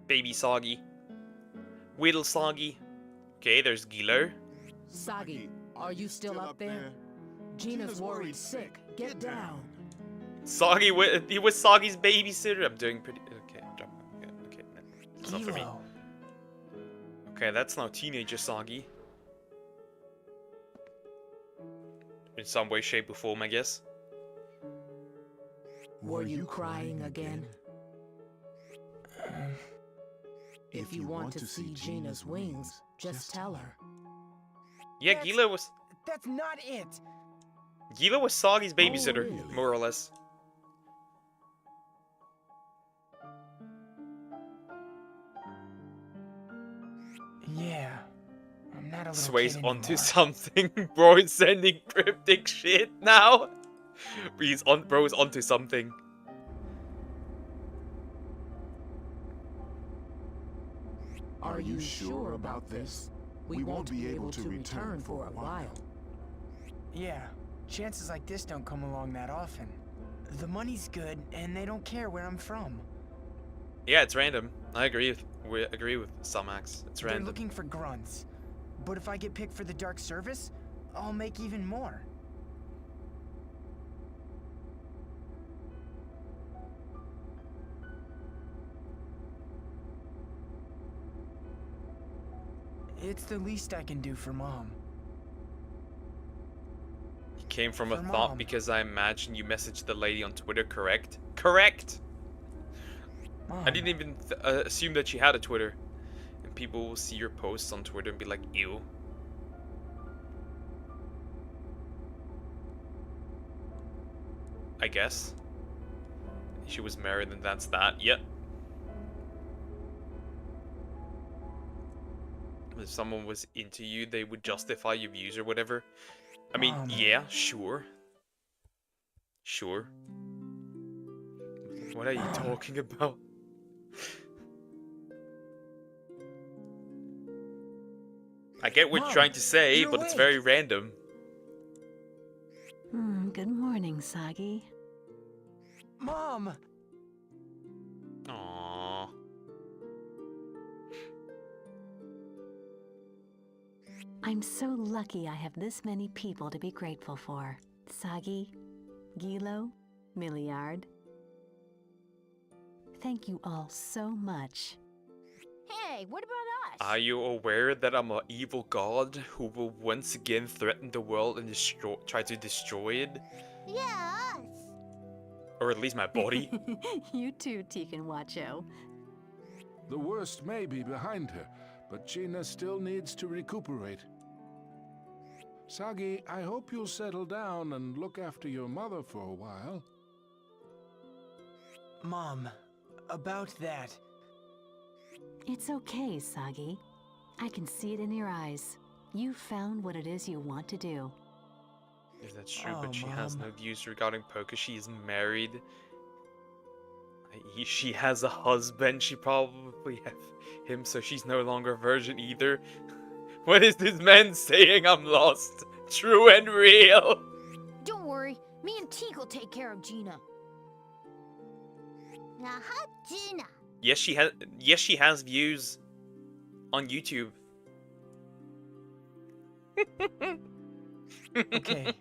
Baby Soggy. Whittle Soggy. Okay, there's Gilo. Sagi, are you still up there? Gina's worried sick. Get down. Soggy, he was Soggy's babysitter. I'm doing pretty. Okay, drop. Okay, no, it's not for me. Kilo. Okay, that's now teenager Soggy. In some way, shape, or form, I guess. Were you crying again? If you want to see Gina's wings, just tell her. Yeah, That's- Gilo was That's not it. Soggy's babysitter, really? more or less. Yeah. I'm not a little Sways kid onto anymore. something. Bro is sending cryptic shit now. Bro is onto something. Are you sure about this? We won't be able to return for a while. Yeah, chances like this don't come along that often. The money's good, and they don't care where I'm from. Yeah, it's random. I agree with Sumax. It's They're random. looking for grunts. But if I get picked for the Dark Service, I'll make even more. It's the least I can do for Mom. It came from a For thought Mom. because I imagine you messaged the lady on Twitter, correct? Correct! Mom. I didn't even assume that she had a Twitter. And people will see your posts on Twitter and be like, ew. I guess. She was married and that's that. Yep. If someone was into you, they would justify your views or whatever. I mean, Mom. yeah, sure. Sure. What are you Mom. talking about? I get what Mom, you're trying to say, you're but it's awake. very random. Good morning, Sagi. Mom! Aww. I'm so lucky I have this many people to be grateful for. Sagi, Gilo, Milliard. Thank you all so much. Hey, what about us? Are you aware that I'm an evil god who will once again threaten the world and try to destroy it? Yeah, us. Or at least my body? You too, Tekin Wacho. The worst may be behind her, but Gina still needs to recuperate. Sagi, I hope you'll settle down and look after your mother for a while. Mom, about that. It's okay, Sagi. I can see it in your eyes. You found what it is you want to do. If that's true, Oh, but she has Mom. no views regarding poker. She is married. She has a husband. She probably have him, so she's no longer a virgin either. What is this man saying? I'm lost. True and real. Don't worry, me and Teak will take care of Gina. Aha, Gina. Yes, she has. Yes, she has views on YouTube. Okay.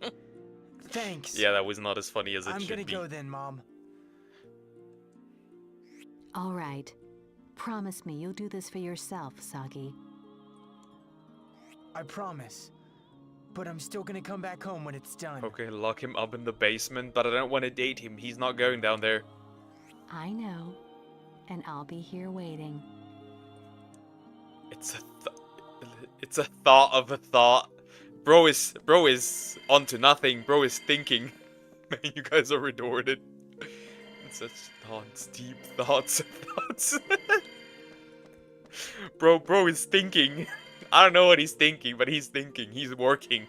Thanks. Yeah, that was not as funny as it I'm should gonna be. go then, Mom. All right. Promise me you'll do this for yourself, Sagi. I promise. But I'm still gonna come back home when it's done. Okay, lock him up in the basement, but I don't want to date him. He's not going down there. I know. And I'll be here waiting. It's a thought of a thought. Bro is onto nothing. Bro is thinking. Man, you guys are retorted. Such thoughts, deep thoughts. Bro is thinking. I don't know what he's thinking, but he's thinking. He's working.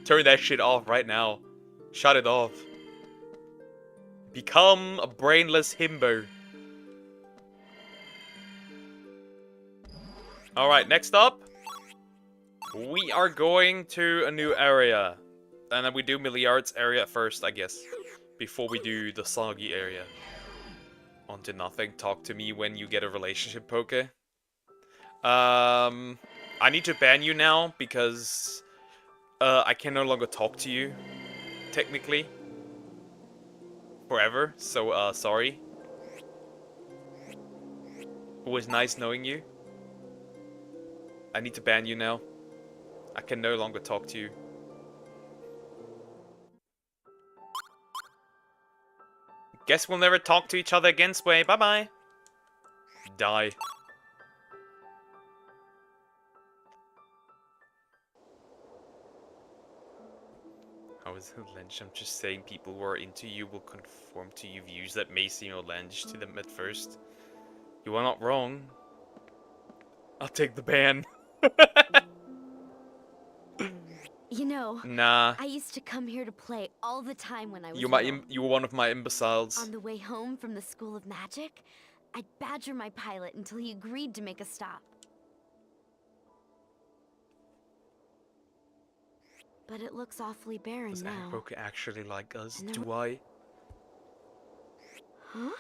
Turn that shit off right now. Shut it off. Become a brainless himbo. Alright, next up. We are going to a new area. And then we do Milliard's area first, I guess. Before we do the Sagi area. On to nothing. Talk to me when you get a relationship poke. I need to ban you now because I can no longer talk to you. Technically. Forever. So, sorry. It was nice knowing you. I need to ban you now. I can no longer talk to you. Guess we'll never talk to each other again, Sway. Bye-bye. Die. How is it outlandish? I'm just saying people who are into you will conform to your views that may seem outlandish to them at first. You are not wrong. I'll take the ban. You know, Nah. I used to come here to play all the time when I was You little. you were one of my imbeciles. On the way home from the School of Magic, I'd badger my pilot until he agreed to make a stop. but it looks awfully barren Does now. Agboka actually like us? And there Do I? Huh?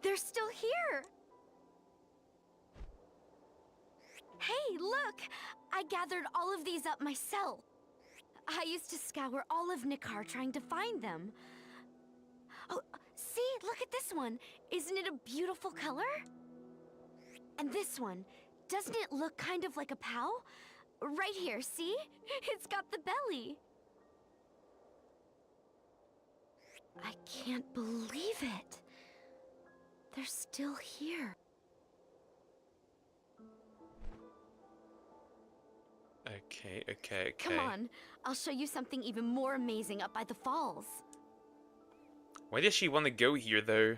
They're still here! Hey, look! I gathered all of these up myself. I used to scour all of Nikkar trying to find them. Oh, see? Look at this one. Isn't it a beautiful color? And this one. Doesn't it look kind of like a POW? Right here, see? It's got the belly. I can't believe it. They're still here. Okay. Come on, I'll show you something even more amazing up by the falls. Why does she want to go here, though?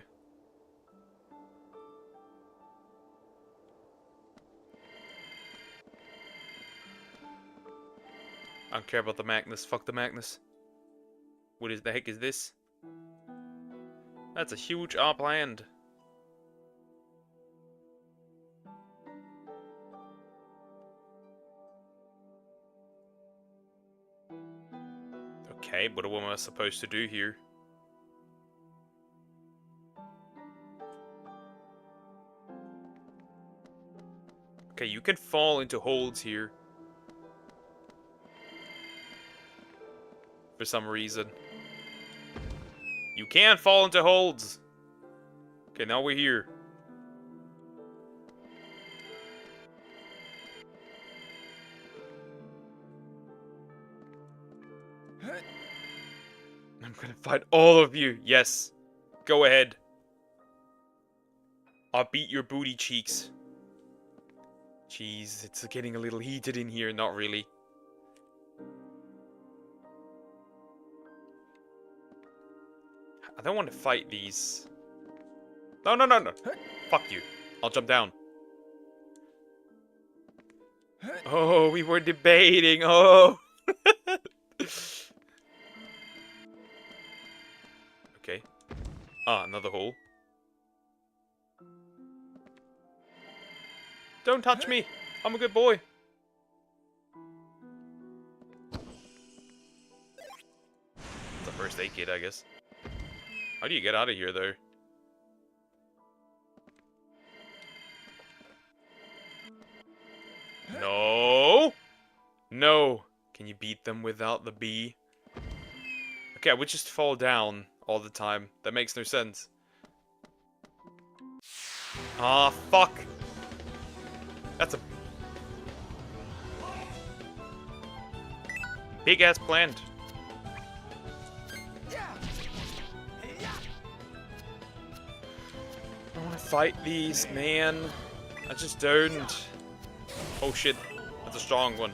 I don't care about the Magnus. Fuck the Magnus. What is the heck is this? That's a huge upland. Okay, what am I supposed to do here? Okay, you can fall into holes here. For some reason. You can fall into holes! Okay, now we're here. I'm gonna fight all of you. Yes. Go ahead. I'll beat your booty cheeks. Jeez, it's getting a little heated in here. Not really. I don't want to fight these. No. Fuck you. I'll jump down. Oh, we were debating. Oh. Okay. Ah, another hole. Don't touch me. I'm a good boy. It's a first aid kit, I guess. How do you get out of here, though? No! No! Can you beat them without the bee? Okay, I would just fall down all the time. That makes no sense. Ah, fuck! That's a big-ass plant. I want to fight these, man. I just don't. Oh shit, that's a strong one.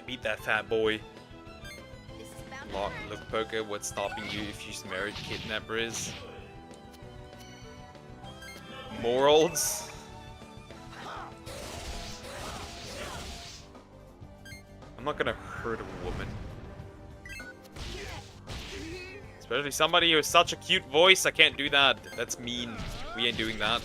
Beat that fat boy. Look, Poker, what's stopping you if you married kidnappers? Morals? I'm not gonna hurt a woman. Especially somebody who has such a cute voice, I can't do that. That's mean. We ain't doing that.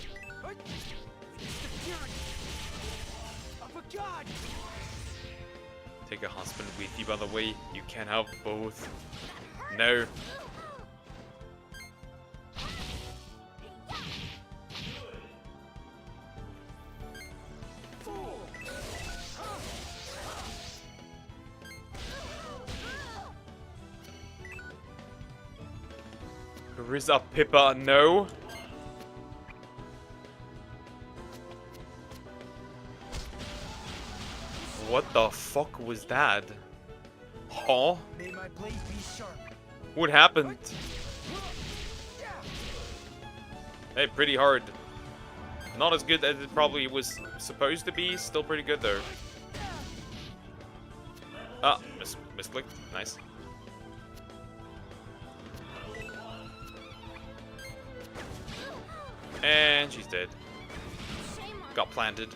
Take a husband with you, by the way. You can't have both. No. Rizza Pippa, no. What the fuck was that? Huh? May my blade be sharp. What happened? Hey, pretty hard. Not as good as it probably was supposed to be. Still pretty good though. Ah, misclicked. Nice. And she's dead. Got planted.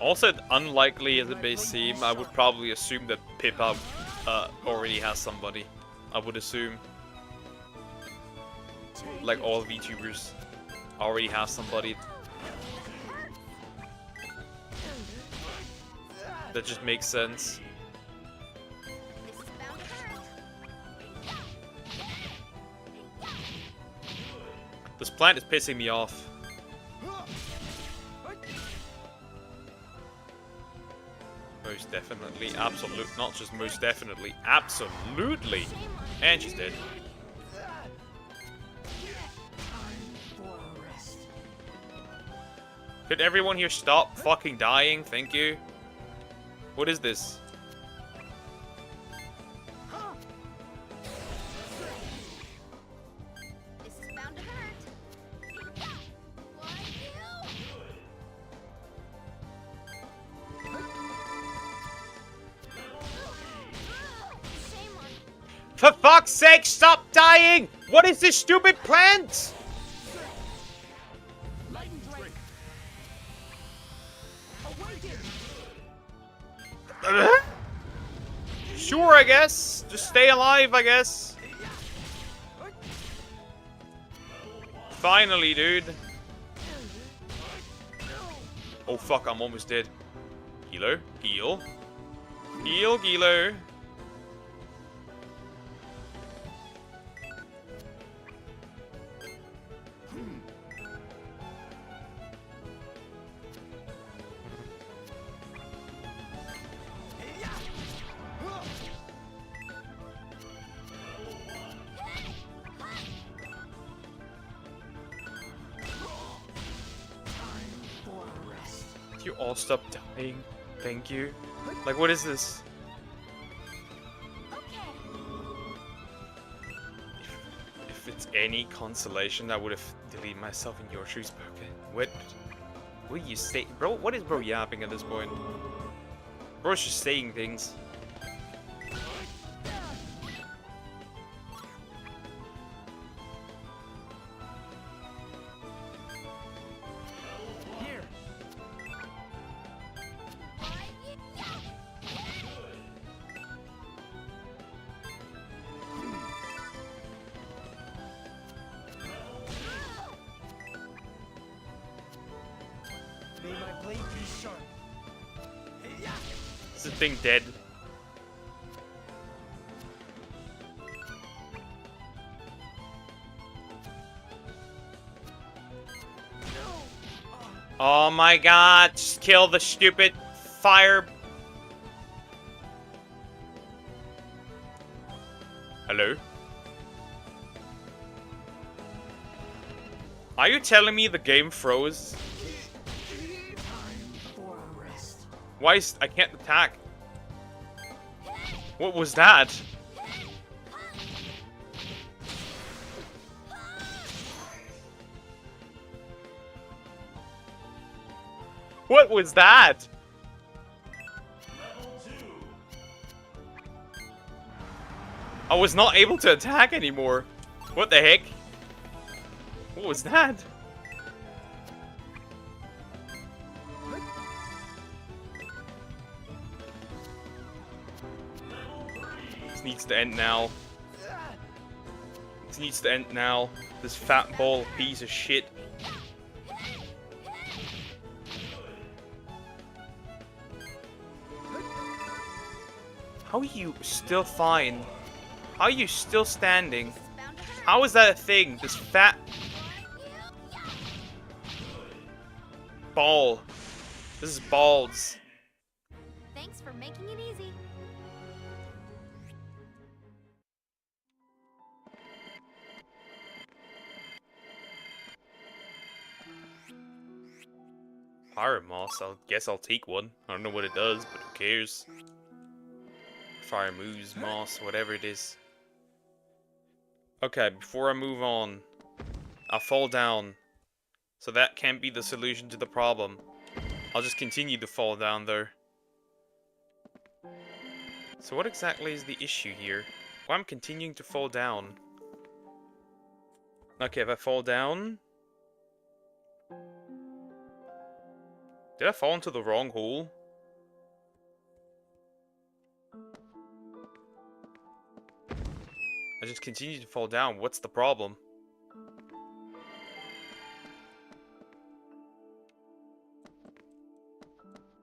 Also, unlikely as it may seem, I would probably assume that Pippa already has somebody. I would assume. Like all VTubers already have somebody. That just makes sense. This plant is pissing me off. Most definitely, absolute, not just most definitely, absolutely. And she's dead. Could everyone here stop fucking dying? Thank you. What is this? This is bound to hurt. Shame on you. For fuck's sake, stop dying! What is this stupid plant? Sure, I guess. Just stay alive, I guess. Finally, dude. Oh fuck, I'm almost dead. Gilo, heal. Heal, Gilo. You all stop dying. Thank you. Like, what is this? If it's any consolation, I would have deleted myself in your shoes, spoken. What are you saying? Bro, what is bro yapping at this point? Bro's just saying things. May my blade be sharp. Is this thing dead? Oh my god, just kill the stupid fire. Hello? Are you telling me the game froze? Why is I can't attack? What was that? What was that? I was not able to attack anymore. What the heck? What was that? This needs to end now. This needs to end now. This fat ball piece of shit. How are you still fine? How are you still standing? How is that a thing? This fat ball. This is balls. Thanks for making it easy. Fire moss. I guess I'll take one. I don't know what it does, but who cares? Fire moves, moss, whatever it is. Okay, before I move on, I'll fall down. So that can't be the solution to the problem. I'll just continue to fall down though. So what exactly is the issue here? Why I'm continuing to fall down? Okay, if I fall down... Did I fall into the wrong hole? I just continue to fall down. What's the problem?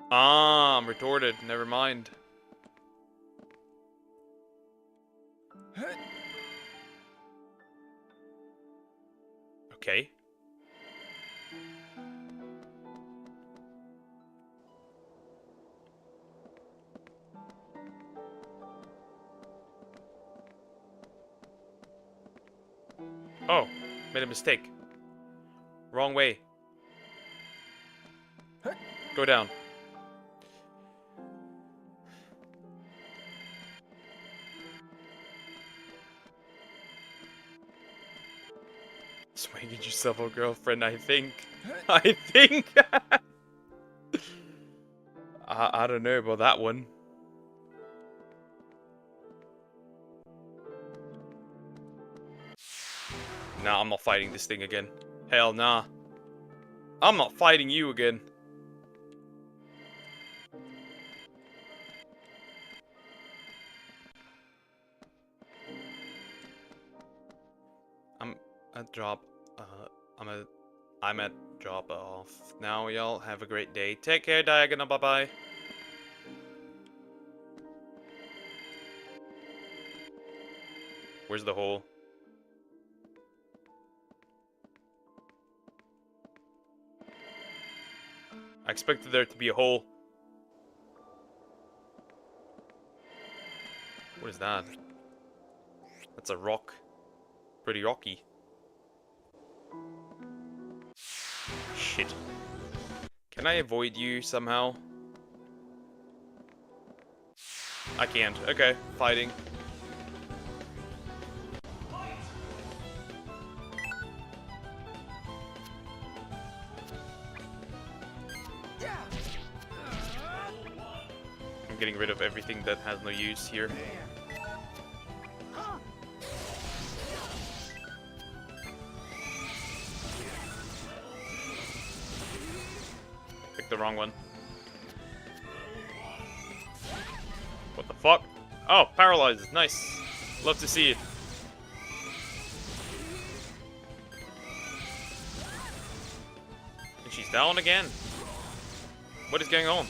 Ah, I'm retorted. Never mind. Okay. Oh, made a mistake. Wrong way. Go down. Swinging yourself a girlfriend, I think. I think. I don't know about that one. Nah, I'm not fighting this thing again. Hell nah. I'm not fighting you again. I'm at drop. I'm at drop off now. Y'all have a great day. Take care, Diagonal. Bye bye. Where's the hole? I expected there to be a hole. What is that? That's a rock. Pretty rocky. Shit. Can I avoid you somehow? I can't. Okay, fighting. I'm getting rid of everything that has no use here. Picked the wrong one. What the fuck? Oh, paralyzes. Nice. Love to see it. And she's down again. What is going on?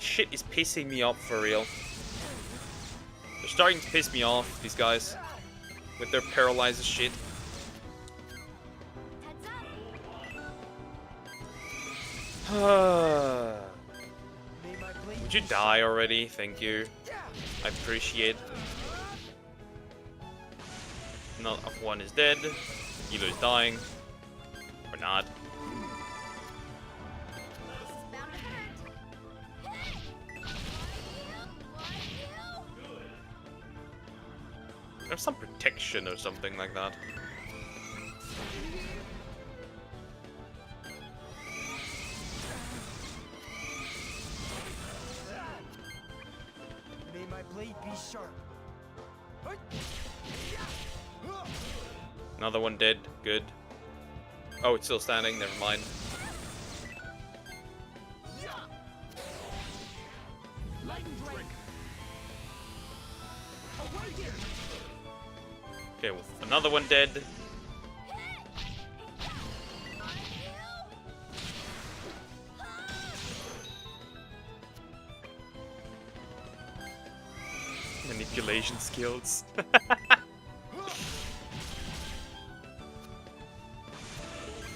Shit is pissing me off for real. They're starting to piss me off, these guys, with their paralyzes shit. Would you die already? Thank you. I appreciate. Not one is dead. Elo's dying. Or not. There's some protection or something like that. May my blade be sharp. Another one dead. Good. Oh, it's still standing. Never mind. Okay, well, another one dead. Manipulation skills.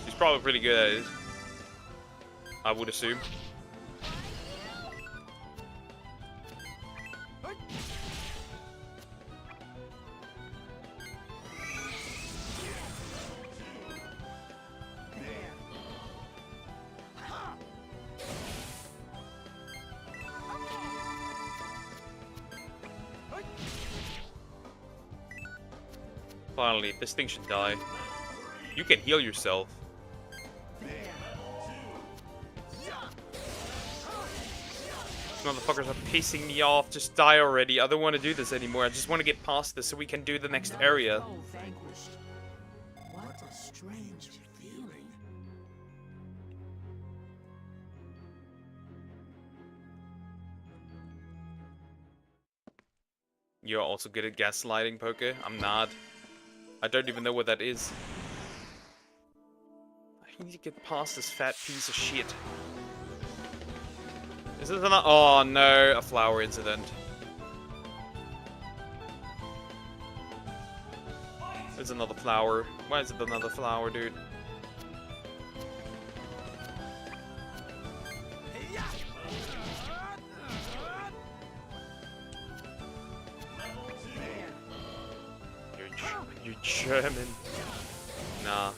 He's probably pretty good at it, I would assume. Finally, this thing should die. You can heal yourself. These motherfuckers are pissing me off. Just die already. I don't want to do this anymore. I just want to get past this so we can do the next area. What a strange feeling. You're also good at gaslighting, Poke. I'm not. I don't even know what that is. I need to get past this fat piece of shit. Is this another? Oh no, a flower incident. There's another flower. Why is it another flower, dude? You're German. Nah.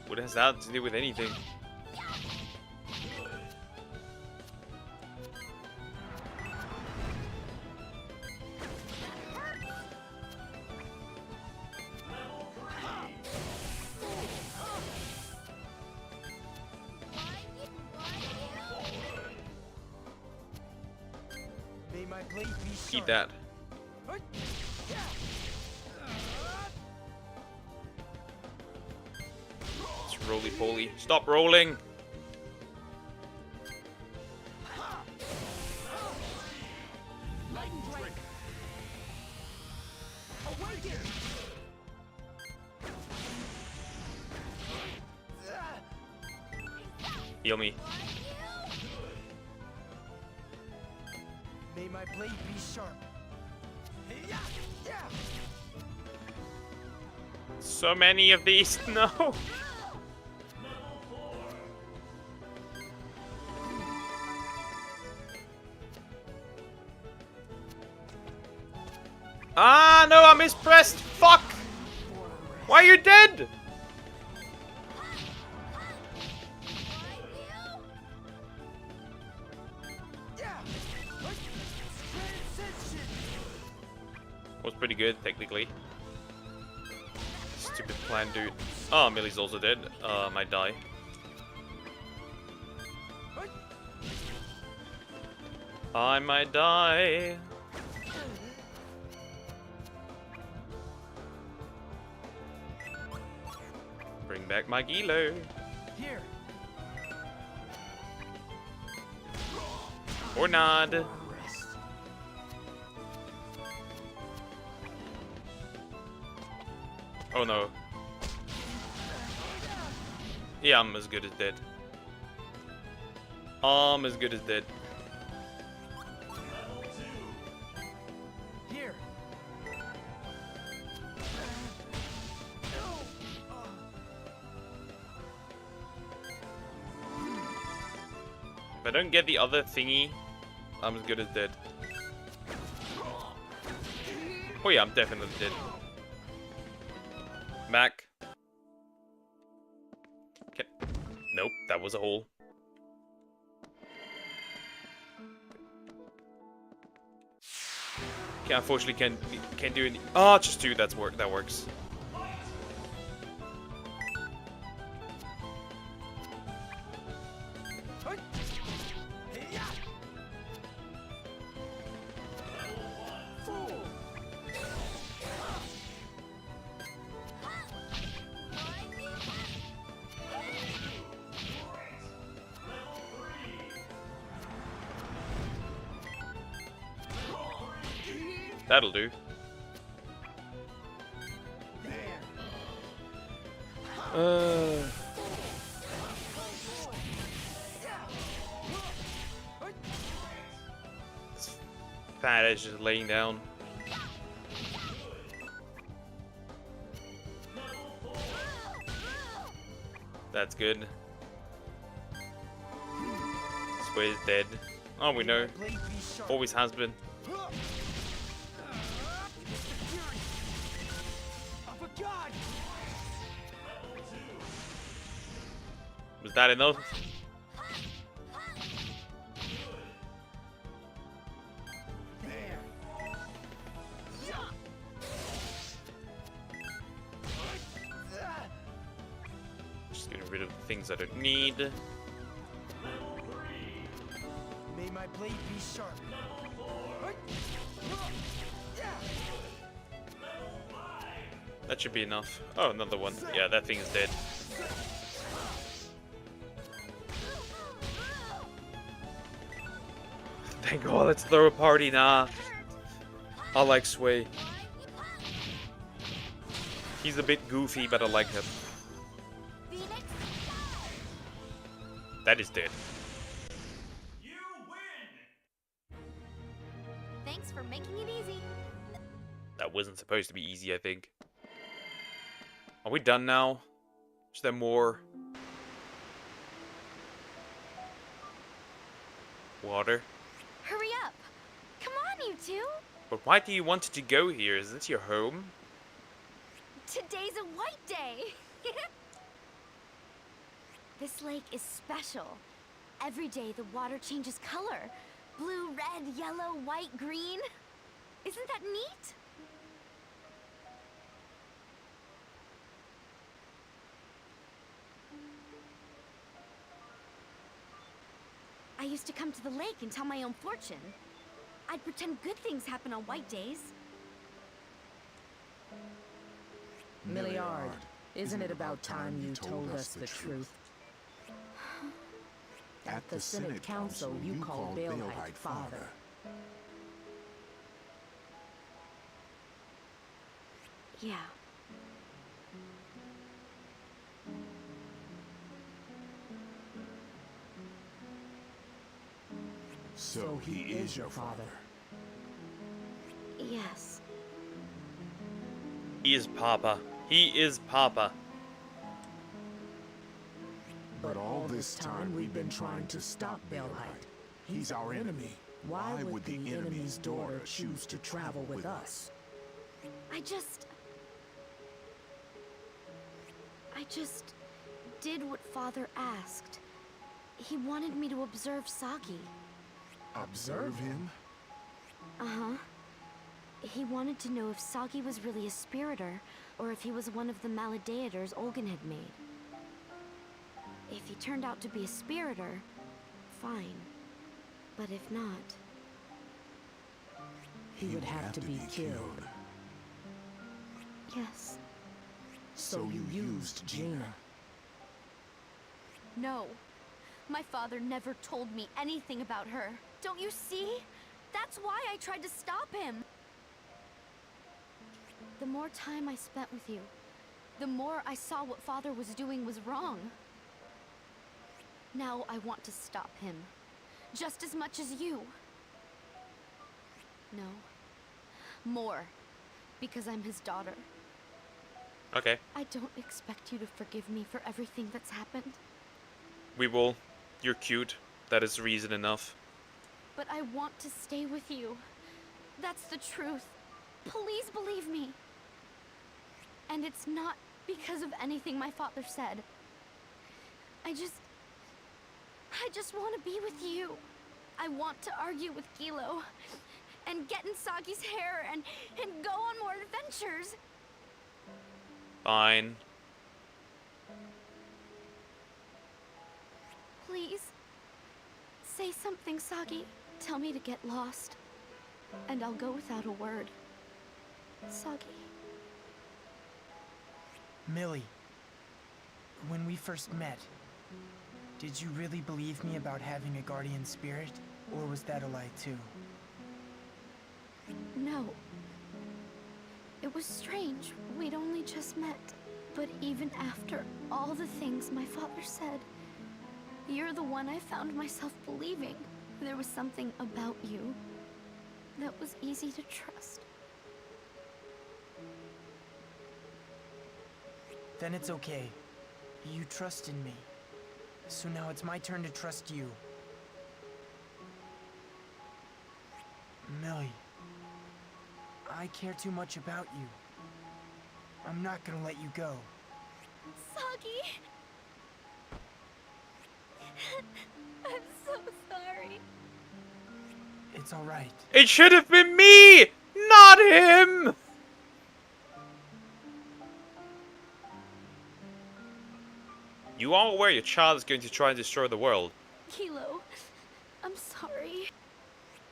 What has that to do with anything? May my blade be Eat sharp. that. It's roly-poly. Stop rolling! Heal me. May my blade be sharp. So many of these. No! Ah, no, I mispressed! Fuck! Why are you dead? Was pretty good, technically. Stupid plan, dude. Oh, Millie's also dead. Might die. I might die. Bring back my Gilo. Here. Or not. Oh no. Yeah, I'm as good as dead. I'm as good as dead. Here. If I don't get the other thingy, I'm as good as dead. Oh yeah, I'm definitely dead. Back. Okay. Nope, that was a hole. Okay, unfortunately can't do any. Oh, just two. That works. That'll do. This fat is just laying down. That's good. Square is dead. Oh, we know. Always has been. Was that enough? Get rid of the things I don't need. May my blade be sharp. That should be enough. Oh, another one. Yeah, that thing is dead. Thank God, let's throw a party now. I like Sway. He's a bit goofy, but I like him. That is dead. You win! Thanks for making it easy. That wasn't supposed to be easy, I think. Are we done now? Is there more? Water? Hurry up! Come on, you two! But why do you want to go here? Is this your home? Today's a white day! This lake is special. Every day the water changes color. Blue, red, yellow, white, green. Isn't that neat? I used to come to the lake and tell my own fortune. I'd pretend good things happen on white days. Milliard, isn't it about time you told us the truth? At the Senate Council, you called Baelite father. Yeah. So he is your father. Yes. He is Papa. He is Papa. But all this time we've been trying to stop Baelite. He's our enemy. Why would the enemy's daughter choose to travel with us? I just did what Father asked. He wanted me to observe Saki. Observe him? Uh-huh. He wanted to know if Saki was really a spiritor, or if he was one of the Maladeators Olgan had made. If he turned out to be a spiritor, fine. But if not... He would have to be killed. Yes. So you used Gina. No. My father never told me anything about her. Don't you see? That's why I tried to stop him. The more time I spent with you, the more I saw what Father was doing was wrong. Now I want to stop him, just as much as you. No, more, because I'm his daughter. Okay. I don't expect you to forgive me for everything that's happened, We will. You're cute. That is reason enough. but I want to stay with you. That's the truth. Please believe me. And it's not because of anything my father said. I just want to be with you. I want to argue with Gilo, and get in Sagi's hair, and go on more adventures. Fine. Please, say something, Sagi. Tell me to get lost, and I'll go without a word. Sagi. Millie, when we first met, did you really believe me about having a guardian spirit? Or was that a lie too? No. It was strange. We'd only just met. But even after all the things my father said, you're the one I found myself believing. There was something about you that was easy to trust. Then it's okay. You trusted me. So now it's my turn to trust you. Millie, I care too much about you. I'm not gonna let you go. Sagi! I'm so sorry. It's alright. It should have been me, not him. You You are aware your child is going to try and destroy the world. Kilo, I'm sorry.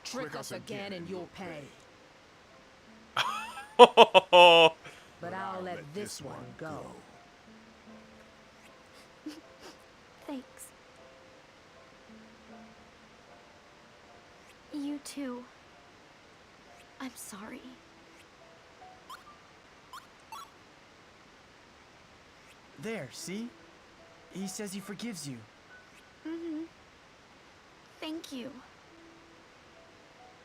Trick us again and you'll pay. Oh, But I'll let this one go. Thanks. You too. I'm sorry. There, see? He says he forgives you. Mm-hmm. Thank you.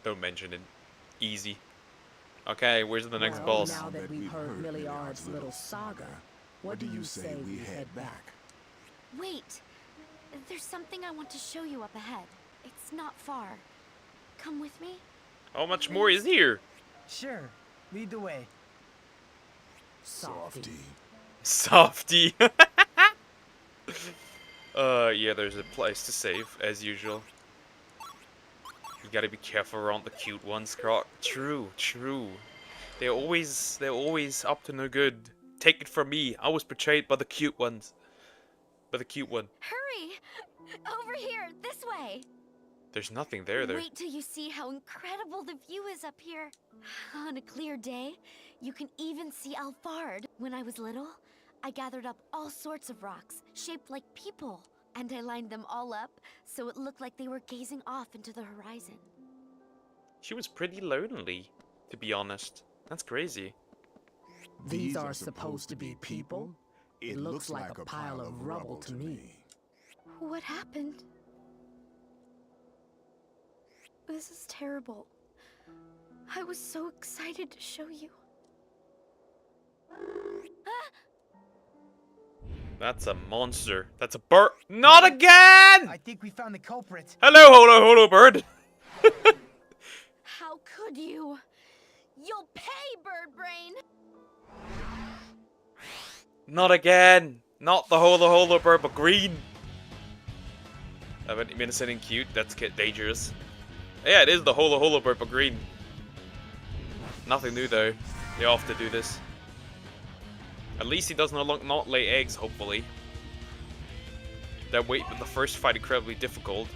don't mention it. Easy. Okay, where's the next Well, boss? Now that we've heard Milliard's little saga, what do you say we head back? Wait! There's something I want to show you up ahead. It's not far. Come with me? How much more is here? Sure. Lead the way. Softy. Softy. Yeah, there's a place to save, as usual. You gotta be careful around the cute ones, Croc. True, true. They're always up to no good. Take it from me, I was betrayed by the cute ones. By the cute one. Hurry! Over here, this way! There's nothing there, though. Wait till you see how incredible the view is up here. On a clear day, you can even see Alfard. When I was little, I gathered up all sorts of rocks, shaped like people, and I lined them all up so it looked like they were gazing off into the horizon. She was pretty lonely, to be honest. That's crazy. These are supposed to be people? It looks like a pile of rubble to me. What happened? This is terrible. I was so excited to show you. That's a monster. That's a bird. Not again! I think we found the culprit. Hello, holo, bird. How could you? You'll pay, Bird Brain! Not again. Not the holo bird, but green. I mean, innocent and cute. That's dangerous. Yeah, it is the holo bird, but green. Nothing new though. They have to do this. At least he does not lay eggs, hopefully. That made the first fight incredibly difficult.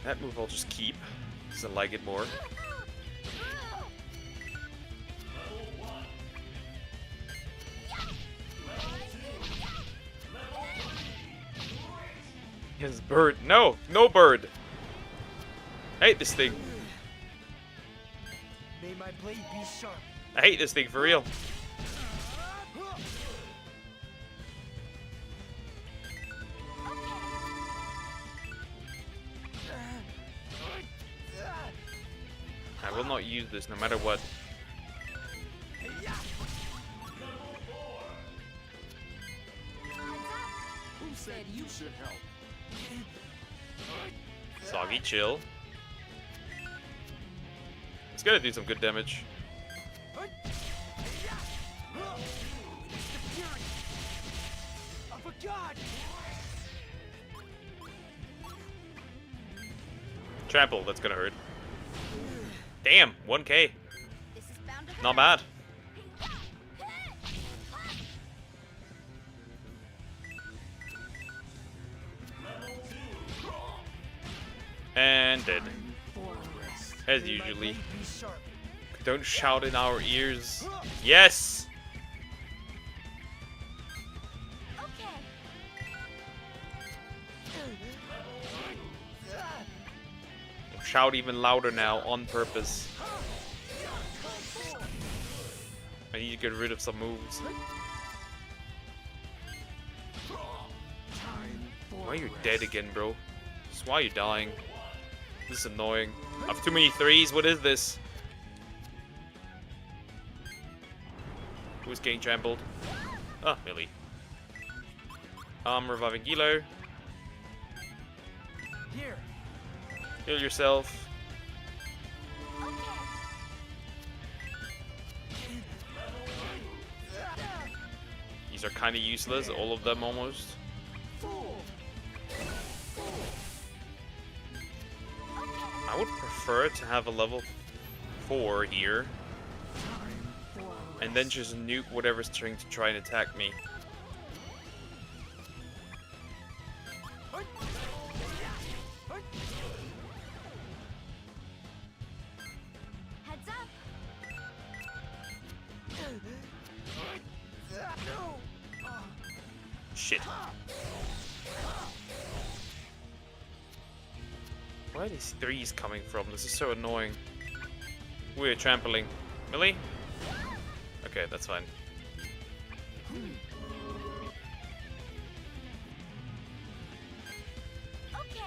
That move I'll just keep, because I like it more. His bird. No! No bird! I hate this thing. May my blade be sharp. I hate this thing for real. I will not use this no matter what. Who said you should help? Soggy, chill. It's gonna do some good damage. Trample, that's gonna hurt. Damn, 1k. Not bad. And dead. As usually. Don't shout in our ears. Yes! Shout even louder now, on purpose. I need to get rid of some moves. Why are you dead again, bro? Just why are you dying? This is annoying. I have too many threes, what is this? Who's getting trampled? Ah, Millie. Reviving Gilo. Here. Heal yourself. These are kind of useless, all of them almost. I would prefer to have a level 4 here. And then just nuke whatever's trying to try and attack me. Heads up. Shit. Where are these threes coming from? This is so annoying. We're trampling. Millie? Okay, that's fine. Okay.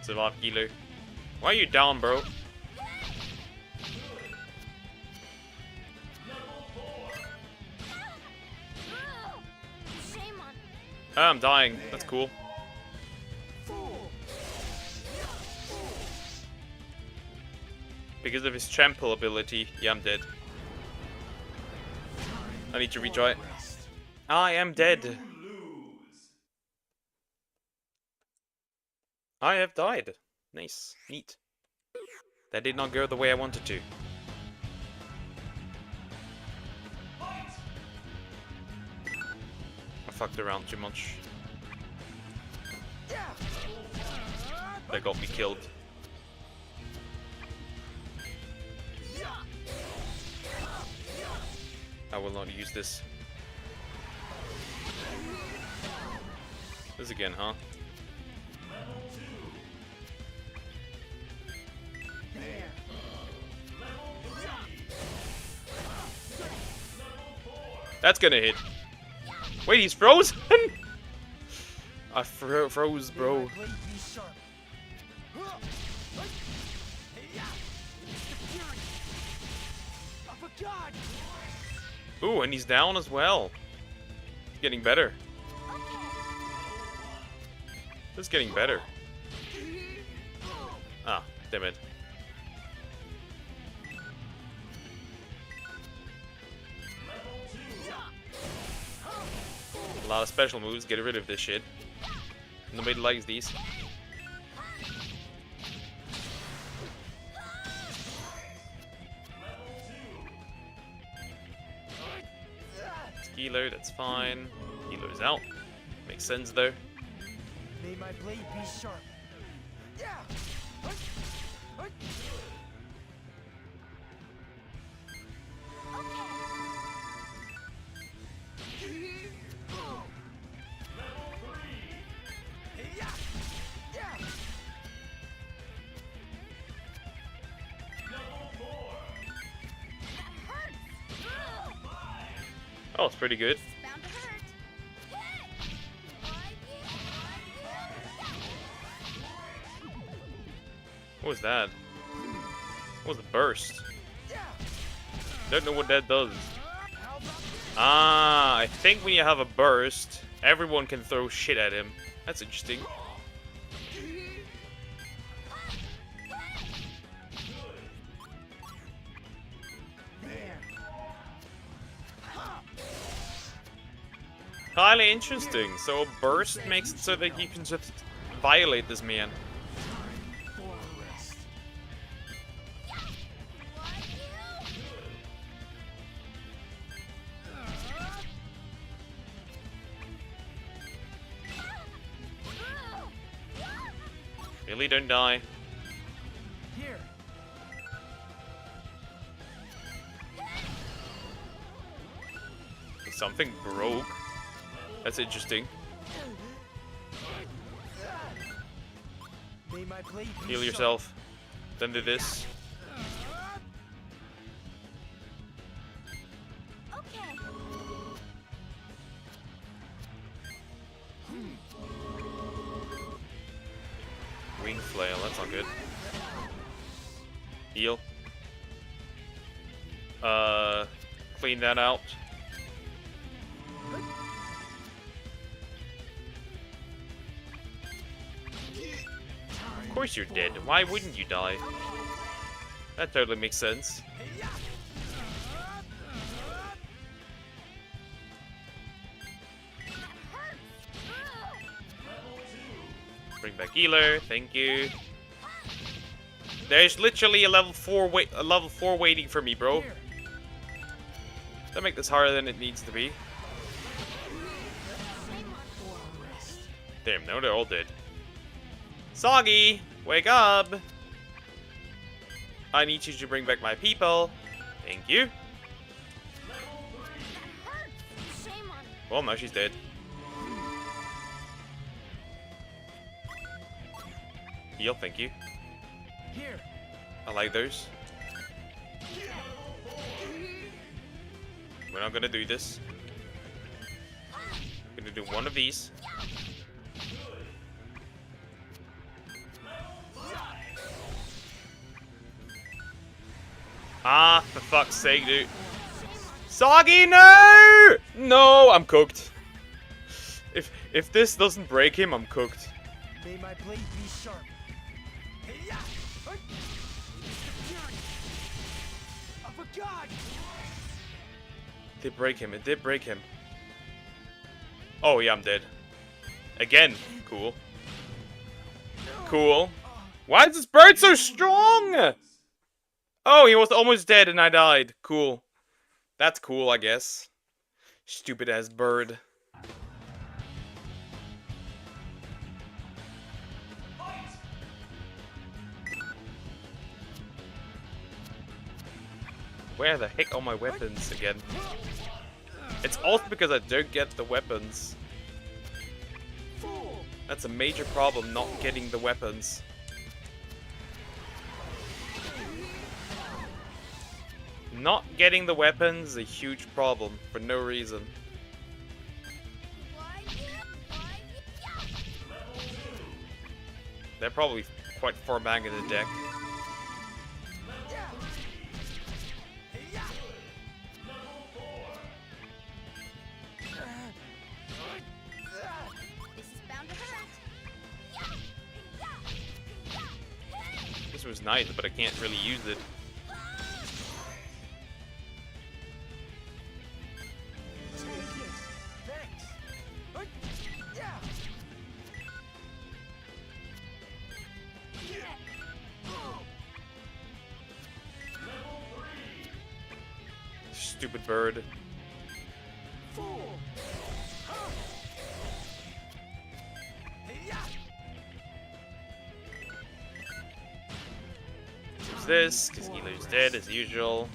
Survive, Kilo. Why are you down, bro? Shame on. Oh, I'm dying. That's cool. Because of his trample ability. Yeah, I'm dead. I need to retry it. I am dead. I have died. Nice. Neat. That did not go the way I wanted to. I fucked around too much. That got me killed. I will not use this. This again, huh? That's gonna hit. Wait, he's frozen? I froze, bro. Ooh, and he's down as well. It's getting better. It's getting better. Ah, damn it. A lot of special moves, get rid of this shit. Nobody likes these. Kilo, that's fine. Kilo's out. Makes sense though. May my blade be sharp. Yeah. Oh, it's pretty good. Bound to hurt. What was that? What was the burst? Don't know what that does. Ah, I think when you have a burst, everyone can throw shit at him. That's interesting. Highly interesting. So a burst makes it so that you can just violate this man. Really, don't die. Here. Something broke. That's interesting. May my blade be Heal sharp. yourself. Then do this. Okay. Wing flail, that's not good. Heal. Clean that out. Of course you're dead. Why wouldn't you die? That totally makes sense. Bring back healer. Thank you. There's literally a level 4 waiting for me, bro. Don't make this harder than it needs to be. Damn, no, they're all dead. Soggy, wake up! I need you to bring back my people. Thank you. Well, now she's dead. Heal, thank you. Here. I like those. We're not gonna do this. We're gonna do one of these. Ah, for fuck's sake, dude. Soggy, no! No, I'm cooked. If this doesn't break him, I'm cooked. May my blade be sharp. Of a god! It did break him. It did break him. Oh, yeah, I'm dead. Again. Cool. Cool. Why is this bird so strong? Oh, he was almost dead and I died. Cool. That's cool, I guess. Stupid ass bird. Where the heck are my weapons again? It's also because I don't get the weapons. That's a major problem, not getting the weapons. Not getting the weapons is a huge problem for no reason. They're probably quite far back in the deck. This was nice, but I can't really use it. Stupid bird. Use this, because healer's dead as usual.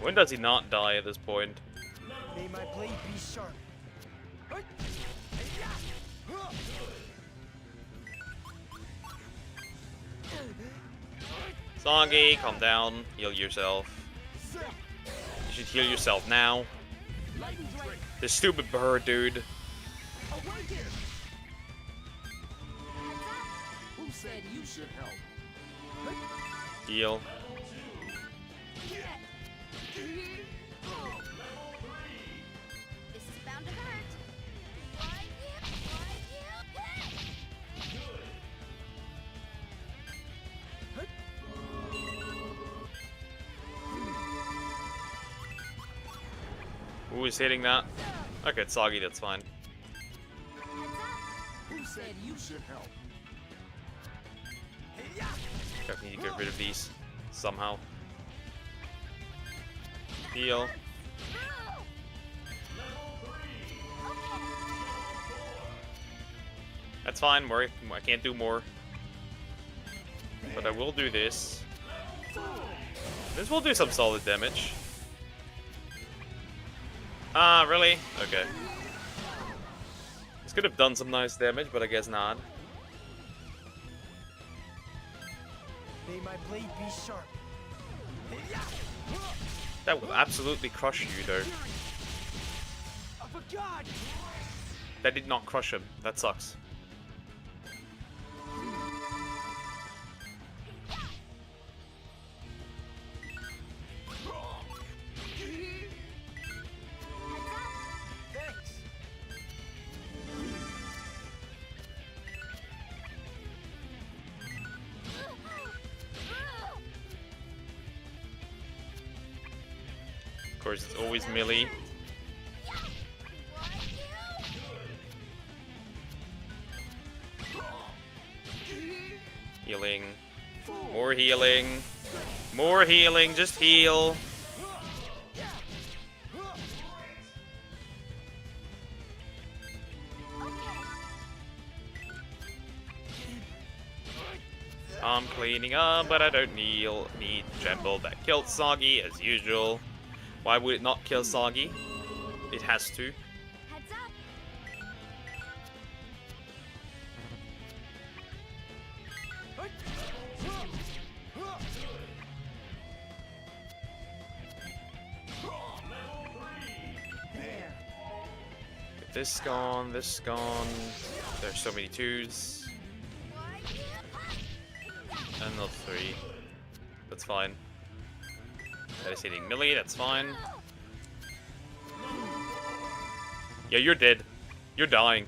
When does he not die at this point? May my blade be sharp. Soggy, calm down. Heal yourself. You should heal yourself now. This stupid bird, dude. Who said you should help? Heal. This is bound to hurt. Who is hitting that? Okay, it's Soggy, that's fine. Who said you should help? Definitely need to get rid of these somehow. Heal. That's fine, worry. I can't do more. But I will do this. This will do some solid damage. Ah, really? Okay. This could have done some nice damage, but I guess not. May my blade be sharp. That will absolutely crush you, though. Of a god! That did not crush him. That sucks. Thanks. Of course, it's always melee. More healing. More healing. Just heal. I'm cleaning up, but I don't need Tremble. That killed Soggy as usual. Why would it not kill Soggy? It has to. Heads up. Get this gone, this gone. There's so many twos. And not three. That's fine. That is hitting Millie, that's fine. Yeah, you're dead. You're dying.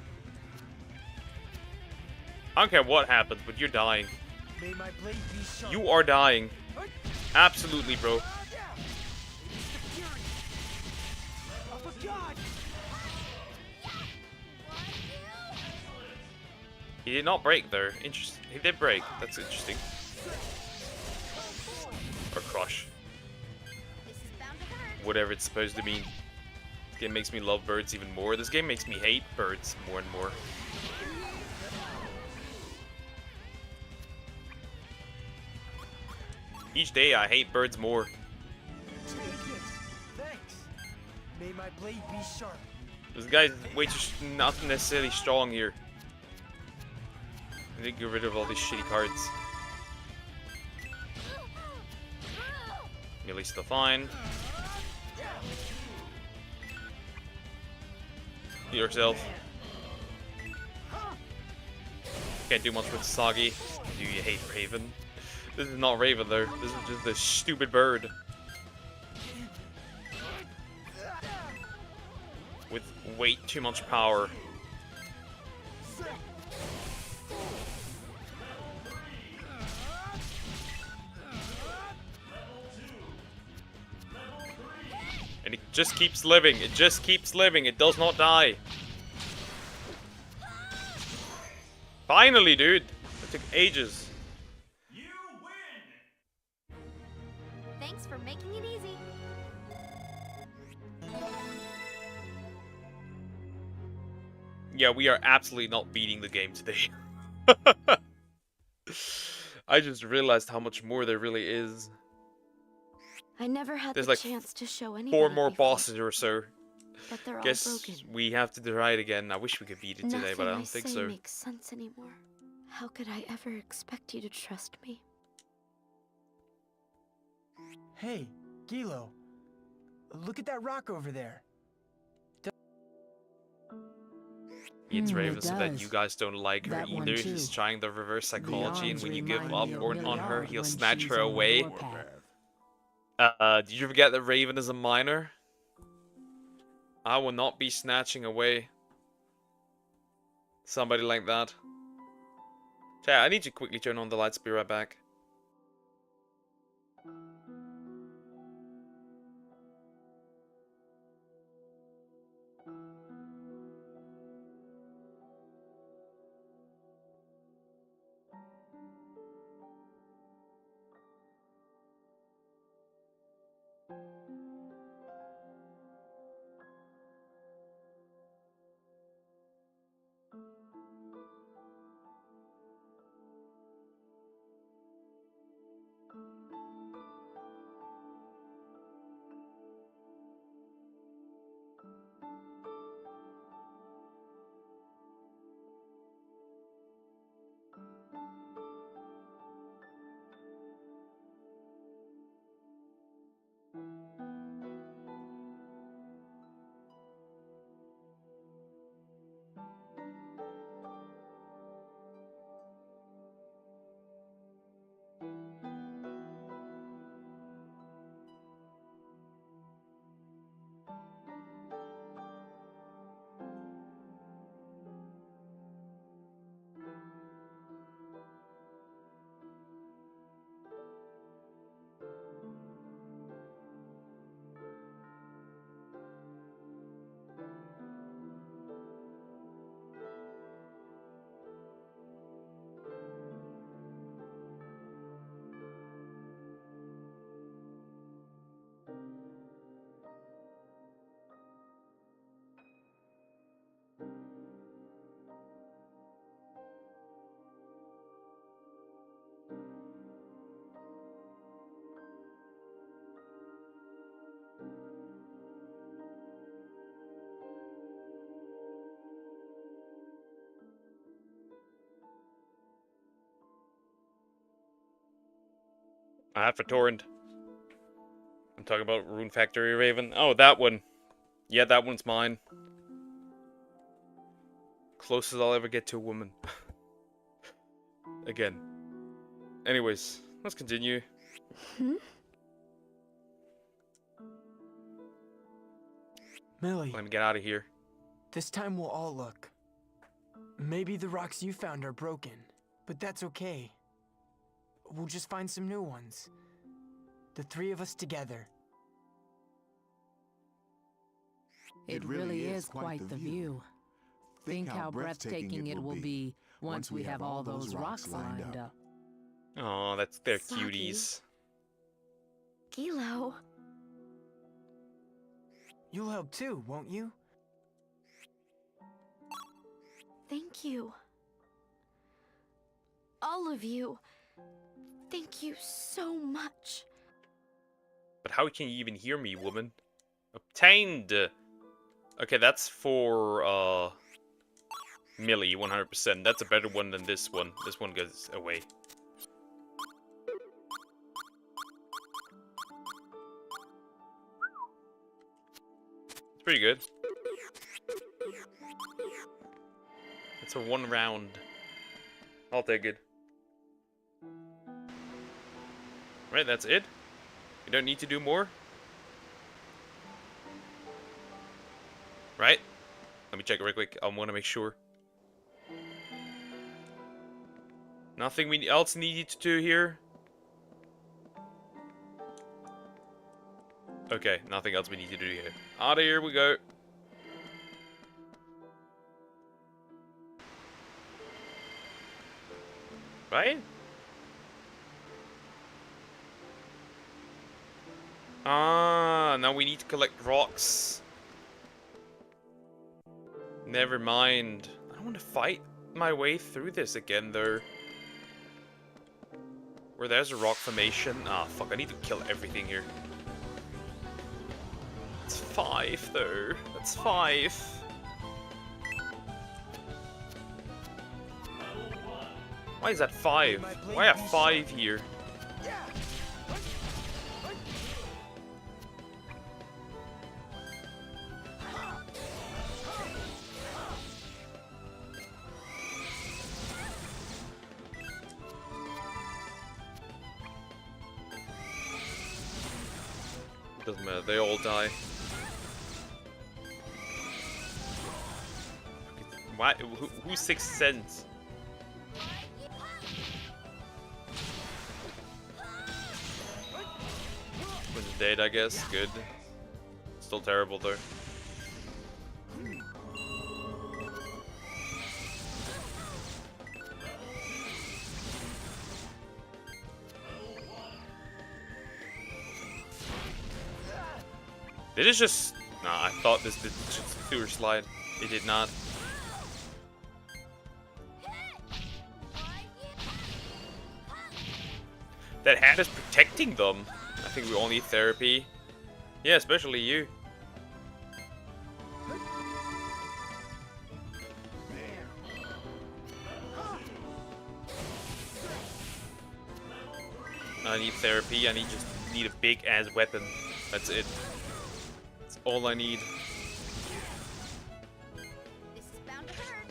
I don't care what happens, but you're dying. May my blade be sharp. You are dying. Absolutely, bro. He did not break there. Interesting. He did break. That's interesting. Or crush. This is bound to hurt. Whatever it's supposed to mean. This game makes me love birds even more. This game makes me hate birds more and more. Each day I hate birds more. Take it. Thanks. May my blade be sharp. This guy's way too not necessarily strong here. I need to get rid of all these shitty cards. Millie's still fine. Heal yourself. Can't do much with Soggy. Do you hate Raven? This is not Raven though. This is just this stupid bird. With way too much power. And it just keeps living. It just keeps living. It does not die. Finally, dude. It took ages. Thanks for making it easy. Yeah, we are absolutely not beating the game today. I just realized how much more there really is. I never had There's the like chance to show anybody 4 more before, bosses or so. but they're all Guess broken. we have to try it again. I wish we could beat it today, Nothing but I I don't think say so. makes sense anymore. How could I ever expect you to trust me? Hey, Gilo. Look at that rock over there. It's It Raven so that does. you guys don't like her That one either. She's too. trying the reverse psychology, and arms when you give remind up me of on her, Millie he'll when snatch she's her on the away. warpath. Did you forget that Raven is a minor? I will not be snatching away somebody like that. Chat, I need to quickly turn on the lights. Be right back. I have for Torrent. I'm talking about Rune Factory Raven. Oh, that one. Yeah, that one's mine. Closest I'll ever get to a woman. Again. Anyways, let's continue. Millie, Let me get out of here. this time we'll all look. Maybe the rocks you found are broken, but that's okay. We'll just find some new ones. The three of us together. It really is quite the view. Think how breathtaking it will be once we have all those rocks lined up. Oh, they're Soggy. cuties. Gilo. You'll help too, won't you? Thank you. All of you. Thank you so much. But how can you even hear me, woman? Obtained! Okay, that's for, Millie, 100%. That's a better one than this one. This one goes away. It's pretty good. It's a 1 round. I'll take it. Right, that's it? You don't need to do more? Right? Let me check it real quick. I want to make sure. Nothing else needed to do here? Okay, nothing else we need to do here. Out of here we go. Right? Ah, now we need to collect rocks. Never mind. I don't want to fight my way through this again, though. Where there's a rock formation. Ah, fuck, I need to kill everything here. It's 5, though. That's 5. Why is that 5? Why have 5 here? Doesn't matter, they all die. Why? Who's 6th Sense? Was it dead, I guess? Good. Still terrible, though. Did it just... Nah, I thought this did just sewer slide. It did not. That hat is protecting them. I think we all need therapy. Yeah, especially you. I need therapy. I just need a big ass weapon. That's it. That's all I need. This is bound to hurt.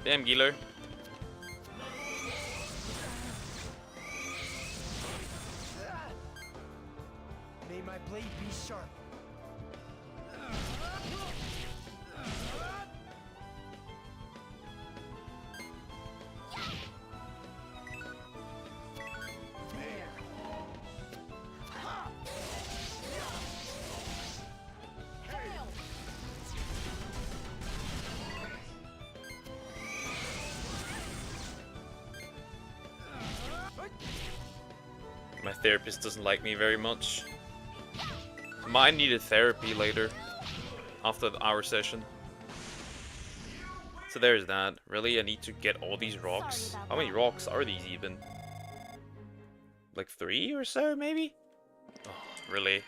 Damn, Gilo. May my blade be sharp. My therapist doesn't like me very much. Mine needed therapy later, after our session. So there's that. Really, I need to get all these rocks. Sorry about How many that. rocks are these even? Like 3 or so, maybe? Oh, really?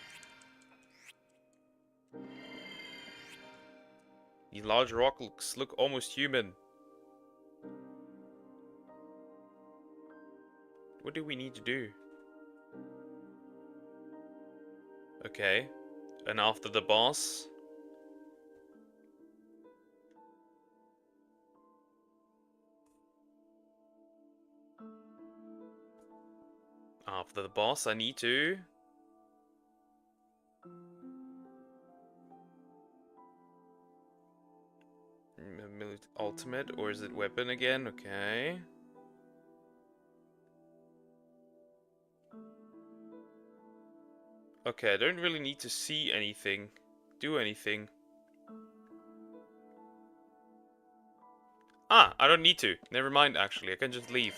These large rocks look almost human. What do we need to do? Okay. And after the boss? After the boss, I need to... Ultimate, or is it weapon again? Okay. Okay, I don't really need to see anything, do anything. Ah, I don't need to. Never mind, actually. I can just leave.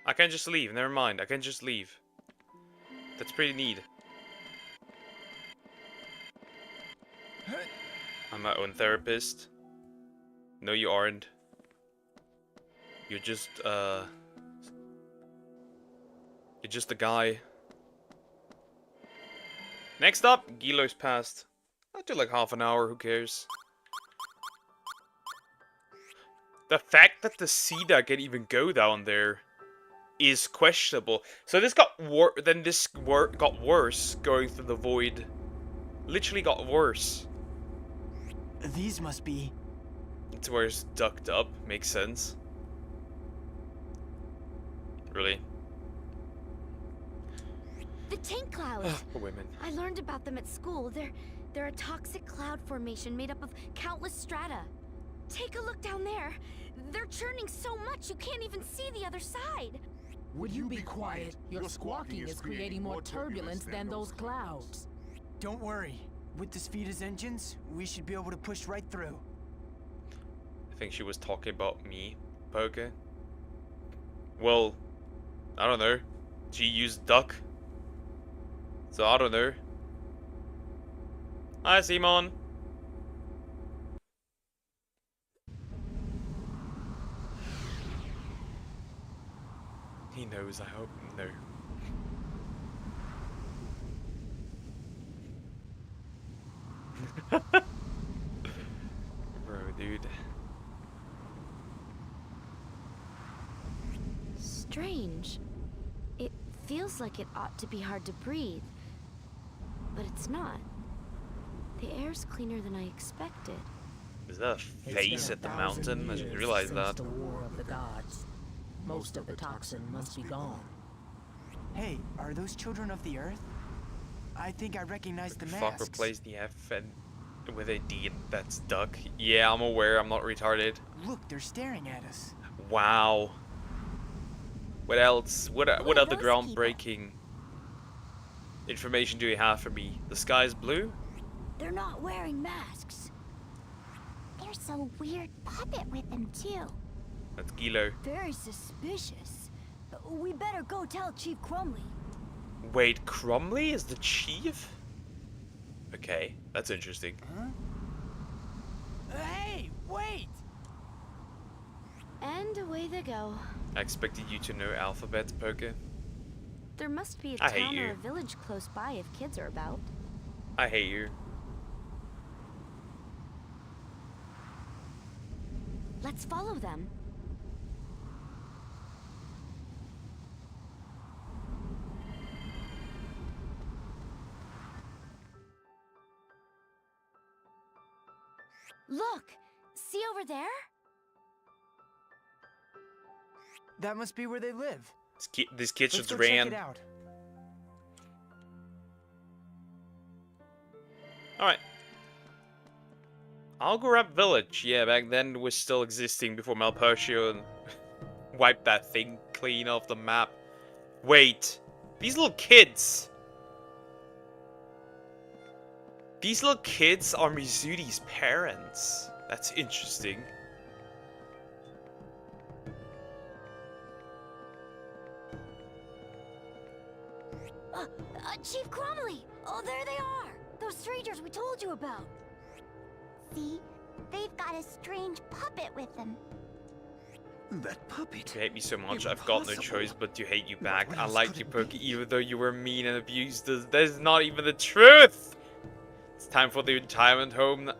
I can just leave. Never mind. I can just leave. That's pretty neat. I'm my own therapist. No, you aren't. You're just a guy. Next up, Gilo's passed. I'll do like half an hour, who cares? The fact that the Cedar can even go down there is questionable. So this got got worse going through the void. Literally got worse. These must be... It's where it's ducked up. Makes sense. Really? The tank clouds. For women. I learned about them at school. They're a toxic cloud formation made up of countless strata. Take a look down there. They're churning so much you can't even see the other side. Would you be quiet? Your squawking is creating more turbulence than those clouds. Don't worry. With the speed as engines, we should be able to push right through. I think she was talking about me, Poke. Well, I don't know. She used duck. So I don't know. Hi, Simon. He knows, I hope. No. Bro, dude. Strange. It feels like it ought to be hard to breathe, but it's not. The air's cleaner than I expected. Is that a face at the mountain? I didn't realize that. The war of the gods. Most of the toxin must be gone. Hey, are those children of the Earth? I think I recognize the Fuck, masks. replace the F and with a D, and that's duck. Yeah, I'm aware, I'm not retarded. Look, they're staring at us. Wow. What else? What are other those groundbreaking information do you have for me? The sky's blue? They're not wearing masks. There's a weird puppet with them, too. That's Gilo. Very suspicious. We better go tell Chief Crumley. Wait, Crumley is the chief? Okay, that's interesting. Huh? Hey, wait! And away they go. I expected you to know alphabet, Poke. There must be a I hate town or you. a village close by if kids are about. I hate you. Let's follow them. Look! See over there? That must be where they live. This kid Let's just go ran. check it out. Alright. I'll grab village. Yeah, back then it was still existing before Malpercio wiped that thing clean off the map. Wait. These little kids. These little kids are Mizuri's parents. That's interesting. Chief Crumley! Oh, there they are! Those strangers we told you about. See? They've got a strange puppet with them. That puppet. You hate me so much, I've got no choice but to hate you back. I like you, Perky, even though you were mean and abused us. That's not even the truth! It's time for the retirement home.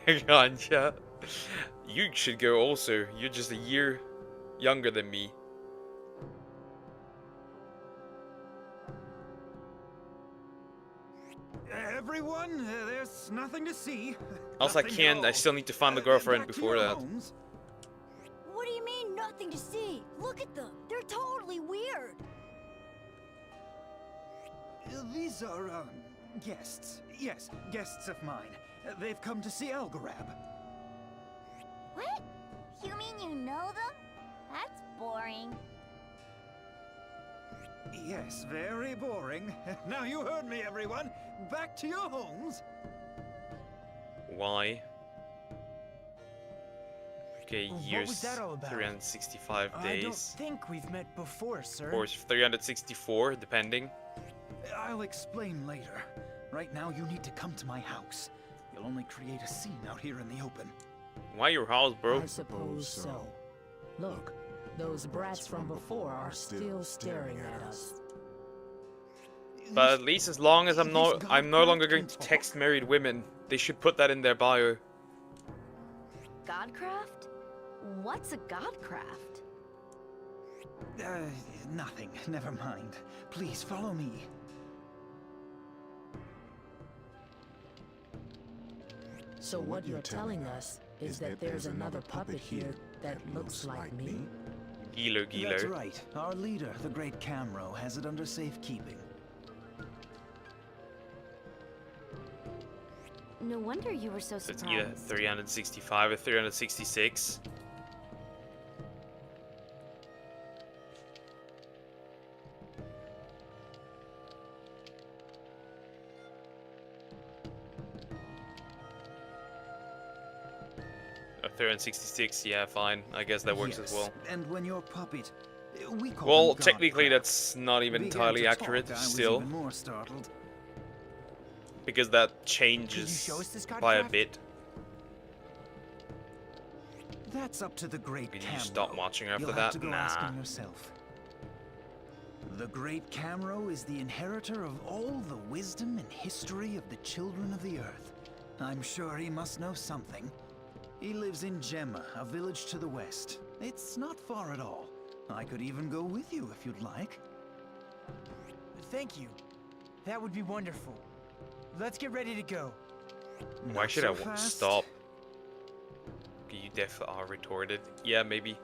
Ganja. You should go also. You're just a year younger than me. Everyone, there's nothing to see. Also, Nothing at I all. still need to find the girlfriend Back to before your that. homes. What do you mean, nothing to see? Look at them. They're totally weird. These are, guests. Yes, guests of mine. They've come to see Algarab. What? You mean you know them? That's boring. Yes, very boring. Now you heard me, everyone. Back to your homes. Why? Okay, What years. was that all about? 365 I don't days. think we've met before, sir. Or 364, depending. I'll explain later. Right now, you need to come to my house. You'll only create a scene out here in the open. Why your house, bro? I suppose so. Look, those brats from before are still staring at us. But at least as long as I'm no longer going to text married women. They should put that in their bio. Godcraft? What's a godcraft? Nothing. Never mind. Please follow me. So what you're telling us is that there's another puppet here that looks like me? Gilo, That's Gilo. right. Our leader, the Great Camro, has it under safekeeping. No wonder you were so So it's either surprised. 365 or 366. Or 366, yeah, fine. I guess that works as Yes, well. And when your puppet, we call Well, them technically Godcraft, that's not even began entirely to accurate, talk, I was still. even more startled. Because that changes show us this by a Godcraft? bit. That's up to the Great Did Camro. you stop watching after You'll that? have to go ask Nah. him yourself. The Great Camro is the inheritor of all the wisdom and history of the children of the Earth. I'm sure he must know something. He lives in Gemma, a village to the west. It's not far at all. I could even go with you if you'd like. Thank you. That would be wonderful. Let's get ready to go. Why Not should so I fast. stop? You definitely are retorted. Yeah, maybe.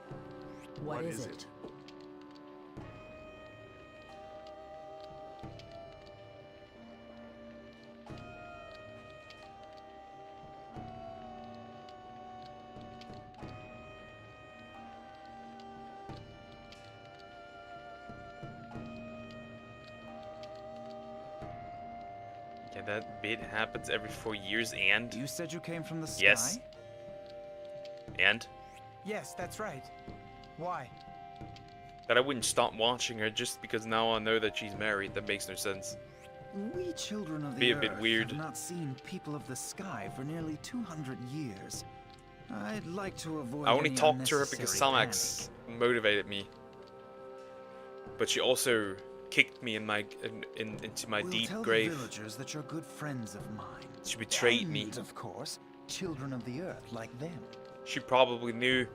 What is it? Yeah, that bit happens every 4 years and... You said you came from the sky? Yes. And? Yes, that's right. Why? That I wouldn't stop watching her just because now I know that she's married. That makes no sense. We children of Be the a bit Earth weird. have not seen people of the sky for nearly 200 years. I'd like to avoid I only any talked to her because unnecessary Salmax motivated me. But she also kicked me in my into my We'll deep tell grave. the villagers that you're good friends of mine. She betrayed me. And, of course, children of the Earth like them. She probably knew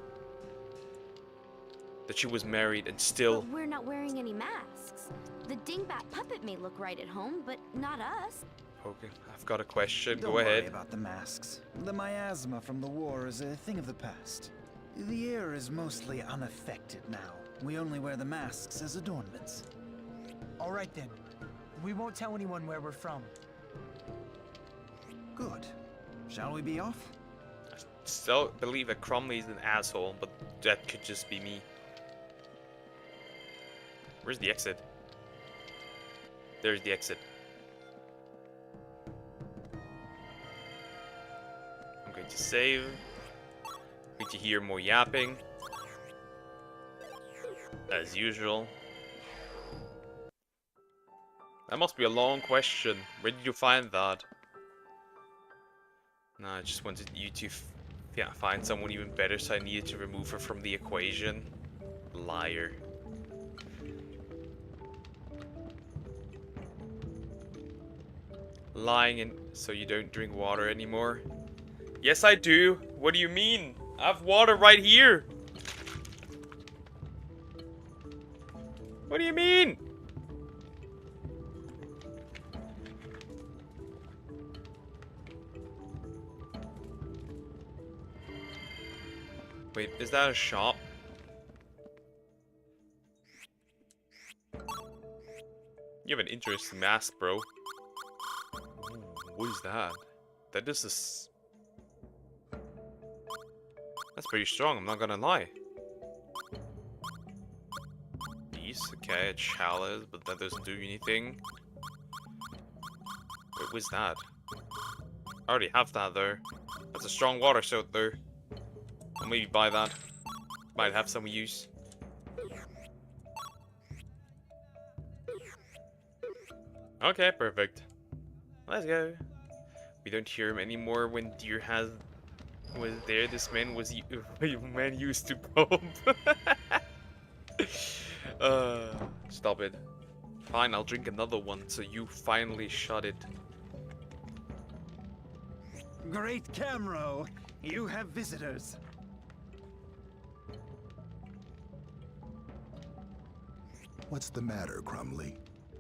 that she was married and still... But we're not wearing any masks. The dingbat puppet may look right at home, but not us. Okay, I've got a question. Don't Go worry ahead. about the masks. The miasma from the war is a thing of the past. The air is mostly unaffected now. We only wear the masks as adornments. All right then. We won't tell anyone where we're from. Good. Shall we be off? I still believe that Cromley's an asshole, but that could just be me. Where's the exit? There's the exit. I'm going to save. Going to hear more yapping. As usual. That must be a long question. Where did you find that? No, I just wanted you to Yeah, find someone even better, so I needed to remove her from the equation. Liar. Lying in so you don't drink water anymore. Yes, I do. What do you mean? I have water right here. What do you mean? Wait, is that a shop? You have an interesting mask, bro. Ooh, what is that? That is this. That's pretty strong, I'm not gonna lie. These, okay, a chalice, but that doesn't do anything. Wait, what's that? I already have that though. That's a strong water soak though. I'll maybe buy that. Might have some use. Okay, perfect. Let's go. We don't hear him anymore when Deer was there. This man was man used to pump. Stop it. Fine, I'll drink another one so you finally shut it. Great Camro, you have visitors. What's the matter, Crumley?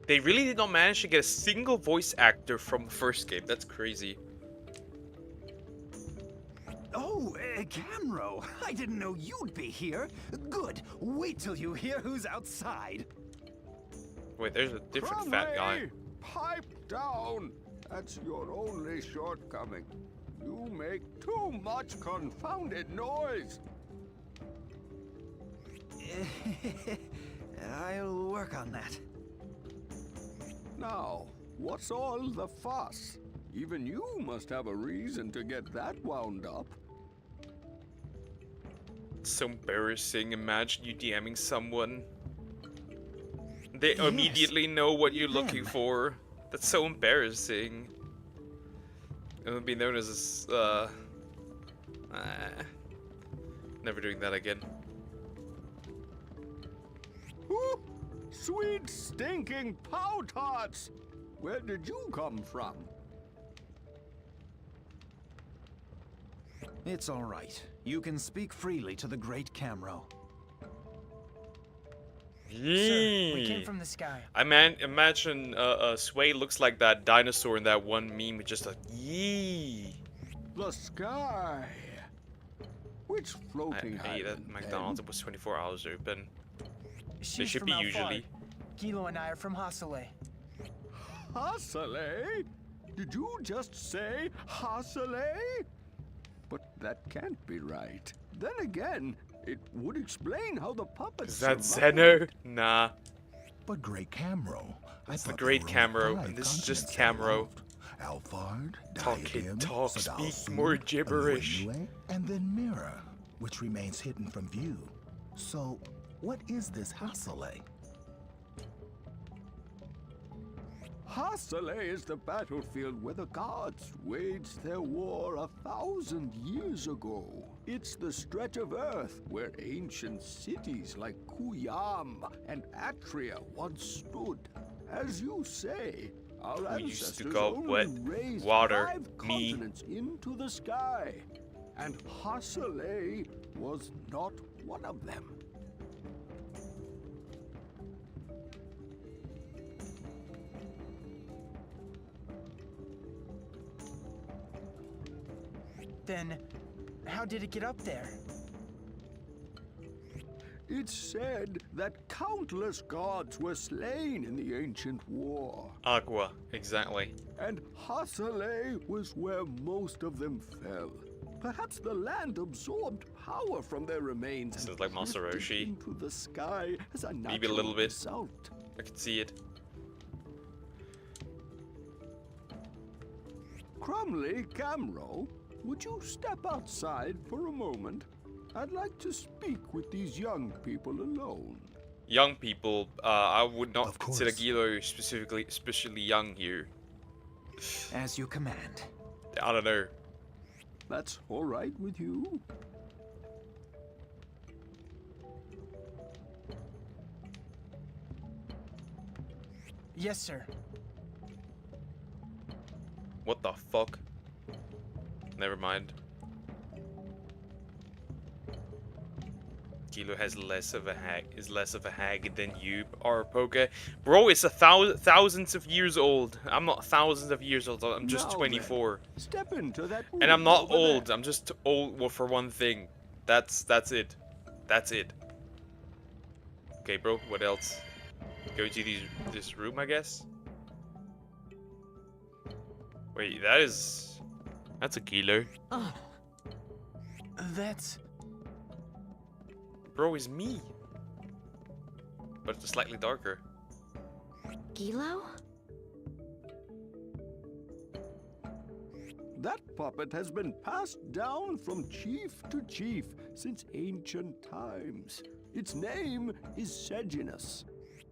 They really did not manage to get a single voice actor from the first game. That's crazy. Oh, Camro, I didn't know you'd be here. Good, wait till you hear who's outside. Wait, there's a different fat guy. Pipe down! That's your only shortcoming. You make too much confounded noise. I'll work on that. Now, what's all the fuss? Even you must have a reason to get that wound up. It's so embarrassing. Imagine you DMing someone. They immediately know what you're looking for. That's so embarrassing. It would be known as never doing that again. Ooh, sweet stinking pow tarts! Where did you come from? It's all right. You can speak freely to the great Camro. Sir, we came from the sky. Imagine Sway looks like that dinosaur in that one meme with just a yee. The sky. Which floating I ate at island, McDonald's. then? It was 24 hours open. She's should from be Alphard. usually. Gilo and I are from Hasale. Hasale? Did you just say Hasale? But that can't be right. Then again, it would explain how the puppets Is that survived. Zeno? Nah. But Great Camro. That's the Great Camro, and this is just Camro. Alphard, Talk, kid, Diadem, talk, Sadal speak more Su, gibberish. Anue, and then Mirror, which remains hidden from view. So, what is this Hasale? Hasale is the battlefield where the gods waged their war 1,000 years ago. It's the stretch of earth where ancient cities like Kuyam and Atria once stood. As you say, our We used to ancestors go only wet raised water, 5 me. continents into the sky, and Hasale was not one of them. Then, how did it get up there? It's said that countless gods were slain in the ancient war, Aqua, exactly. and Hasale was where most of them fell. Perhaps the land absorbed power from their remains This and is like drifted Masaroshi. into the sky as a Maybe a little natural bit. result. I can see it. Crumley Camro, would you step outside for a moment? I'd like to speak with these young people alone. Young people, I would not Of consider course. Gilo especially young here. As you command. I don't know. that's all right with you? Yes, sir. What the fuck? Never mind. Kilo has less of a hag than you are, Poke. Bro, it's thousands of years old. I'm not thousands of years old. I'm just Now 24. then, step into that And I'm room not over old. there. I'm just old, well, for one thing. That's it. That's it. Okay, bro. What else? Go to this room, I guess. Wait, that's a kilo. That's... Bro, is me. But it's slightly darker. Gilo? That puppet has been passed down from chief to chief since ancient times. Its name is Sejanus.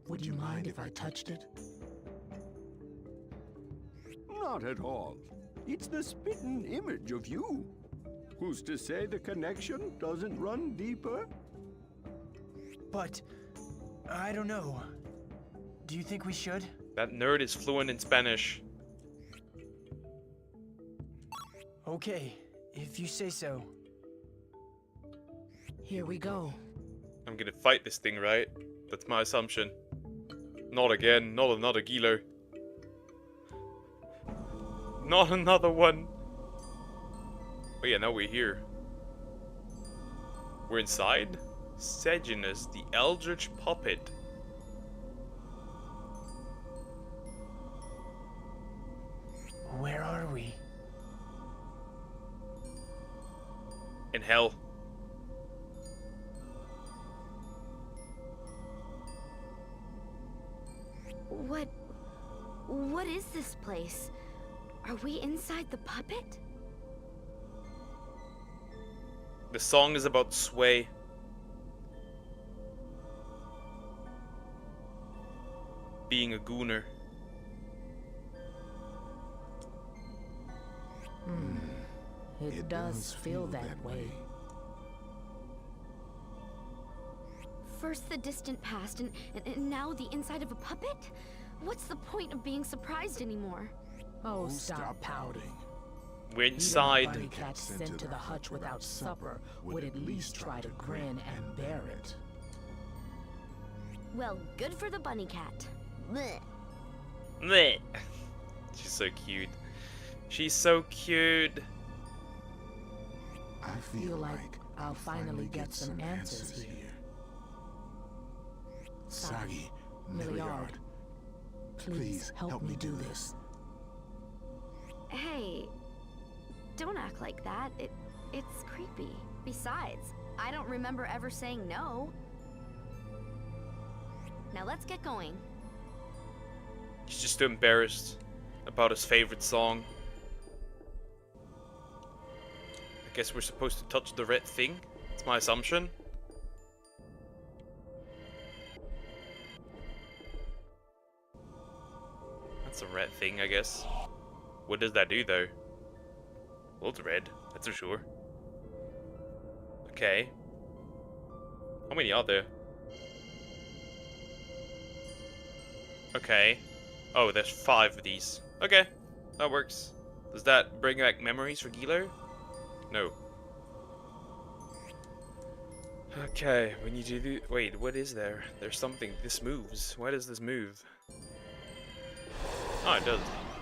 Would you mind if I touched it? Not at all. It's the spitting image of you. Who's to say the connection doesn't run deeper? But... I don't know. Do you think we should? That nerd is fluent in Spanish. Okay, if you say so. Here we go. I'm gonna fight this thing, right? That's my assumption. Not again. Not another Gilo. Not another one. Oh yeah, now we're here. We're inside? Sejanus, the Eldritch Puppet. Where are we? In hell. What is this place? Are we inside the puppet? The song is about sway. Being a gooner. It does feel that way. First the distant past, and now the inside of a puppet? What's the point of being surprised anymore? Oh, stop pouting. We're Even a inside. bunny cat sent to the hutch without supper would at least try to grin and bear it. Well, good for the bunny cat. Blech. Meh. She's so cute. She's so cute. I Feel like I'll finally get some answers here. Sagi, Milliard, please help me do this. Hey, don't act like that. It's creepy. Besides, I don't remember ever saying no. Now let's get going. He's just too embarrassed about his favorite song. I guess we're supposed to touch the red thing. That's my assumption. That's a red thing, I guess. What does that do, though? Well, it's red. That's for sure. Okay. How many are there? Okay. Oh, there's 5 of these. Okay. That works. Does that bring back memories for Gilo? No. Okay, we need to do... Wait, what is there? There's something. This moves. Why does this move? Oh, it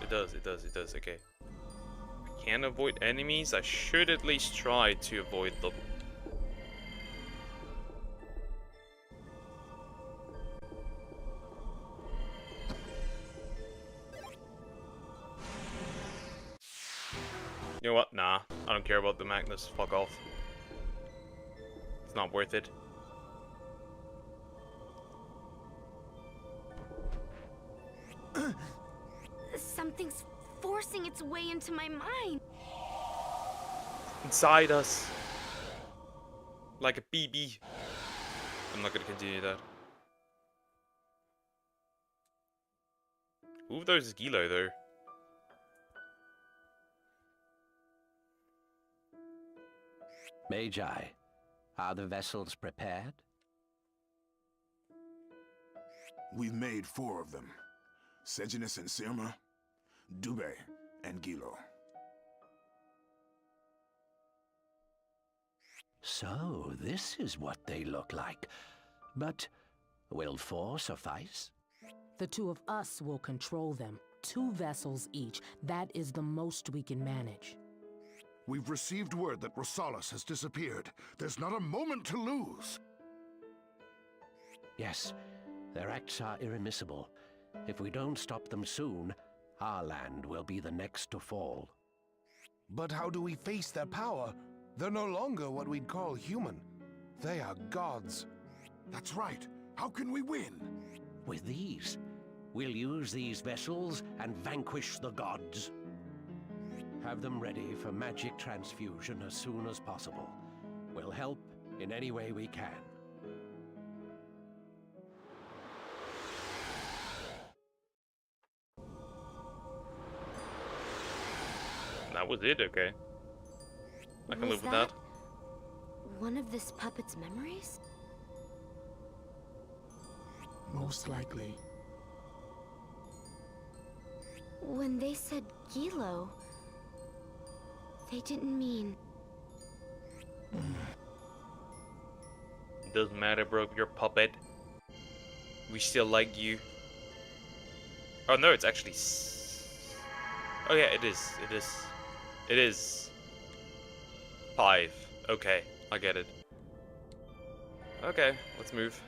does. It does. Okay. I can't avoid enemies. I should at least try to avoid them. You know what? Nah. I don't care about the Magnus. Fuck off. It's not worth it. Something's forcing its way into my mind. Inside us. Like a BB. I'm not gonna continue that. Who of those is Gilo, though? Magi, are the vessels prepared? We've made 4 of them. Sejanus and Sirma, Dube, and Gilo. So, this is what they look like. But will 4 suffice? The 2 of us will control them. 2 vessels each. That is the most we can manage. We've received word that Rosalis has disappeared. There's not a moment to lose. Yes, their acts are irremissible. If we don't stop them soon, our land will be the next to fall. But how do we face their power? They're no longer what we'd call human. They are gods. That's right. How can we win? With these, we'll use these vessels and vanquish the gods. Have them ready for magic transfusion as soon as possible. We'll help in any way we can. That was it, okay. I can live with that. One of this puppet's memories? Most likely. When they said Gilo, they didn't mean... Doesn't matter, bro. You're a puppet. We still like you. Oh no, it's actually... Oh yeah, it is. It is. It is 5. Okay, I get it. Okay, let's move.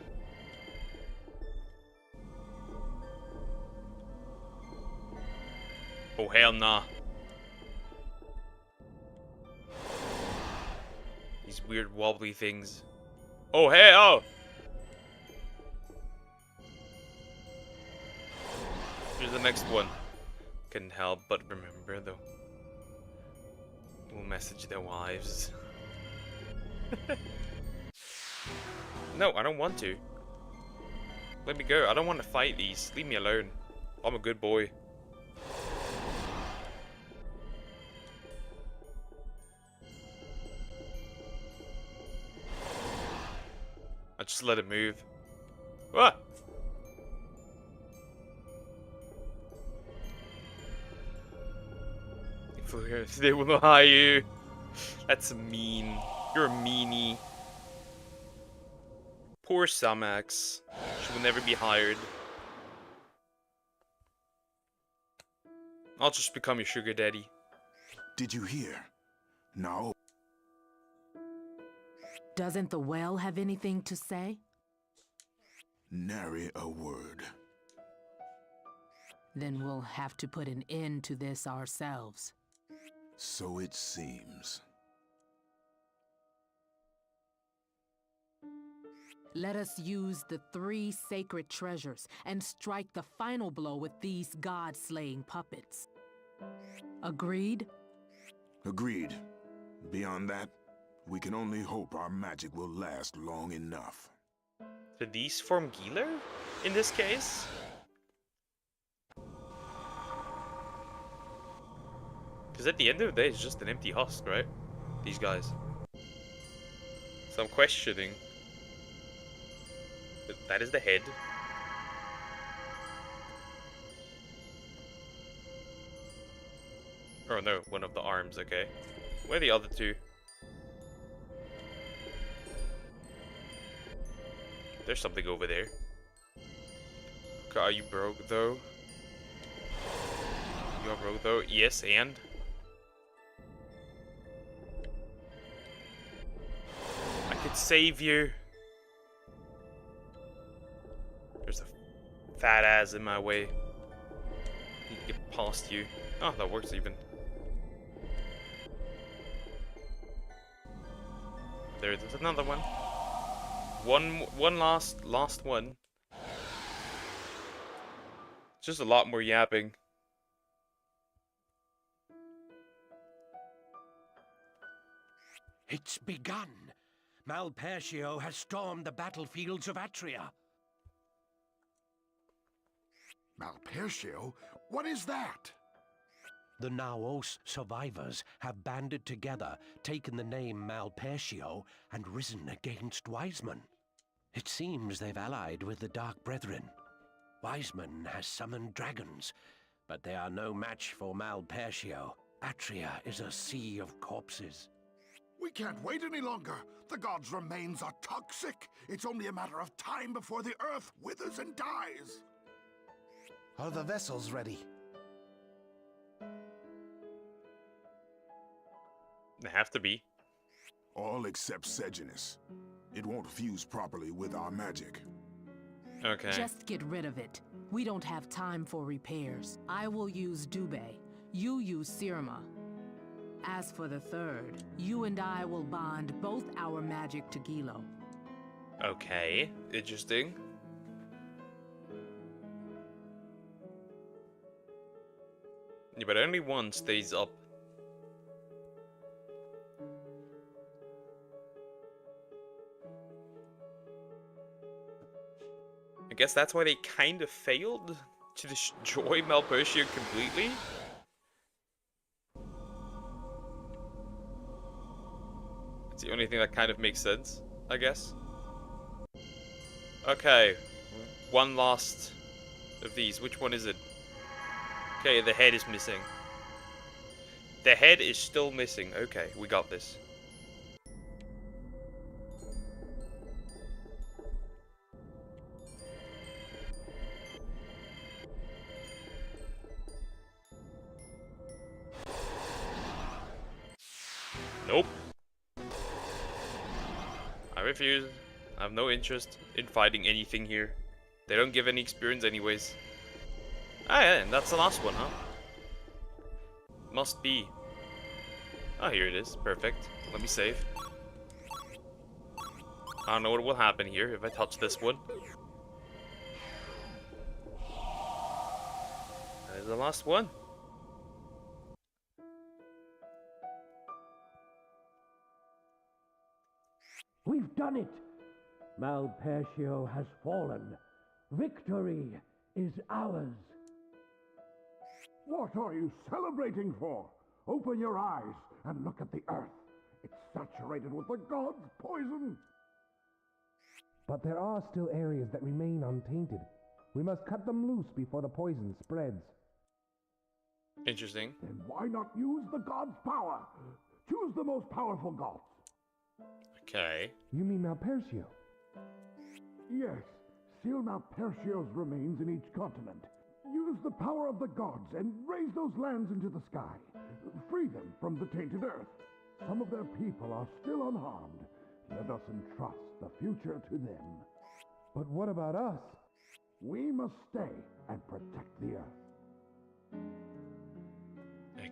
Oh hell nah. These weird wobbly things. Oh hey oh! Here's the next one. Couldn't help but remember though. We'll message their wives. No, I don't want to. Let me go. I don't want to fight these. Leave me alone. I'm a good boy. I just let it move. Ah! They will not hire you. That's mean. You're a meanie. Poor Samax. She will never be hired. I'll just become your sugar daddy. Did you hear? No. Doesn't the whale have anything to say? Nary a word. Then we'll have to put an end to this ourselves. So it seems. Let us use the 3 sacred treasures and strike the final blow with these god-slaying puppets. Agreed? Agreed. Beyond that, we can only hope our magic will last long enough. Did these form Gilo in this case? Because at the end of the day, it's just an empty husk, right? These guys. So I'm questioning. That is the head. Oh no, one of the arms, okay. Where are the other 2? There's something over there. Okay, are you broke though? You are broke though? Yes, and? I could save you. There's a fat ass in my way. Need to get past you. Oh, that works even. There's another one. One last one. Just a lot more yapping. It's begun. Malpertio has stormed the battlefields of Atria. Malpertio? What is that? The Naos survivors have banded together, taken the name Malpertio, and risen against Wiseman. It seems they've allied with the Dark Brethren. Wiseman has summoned dragons, but they are no match for Malpertio. Atria is a sea of corpses. We can't wait any longer. The gods' remains are toxic. It's only a matter of time before the earth withers and dies. Are the vessels ready? They have to be. All except Sejanus. It won't fuse properly with our magic. Okay. Just get rid of it. We don't have time for repairs. I will use Dube. You use Sirma. As for the third, you and I will bond both our magic to Gilo. Okay, interesting. Yeah, but only one stays up. I guess that's why they kind of failed to destroy Malpertio completely. It's the only thing that kind of makes sense, I guess. Okay, one last of these. Which one is it? Okay, the head is missing. The head is still missing. Okay, we got this. Nope. I refuse. I have no interest in fighting anything here. They don't give any experience anyways. Ah yeah, and that's the last one, huh? Must be. Oh, here it is. Perfect. Let me save. I don't know what will happen here if I touch this one. That is the last one. We've done it! Malpertio has fallen. Victory is ours. What are you celebrating for? Open your eyes and look at the earth. It's saturated with the gods' poison. But there are still areas that remain untainted. We must cut them loose before the poison spreads. Interesting. Then why not use the gods' power? Choose the most powerful gods. Okay. You mean Malpertio? Yes, seal Malpertio's remains in each continent. Use the power of the gods and raise those lands into the sky. Free them from the tainted earth. Some of their people are still unharmed. Let us entrust the future to them. But what about us? We must stay and protect the earth.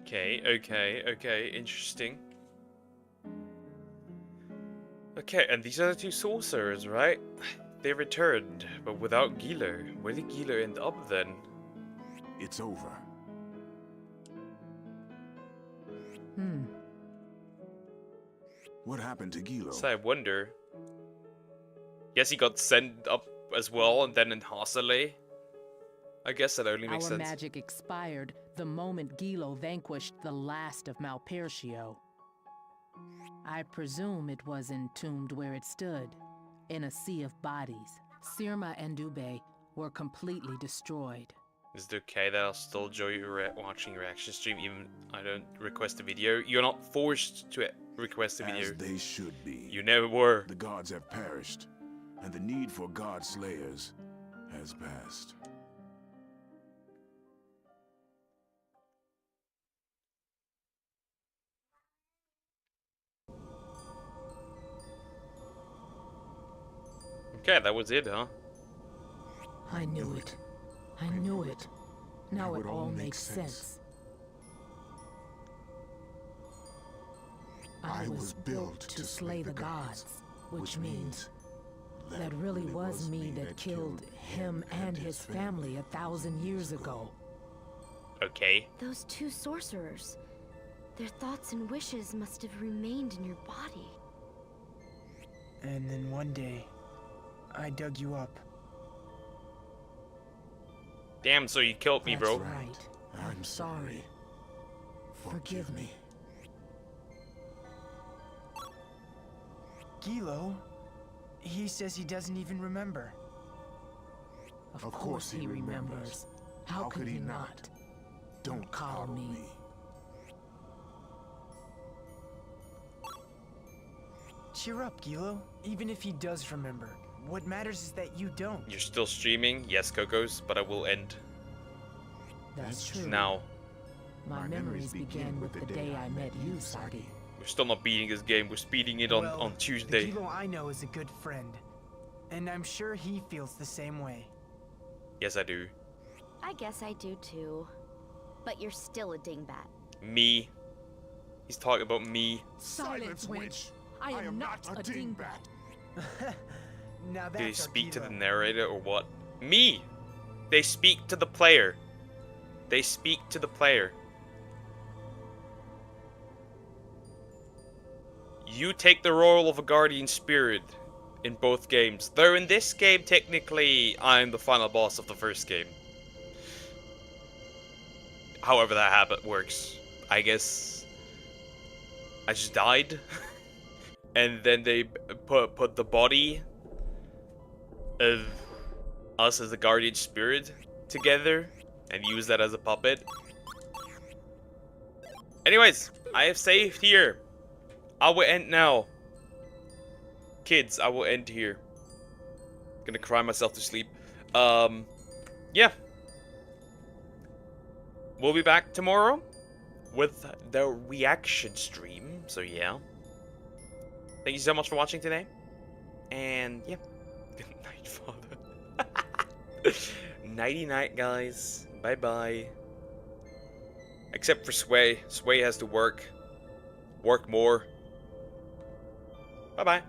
Okay, interesting. Okay, and these are the two sorcerers, right? They returned, but without Gilo. Where did Gilo end up then? It's over. What happened to Gilo? So I wonder. Guess he got sent up as well, and then in Hasale. I guess that only makes Our sense. magic expired the moment Gilo vanquished the last of Malpertio. I presume it was entombed where it stood, in a sea of bodies. Sirma and Dube were completely destroyed. Is it okay that I'll still enjoy watching your reaction stream even I don't request a video? You're not forced to request a video. As they should be. You never were. The gods have perished, and the need for god slayers has passed. Okay, that was it, huh? I knew it. I knew it. Now it all makes sense. I was built to slay the gods, which means that really was me that killed him and his family 1,000 years ago. Okay. Those two sorcerers, their thoughts and wishes must have remained in your body. And then one day, I dug you up. Damn, so you killed me, bro. That's right. I'm sorry. Forgive me. Gilo, he says he doesn't even remember. Of course he remembers. How could he not? Don't Call me. Cheer up, Gilo. Even if he does remember, what matters is that you don't. You're still streaming? Yes, Cocos, but I will end That's true. now. My memories began with the day I met you, Sagi. We're still not beating this game. We're speeding it Well, on Tuesday. The Gilo I know is a good friend. And I'm sure he feels the same way. Yes, I do. I guess I do too. But you're still a dingbat. Me. He's talking about me. Silence, witch! I am not a dingbat. Now Do they that's our speak to the Gilo. narrator or what? Me! They speak to the player. They speak to the player. You take the role of a guardian spirit in both games. Though in this game, technically, I'm the final boss of the first game. However that habit works. I guess I just died. And then they put the body of us as a guardian spirit together and use that as a puppet. Anyways, I have saved here. I will end now. Kids, I will end here. Gonna cry myself to sleep. Yeah. We'll be back tomorrow with the reaction stream. So yeah. Thank you so much for watching today. And yeah. Good night, Father. Nighty night, guys. Bye bye. Except for Sway. Sway has to work. Work more. Bye bye.